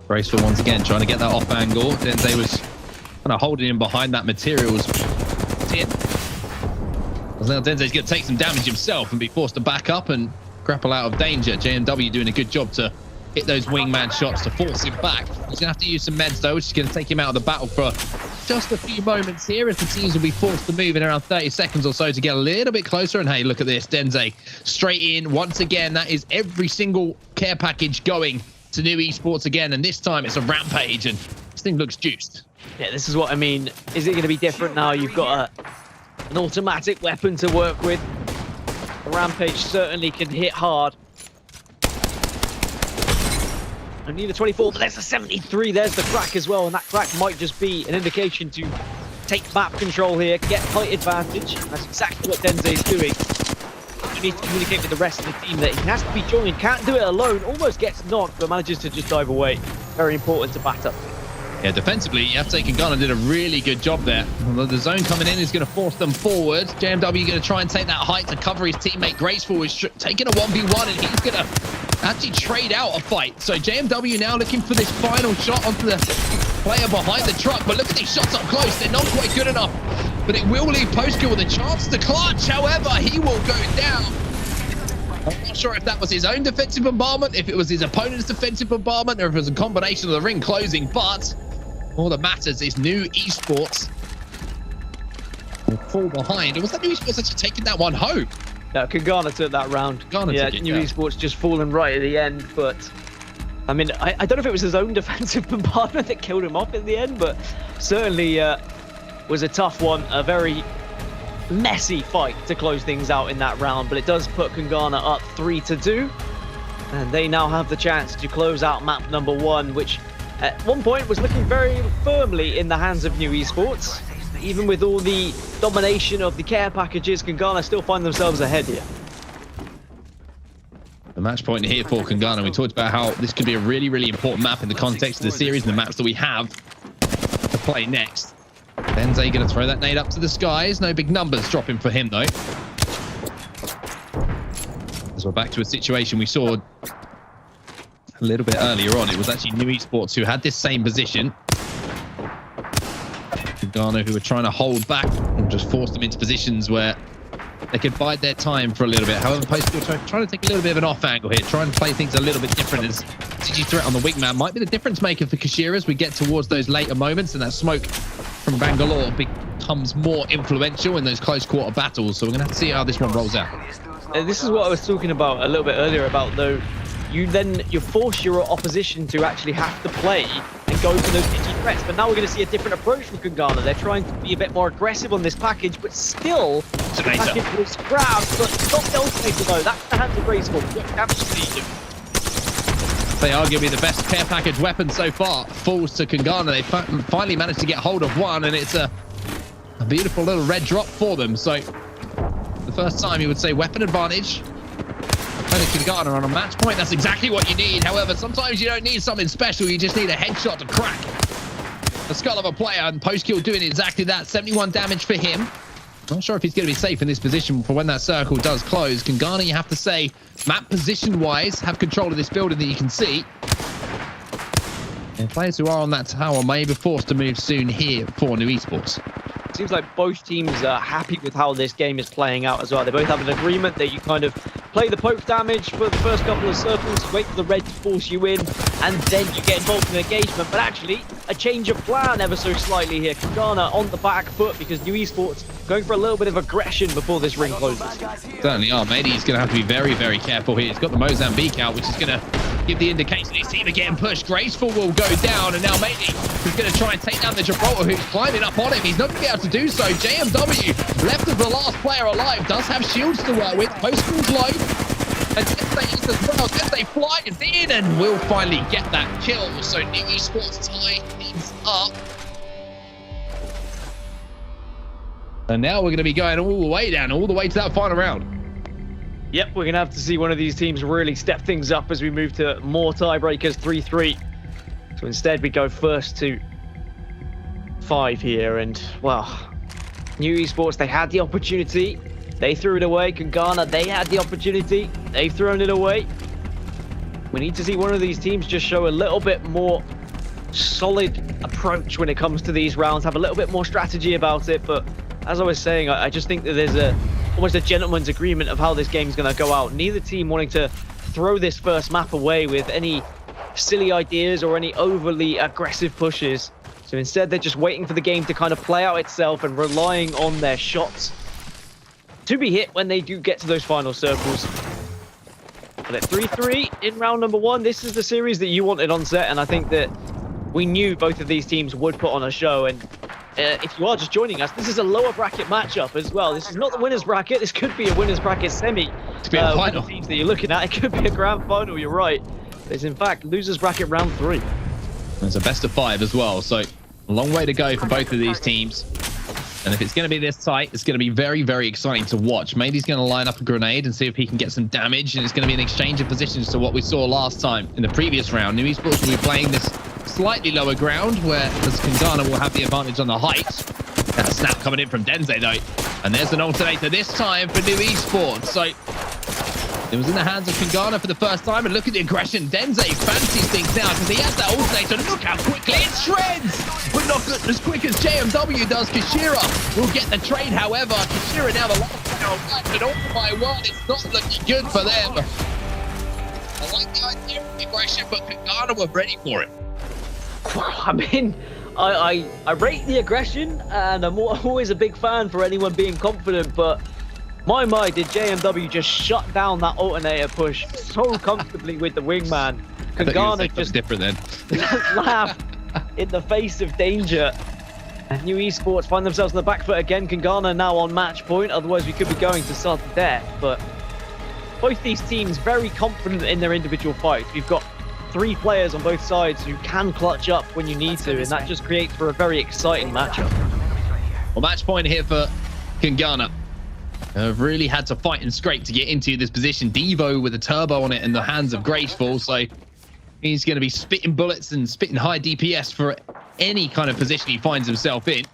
S1: Graceful once again trying to get that off angle. Denze was kind of holding him behind that materials. Now Denze's going to take some damage himself and be forced to back up and grapple out of danger. JMW doing a good job to hit those wingman shots to force him back. He's going to have to use some meds though, which is going to take him out of the battle for just a few moments here, as the teams will be forced to move in around 30 seconds or so to get a little bit closer. And hey, look at this, Denze straight in once again. That is every single care package going to New Esports again, and this time it's a rampage, and this thing looks juiced.
S2: Yeah, this is what I mean. Is it going to be different now? You've got an automatic weapon to work with. The rampage certainly can hit hard. Only the 24, but there's a 73. There's the crack as well, and that crack might just be an indication to take map control here, get height advantage. That's exactly what Denze's doing. You need to communicate with the rest of the team that he has to be joined, can't do it alone, almost gets knocked, but manages to just dive away. Very important to bat up.
S1: Yeah, defensively, you have to say Kangana did a really good job there. Although the zone coming in is going to force them forward. JMW going to try and take that height to cover his teammate. Graceful is taking a 1v1, and he's going to actually trade out a fight. So JMW now looking for this final shot onto the player behind the truck. But look at these shots up close. They're not quite good enough. But it will leave Postkill with a chance to clutch. However, he will go down. I'm not sure if that was his own defensive bombardment, if it was his opponent's defensive bombardment, or if it was a combination of the ring closing. But all that matters is New Esports will fall behind. Or was that New Esports actually taking that one home?
S2: No, Kangana took that round. Yeah, New Esports just falling right at the end. But I mean, I don't know if it was his own defensive bombardment that killed him off in the end, but certainly was a tough one. A very messy fight to close things out in that round, but it does put Kangana up 3-2, and they now have the chance to close out map number 1, which at one point was looking very firmly in the hands of New Esports. Even with all the domination of the care packages, Kangana still find themselves ahead here.
S1: The match point here for Kangana. We talked about how this could be a really, really important map in the context of the series and the maps that we have to play next. Denze going to throw that nade up to the skies. No big numbers dropping for him, though. As we're back to a situation we saw a little bit earlier on. It was actually New Esports who had this same position. Kangana who were trying to hold back and just force them into positions where they could bide their time for a little bit. However, Postkill trying to take a little bit of an off angle here, try and play things a little bit different, as CG threat on the wingman might be the difference maker for Kashira as we get towards those later moments, and that smoke from Bangalore becomes more influential in those close quarter battles. So we're going to have to see how this one rolls out.
S2: This is what I was talking about a little bit earlier about, though, you force your opposition to actually have to play and go for those edgy threats. But now we're going to see a different approach from Kangana. They're trying to be a bit more aggressive on this package, but still the package was grabbed, but not the ultimator though. That's the hands of Graceful. Absolutely.
S1: They arguably the best care package weapon so far falls to Kangana. They finally managed to get hold of one, and it's a beautiful little red drop for them. So the first time you would say weapon advantage. Kangana on a match point, that's exactly what you need. However, sometimes you don't need something special, you just need a headshot to crack the skull of a player, and Postkill doing exactly that. 71 damage for him. Not sure if he's going to be safe in this position for when that circle does close. Kangana, you have to say, map position-wise, have control of this building that you can see. And players who are on that tower may be forced to move soon here for New Esports.
S2: Seems like both teams are happy with how this game is playing out as well. They both have an agreement that you kind of play the poke damage for the first couple of circles, wait for the red to force you in, and then you get involved in engagement. But actually, a change of plan ever so slightly here. Kangana on the back foot because New Esports going for a little bit of aggression before this ring closes.
S1: Certainly are. Mehdi's going to have to be very, very careful here. He's got the Mozambique out, which is going to give the indication his team are getting pushed. Graceful will go down, and now Mehdi is going to try and take down the Gibraltar, who's climbing up on him. He's not going to be able to do so. JMW, left as the last player alive, does have shields to work with. Postskill's low. And Denze is as well. Denze flies in and will finally get that kill. So New Esports tie things up. And now we're going to be going all the way down, all the way to that final round.
S2: Yep, we're going to have to see one of these teams really step things up as we move to more tiebreakers, 3-3. So instead we go first to 5 here, and well, New Esports, they had the opportunity. They threw it away. Kangana, they had the opportunity. They've thrown it away. We need to see one of these teams just show a little bit more solid approach when it comes to these rounds, have a little bit more strategy about it. But as I was saying, I just think that there's almost a gentleman's agreement of how this game's going to go out. Neither team wanting to throw this first map away with any silly ideas or any overly aggressive pushes. So instead, they're just waiting for the game to kind of play out itself and relying on their shots to be hit when they do get to those final circles. But at 3-3 in round number 1, this is the series that you wanted on set, and I think that we knew both of these teams would put on a show. And if you are just joining us, this is a lower bracket matchup as well. This is not the winner's bracket. This could be a winner's bracket semi.
S1: It could be a final.
S2: Teams that you're looking at, it could be a grand final. You're right. It's in fact losers bracket round 3.
S1: It's a best of 5 as well, so a long way to go for both of these teams. And if it's going to be this tight, it's going to be very, very exciting to watch. Maybe he's going to line up a grenade and see if he can get some damage, and it's going to be an exchange of positions to what we saw last time in the previous round. New Esports will be playing this slightly lower ground, where Kangana will have the advantage on the height. That snap coming in from Denze, though. And there's an alternator this time for New Esports. So it was in the hands of Kangana for the first time, and look at the aggression. Denze fancies things now because he has that alternator. Look how quickly it shreds, but not as quick as JMW does. Kashira will get the trade, however. Kashira now the last round, but all by one, it's not looking good for them. I like the idea of the aggression, but Kangana were ready for it.
S2: I mean, I rate the aggression, and I'm always a big fan for anyone being confident, but my did JMW just shut down that alternator push so comfortably with the wingman. Kangana just
S1: different then.
S2: laughed in the face of danger. And New Esports find themselves on the back foot again. Kangana now on match point, otherwise we could be going to sudden death. But both these teams very confident in their individual fights. We've got 3 players on both sides who can clutch up when you need to, and that just creates for a very exciting matchup.
S1: Well, match point here for Kangana. Have really had to fight and scrape to get into this position. Devo with a turbo on it in the hands of Graceful, so he's going to be spitting bullets and spitting high DPS for any kind of position he finds himself in.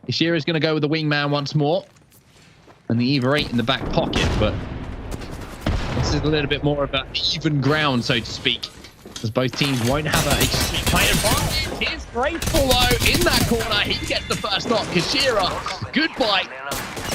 S1: Ishira is going to go with the wingman once more, and the Eva 8 in the back pocket, but this is a little bit more of an even ground, so to speak, as both teams won't have a extreme high advantage. Here's Graceful though in that corner. He gets the first knock. Kashira, good fight.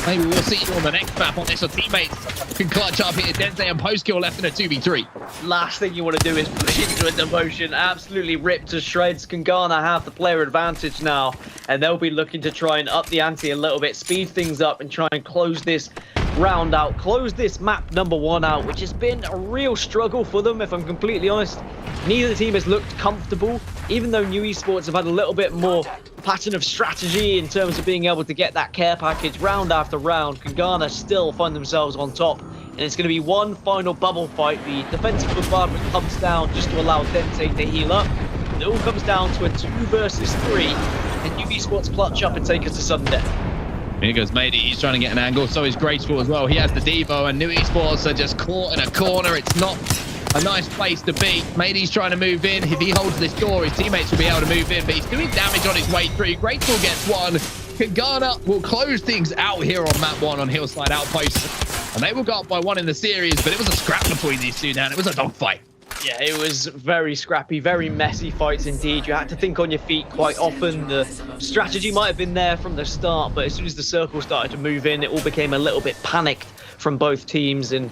S1: Maybe we'll see you on the next map on this, or teammates can clutch up here. Denze and Postkill left in a 2v3.
S2: Last thing you want to do is push into a demotion. Absolutely ripped to shreds. Kangana have the player advantage now, and they'll be looking to try and up the ante a little bit, speed things up, and try and close this round out, close this map number 1 out, which has been a real struggle for them, if I'm completely honest. Neither team has looked comfortable, even though New Esports have had a little bit more pattern of strategy in terms of being able to get that care package round after round. Kangana still find themselves on top, and it's going to be one final bubble fight. The defensive bombardment comes down just to allow Denze to heal up. It all comes down to a 2 versus 3, and New Esports clutch up and take us to sudden death.
S1: Here goes Mady. He's trying to get an angle, so is Graceful as well. He has the Devo, and New Esports are just caught in a corner. It's not a nice place to be. Mady's trying to move in. If he holds this door, his teammates will be able to move in, but he's doing damage on his way through. Graceful gets one. Kangana will close things out here on map 1 on Hillside Outpost, and they will go up by 1 in the series, but it was a scrap between these two, Dan. It was a dogfight.
S2: Yeah, it was very scrappy, very messy fights indeed. You had to think on your feet quite often. The strategy might have been there from the start, but as soon as the circle started to move in, it all became a little bit panicked from both teams. And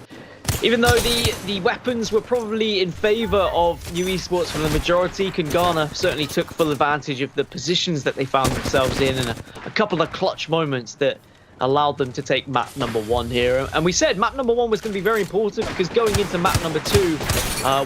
S2: even though the weapons were probably in favor of New Esports for the majority, Kangana certainly took full advantage of the positions that they found themselves in, and a couple of clutch moments that allowed them to take map number 1 here. And we said map number 1 was going to be very important, because going into map number 2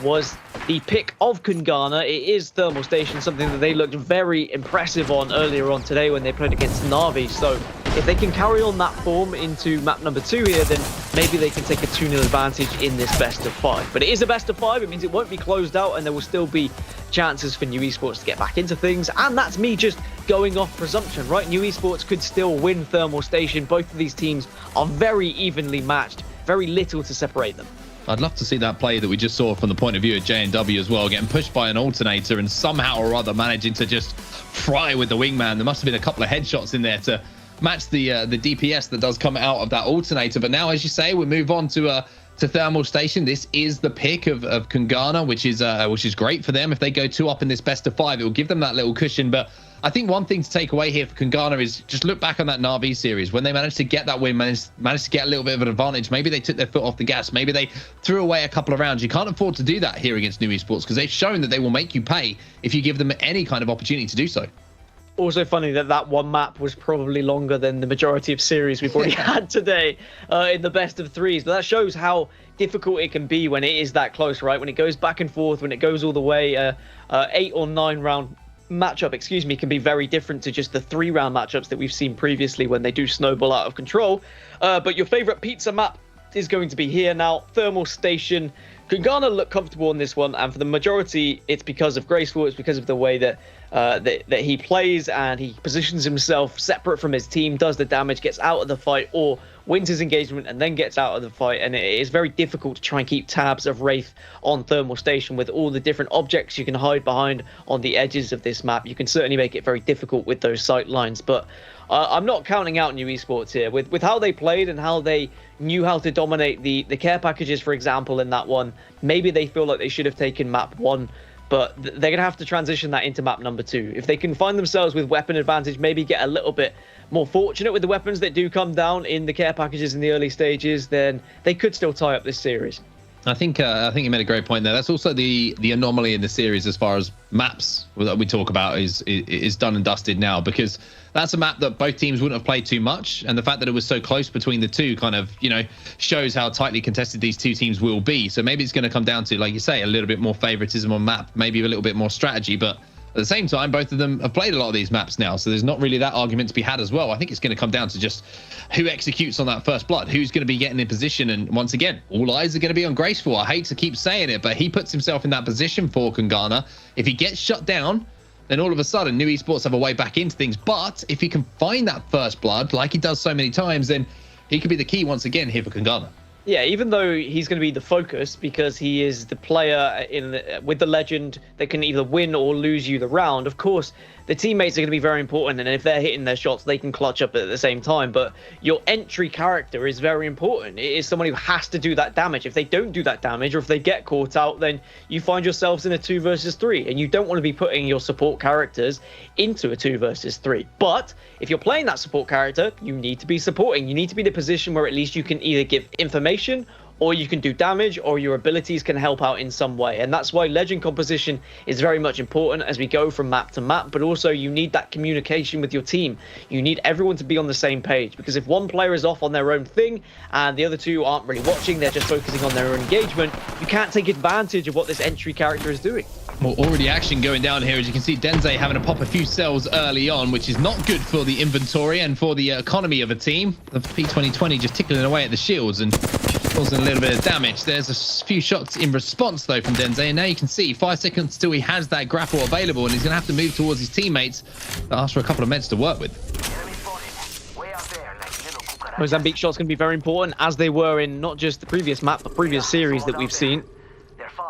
S2: was the pick of Kangana. It is Thermal Station, something that they looked very impressive on earlier on today when they played against Na'Vi. So if they can carry on that form into map number 2 here, then maybe they can take a 2-0 advantage in this best of 5. But it is a best of 5. It means it won't be closed out, and there will still be chances for New Esports to get back into things. And that's me just going off presumption, right? New Esports could still win Thermal Station. Both of these teams are very evenly matched. Very little to separate them.
S1: I'd love to see that play that we just saw from the point of view of JNW as well, getting pushed by an alternator and somehow or other managing to just fry with the wingman. There must have been a couple of headshots in there to match the DPS that does come out of that alternator. But now, as you say, we move on to Thermal Station. This is the pick of Kangana, which is great for them. If they go 2 up in this best of 5, it will give them that little cushion. But I think one thing to take away here for Kangana is just look back on that Na'Vi series. When they managed to get that win, managed to get a little bit of an advantage, maybe they took their foot off the gas. Maybe they threw away a couple of rounds. You can't afford to do that here against New Esports, because they've shown that they will make you pay if you give them any kind of opportunity to do so.
S2: Also funny that one map was probably longer than the majority of series we've already had today in the best of 3s. But that shows how difficult it can be when it is that close, right? When it goes back and forth, when it goes all the way, 8 or 9 round matchup, can be very different to just the 3-round matchups that we've seen previously when they do snowball out of control. But your favorite pizza map is going to be here now. Thermal Station Kungana look comfortable on this one, and for the majority, it's because of Graceful. It's because of the way that that he plays, and he positions himself separate from his team, does the damage, gets out of the fight, or wins his engagement and then gets out of the fight. And it is very difficult to try and keep tabs of Wraith on Thermal Station with all the different objects you can hide behind on the edges of this map. You can certainly make it very difficult with those sight lines, but I'm not counting out New Esports here. With how they played and how they knew how to dominate the care packages, for example, in that one, maybe they feel like they should have taken map 1, but they're going to have to transition that into map number 2. If they can find themselves with weapon advantage, maybe get a little bit more fortunate with the weapons that do come down in the care packages in the early stages, then they could still tie up this series.
S1: I think you made a great point there. That's also the anomaly in the series as far as maps that we talk about is done and dusted now, because that's a map that both teams wouldn't have played too much, and the fact that it was so close between the two kind of, shows how tightly contested these two teams will be. So maybe it's going to come down to, like you say, a little bit more favoritism on map, maybe a little bit more strategy, but at the same time, both of them have played a lot of these maps now, so there's not really that argument to be had as well. I think it's going to come down to just who executes on that first blood, who's going to be getting in position, and once again, all eyes are going to be on Graceful. I hate to keep saying it, but he puts himself in that position for Kungana. If he gets shut down, then all of a sudden, New Esports have a way back into things. But if he can find that first blood, like he does so many times, then he could be the key once again here for Kungana.
S2: Yeah, even though he's going to be the focus because he is the player with the legend that can either win or lose you the round, of course, the teammates are going to be very important, and if they're hitting their shots, they can clutch up at the same time. But your entry character is very important. It is someone who has to do that damage. If they don't do that damage, or if they get caught out, then you find yourselves in a 2 versus 3, and you don't want to be putting your support characters into a 2 versus 3. But if you're playing that support character, you need to be supporting. You need to be in a position where at least you can either give information, or you can do damage, or your abilities can help out in some way. And that's why legend composition is very much important as we go from map to map, but also you need that communication with your team. You need everyone to be on the same page, because if one player is off on their own thing and the other two aren't really watching, they're just focusing on their own engagement, you can't take advantage of what this entry character is doing.
S1: Well, already action going down here. As you can see, Denze having to pop a few cells early on, which is not good for the inventory and for the economy of a team. The P2020 just tickling away at the shields and causing a little bit of damage. There's a few shots in response, though, from Denze. And now you can see 5 seconds till he has that grapple available, and he's going to have to move towards his teammates that ask for a couple of meds to work with.
S2: Mozambique shots going to be very important, as they were in not just the previous map, but previous series that we've seen.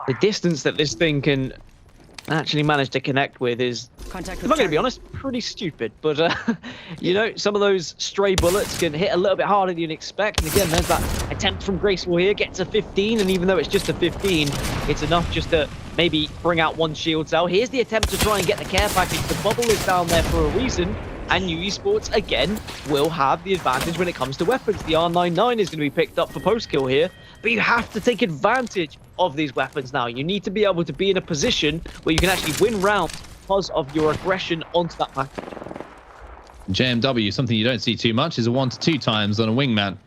S2: The distance that this thing can actually manage to connect with is, if I'm going to be honest, pretty stupid. But, some of those stray bullets can hit a little bit harder than you'd expect. And again, there's that attempt from Graceful here, gets a 15. And even though it's just a 15, it's enough just to maybe bring out one shield cell. Here's the attempt to try and get the care package. The bubble is down there for a reason. And New Esports, again, will have the advantage when it comes to weapons. The R99 is going to be picked up for post-kill here. But you have to take advantage of these weapons now. You need to be able to be in a position where you can actually win rounds because of your aggression onto that package.
S1: JMW, something you don't see too much, is a 1 to 2 times on a wingman.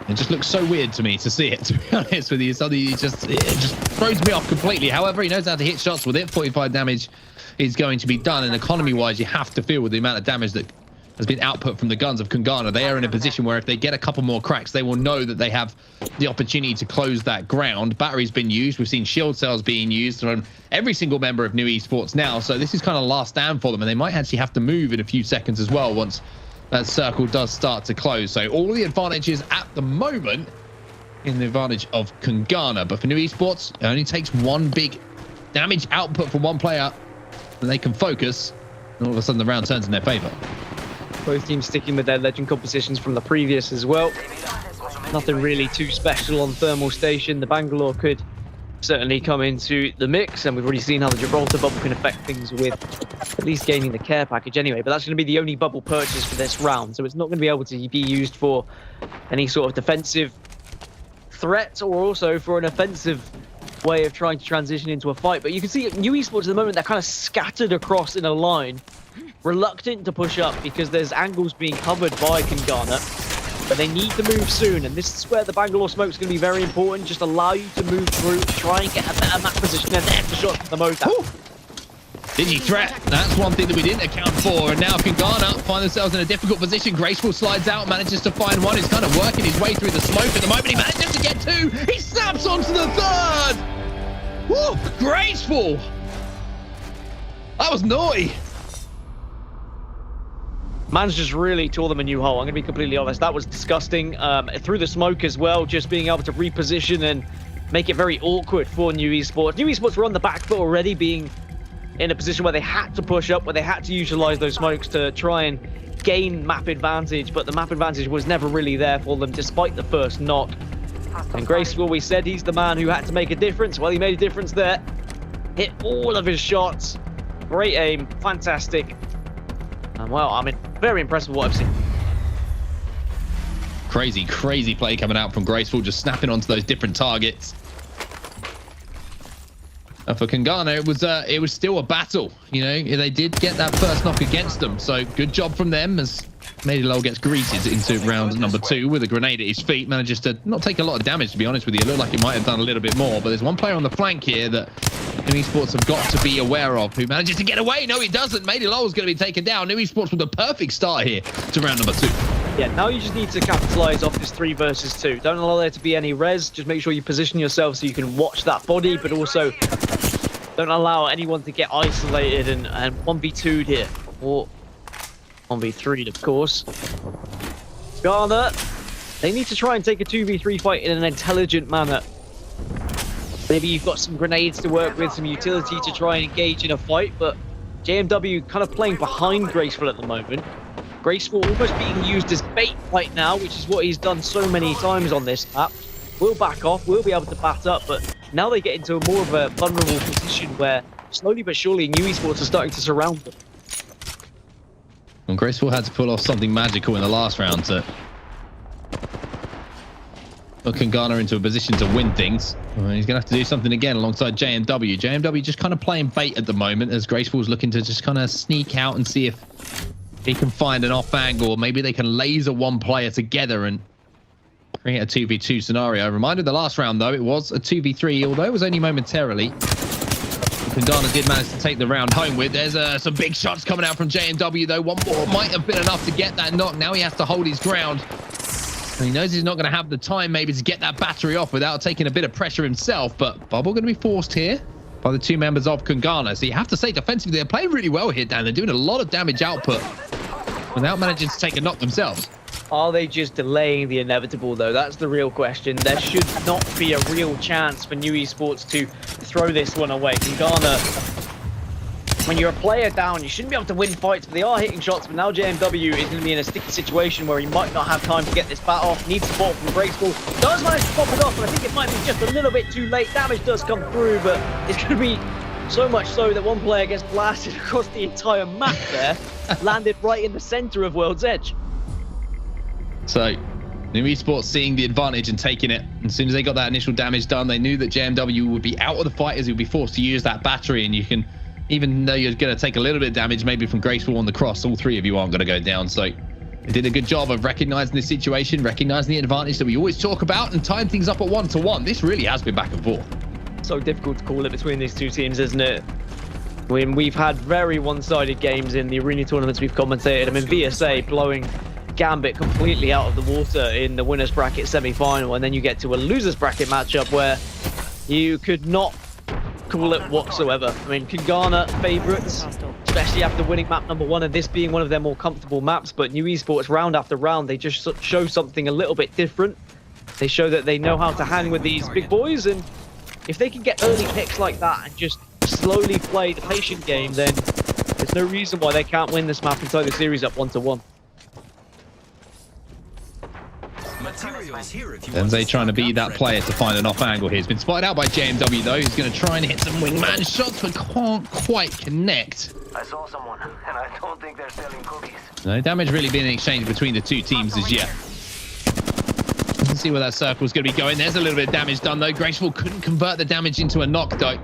S1: It just looks so weird to me to see it, to be honest with you. It just throws me off completely. However, he knows how to hit shots with it. 45 damage is going to be done, and economy-wise, you have to feel with the amount of damage that has been output from the guns of Kungana. They are in a position where if they get a couple more cracks, they will know that they have the opportunity to close that ground. Battery's been used. We've seen shield cells being used from every single member of New Esports now, so this is kind of last stand for them, and they might actually have to move in a few seconds as well once that circle does start to close. So all the advantages at the moment in the advantage of Kungana, but for New Esports, it only takes one big damage output from one player, and they can focus, and all of a sudden the round turns in their favor.
S2: Both teams sticking with their legend compositions from the previous as well. Nothing really too special on Thermal Station. The Bangalore could certainly come into the mix, and we've already seen how the Gibraltar bubble can affect things with at least gaining the care package anyway, but that's going to be the only bubble purchase for this round, so it's not going to be able to be used for any sort of defensive threat or also for an offensive way of trying to transition into a fight. But you can see New Esports at the moment, they're kind of scattered across in a line, reluctant to push up because there's angles being covered by Kungana, but they need to move soon, and this is where the Bangalore smoke is going to be very important. Just allow you to move through, try and get a better map position, and there's the shot from the Mozambique.
S1: Digi-threat, that's one thing that we didn't account for. And now Kungana find themselves in a difficult position. Graceful slides out, manages to find one. He's kind of working his way through the smoke at the moment. He manages to get two. He snaps onto the third. Woo, Graceful. That was naughty.
S2: Man's just really tore them a new hole. I'm going to be completely honest. That was disgusting. Through the smoke as well, just being able to reposition and make it very awkward for New Esports. New Esports were on the back foot already, being in a position where they had to push up, where they had to utilize those smokes to try and gain map advantage, but the map advantage was never really there for them despite the first knock. And Graceful, we said he's the man who had to make a difference. Well, he made a difference there. Hit all of his shots. Great aim, fantastic. And well, I mean, very impressed with what I've seen.
S1: Crazy play coming out from Graceful, just snapping onto those different targets. For Kungana, it was still a battle. You know, they did get that first knock against them, so good job from them as Medilol gets greeted into round number 2 with a grenade at his feet. Manages to not take a lot of damage, to be honest with you. It looked like he might have done a little bit more, but there's one player on the flank here that New Esports have got to be aware of, who manages to get away. No, he doesn't. Medilol's going to be taken down. New Esports with a perfect start here to round number 2.
S2: Yeah, now you just need to capitalize off this 3 versus 2. Don't allow there to be any res. Just make sure you position yourself so you can watch that body, but also don't allow anyone to get isolated and 1v2'd here. Or 1v3'd, of course. Ghana, they need to try and take a 2v3 fight in an intelligent manner. Maybe you've got some grenades to work with, some utility to try and engage in a fight, but JMW kind of playing behind Graceful at the moment. Graceful almost being used as bait right now, which is what he's done so many times on this map. We'll back off, we'll be able to bat up, but now they get into a more of a vulnerable position where slowly but surely New Esports are starting to surround them.
S1: And Graceful had to pull off something magical in the last round to put Kungana into a position to win things. Well, he's going to have to do something again alongside JMW. JMW just kind of playing bait at the moment as Graceful's looking to just kind of sneak out and see if he can find an off angle. Maybe they can laser one player together and create a 2v2 scenario. Reminded the last round, though, it was a 2v3, although it was only momentarily. Kungana did manage to take the round home with. There's some big shots coming out from JMW, though. One more might have been enough to get that knock. Now he has to hold his ground. And he knows he's not going to have the time maybe to get that battery off without taking a bit of pressure himself. But Bubble going to be forced here by the 2 members of Kungana. So you have to say defensively, they're playing really well here, Dan. They're doing a lot of damage output without managing to take a knock themselves.
S2: Are they just delaying the inevitable, though? That's the real question. There should not be a real chance for New Esports to throw this one away. Kungana, when you're a player down, you shouldn't be able to win fights, but they are hitting shots. But now JMW is going to be in a sticky situation where he might not have time to get this bat off. Needs support from Graceful. Does manage to pop it off, but I think it might be just a little bit too late. Damage does come through, but it's going to be so much so that one player gets blasted across the entire map there. Landed right in the center of World's Edge.
S1: So, New Esports seeing the advantage and taking it. As soon as they got that initial damage done, they knew that JMW would be out of the fight as he would be forced to use that battery. And you can, even though you're going to take a little bit of damage, maybe from Graceful on the cross, all 3 of you aren't going to go down. So, they did a good job of recognizing the situation, recognizing the advantage that we always talk about, and tying things up at 1-1. This really has been back and forth.
S2: So difficult to call it between these 2 teams, isn't it? When we've had very one-sided games in the arena tournaments we've commentated. I mean, VSA blowing Gambit completely out of the water in the winners bracket semi-final, and then you get to a losers bracket matchup where you could not call it whatsoever. I mean, Kungana favourites, especially after winning map number 1 and this being one of their more comfortable maps, but New Esports round after round, they just show something a little bit different. They show that they know how to hang with these big boys, and if they can get early picks like that and just slowly play the patient game, then there's no reason why they can't win this map and tie the series up 1-1.
S1: Denze trying to be that player to find an off angle here. He's been spotted out by JMW, though. He's going to try and hit some wingman shots, but can't quite connect.
S4: I saw someone, and I don't think they're selling cookies.
S1: No damage really being exchanged between the 2 teams as yet. Let's see where that circle's going to be going. There's a little bit of damage done, though. Graceful couldn't convert the damage into a knock, though.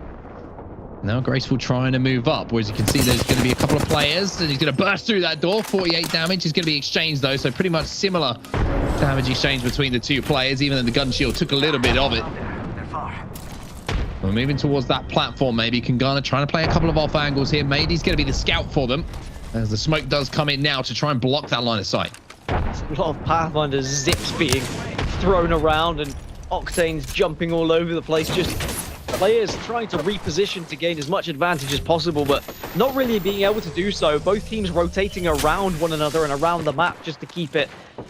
S1: Now Graceful trying to move up, where as you can see, there's going to be a couple of players, and he's going to burst through that door. 48 damage is going to be exchanged, though, so pretty much similar damage exchange between the 2 players, even though the gun shield took a little bit of it. We're moving towards that platform. Maybe Kangana trying to play a couple of off angles here. Maybe's going to be the scout for them as the smoke does come in now to try and block that line of sight.
S2: There's a lot of Pathfinder zips being thrown around and Octane's jumping all over the place. Just players trying to reposition to gain as much advantage as possible, but not really being able to do so. Both teams rotating around one another and around the map just to keep it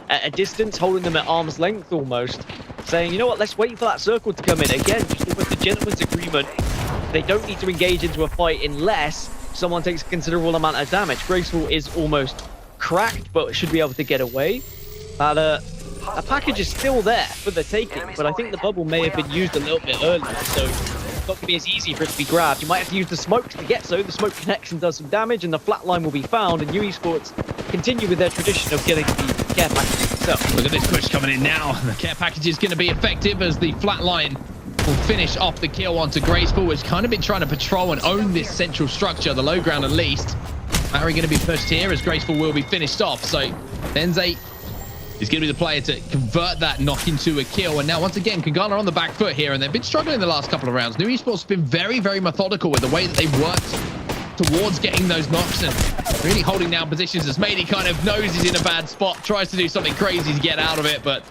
S2: at a distance, holding them at arm's length almost. Saying, you know what, let's wait for that circle to come in. Again, just almost a gentleman's agreement. They don't need to engage into a fight unless someone takes a considerable amount of damage. Graceful is almost cracked, but should be able to get away. A package is still there for the taking, but I think the bubble may have been used a little bit earlier, so it's not going to be as easy for it to be grabbed. You might have to use the smoke to get so. The smoke connects and does some damage, and the flat line will be found, and UE Sports continue with their tradition of getting the care package itself.
S1: Look at this push coming in now. The care package is going to be effective as the flat line will finish off the kill onto Graceful, which kind of been trying to patrol and own this central structure, the low ground at least. Harry going to be pushed here as Graceful will be finished off, so Benze is going to be the player to convert that knock into a kill. And now, once again, Kangana on the back foot here, and they've been struggling the last couple of rounds. New Esports have been very, very methodical with the way that they've worked towards getting those knocks and really holding down positions as Matey kind of knows he's in a bad spot, tries to do something crazy to get out of it, but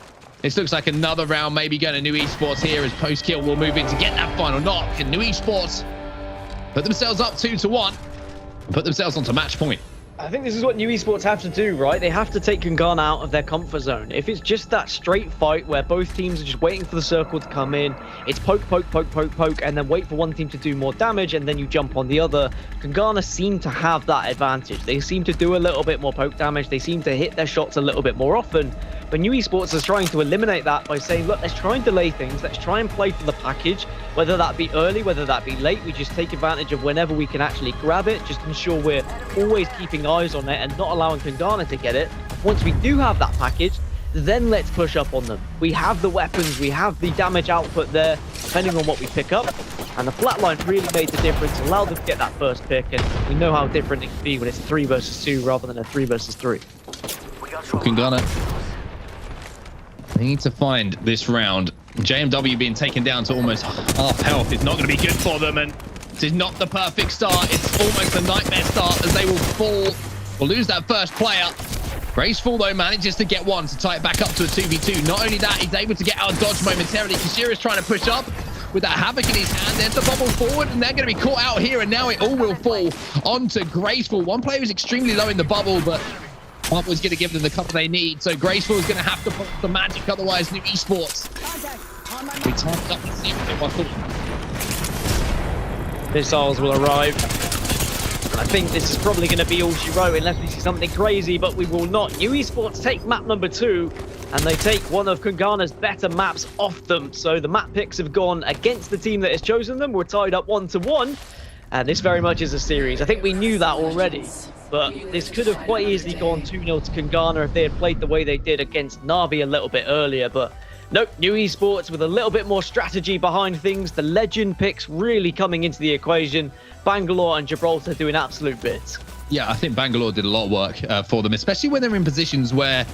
S1: this looks like another round maybe going to New Esports here as post-kill will move in to get that final knock, and New Esports put themselves up 2-1 and put themselves onto match point.
S2: I think this is what New Esports have to do, right? They have to take Kangana out of their comfort zone. If it's just that straight fight where both teams are just waiting for the circle to come in, it's poke, poke, poke, poke, poke, and then wait for one team to do more damage, and then you jump on the other. Kangana seem to have that advantage. They seem to do a little bit more poke damage. They seem to hit their shots a little bit more often. But New Esports is trying to eliminate that by saying, look, let's try and delay things. Let's try and play for the package, whether that be early, whether that be late. We just take advantage of whenever we can actually grab it. Just ensure we're always keeping eyes on it and not allowing Kangana to get it. Once we do have that package, then let's push up on them. We have the weapons, we have the damage output there, depending on what we pick up. And the flatline really made the difference, allowed them to get that first pick, and we know how different it can be when it's 3 versus 2 rather than a 3 versus 3.
S1: Kangana, they need to find this round. JMW being taken down to almost half health is not going to be good for them, and this is not the perfect start. It's almost a nightmare start as they will fall or lose that first player. Graceful, though, manages to get one to tie it back up to a 2v2. Not only that, he's able to get out of dodge momentarily. Kashira's trying to push up with that Havoc in his hand. There's the bubble forward, and they're going to be caught out here, and now it all will fall onto Graceful. One player is extremely low in the bubble, but Bubble's going to give them the cover they need. So Graceful is going to have to put the magic, otherwise New Esports. We timed up the 0-1.
S2: Missiles will arrive. And I think this is probably going to be all she wrote unless we see something crazy, but we will not. New Esports take map number 2, and they take one of Kangana's better maps off them. So the map picks have gone against the team that has chosen them. We're tied up 1-1, and this very much is a series. I think we knew that already, but this could have quite easily gone 2-0 to Kangana if they had played the way they did against Navi a little bit earlier, but nope, New Esports with a little bit more strategy behind things. The legend picks really coming into the equation. Bangalore and Gibraltar doing absolute bits.
S1: Yeah, I think Bangalore did a lot of work for them, especially when they're in positions where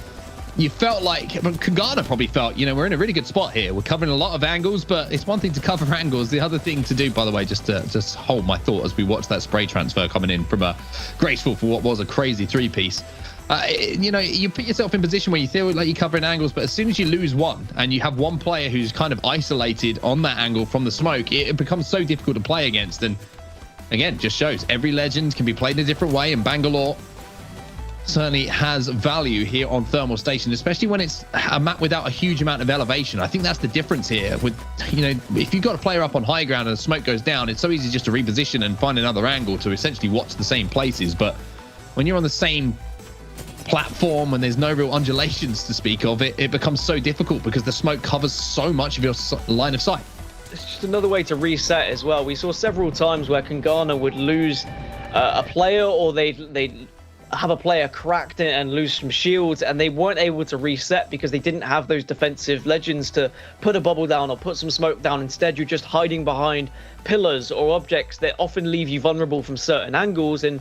S1: you felt like, Kangana probably felt, you know, we're in a really good spot here. We're covering a lot of angles, but it's one thing to cover angles. The other thing to do, by the way, just to hold my thought as we watch that spray transfer coming in from a Graceful for what was a crazy 3-piece. You know, you put yourself in a position where you feel like you're covering angles, but as soon as you lose one and you have one player who's kind of isolated on that angle from the smoke, it becomes so difficult to play against. And again, just shows every legend can be played in a different way, and Bangalore certainly has value here on Thermal Station, especially when it's a map without a huge amount of elevation. I think that's the difference here. With, you know, if you've got a player up on high ground and the smoke goes down, it's so easy just to reposition and find another angle to essentially watch the same places. But when you're on the same platform and there's no real undulations to speak of, it becomes so difficult because the smoke covers so much of your line of sight.
S2: It's just another way to reset as well. We saw several times where Kangana would lose a player, or they'd have a player cracked it and lose some shields, and they weren't able to reset because they didn't have those defensive legends to put a bubble down or put some smoke down. Instead, you're just hiding behind pillars or objects that often leave you vulnerable from certain angles, and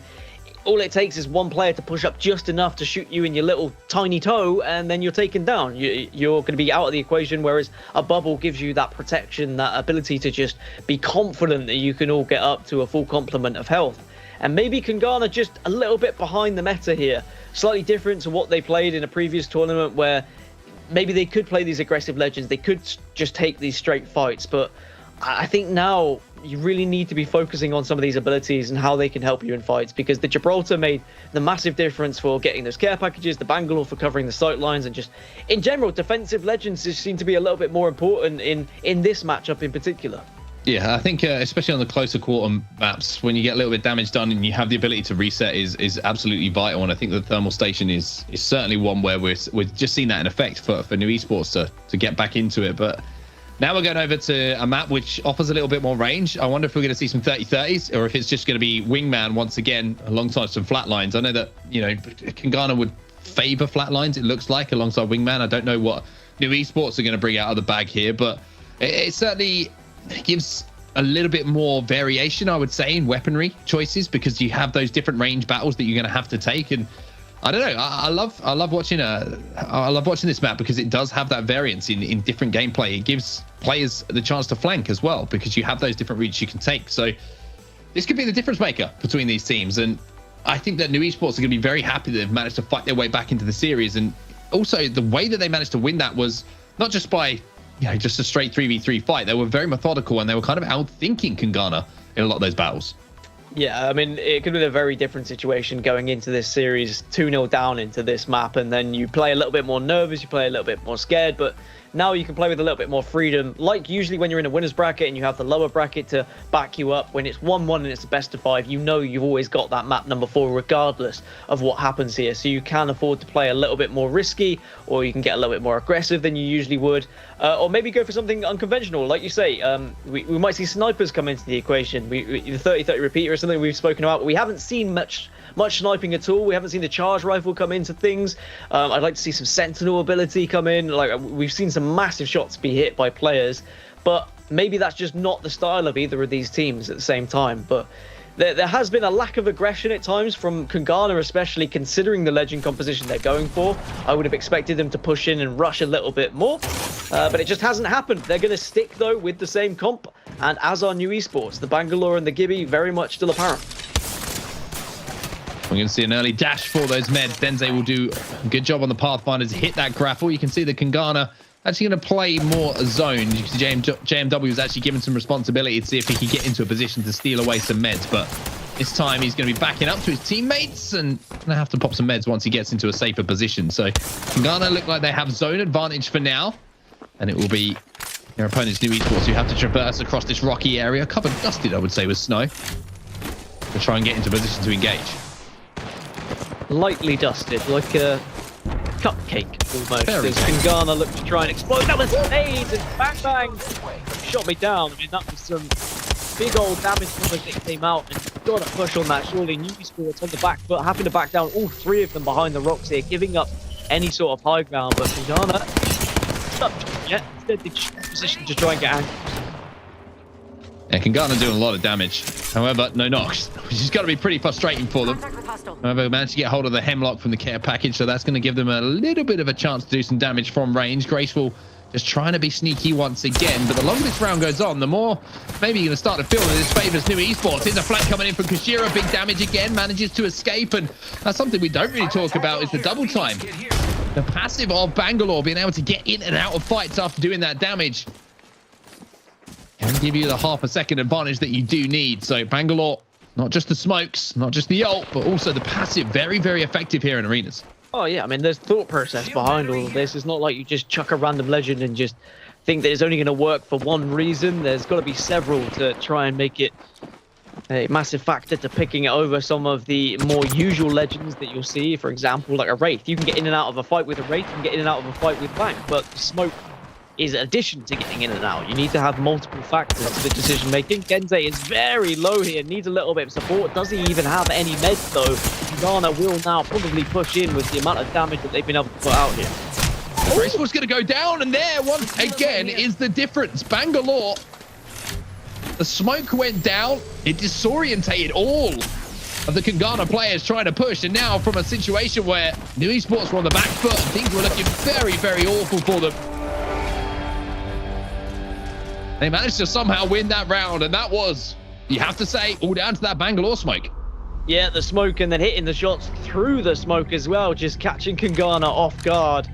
S2: all it takes is one player to push up just enough to shoot you in your little tiny toe, and then you're taken down. You're going to be out of the equation, whereas a bubble gives you that protection, that ability to just be confident that you can all get up to a full complement of health. And maybe Kangana just a little bit behind the meta here, slightly different to what they played in a previous tournament, where maybe they could play these aggressive legends, they could just take these straight fights, but I think now you really need to be focusing on some of these abilities and how they can help you in fights, because the Gibraltar made the massive difference for getting those care packages, the Bangalore for covering the sight lines, and just in general, defensive legends just seem to be a little bit more important in this matchup in particular.
S1: Yeah, I think especially on the closer quarter maps, when you get a little bit of damage done and you have the ability to reset is absolutely vital. And I think the thermal station is certainly one where we're just seeing that in effect for New Esports to get back into it. But now we're going over to a map which offers a little bit more range. I wonder if we're going to see some 30-30s or if it's just going to be Wingman once again alongside some flatlines. I know that, Kangana would favor flatlines, it looks like, alongside Wingman. I don't know what New Esports are going to bring out of the bag here, but it certainly gives a little bit more variation, I would say, in weaponry choices, because you have those different range battles that you're going to have to take. And I don't know, I love watching this map because it does have that variance in different gameplay. It gives players the chance to flank as well, because you have those different routes you can take. So this could be the difference maker between these teams, and I think that New Esports are going to be very happy that they've managed to fight their way back into the series. And also the way that they managed to win that was not just by just a straight 3v3 fight. They were very methodical, and they were kind of outthinking Kangana in a lot of those battles.
S2: Yeah, I mean, it could have been a very different situation going into this series, 2-0 down into this map, and then you play a little bit more nervous, you play a little bit more scared, but now you can play with a little bit more freedom, like usually when you're in a winner's bracket and you have the lower bracket to back you up. When it's 1-1 and it's the best of 5, you've always got that map number 4 regardless of what happens here, so you can afford to play a little bit more risky, or you can get a little bit more aggressive than you usually would, or maybe go for something unconventional, like you say. We might see snipers come into the equation. The 30-30 repeater is something we've spoken about, but we haven't seen much sniping at all. We haven't seen the charge rifle come into things. I'd like to see some sentinel ability come in. Like, we've seen some massive shots be hit by players, but maybe that's just not the style of either of these teams at the same time. But there has been a lack of aggression at times from Kangana, especially considering the legend composition they're going for. I would have expected them to push in and rush a little bit more, but it just hasn't happened. They're going to stick, though, with the same comp, and as are New Esports. The Bangalore and the Gibby very much still apparent.
S1: We're going to see an early dash for those meds. Denze will do a good job on the Pathfinder to hit that grapple. You can see the Kangana actually going to play more zone. You can see JMW was actually given some responsibility to see if he could get into a position to steal away some meds, but this time he's going to be backing up to his teammates and going to have to pop some meds once he gets into a safer position. So Kangana look like they have zone advantage for now, and it will be their opponent's New Esports who have to traverse across this rocky area, covered dusted, I would say, with snow, to try and get into position to engage.
S2: Lightly dusted, like a cupcake almost.
S1: Very
S2: as Kangana looked to try and explode. That was AIDS and bang bang shot me down. I mean, that was some big old damage numbers that came out, and got a push on that. Surely New Esports on the back foot, having to back down, all 3 of them behind the rocks here, giving up any sort of high ground. But Kangana, instead they just position to try and get angles.
S1: Yeah, Kangana doing a lot of damage. However, no knocks, which has got to be pretty frustrating for them. However, they managed to get hold of the hemlock from the care package, so that's going to give them a little bit of a chance to do some damage from range. Graceful just trying to be sneaky once again, but the longer this round goes on, the more maybe you're going to start to feel that this favours New Esports. Here's a flank coming in from Kashira, big damage again, manages to escape, and that's something we don't really talk about is the double time. The passive of Bangalore being able to get in and out of fights after doing that damage can give you the half a second advantage that you do need. So Bangalore, not just the smokes, not just the ult, but also the passive, very, very effective here in arenas.
S2: Oh yeah, I mean, there's thought process behind all of this. It's not like you just chuck a random legend and just think that it's only going to work for one reason. There's got to be several to try and make it a massive factor to picking it over some of the more usual legends that you'll see. For example, like a Wraith. You can get in and out of a fight with a Wraith, you can get in and out of a fight with Blank, but smoke is an addition to getting in and out. You need to have multiple factors to the decision making. Genze is very low here, needs a little bit of support. Does he even have any meds though? Kangana will now probably push in with the amount of damage that they've been able to put out here.
S1: Graceful's going to go down, and there once again is the difference. Bangalore, the smoke went down, it disorientated all of the Kangana players trying to push, and now from a situation where New Esports were on the back foot and things were looking very, very awful for them, they managed to somehow win that round, and that was, you have to say, all down to that Bangalore smoke.
S2: Yeah, the smoke and then hitting the shots through the smoke as well, just catching Kangana off guard.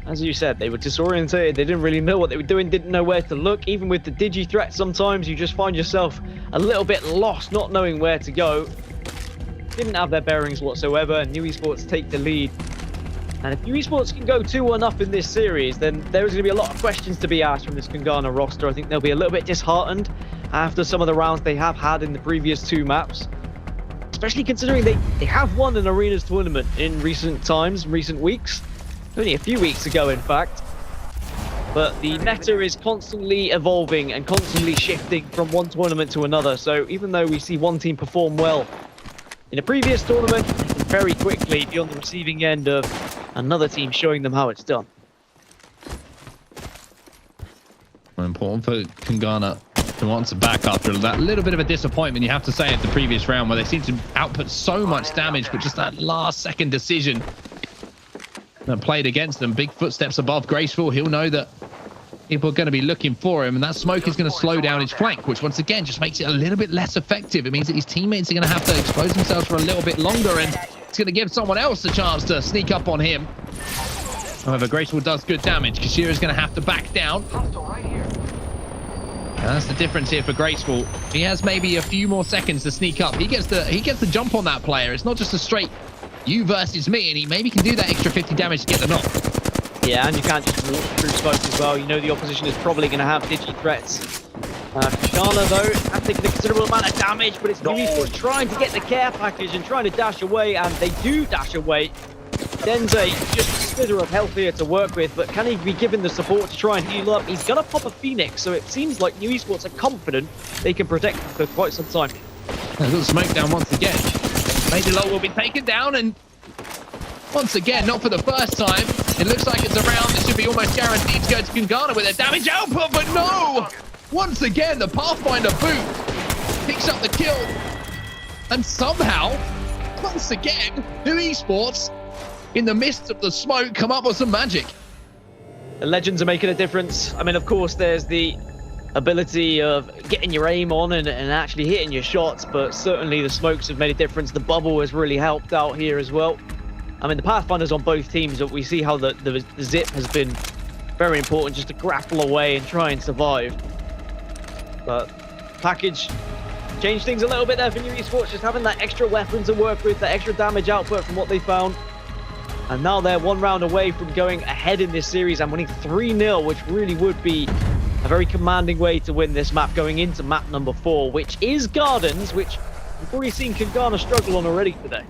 S2: As you said, they were disorientated. They didn't really know what they were doing, didn't know where to look. Even with the digi threat, sometimes you just find yourself a little bit lost, not knowing where to go. Didn't have their bearings whatsoever, and New Esports take the lead. And if New Esports can go 2-1 up in this series, then there's going to be a lot of questions to be asked from this Kangana roster. I think they'll be a little bit disheartened after some of the rounds they have had in the previous 2 maps. Especially considering they have won an Arenas tournament in recent times, recent weeks. Only a few weeks ago, in fact. But the meta is constantly evolving and constantly shifting from one tournament to another. So even though we see one team perform well in a previous tournament, they can very quickly be on the receiving end of another team showing them how it's done.
S1: Important for Kangana to answer back after that little bit of a disappointment, you have to say, at the previous round, where they seemed to output so much damage, but just that last second decision that played against them. Big footsteps above Graceful. He'll know that people are going to be looking for him, and that smoke is going to slow down his flank, which once again just makes it a little bit less effective. It means that his teammates are going to have to expose themselves for a little bit longer, and it's going to give someone else a chance to sneak up on him. However, Graceful does good damage. Kashira is going to have to back down. And that's the difference here for Graceful. He has maybe a few more seconds to sneak up. He gets the jump on that player. It's not just a straight you versus me, and he maybe can do that extra 50 damage to get the knock.
S2: Yeah, and you can't just walk through smoke as well. You know the opposition is probably going to have digi threats. Kashana, though, has taken a considerable amount of damage, but it's New Esports trying to get the care package and trying to dash away, and they do dash away. Denze, just a slither of health here to work with, but can he be given the support to try and heal up? He's going to pop a Phoenix, so it seems like New Esports are confident they can protect him for quite some time.
S1: They've got the smoke down once again. Maydelo will be taken down, and once again, not for the first time. It looks like it's a round that should be almost guaranteed to go to Kangana with their damage output, but no! Once again, the Pathfinder boot picks up the kill, and somehow, once again, New Esports, in the midst of the smoke, come up with some magic.
S2: The legends are making a difference. I mean, of course, there's the ability of getting your aim on and actually hitting your shots, but certainly the smokes have made a difference. The bubble has really helped out here as well. I mean, the Pathfinders on both teams, but we see how the zip has been very important just to grapple away and try and survive. But package changed things a little bit there for New Esports, just having that extra weapon to work with, that extra damage output from what they found. And now they're 1 round away from going ahead in this series and winning 3-0, which really would be a very commanding way to win this map going into map number 4, which is Gardens, which we've already seen Kangana struggle on already today.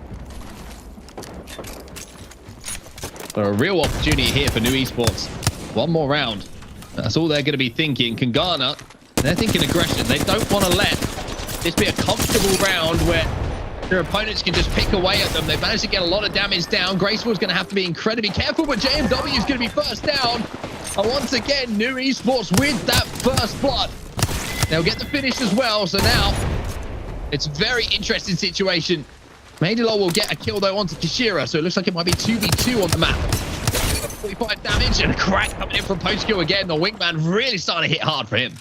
S1: A real opportunity here for New Esports. 1 more round. That's all they're going to be thinking. Kangana, they're thinking aggression. They don't want to let this be a comfortable round where their opponents can just pick away at them. They've managed to get a lot of damage down. Graceful's going to have to be incredibly careful, but JMW is going to be first down. And once again, New Esports with that first blood. They'll get the finish as well, so now it's a very interesting situation. Maydelo will get a kill, though, onto Kashira, so it looks like it might be 2v2 on the map. 45 damage and a crack coming in from post-kill again. The wingman really starting to hit hard for him.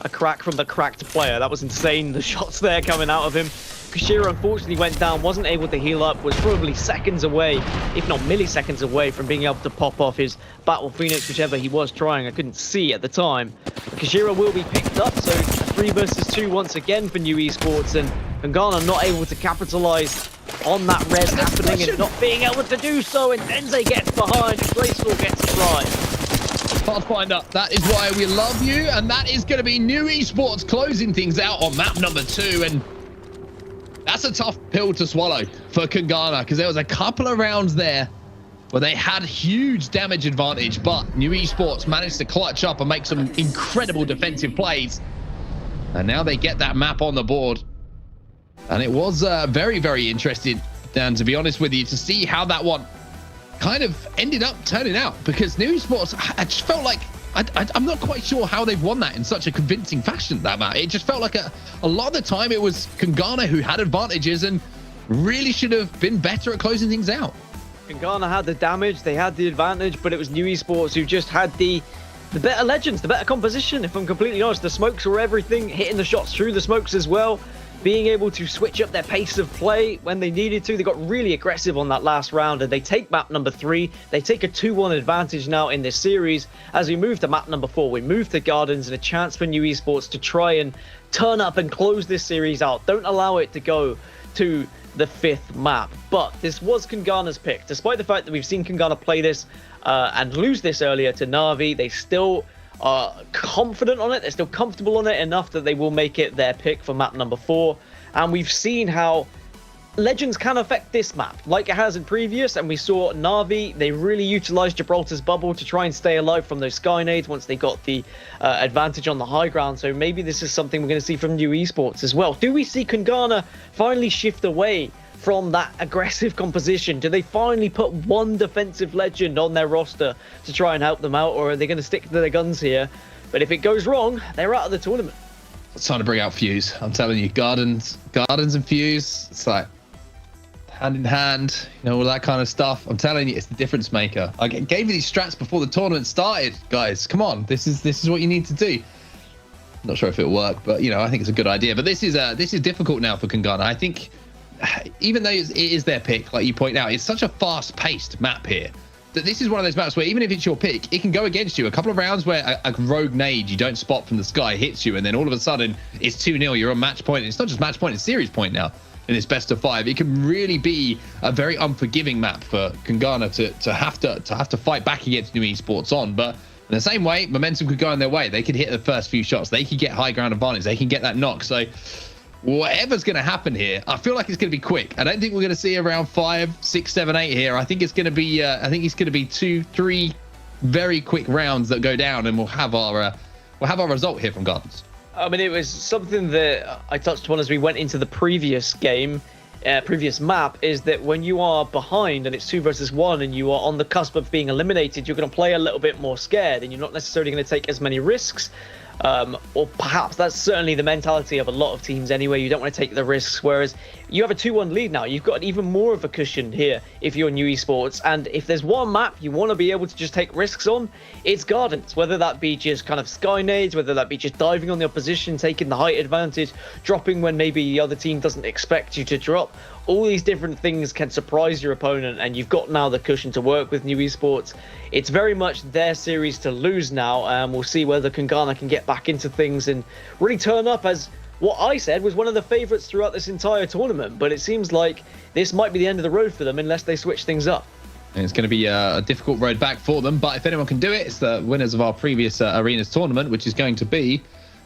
S2: A crack from the cracked player. That was insane. The shots there coming out of him. Kashira unfortunately went down, wasn't able to heal up, was probably seconds away, if not milliseconds away, from being able to pop off his Battle Phoenix, whichever he was trying. I couldn't see at the time. Kashira will be picked up, so 3 versus 2 once again for New Esports, and Kangana not able to capitalize on that res happening and not being able to do so, and Denze gets behind, and Graceful gets a try.
S1: Pathfinder, that is why we love you, and that is going to be New Esports closing things out on map number 2, and that's a tough pill to swallow for Kangana, because there was a couple of rounds there where they had huge damage advantage, but New Esports managed to clutch up and make some incredible defensive plays, and now they get that map on the board. And it was very, very interesting, Dan, to be honest with you, to see how that one kind of ended up turning out, because New Esports, I just felt like I'm not quite sure how they've won that in such a convincing fashion, that map. It just felt like a lot of the time it was Kungana who had advantages and really should have been better at closing things out.
S2: Kungana had the damage, they had the advantage, but it was New Esports who just had the better legends, the better composition, if I'm completely honest. The smokes were everything, hitting the shots through the smokes as well, being able to switch up their pace of play when they needed to. They got really aggressive on that last round, and they take map number 3. They take a 2-1 advantage now in this series. As we move to map number 4, we move to Gardens, and a chance for New Esports to try and turn up and close this series out. Don't allow it to go to the 5th map. But this was Kungana's pick. Despite the fact that we've seen Kungana play this and lose this earlier to Na'Vi, they still are confident on it. They're still comfortable on it enough that they will make it their pick for map number 4. And we've seen how Legends can affect this map like it has in previous, and we saw Na'Vi, they really utilized Gibraltar's bubble to try and stay alive from those Skynades once they got the advantage on the high ground. So maybe this is something we're going to see from New Esports as well. Do we see Kungana finally shift away from that aggressive composition? Do they finally put one defensive legend on their roster to try and help them out, or are they going to stick to their guns here? But if it goes wrong, they're out of the tournament.
S1: It's time to bring out Fuse. I'm telling you, Gardens and Fuse, it's like hand in hand, you know, all that kind of stuff. I'm telling you, it's the difference maker. I gave you these strats before the tournament started, guys. Come on, this is what you need to do. I'm not sure if it'll work, but you know, I think it's a good idea. But this is difficult now for Kungana. I think, even though it is their pick, like you point out, it's such a fast-paced map here that this is one of those maps where even if it's your pick, it can go against you. A couple of rounds where a rogue nade you don't spot from the sky hits you, and then all of a sudden it's 2-0. You're on match point. It's not just match point; it's series point now. In this best of 5, it can really be a very unforgiving map for Kungana to have to fight back against New Esports on. But in the same way, momentum could go in their way. They could hit the first few shots. They could get high ground advantage. They can get that knock. So whatever's going to happen here, I feel like it's going to be quick. I don't think we're going to see around 5, 6, 7, 8 here. I think it's going to be 2, 3 very quick rounds that go down, and we'll have our result here from Gardens.
S2: I mean, it was something that I touched upon as we went into the previous game, previous map, is that when you are behind and it's 2 versus 1 and you are on the cusp of being eliminated, you're going to play a little bit more scared and you're not necessarily going to take as many risks. Or perhaps that's certainly the mentality of a lot of teams anyway. You don't want to take the risks, whereas you have a 2-1 lead now. You've got even more of a cushion here if you're New Esports, and if there's one map you want to be able to just take risks on, it's Gardens. Whether that be just kind of Skynades, whether that be just diving on the opposition, taking the height advantage, dropping when maybe the other team doesn't expect you to drop. All these different things can surprise your opponent, and you've got now the cushion to work with New Esports. It's very much their series to lose now, and we'll see whether Kungana can get back into things and really turn up as what I said was one of the favourites throughout this entire tournament. But it seems like this might be the end of the road for them unless they switch things up.
S1: And it's going to be a difficult road back for them, but if anyone can do it, it's the winners of our previous Arenas tournament, which is going to be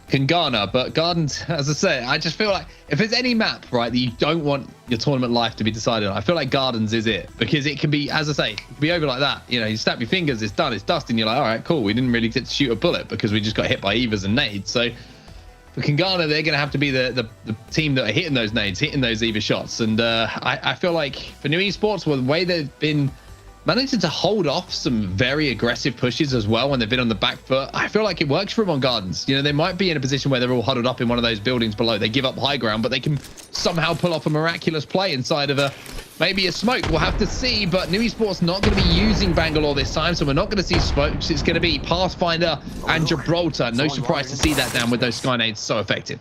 S1: Kungana. But Gardens, as I say, I just feel like if there's any map, right, that you don't want your tournament life to be decided on, I feel like Gardens is it, because it can be, as I say, it can be over like that. You know, you snap your fingers, it's done, it's dust, and you're like, all right, cool, we didn't really get to shoot a bullet because we just got hit by Evas and nades. So for Kungana, they're going to have to be the team that are hitting those nades, hitting those Eva shots. And I feel like for New Esports, well, the way they've been managing to hold off some very aggressive pushes as well when they've been on the back foot, I feel like it works for them on Gardens. You know, they might be in a position where they're all huddled up in one of those buildings below. They give up high ground, but they can somehow pull off a miraculous play inside of maybe a smoke. We'll have to see, but New Esports not going to be using Bangalore this time, so we're not going to see smokes. It's going to be Pathfinder and Gibraltar. No surprise to see that down with those Skynades so effective.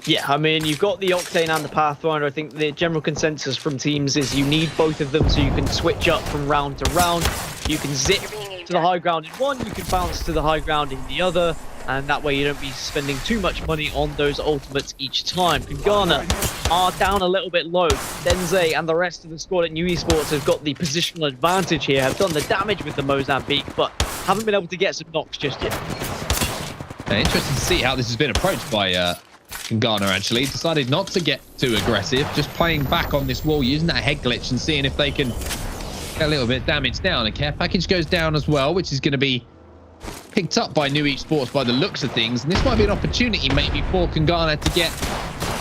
S2: Yeah, I mean, you've got the Octane and the Pathfinder. I think the general consensus from teams is you need both of them so you can switch up from round to round. You can zip to the high ground in one, you can bounce to the high ground in the other, and that way you don't be spending too much money on those ultimates each time. Kungana are down a little bit low. Denze and the rest of the squad at New Esports have got the positional advantage here, have done the damage with the Mozambique, but haven't been able to get some knocks just yet.
S1: Interesting to see how this has been approached by Kungana. Actually decided not to get too aggressive, just playing back on this wall, using that head glitch and seeing if they can get a little bit of damage down. A care package goes down as well, which is going to be picked up by New Esports by the looks of things, and this might be an opportunity maybe for Kungana to get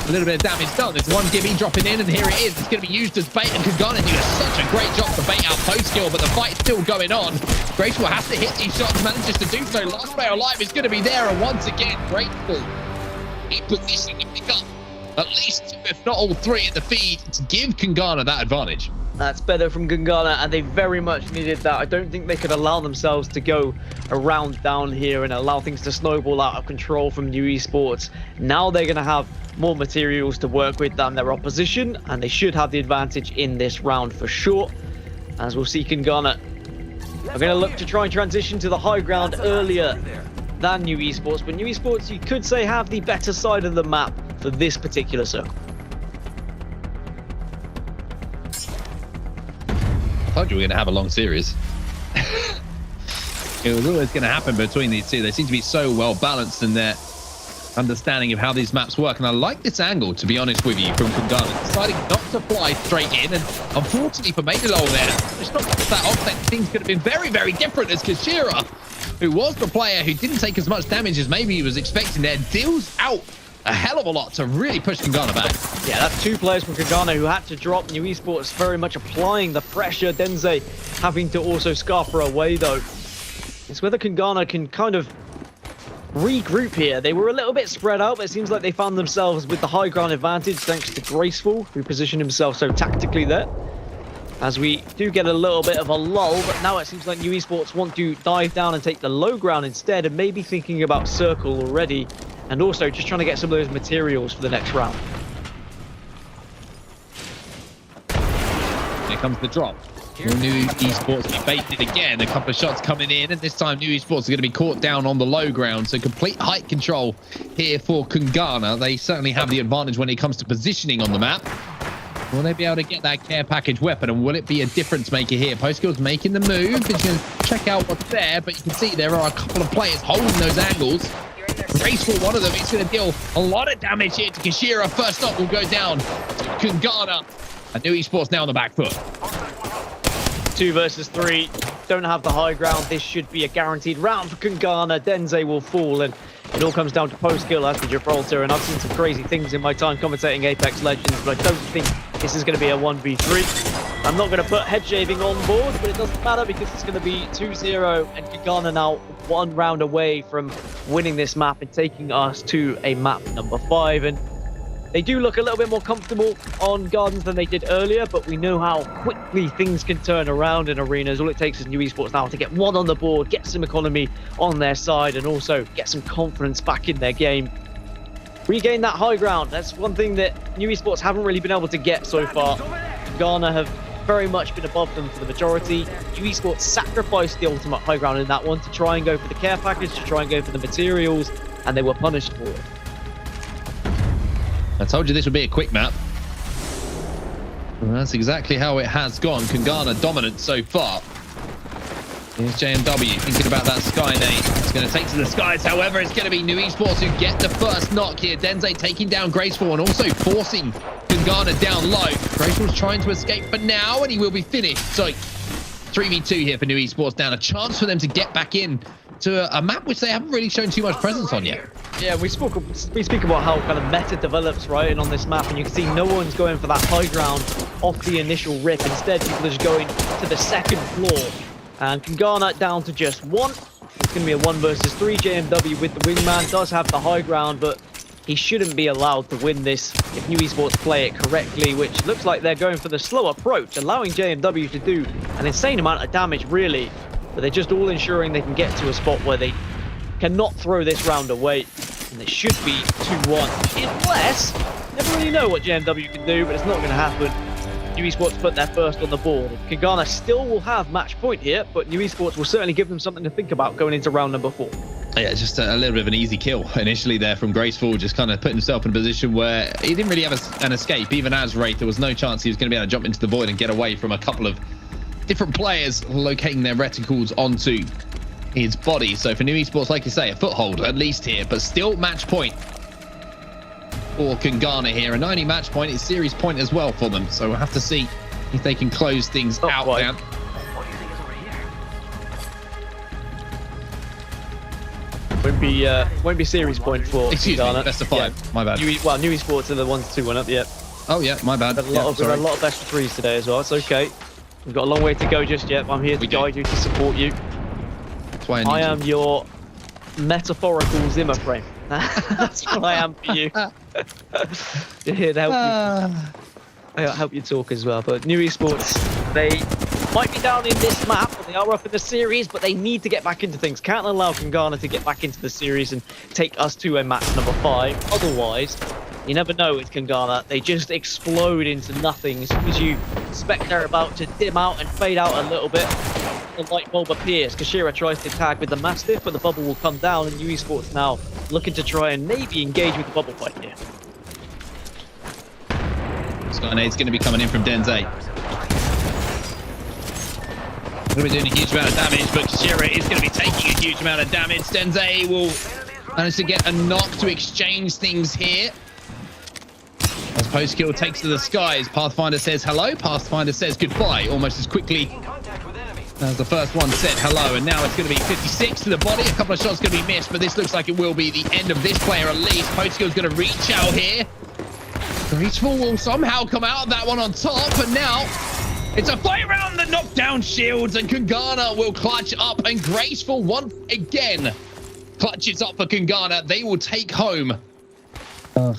S1: A little bit of damage done. There's one Gibby dropping in, and here it is. It's going to be used as bait, and Kagana doing such a great job to bait out post-kill, but the fight's still going on. Graceful has to hit these shots, manages to do so. Last player alive is going to be there, and once again, Graceful in position to pick up at least two, if not all three, in the feed to give Kagana that advantage.
S2: That's better from Kagana, and they very much needed that. I don't think they could allow themselves to go around down here and allow things to snowball out of control from New Esports. Now they're going to have more materials to work with than their opposition, and they should have the advantage in this round for sure. As we'll see, Kagana are going to look to try and transition to the high ground earlier than New Esports, but New Esports, you could say, have the better side of the map for this particular circle.
S1: I told you we were going to have a long series. It was always going to happen between these two. They seem to be so well balanced in their understanding of how these maps work. And I like this angle, to be honest with you, from Kagana, deciding not to fly straight in. And unfortunately for Maidalol there, it's not that often. Things could have been very, very different as Kashira, who was the player who didn't take as much damage as maybe he was expecting there, deals out a hell of a lot to really push Kagana back.
S2: Yeah, that's two players from Kagana who had to drop. New Esports very much applying the pressure. Denze having to also scarf her away, though. It's whether Kagana can kind of regroup here. They were a little bit spread out, but it seems like they found themselves with the high ground advantage thanks to Graceful, who positioned himself so tactically there. As we do get a little bit of a lull, but now it seems like New Esports want to dive down and take the low ground instead, and maybe thinking about Circle already, and also just trying to get some of those materials for the next round.
S1: Here comes the drop. New Esports be baited again. A couple of shots coming in, and this time New Esports are going to be caught down on the low ground. So complete height control here for Kagana. They certainly have the advantage when it comes to positioning on the map. Will they be able to get that care package weapon, and will it be a difference maker here? Postkill's making the move. He's going to check out what's there, but you can see there are a couple of players holding those angles. Graceful, one of them, he's going to deal a lot of damage here to Kashira. First up will go down to Kagana. And New Esports now on the back foot.
S2: 2 versus 3. Don't have the high ground. This should be a guaranteed round for Kagana. Denze will fall, and it all comes down to post-kill as the Gibraltar. And I've seen some crazy things in my time commentating Apex Legends, but I don't think this is going to be a 1v3. I'm not going to put head shaving on board, but it doesn't matter because it's going to be 2-0, and Kagana now 1 round away from winning this map and taking us to a map number 5. And they do look a little bit more comfortable on Gardens than they did earlier, but we know how quickly things can turn around in arenas. All it takes is New Esports now to get 1 on the board, get some economy on their side, and also get some confidence back in their game. Regain that high ground. That's one thing that New Esports haven't really been able to get so far. Ghana have very much been above them for the majority. New Esports sacrificed the ultimate high ground in that one to try and go for the care package, to try and go for the materials, and they were punished for it.
S1: I told you this would be a quick map. And that's exactly how it has gone. Kagana dominant so far. Here's JMW thinking about that Sky nade. It's going to take to the skies. However, it's going to be New Esports who get the first knock here. Denze taking down Graceful and also forcing Kagana down low. Graceful's trying to escape for now, and he will be finished. So 3v2 here for New Esports. Now a chance for them to get back in to a map which they haven't really shown too much presence on yet.
S2: Yeah, we speak about how kind of meta develops, right? And on this map, and you can see no one's going for that high ground off the initial rip. Instead, people are just going to the second floor. And Kagana down to just 1. It's going to be a 1 versus 3. JMW with the wingman does have the high ground, but he shouldn't be allowed to win this if New Esports play it correctly, which looks like they're going for the slow approach, allowing JMW to do an insane amount of damage, really. But they're just all ensuring they can get to a spot where they cannot throw this round away. And it should be 2-1. Unless, never really know what JMW can do, but it's not going to happen. New Esports put their first on the board. Kagana still will have match point here, but New Esports will certainly give them something to think about going into round number 4.
S1: Yeah, just a little bit of an easy kill initially there from Graceful, just kind of putting himself in a position where he didn't really have an escape. Even as Wraith, there was no chance he was going to be able to jump into the void and get away from a couple of different players locating their reticles onto his body. So for New Esports, like you say, a foothold at least here, but still match point for Kagana here. And not only match point, it's series point as well for them. So we'll have to see if they can close things out now.
S4: What do you think is over here?
S2: Won't be series point for
S1: Excuse me,
S2: Ghana.
S1: best of 5. My bad.
S2: New Esports are the ones 2-1 up. Yeah.
S1: Oh yeah, my bad.
S2: We've had a lot of best of 3s today as well. It's okay. We've got a long way to go just yet. But I'm here to guide you, to support you.
S1: That's why
S2: I am your metaphorical Zimmer frame. That's what I am for you. You're here to help you talk as well. But New Esports, they might be down in this map, but they are up in the series, but they need to get back into things. Can't allow Ghana to get back into the series and take us to a match number 5. Otherwise, you never know with Ghana. They just explode into nothing. As soon as you suspect they're about to dim out and fade out a little bit, the light bulb appears. Kashira tries to tag with the Mastiff, but the bubble will come down, and New Esports now looking to try and maybe engage with the bubble fight here.
S1: Skynade's going to be coming in from Denze. Going to be doing a huge amount of damage, but Kashira is going to be taking a huge amount of damage. Denze will manage to get a knock to exchange things here. As Postkill takes to the skies, Pathfinder says hello, Pathfinder says goodbye, almost as quickly as the first one said hello, and now it's going to be 56 to the body. A couple of shots going to be missed, but this looks like it will be the end of this player at least. Postkill's going to reach out here. Graceful will somehow come out of that one on top, but now it's a fight around the knockdown shields, and Kungana will clutch up, and Graceful once again clutches up for Kungana. They will take home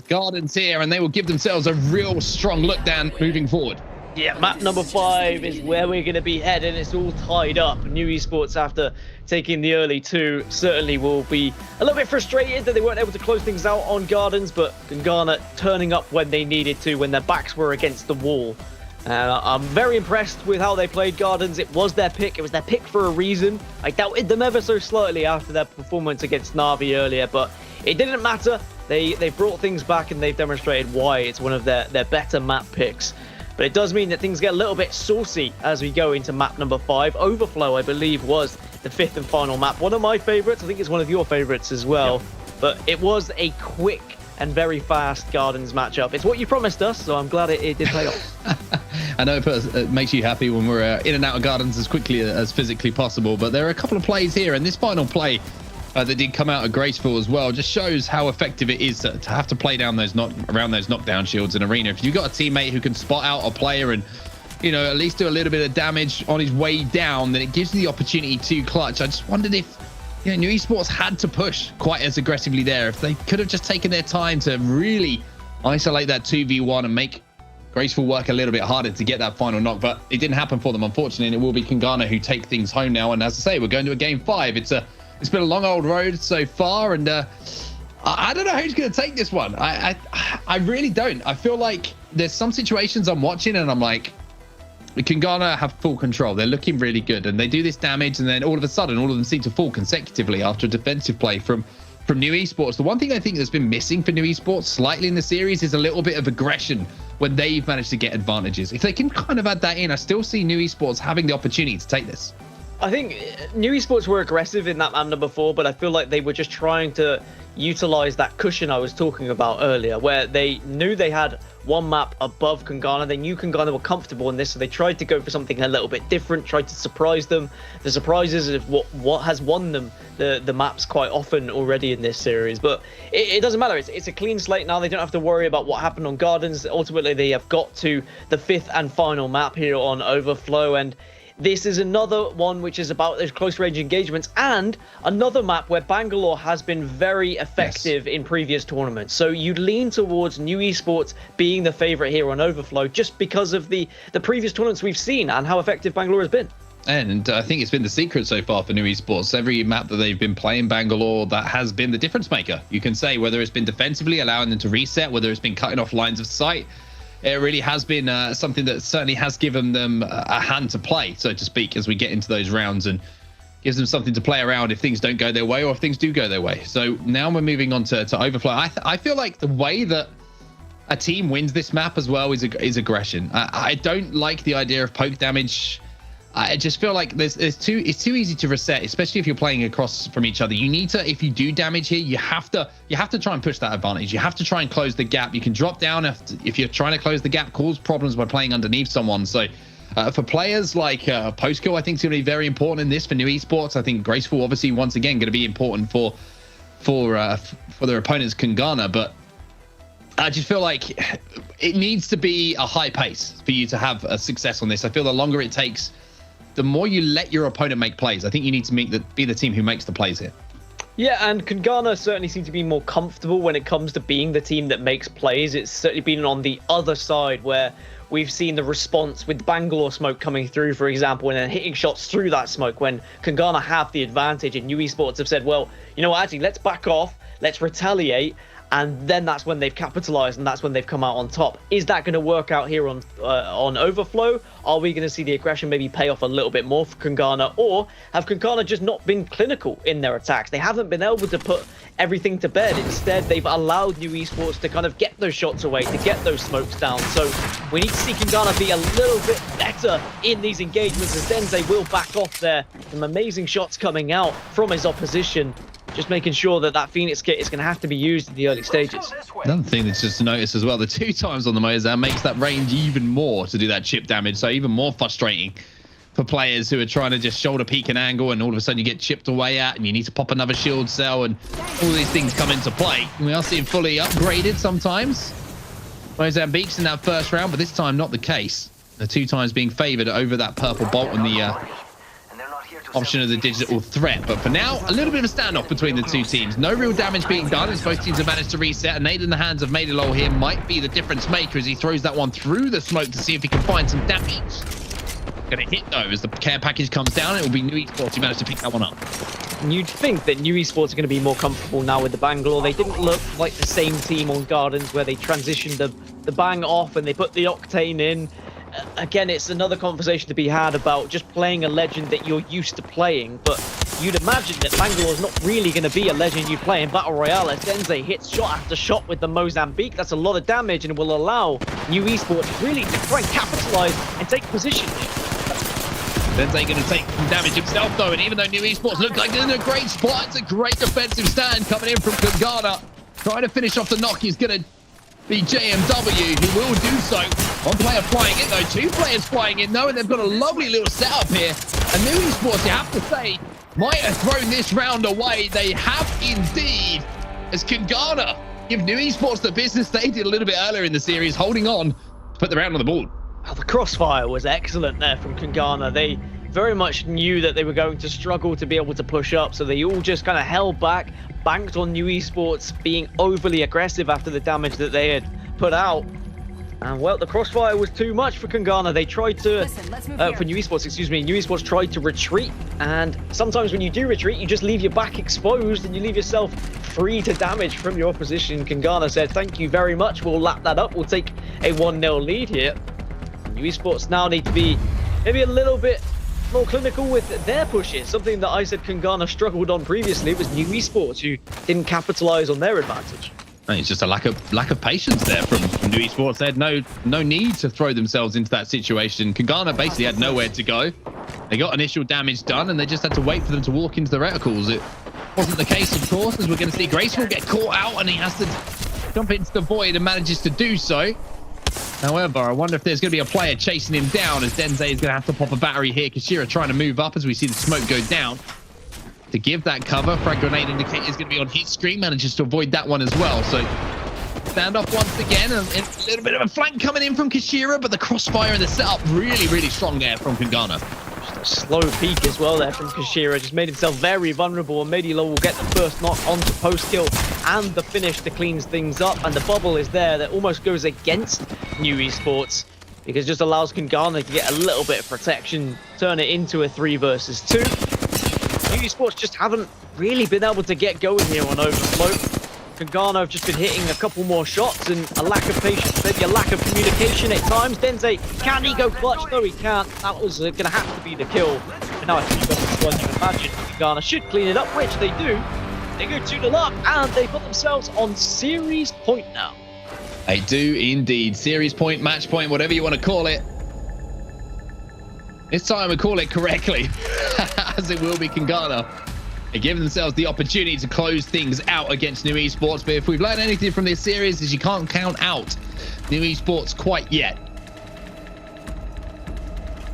S1: Gardens here, and they will give themselves a real strong look down moving forward.
S2: Yeah, map number 5 is where we're going to be heading. It's all tied up. New Esports, after taking the early 2, certainly will be a little bit frustrated that they weren't able to close things out on Gardens, but Ghana turning up when they needed to, when their backs were against the wall. I'm very impressed with how they played Gardens. It was their pick. It was their pick for a reason. I doubted them ever so slightly after their performance against Na'Vi earlier, but it didn't matter. They brought things back, and they've demonstrated why it's one of their better map picks. But it does mean that things get a little bit saucy as we go into map number 5. Overflow, I believe, was the 5th and final map. One of my favorites. I think it's one of your favorites as well. Yep. But it was a quick and very fast Gardens matchup. It's what you promised us, so I'm glad it did pay off.
S1: I know it makes you happy when we're in and out of Gardens as quickly as physically possible, but there are a couple of plays here, and this final play that did come out of Graceful as well just shows how effective it is to have to play down around those knockdown shields in arena. If you've got a teammate who can spot out a player and, you know, at least do a little bit of damage on his way down, then it gives you the opportunity to clutch. I just wondered if, you know, New Esports had to push quite as aggressively there. If they could have just taken their time to really isolate that 2v1 and make Graceful work a little bit harder to get that final knock, but it didn't happen for them, unfortunately, and it will be Kungana who take things home now. And as I say, we're going to a game 5. It's been a long old road so far, and I don't know who's going to take this one. I really don't. I feel like there's some situations I'm watching and I'm like, Kungana have full control. They're looking really good, and they do this damage, and then all of a sudden, all of them seem to fall consecutively after a defensive play from New Esports. The one thing I think that's been missing for New Esports slightly in the series is a little bit of aggression when they've managed to get advantages. If they can kind of add that in, I still see New Esports having the opportunity to take this.
S2: I think New Esports were aggressive in that map number 4, but I feel like they were just trying to utilize that cushion I was talking about earlier, where they knew they had one map above Kungana. They knew Kungana were comfortable in this, so they tried to go for something a little bit different, tried to surprise them. The surprises is what has won them the maps quite often already in this series. But it doesn't matter. It's a clean slate now. They don't have to worry about what happened on Gardens. Ultimately, they have got to the 5th and final map here on Overflow, and this is another one which is about those close range engagements, and another map where Bangalore has been very effective in previous tournaments. So you lean towards New Esports being the favorite here on Overflow just because of the previous tournaments we've seen and how effective Bangalore has been.
S1: And I think it's been the secret so far for New Esports. Every map that they've been playing Bangalore, that has been the difference maker. You can say whether it's been defensively, allowing them to reset, whether it's been cutting off lines of sight. It really has been something that certainly has given them a hand to play, so to speak, as we get into those rounds, and gives them something to play around if things don't go their way or if things do go their way. So now we're moving on to Overflow. I feel like the way that a team wins this map as well is aggression. I don't like the idea of poke damage. I just feel like it's too easy to reset, especially if you're playing across from each other. You need to, if you do damage here, you have to try and push that advantage. You have to try and close the gap. You can drop down if you're trying to close the gap, cause problems by playing underneath someone. So for players like Postkill, I think it's going to be very important in this for New Esports. I think Graceful, obviously, once again, going to be important for for their opponents, Kungana, but I just feel like it needs to be a high pace for you to have a success on this. I feel the longer it takes, the more you let your opponent make plays. I think you need to be the team who makes the plays here.
S2: Yeah, and Kungana certainly seems to be more comfortable when it comes to being the team that makes plays. It's certainly been on the other side where we've seen the response with Bangalore smoke coming through, for example, and then hitting shots through that smoke when Kungana have the advantage, and New Esports have said, well, you know what, actually, let's back off, let's retaliate, and then that's when they've capitalized, and that's when they've come out on top. Is that going to work out here on Overflow? Are we going to see the aggression maybe pay off a little bit more for Kungana, or have Kungana just not been clinical in their attacks? They haven't been able to put everything to bed. Instead, they've allowed New Esports to kind of get those shots away, to get those smokes down. So we need to see Kungana be a little bit better in these engagements, as Denze will back off there. Some amazing shots coming out from his opposition. Just making sure that Phoenix kit is going to have to be used in the early stages.
S1: Another thing that's just to notice as well, the 2 times on the Mozart makes that range even more to do that chip damage. So even more frustrating for players who are trying to just shoulder peek an angle, and all of a sudden you get chipped away at, and you need to pop another shield cell, and all these things come into play. And we are seeing fully upgraded sometimes. Mozambique's in that first round, but this time not the case. The 2 times being favored over that purple bolt and the option of the digital threat. But for now, a little bit of a standoff between the 2 teams. No real damage being done as both teams have managed to reset. A nade in the hands of Madelol here might be the difference maker as he throws that one through the smoke to see if he can find some damage. Gonna hit though as the care package comes down. It will be New Esports who managed to pick that one up.
S2: You'd think that New Esports are going to be more comfortable now with the Bangalore. They didn't look like the same team on Gardens where they transitioned the bang off and they put the Octane in. Again, it's another conversation to be had about just playing a legend that you're used to playing, but you'd imagine that Bangalore is not really going to be a legend you play in Battle Royale as Denze hits shot after shot with the Mozambique. That's a lot of damage and will allow New Esports really to try and capitalize and take position here.
S1: Denze going to take some damage himself though, and even though New Esports look like they're in a great spot, it's a great defensive stand coming in from Kungana. Trying to finish off the knock, he's going to be JMW, who will do so. 1 player flying in though, 2 players flying in though, and they've got a lovely little setup here. And New Esports, you have to say, might have thrown this round away. They have indeed, as Kungana give New Esports the business they did a little bit earlier in the series, holding on to put the round on the board.
S2: Oh, the crossfire was excellent there from Kungana. They very much knew that they were going to struggle to be able to push up, so they all just kind of held back, banked on New Esports being overly aggressive after the damage that they had put out. And well, the crossfire was too much for Kungana. They tried to, for New Esports, excuse me, New Esports tried to retreat. And sometimes when you do retreat, you just leave your back exposed and you leave yourself free to damage from your opposition. Kungana said, thank you very much. We'll lap that up. We'll take a 1-0 lead here. New Esports now need to be maybe a little bit more clinical with their pushes. Something that I said Kungana struggled on previously was New Esports, who didn't capitalize on their advantage.
S1: It's just a lack of patience there from New Esports. They had no need to throw themselves into that situation. Kungana basically had nowhere to go. They got initial damage done, and they just had to wait for them to walk into the reticles. It wasn't the case, of course, as we're going to see Graceful get caught out, and he has to jump into the void and manages to do so. However, I wonder if there's going to be a player chasing him down, as Denze is going to have to pop a battery here. Kashira trying to move up as we see the smoke go down. To give that cover, frag grenade indicator is going to be on his screen, manages to avoid that one as well. So standoff once again, a little bit of a flank coming in from Kashira, but the crossfire and the setup really, really strong there from Kungana.
S2: Just a slow peek as well there from Kashira, just made himself very vulnerable, and Medilo will get the first knock onto post-kill and the finish to cleans things up, and the bubble is there that almost goes against New Esports because it just allows Kungana to get a little bit of protection, turn it into a 3 versus 2. New Esports just haven't really been able to get going here on Overflow. Kungana have just been hitting a couple more shots and a lack of patience, maybe a lack of communication at times. Denze, can he go clutch? No, he can't. That was going to have to be the kill. But now I think that's what you imagine. Kungana should clean it up, which they do. They go 2-0 up, and they put themselves on series point now.
S1: They do indeed. Series point, match point, whatever you want to call it. This time we call it correctly, as it will be Kungana. They give themselves the opportunity to close things out against New Esports, but if we've learned anything from this series is you can't count out New Esports quite yet.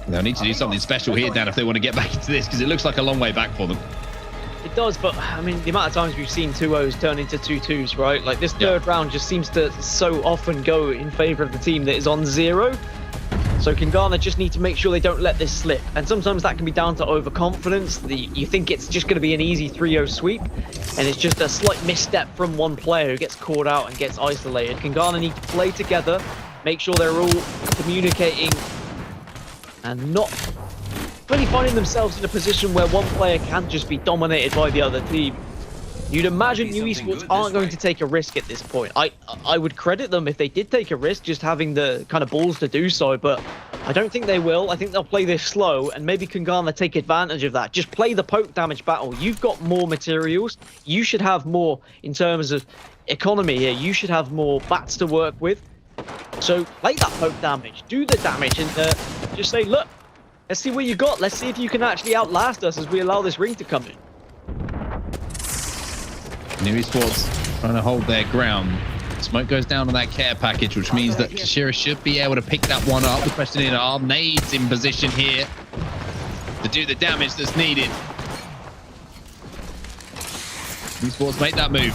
S1: They'll need to do something special here, Dan, if they want to get back into this, because it looks like a long way back for them.
S2: It does, but I mean, the amount of times we've seen 2-0s turn into 2-2s, right? Like this third round just seems to so often go in favor of the team that is on 0. So Kangana just need to make sure they don't let this slip. And sometimes that can be down to overconfidence. You think it's just going to be an easy 3-0 sweep, and it's just a slight misstep from one player who gets caught out and gets isolated. Kangana need to play together, make sure they're all communicating and not really finding themselves in a position where one player can just be dominated by the other team. You'd imagine New Esports aren't going to take a risk at this point. I would credit them if they did take a risk, just having the kind of balls to do so, but I don't think they will. I think they'll play this slow, and maybe Kangana take advantage of that. Just play the poke damage battle. You've got more materials. You should have more in terms of economy here. You should have more bats to work with. So play that poke damage, do the damage, and just say, look, let's see what you got. Let's see if you can actually outlast us as we allow this ring to come in.
S1: New Esports trying to hold their ground. Smoke goes down on that care package, which means that Kashira should be able to pick that one up. The question is, are nades in position here to do the damage that's needed? New Esports make that move.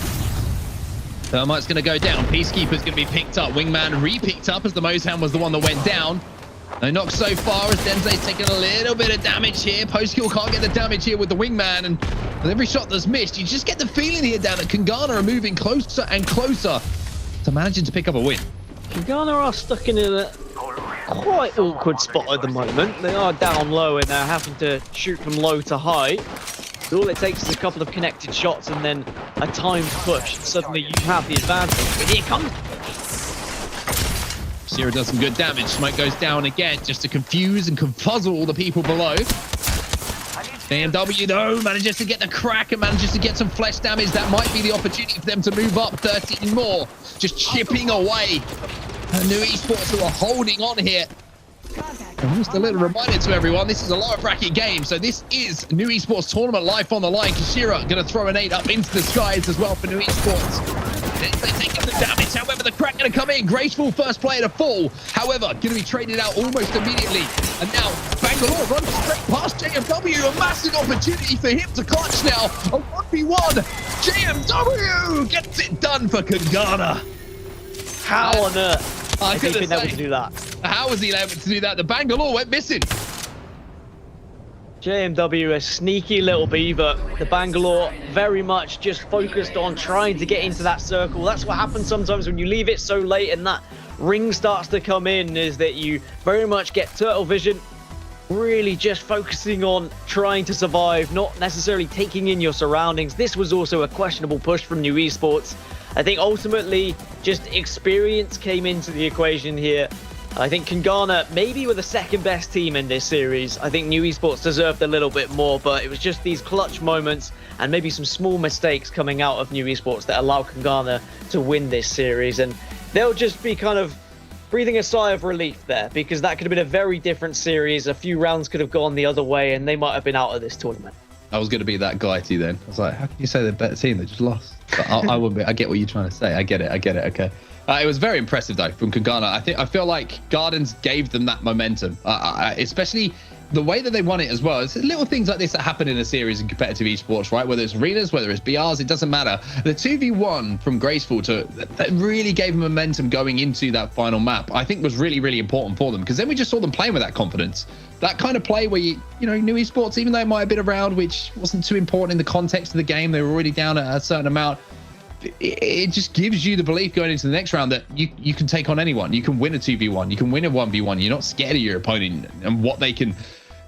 S1: Thermite's going to go down. Peacekeeper's going to be picked up. Wingman re-picked up as the Mozhan was the one that went down. No knock so far as Denze's taking a little bit of damage here. Postkill can't get the damage here with the Wingman, and with every shot that's missed, you just get the feeling here down that Kangana are moving closer and closer to managing to pick up a win.
S2: Kangana are stuck in a quite awkward spot at the moment. They are down low and they're having to shoot from low to high. So all it takes is a couple of connected shots and then a timed push. Suddenly you have the advantage. But here comes the push.
S1: Sierra does some good damage. Smoke goes down again just to confuse and confuzzle all the people below. BMW though manages to get the crack and manages to get some flesh damage. That might be the opportunity for them to move up. 13 more, just chipping away. And New Esports who are holding on here. And just a little reminder to everyone, this is a lower bracket game, so this is New Esports tournament life on the line. Kashira going to throw an 8 up into the skies as well for New Esports. They take up the damage, however the crack going to come in. Graceful first player to fall, however going to be traded out almost immediately. And now Bangalore runs straight past JMW, a massive opportunity for him to clutch now. A 1v1, JMW gets it done for Kangana.
S2: How on earth has he been able to do that?
S1: How was he able to do that? The Bangalore went missing.
S2: JMW, a sneaky little beaver. The Bangalore very much just focused on trying to get into that circle. That's what happens sometimes when you leave it so late and that ring starts to come in, is that you very much get turtle vision, really just focusing on trying to survive, not necessarily taking in your surroundings. This was also a questionable push from New Esports. I think ultimately just experience came into the equation here. I think Kangana maybe were the second best team in this series. I think New Esports deserved a little bit more, but it was just these clutch moments and maybe some small mistakes coming out of New Esports that allow Kangana to win this series. And they'll just be kind of breathing a sigh of relief there, because that could have been a very different series. A few rounds could have gone the other way and they might have been out of this tournament.
S1: I was going to be that guy to you then. I was like, how can you say they're a better team? They just lost. But I wouldn't be. I get what you're trying to say. I get it. Okay. It was very impressive though from Kangana. I feel like Gardens gave them that momentum, especially the way that they won it as well. It's little things like this that happen in a series in competitive esports, right? Whether it's arenas, whether it's BRs, it doesn't matter. The 2v1 from Graceful that really gave momentum going into that final map, I think was really, really important for them, because then we just saw them playing with that confidence. That kind of play where you know, New Esports, even though it might have been around, which wasn't too important in the context of the game, they were already down at a certain amount. It just gives you the belief going into the next round that you can take on anyone. You can win a 2v1, you can win a 1v1. You're not scared of your opponent and what they can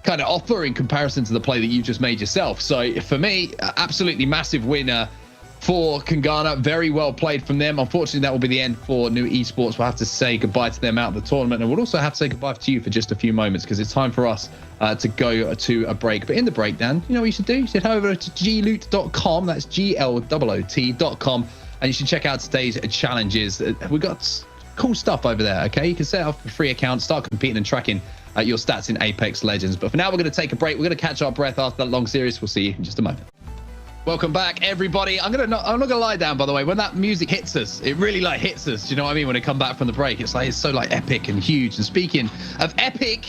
S1: kind of offer in comparison to the play that you just made yourself. So for me, absolutely massive winner for Kangana. Very well played from them. Unfortunately, that will be the end for New Esports. We'll have to say goodbye to them out of the tournament, and we'll also have to say goodbye to you for just a few moments, because it's time for us to go to a break. But in the break, Dan, you know what you should do? You should head over to gloot.com. That's GLOOT.com, and you should check out today's challenges. We've got cool stuff over there, okay? You can set up a free account, start competing and tracking your stats in Apex Legends. But for now, we're going to take a break. We're going to catch our breath after that long series. We'll see you in just a moment. Welcome back, everybody. I'm not gonna lie down, by the way. When that music hits us, it really like hits us. Do you know what I mean? When it come back from the break, it's so like epic and huge. And speaking of epic,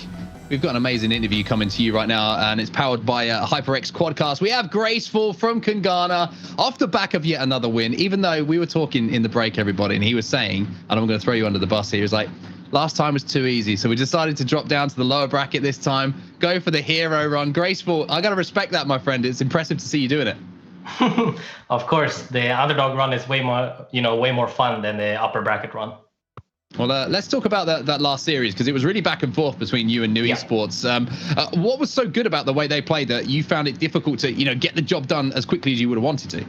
S1: We've got an amazing interview coming to you right now, and it's powered by HyperX Quadcast. We have Graceful from Kungana off the back of yet another win, even though we were talking in the break, everybody, and he was saying, and I'm going to throw you under the bus here, he was like, last time was too easy, so we decided to drop down to the lower bracket this time, go for the hero run. Graceful, I got to respect that, my friend. It's impressive to see you doing it.
S8: Of course, the underdog run is way more fun than the upper bracket run.
S1: Well, let's talk about that last series, because it was really back and forth between you and New Esports. What was so good about the way they played that you found it difficult to, get the job done as quickly as you would have wanted to?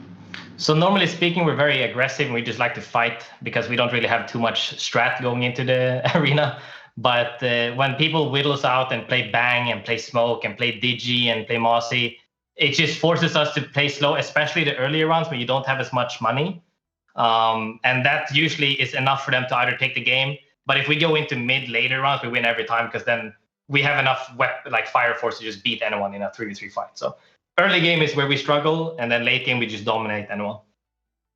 S8: So normally speaking, we're very aggressive and we just like to fight because we don't really have too much strat going into the arena. But when people whittle us out and play Bang and play Smoke and play Digi and play Mossy, it just forces us to play slow, especially the earlier rounds when you don't have as much money. And that usually is enough for them to either take the game. But if we go into later rounds, we win every time because then we have enough fire force to just beat anyone in a 3v3 fight. So early game is where we struggle, and then late game we just dominate anyone.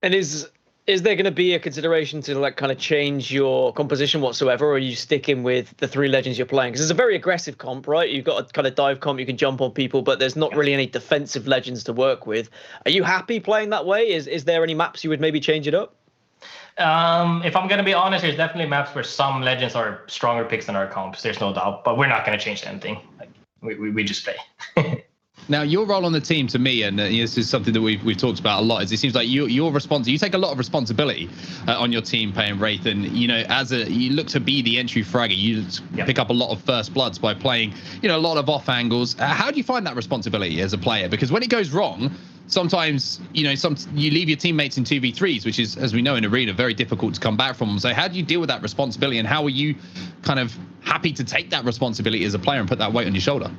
S2: And is there going to be a consideration to kind of change your composition whatsoever, or are you sticking with the 3 legends you're playing? Because it's a very aggressive comp, right? You've got a kind of dive comp, you can jump on people, but there's not really any defensive legends to work with. Are you happy playing that way? Is there any maps you would maybe change it up?
S8: If I'm going to be honest, there's definitely maps where some legends are stronger picks than our comps. There's no doubt, but we're not going to change anything. We just play.
S1: Now, your role on the team, to me, and this is something that we've talked about a lot, is it seems like you take a lot of responsibility on your team playing Wraith, and you look to be the entry fragger. You pick up a lot of first bloods by playing a lot of off angles. How do you find that responsibility as a player? Because when it goes wrong, sometimes you leave your teammates in 2v3s, which is, as we know in arena, very difficult to come back from. So how do you deal with that responsibility, and how are you kind of happy to take that responsibility as a player and put that weight on your shoulder?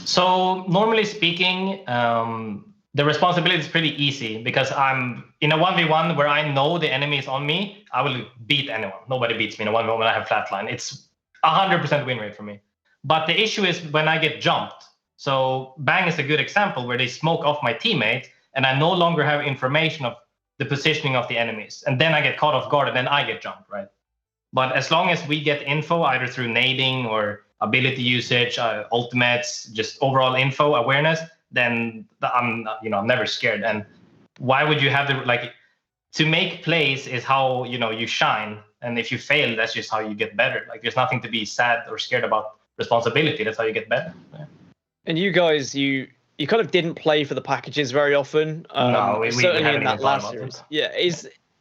S8: So normally speaking, the responsibility is pretty easy because I'm in a 1v1 where I know the enemy is on me. I will beat anyone. Nobody beats me in a 1v1 when I have flatline. It's 100% win rate for me. But the issue is when I get jumped. So Bang is a good example where they smoke off my teammate and I no longer have information of the positioning of the enemies. And then I get caught off guard and then I get jumped, right? But as long as we get info either through nading or ability usage, ultimates, just overall info awareness, then I'm never scared. And why would you have to make plays is how you shine, and if you fail, that's just how you get better. There's nothing to be sad or scared about responsibility. That's how you get better. Yeah. And
S2: you guys, you kind of didn't play for the packages very often.
S8: No, we
S2: certainly in that last series. Yeah,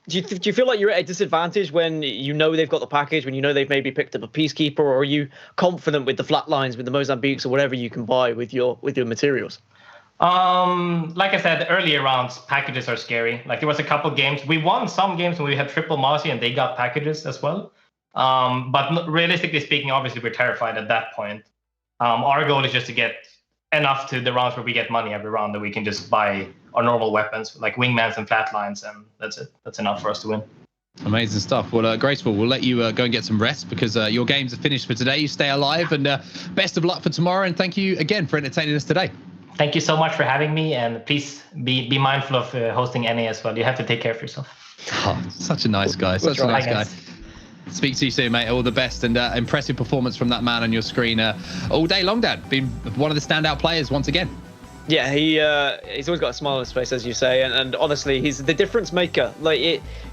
S2: Do you feel like you're at a disadvantage when they've got the package, when they've maybe picked up a Peacekeeper, or are you confident with the flatlines, with the Mozambiques, or whatever you can buy with your materials?
S8: Like I said, earlier rounds, packages are scary. There was a couple games. We won some games when we had triple Mossy and they got packages as well. But realistically speaking, obviously we're terrified at that point. Our goal is just to get enough to the rounds where we get money every round that we can just buy our normal weapons like wingmans and flatlines, and that's it. That's enough for us to win.
S1: Amazing stuff. Well, Graceful, we'll let you go and get some rest because your games are finished for today. You stay alive, and best of luck for tomorrow. And thank you again for entertaining us today.
S8: Thank you so much for having me, and please be mindful of hosting NA as well. You have to take care of yourself.
S1: Oh, such a nice guy. Such a nice guy. Speak to you soon, mate. All the best, and impressive performance from that man on your screen all day long, Dad. Been one of the standout players once again.
S2: Yeah, he's always got a smile on his face, as you say, and honestly, he's the difference maker.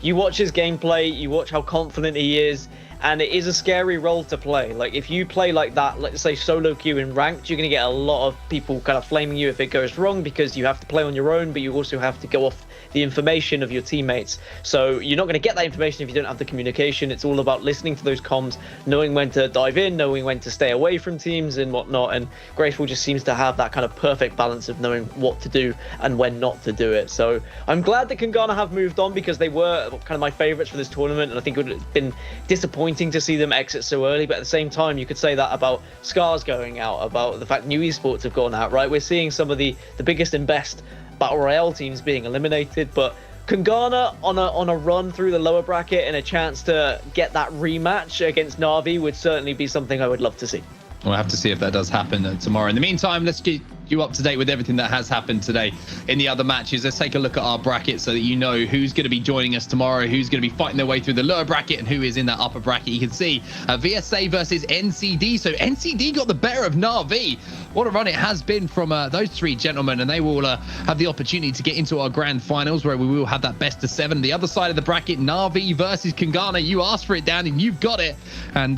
S2: You watch his gameplay, you watch how confident he is, and it is a scary role to play. If you play like that, let's say solo queue in ranked, you're going to get a lot of people kind of flaming you if it goes wrong because you have to play on your own, but you also have to go off the information of your teammates. So you're not going to get that information if you don't have the communication. It's all about listening to those comms, knowing when to dive in, knowing when to stay away from teams and whatnot. And Graceful just seems to have that kind of perfect balance of knowing what to do and when not to do it. So I'm glad that Kungana have moved on because they were kind of my favorites for this tournament, and I think it would have been disappointing to see them exit so early. But at the same time, you could say that about Scars going out, about the fact New Esports have gone out, right? We're seeing some of the biggest and best Battle Royale teams being eliminated, but Kungana on a run through the lower bracket and a chance to get that rematch against Na'Vi would certainly be something I would love to see.
S1: We'll have to see if that does happen tomorrow. In the meantime, let's you up to date with everything that has happened today in the other matches. Let's take a look at our bracket so that you know who's going to be joining us tomorrow, who's going to be fighting their way through the lower bracket, and who is in that upper bracket. You can see VSA versus NCD. So NCD got the better of Na'Vi. What a run it has been from those three gentlemen, and they will have the opportunity to get into our grand finals where we will have that best of 7. The other side of the bracket, Na'Vi versus Kangana. You asked for it, Dan, and you've got it. And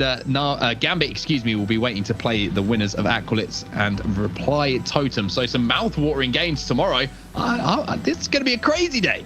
S1: Gambit, excuse me, will be waiting to play the winners of Aqualits and Reply Totem. So some mouth-watering games tomorrow. This is going to be a crazy day.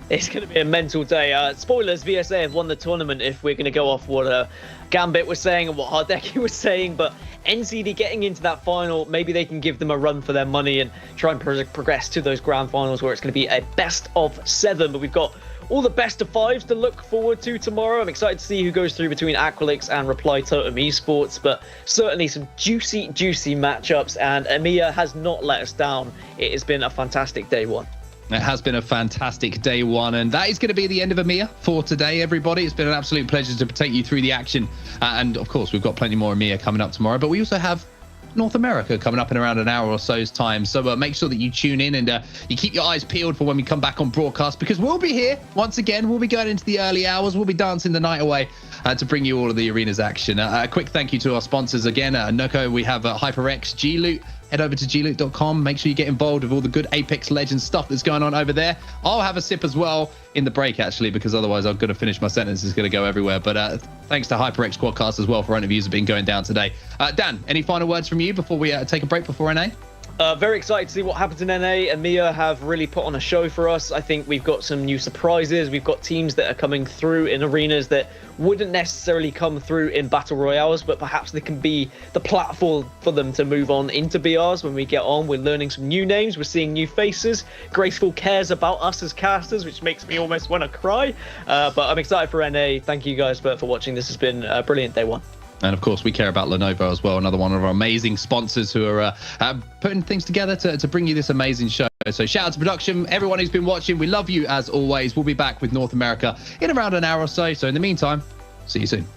S2: It's going to be a mental day. Spoilers, VSA have won the tournament if we're going to go off what Gambit was saying and what Hardeki was saying. But NCD getting into that final, maybe they can give them a run for their money and try and progress to those grand finals where it's going to be a best of 7. But we've got all the best of 5s to look forward to tomorrow. I'm excited to see who goes through between Aqualix and Reply Totem Esports, but certainly some juicy matchups, and EMEA has not let us down. It has been a fantastic day 1.
S1: It has been a fantastic day 1, and that is going to be the end of EMEA for today, everybody. It's been an absolute pleasure to take you through the action, and of course we've got plenty more EMEA coming up tomorrow, but we also have North America coming up in around an hour or so's time. So make sure that you tune in and you keep your eyes peeled for when we come back on broadcast, because we'll be here once again. We'll be going into the early hours. We'll be dancing the night away to bring you all of the arenas action. A quick thank you to our sponsors again. Noko, we have HyperX, G-Loot. Head over to gloot.com. Make sure you get involved with all the good Apex Legends stuff that's going on over there. I'll have a sip as well in the break, actually, because otherwise I'm going to finish my sentence. It's going to go everywhere. But thanks to HyperX Squadcast as well for interviews that have been going down today. Dan, any final words from you before we take a break before NA?
S2: Very excited to see what happens in NA. EMEA have really put on a show for us. I think we've got some new surprises. We've got teams that are coming through in arenas that wouldn't necessarily come through in battle royales, but perhaps they can be the platform for them to move on into BRs when we get on. We're learning some new names. We're seeing new faces. Graceful cares about us as casters, which makes me almost want to cry. But I'm excited for NA. Thank you guys for watching. This has been a brilliant day 1.
S1: And of course, we care about Lenovo as well, another one of our amazing sponsors who are putting things together to bring you this amazing show. So shout out to production, everyone who's been watching. We love you as always. We'll be back with North America in around an hour or so. So in the meantime, see you soon.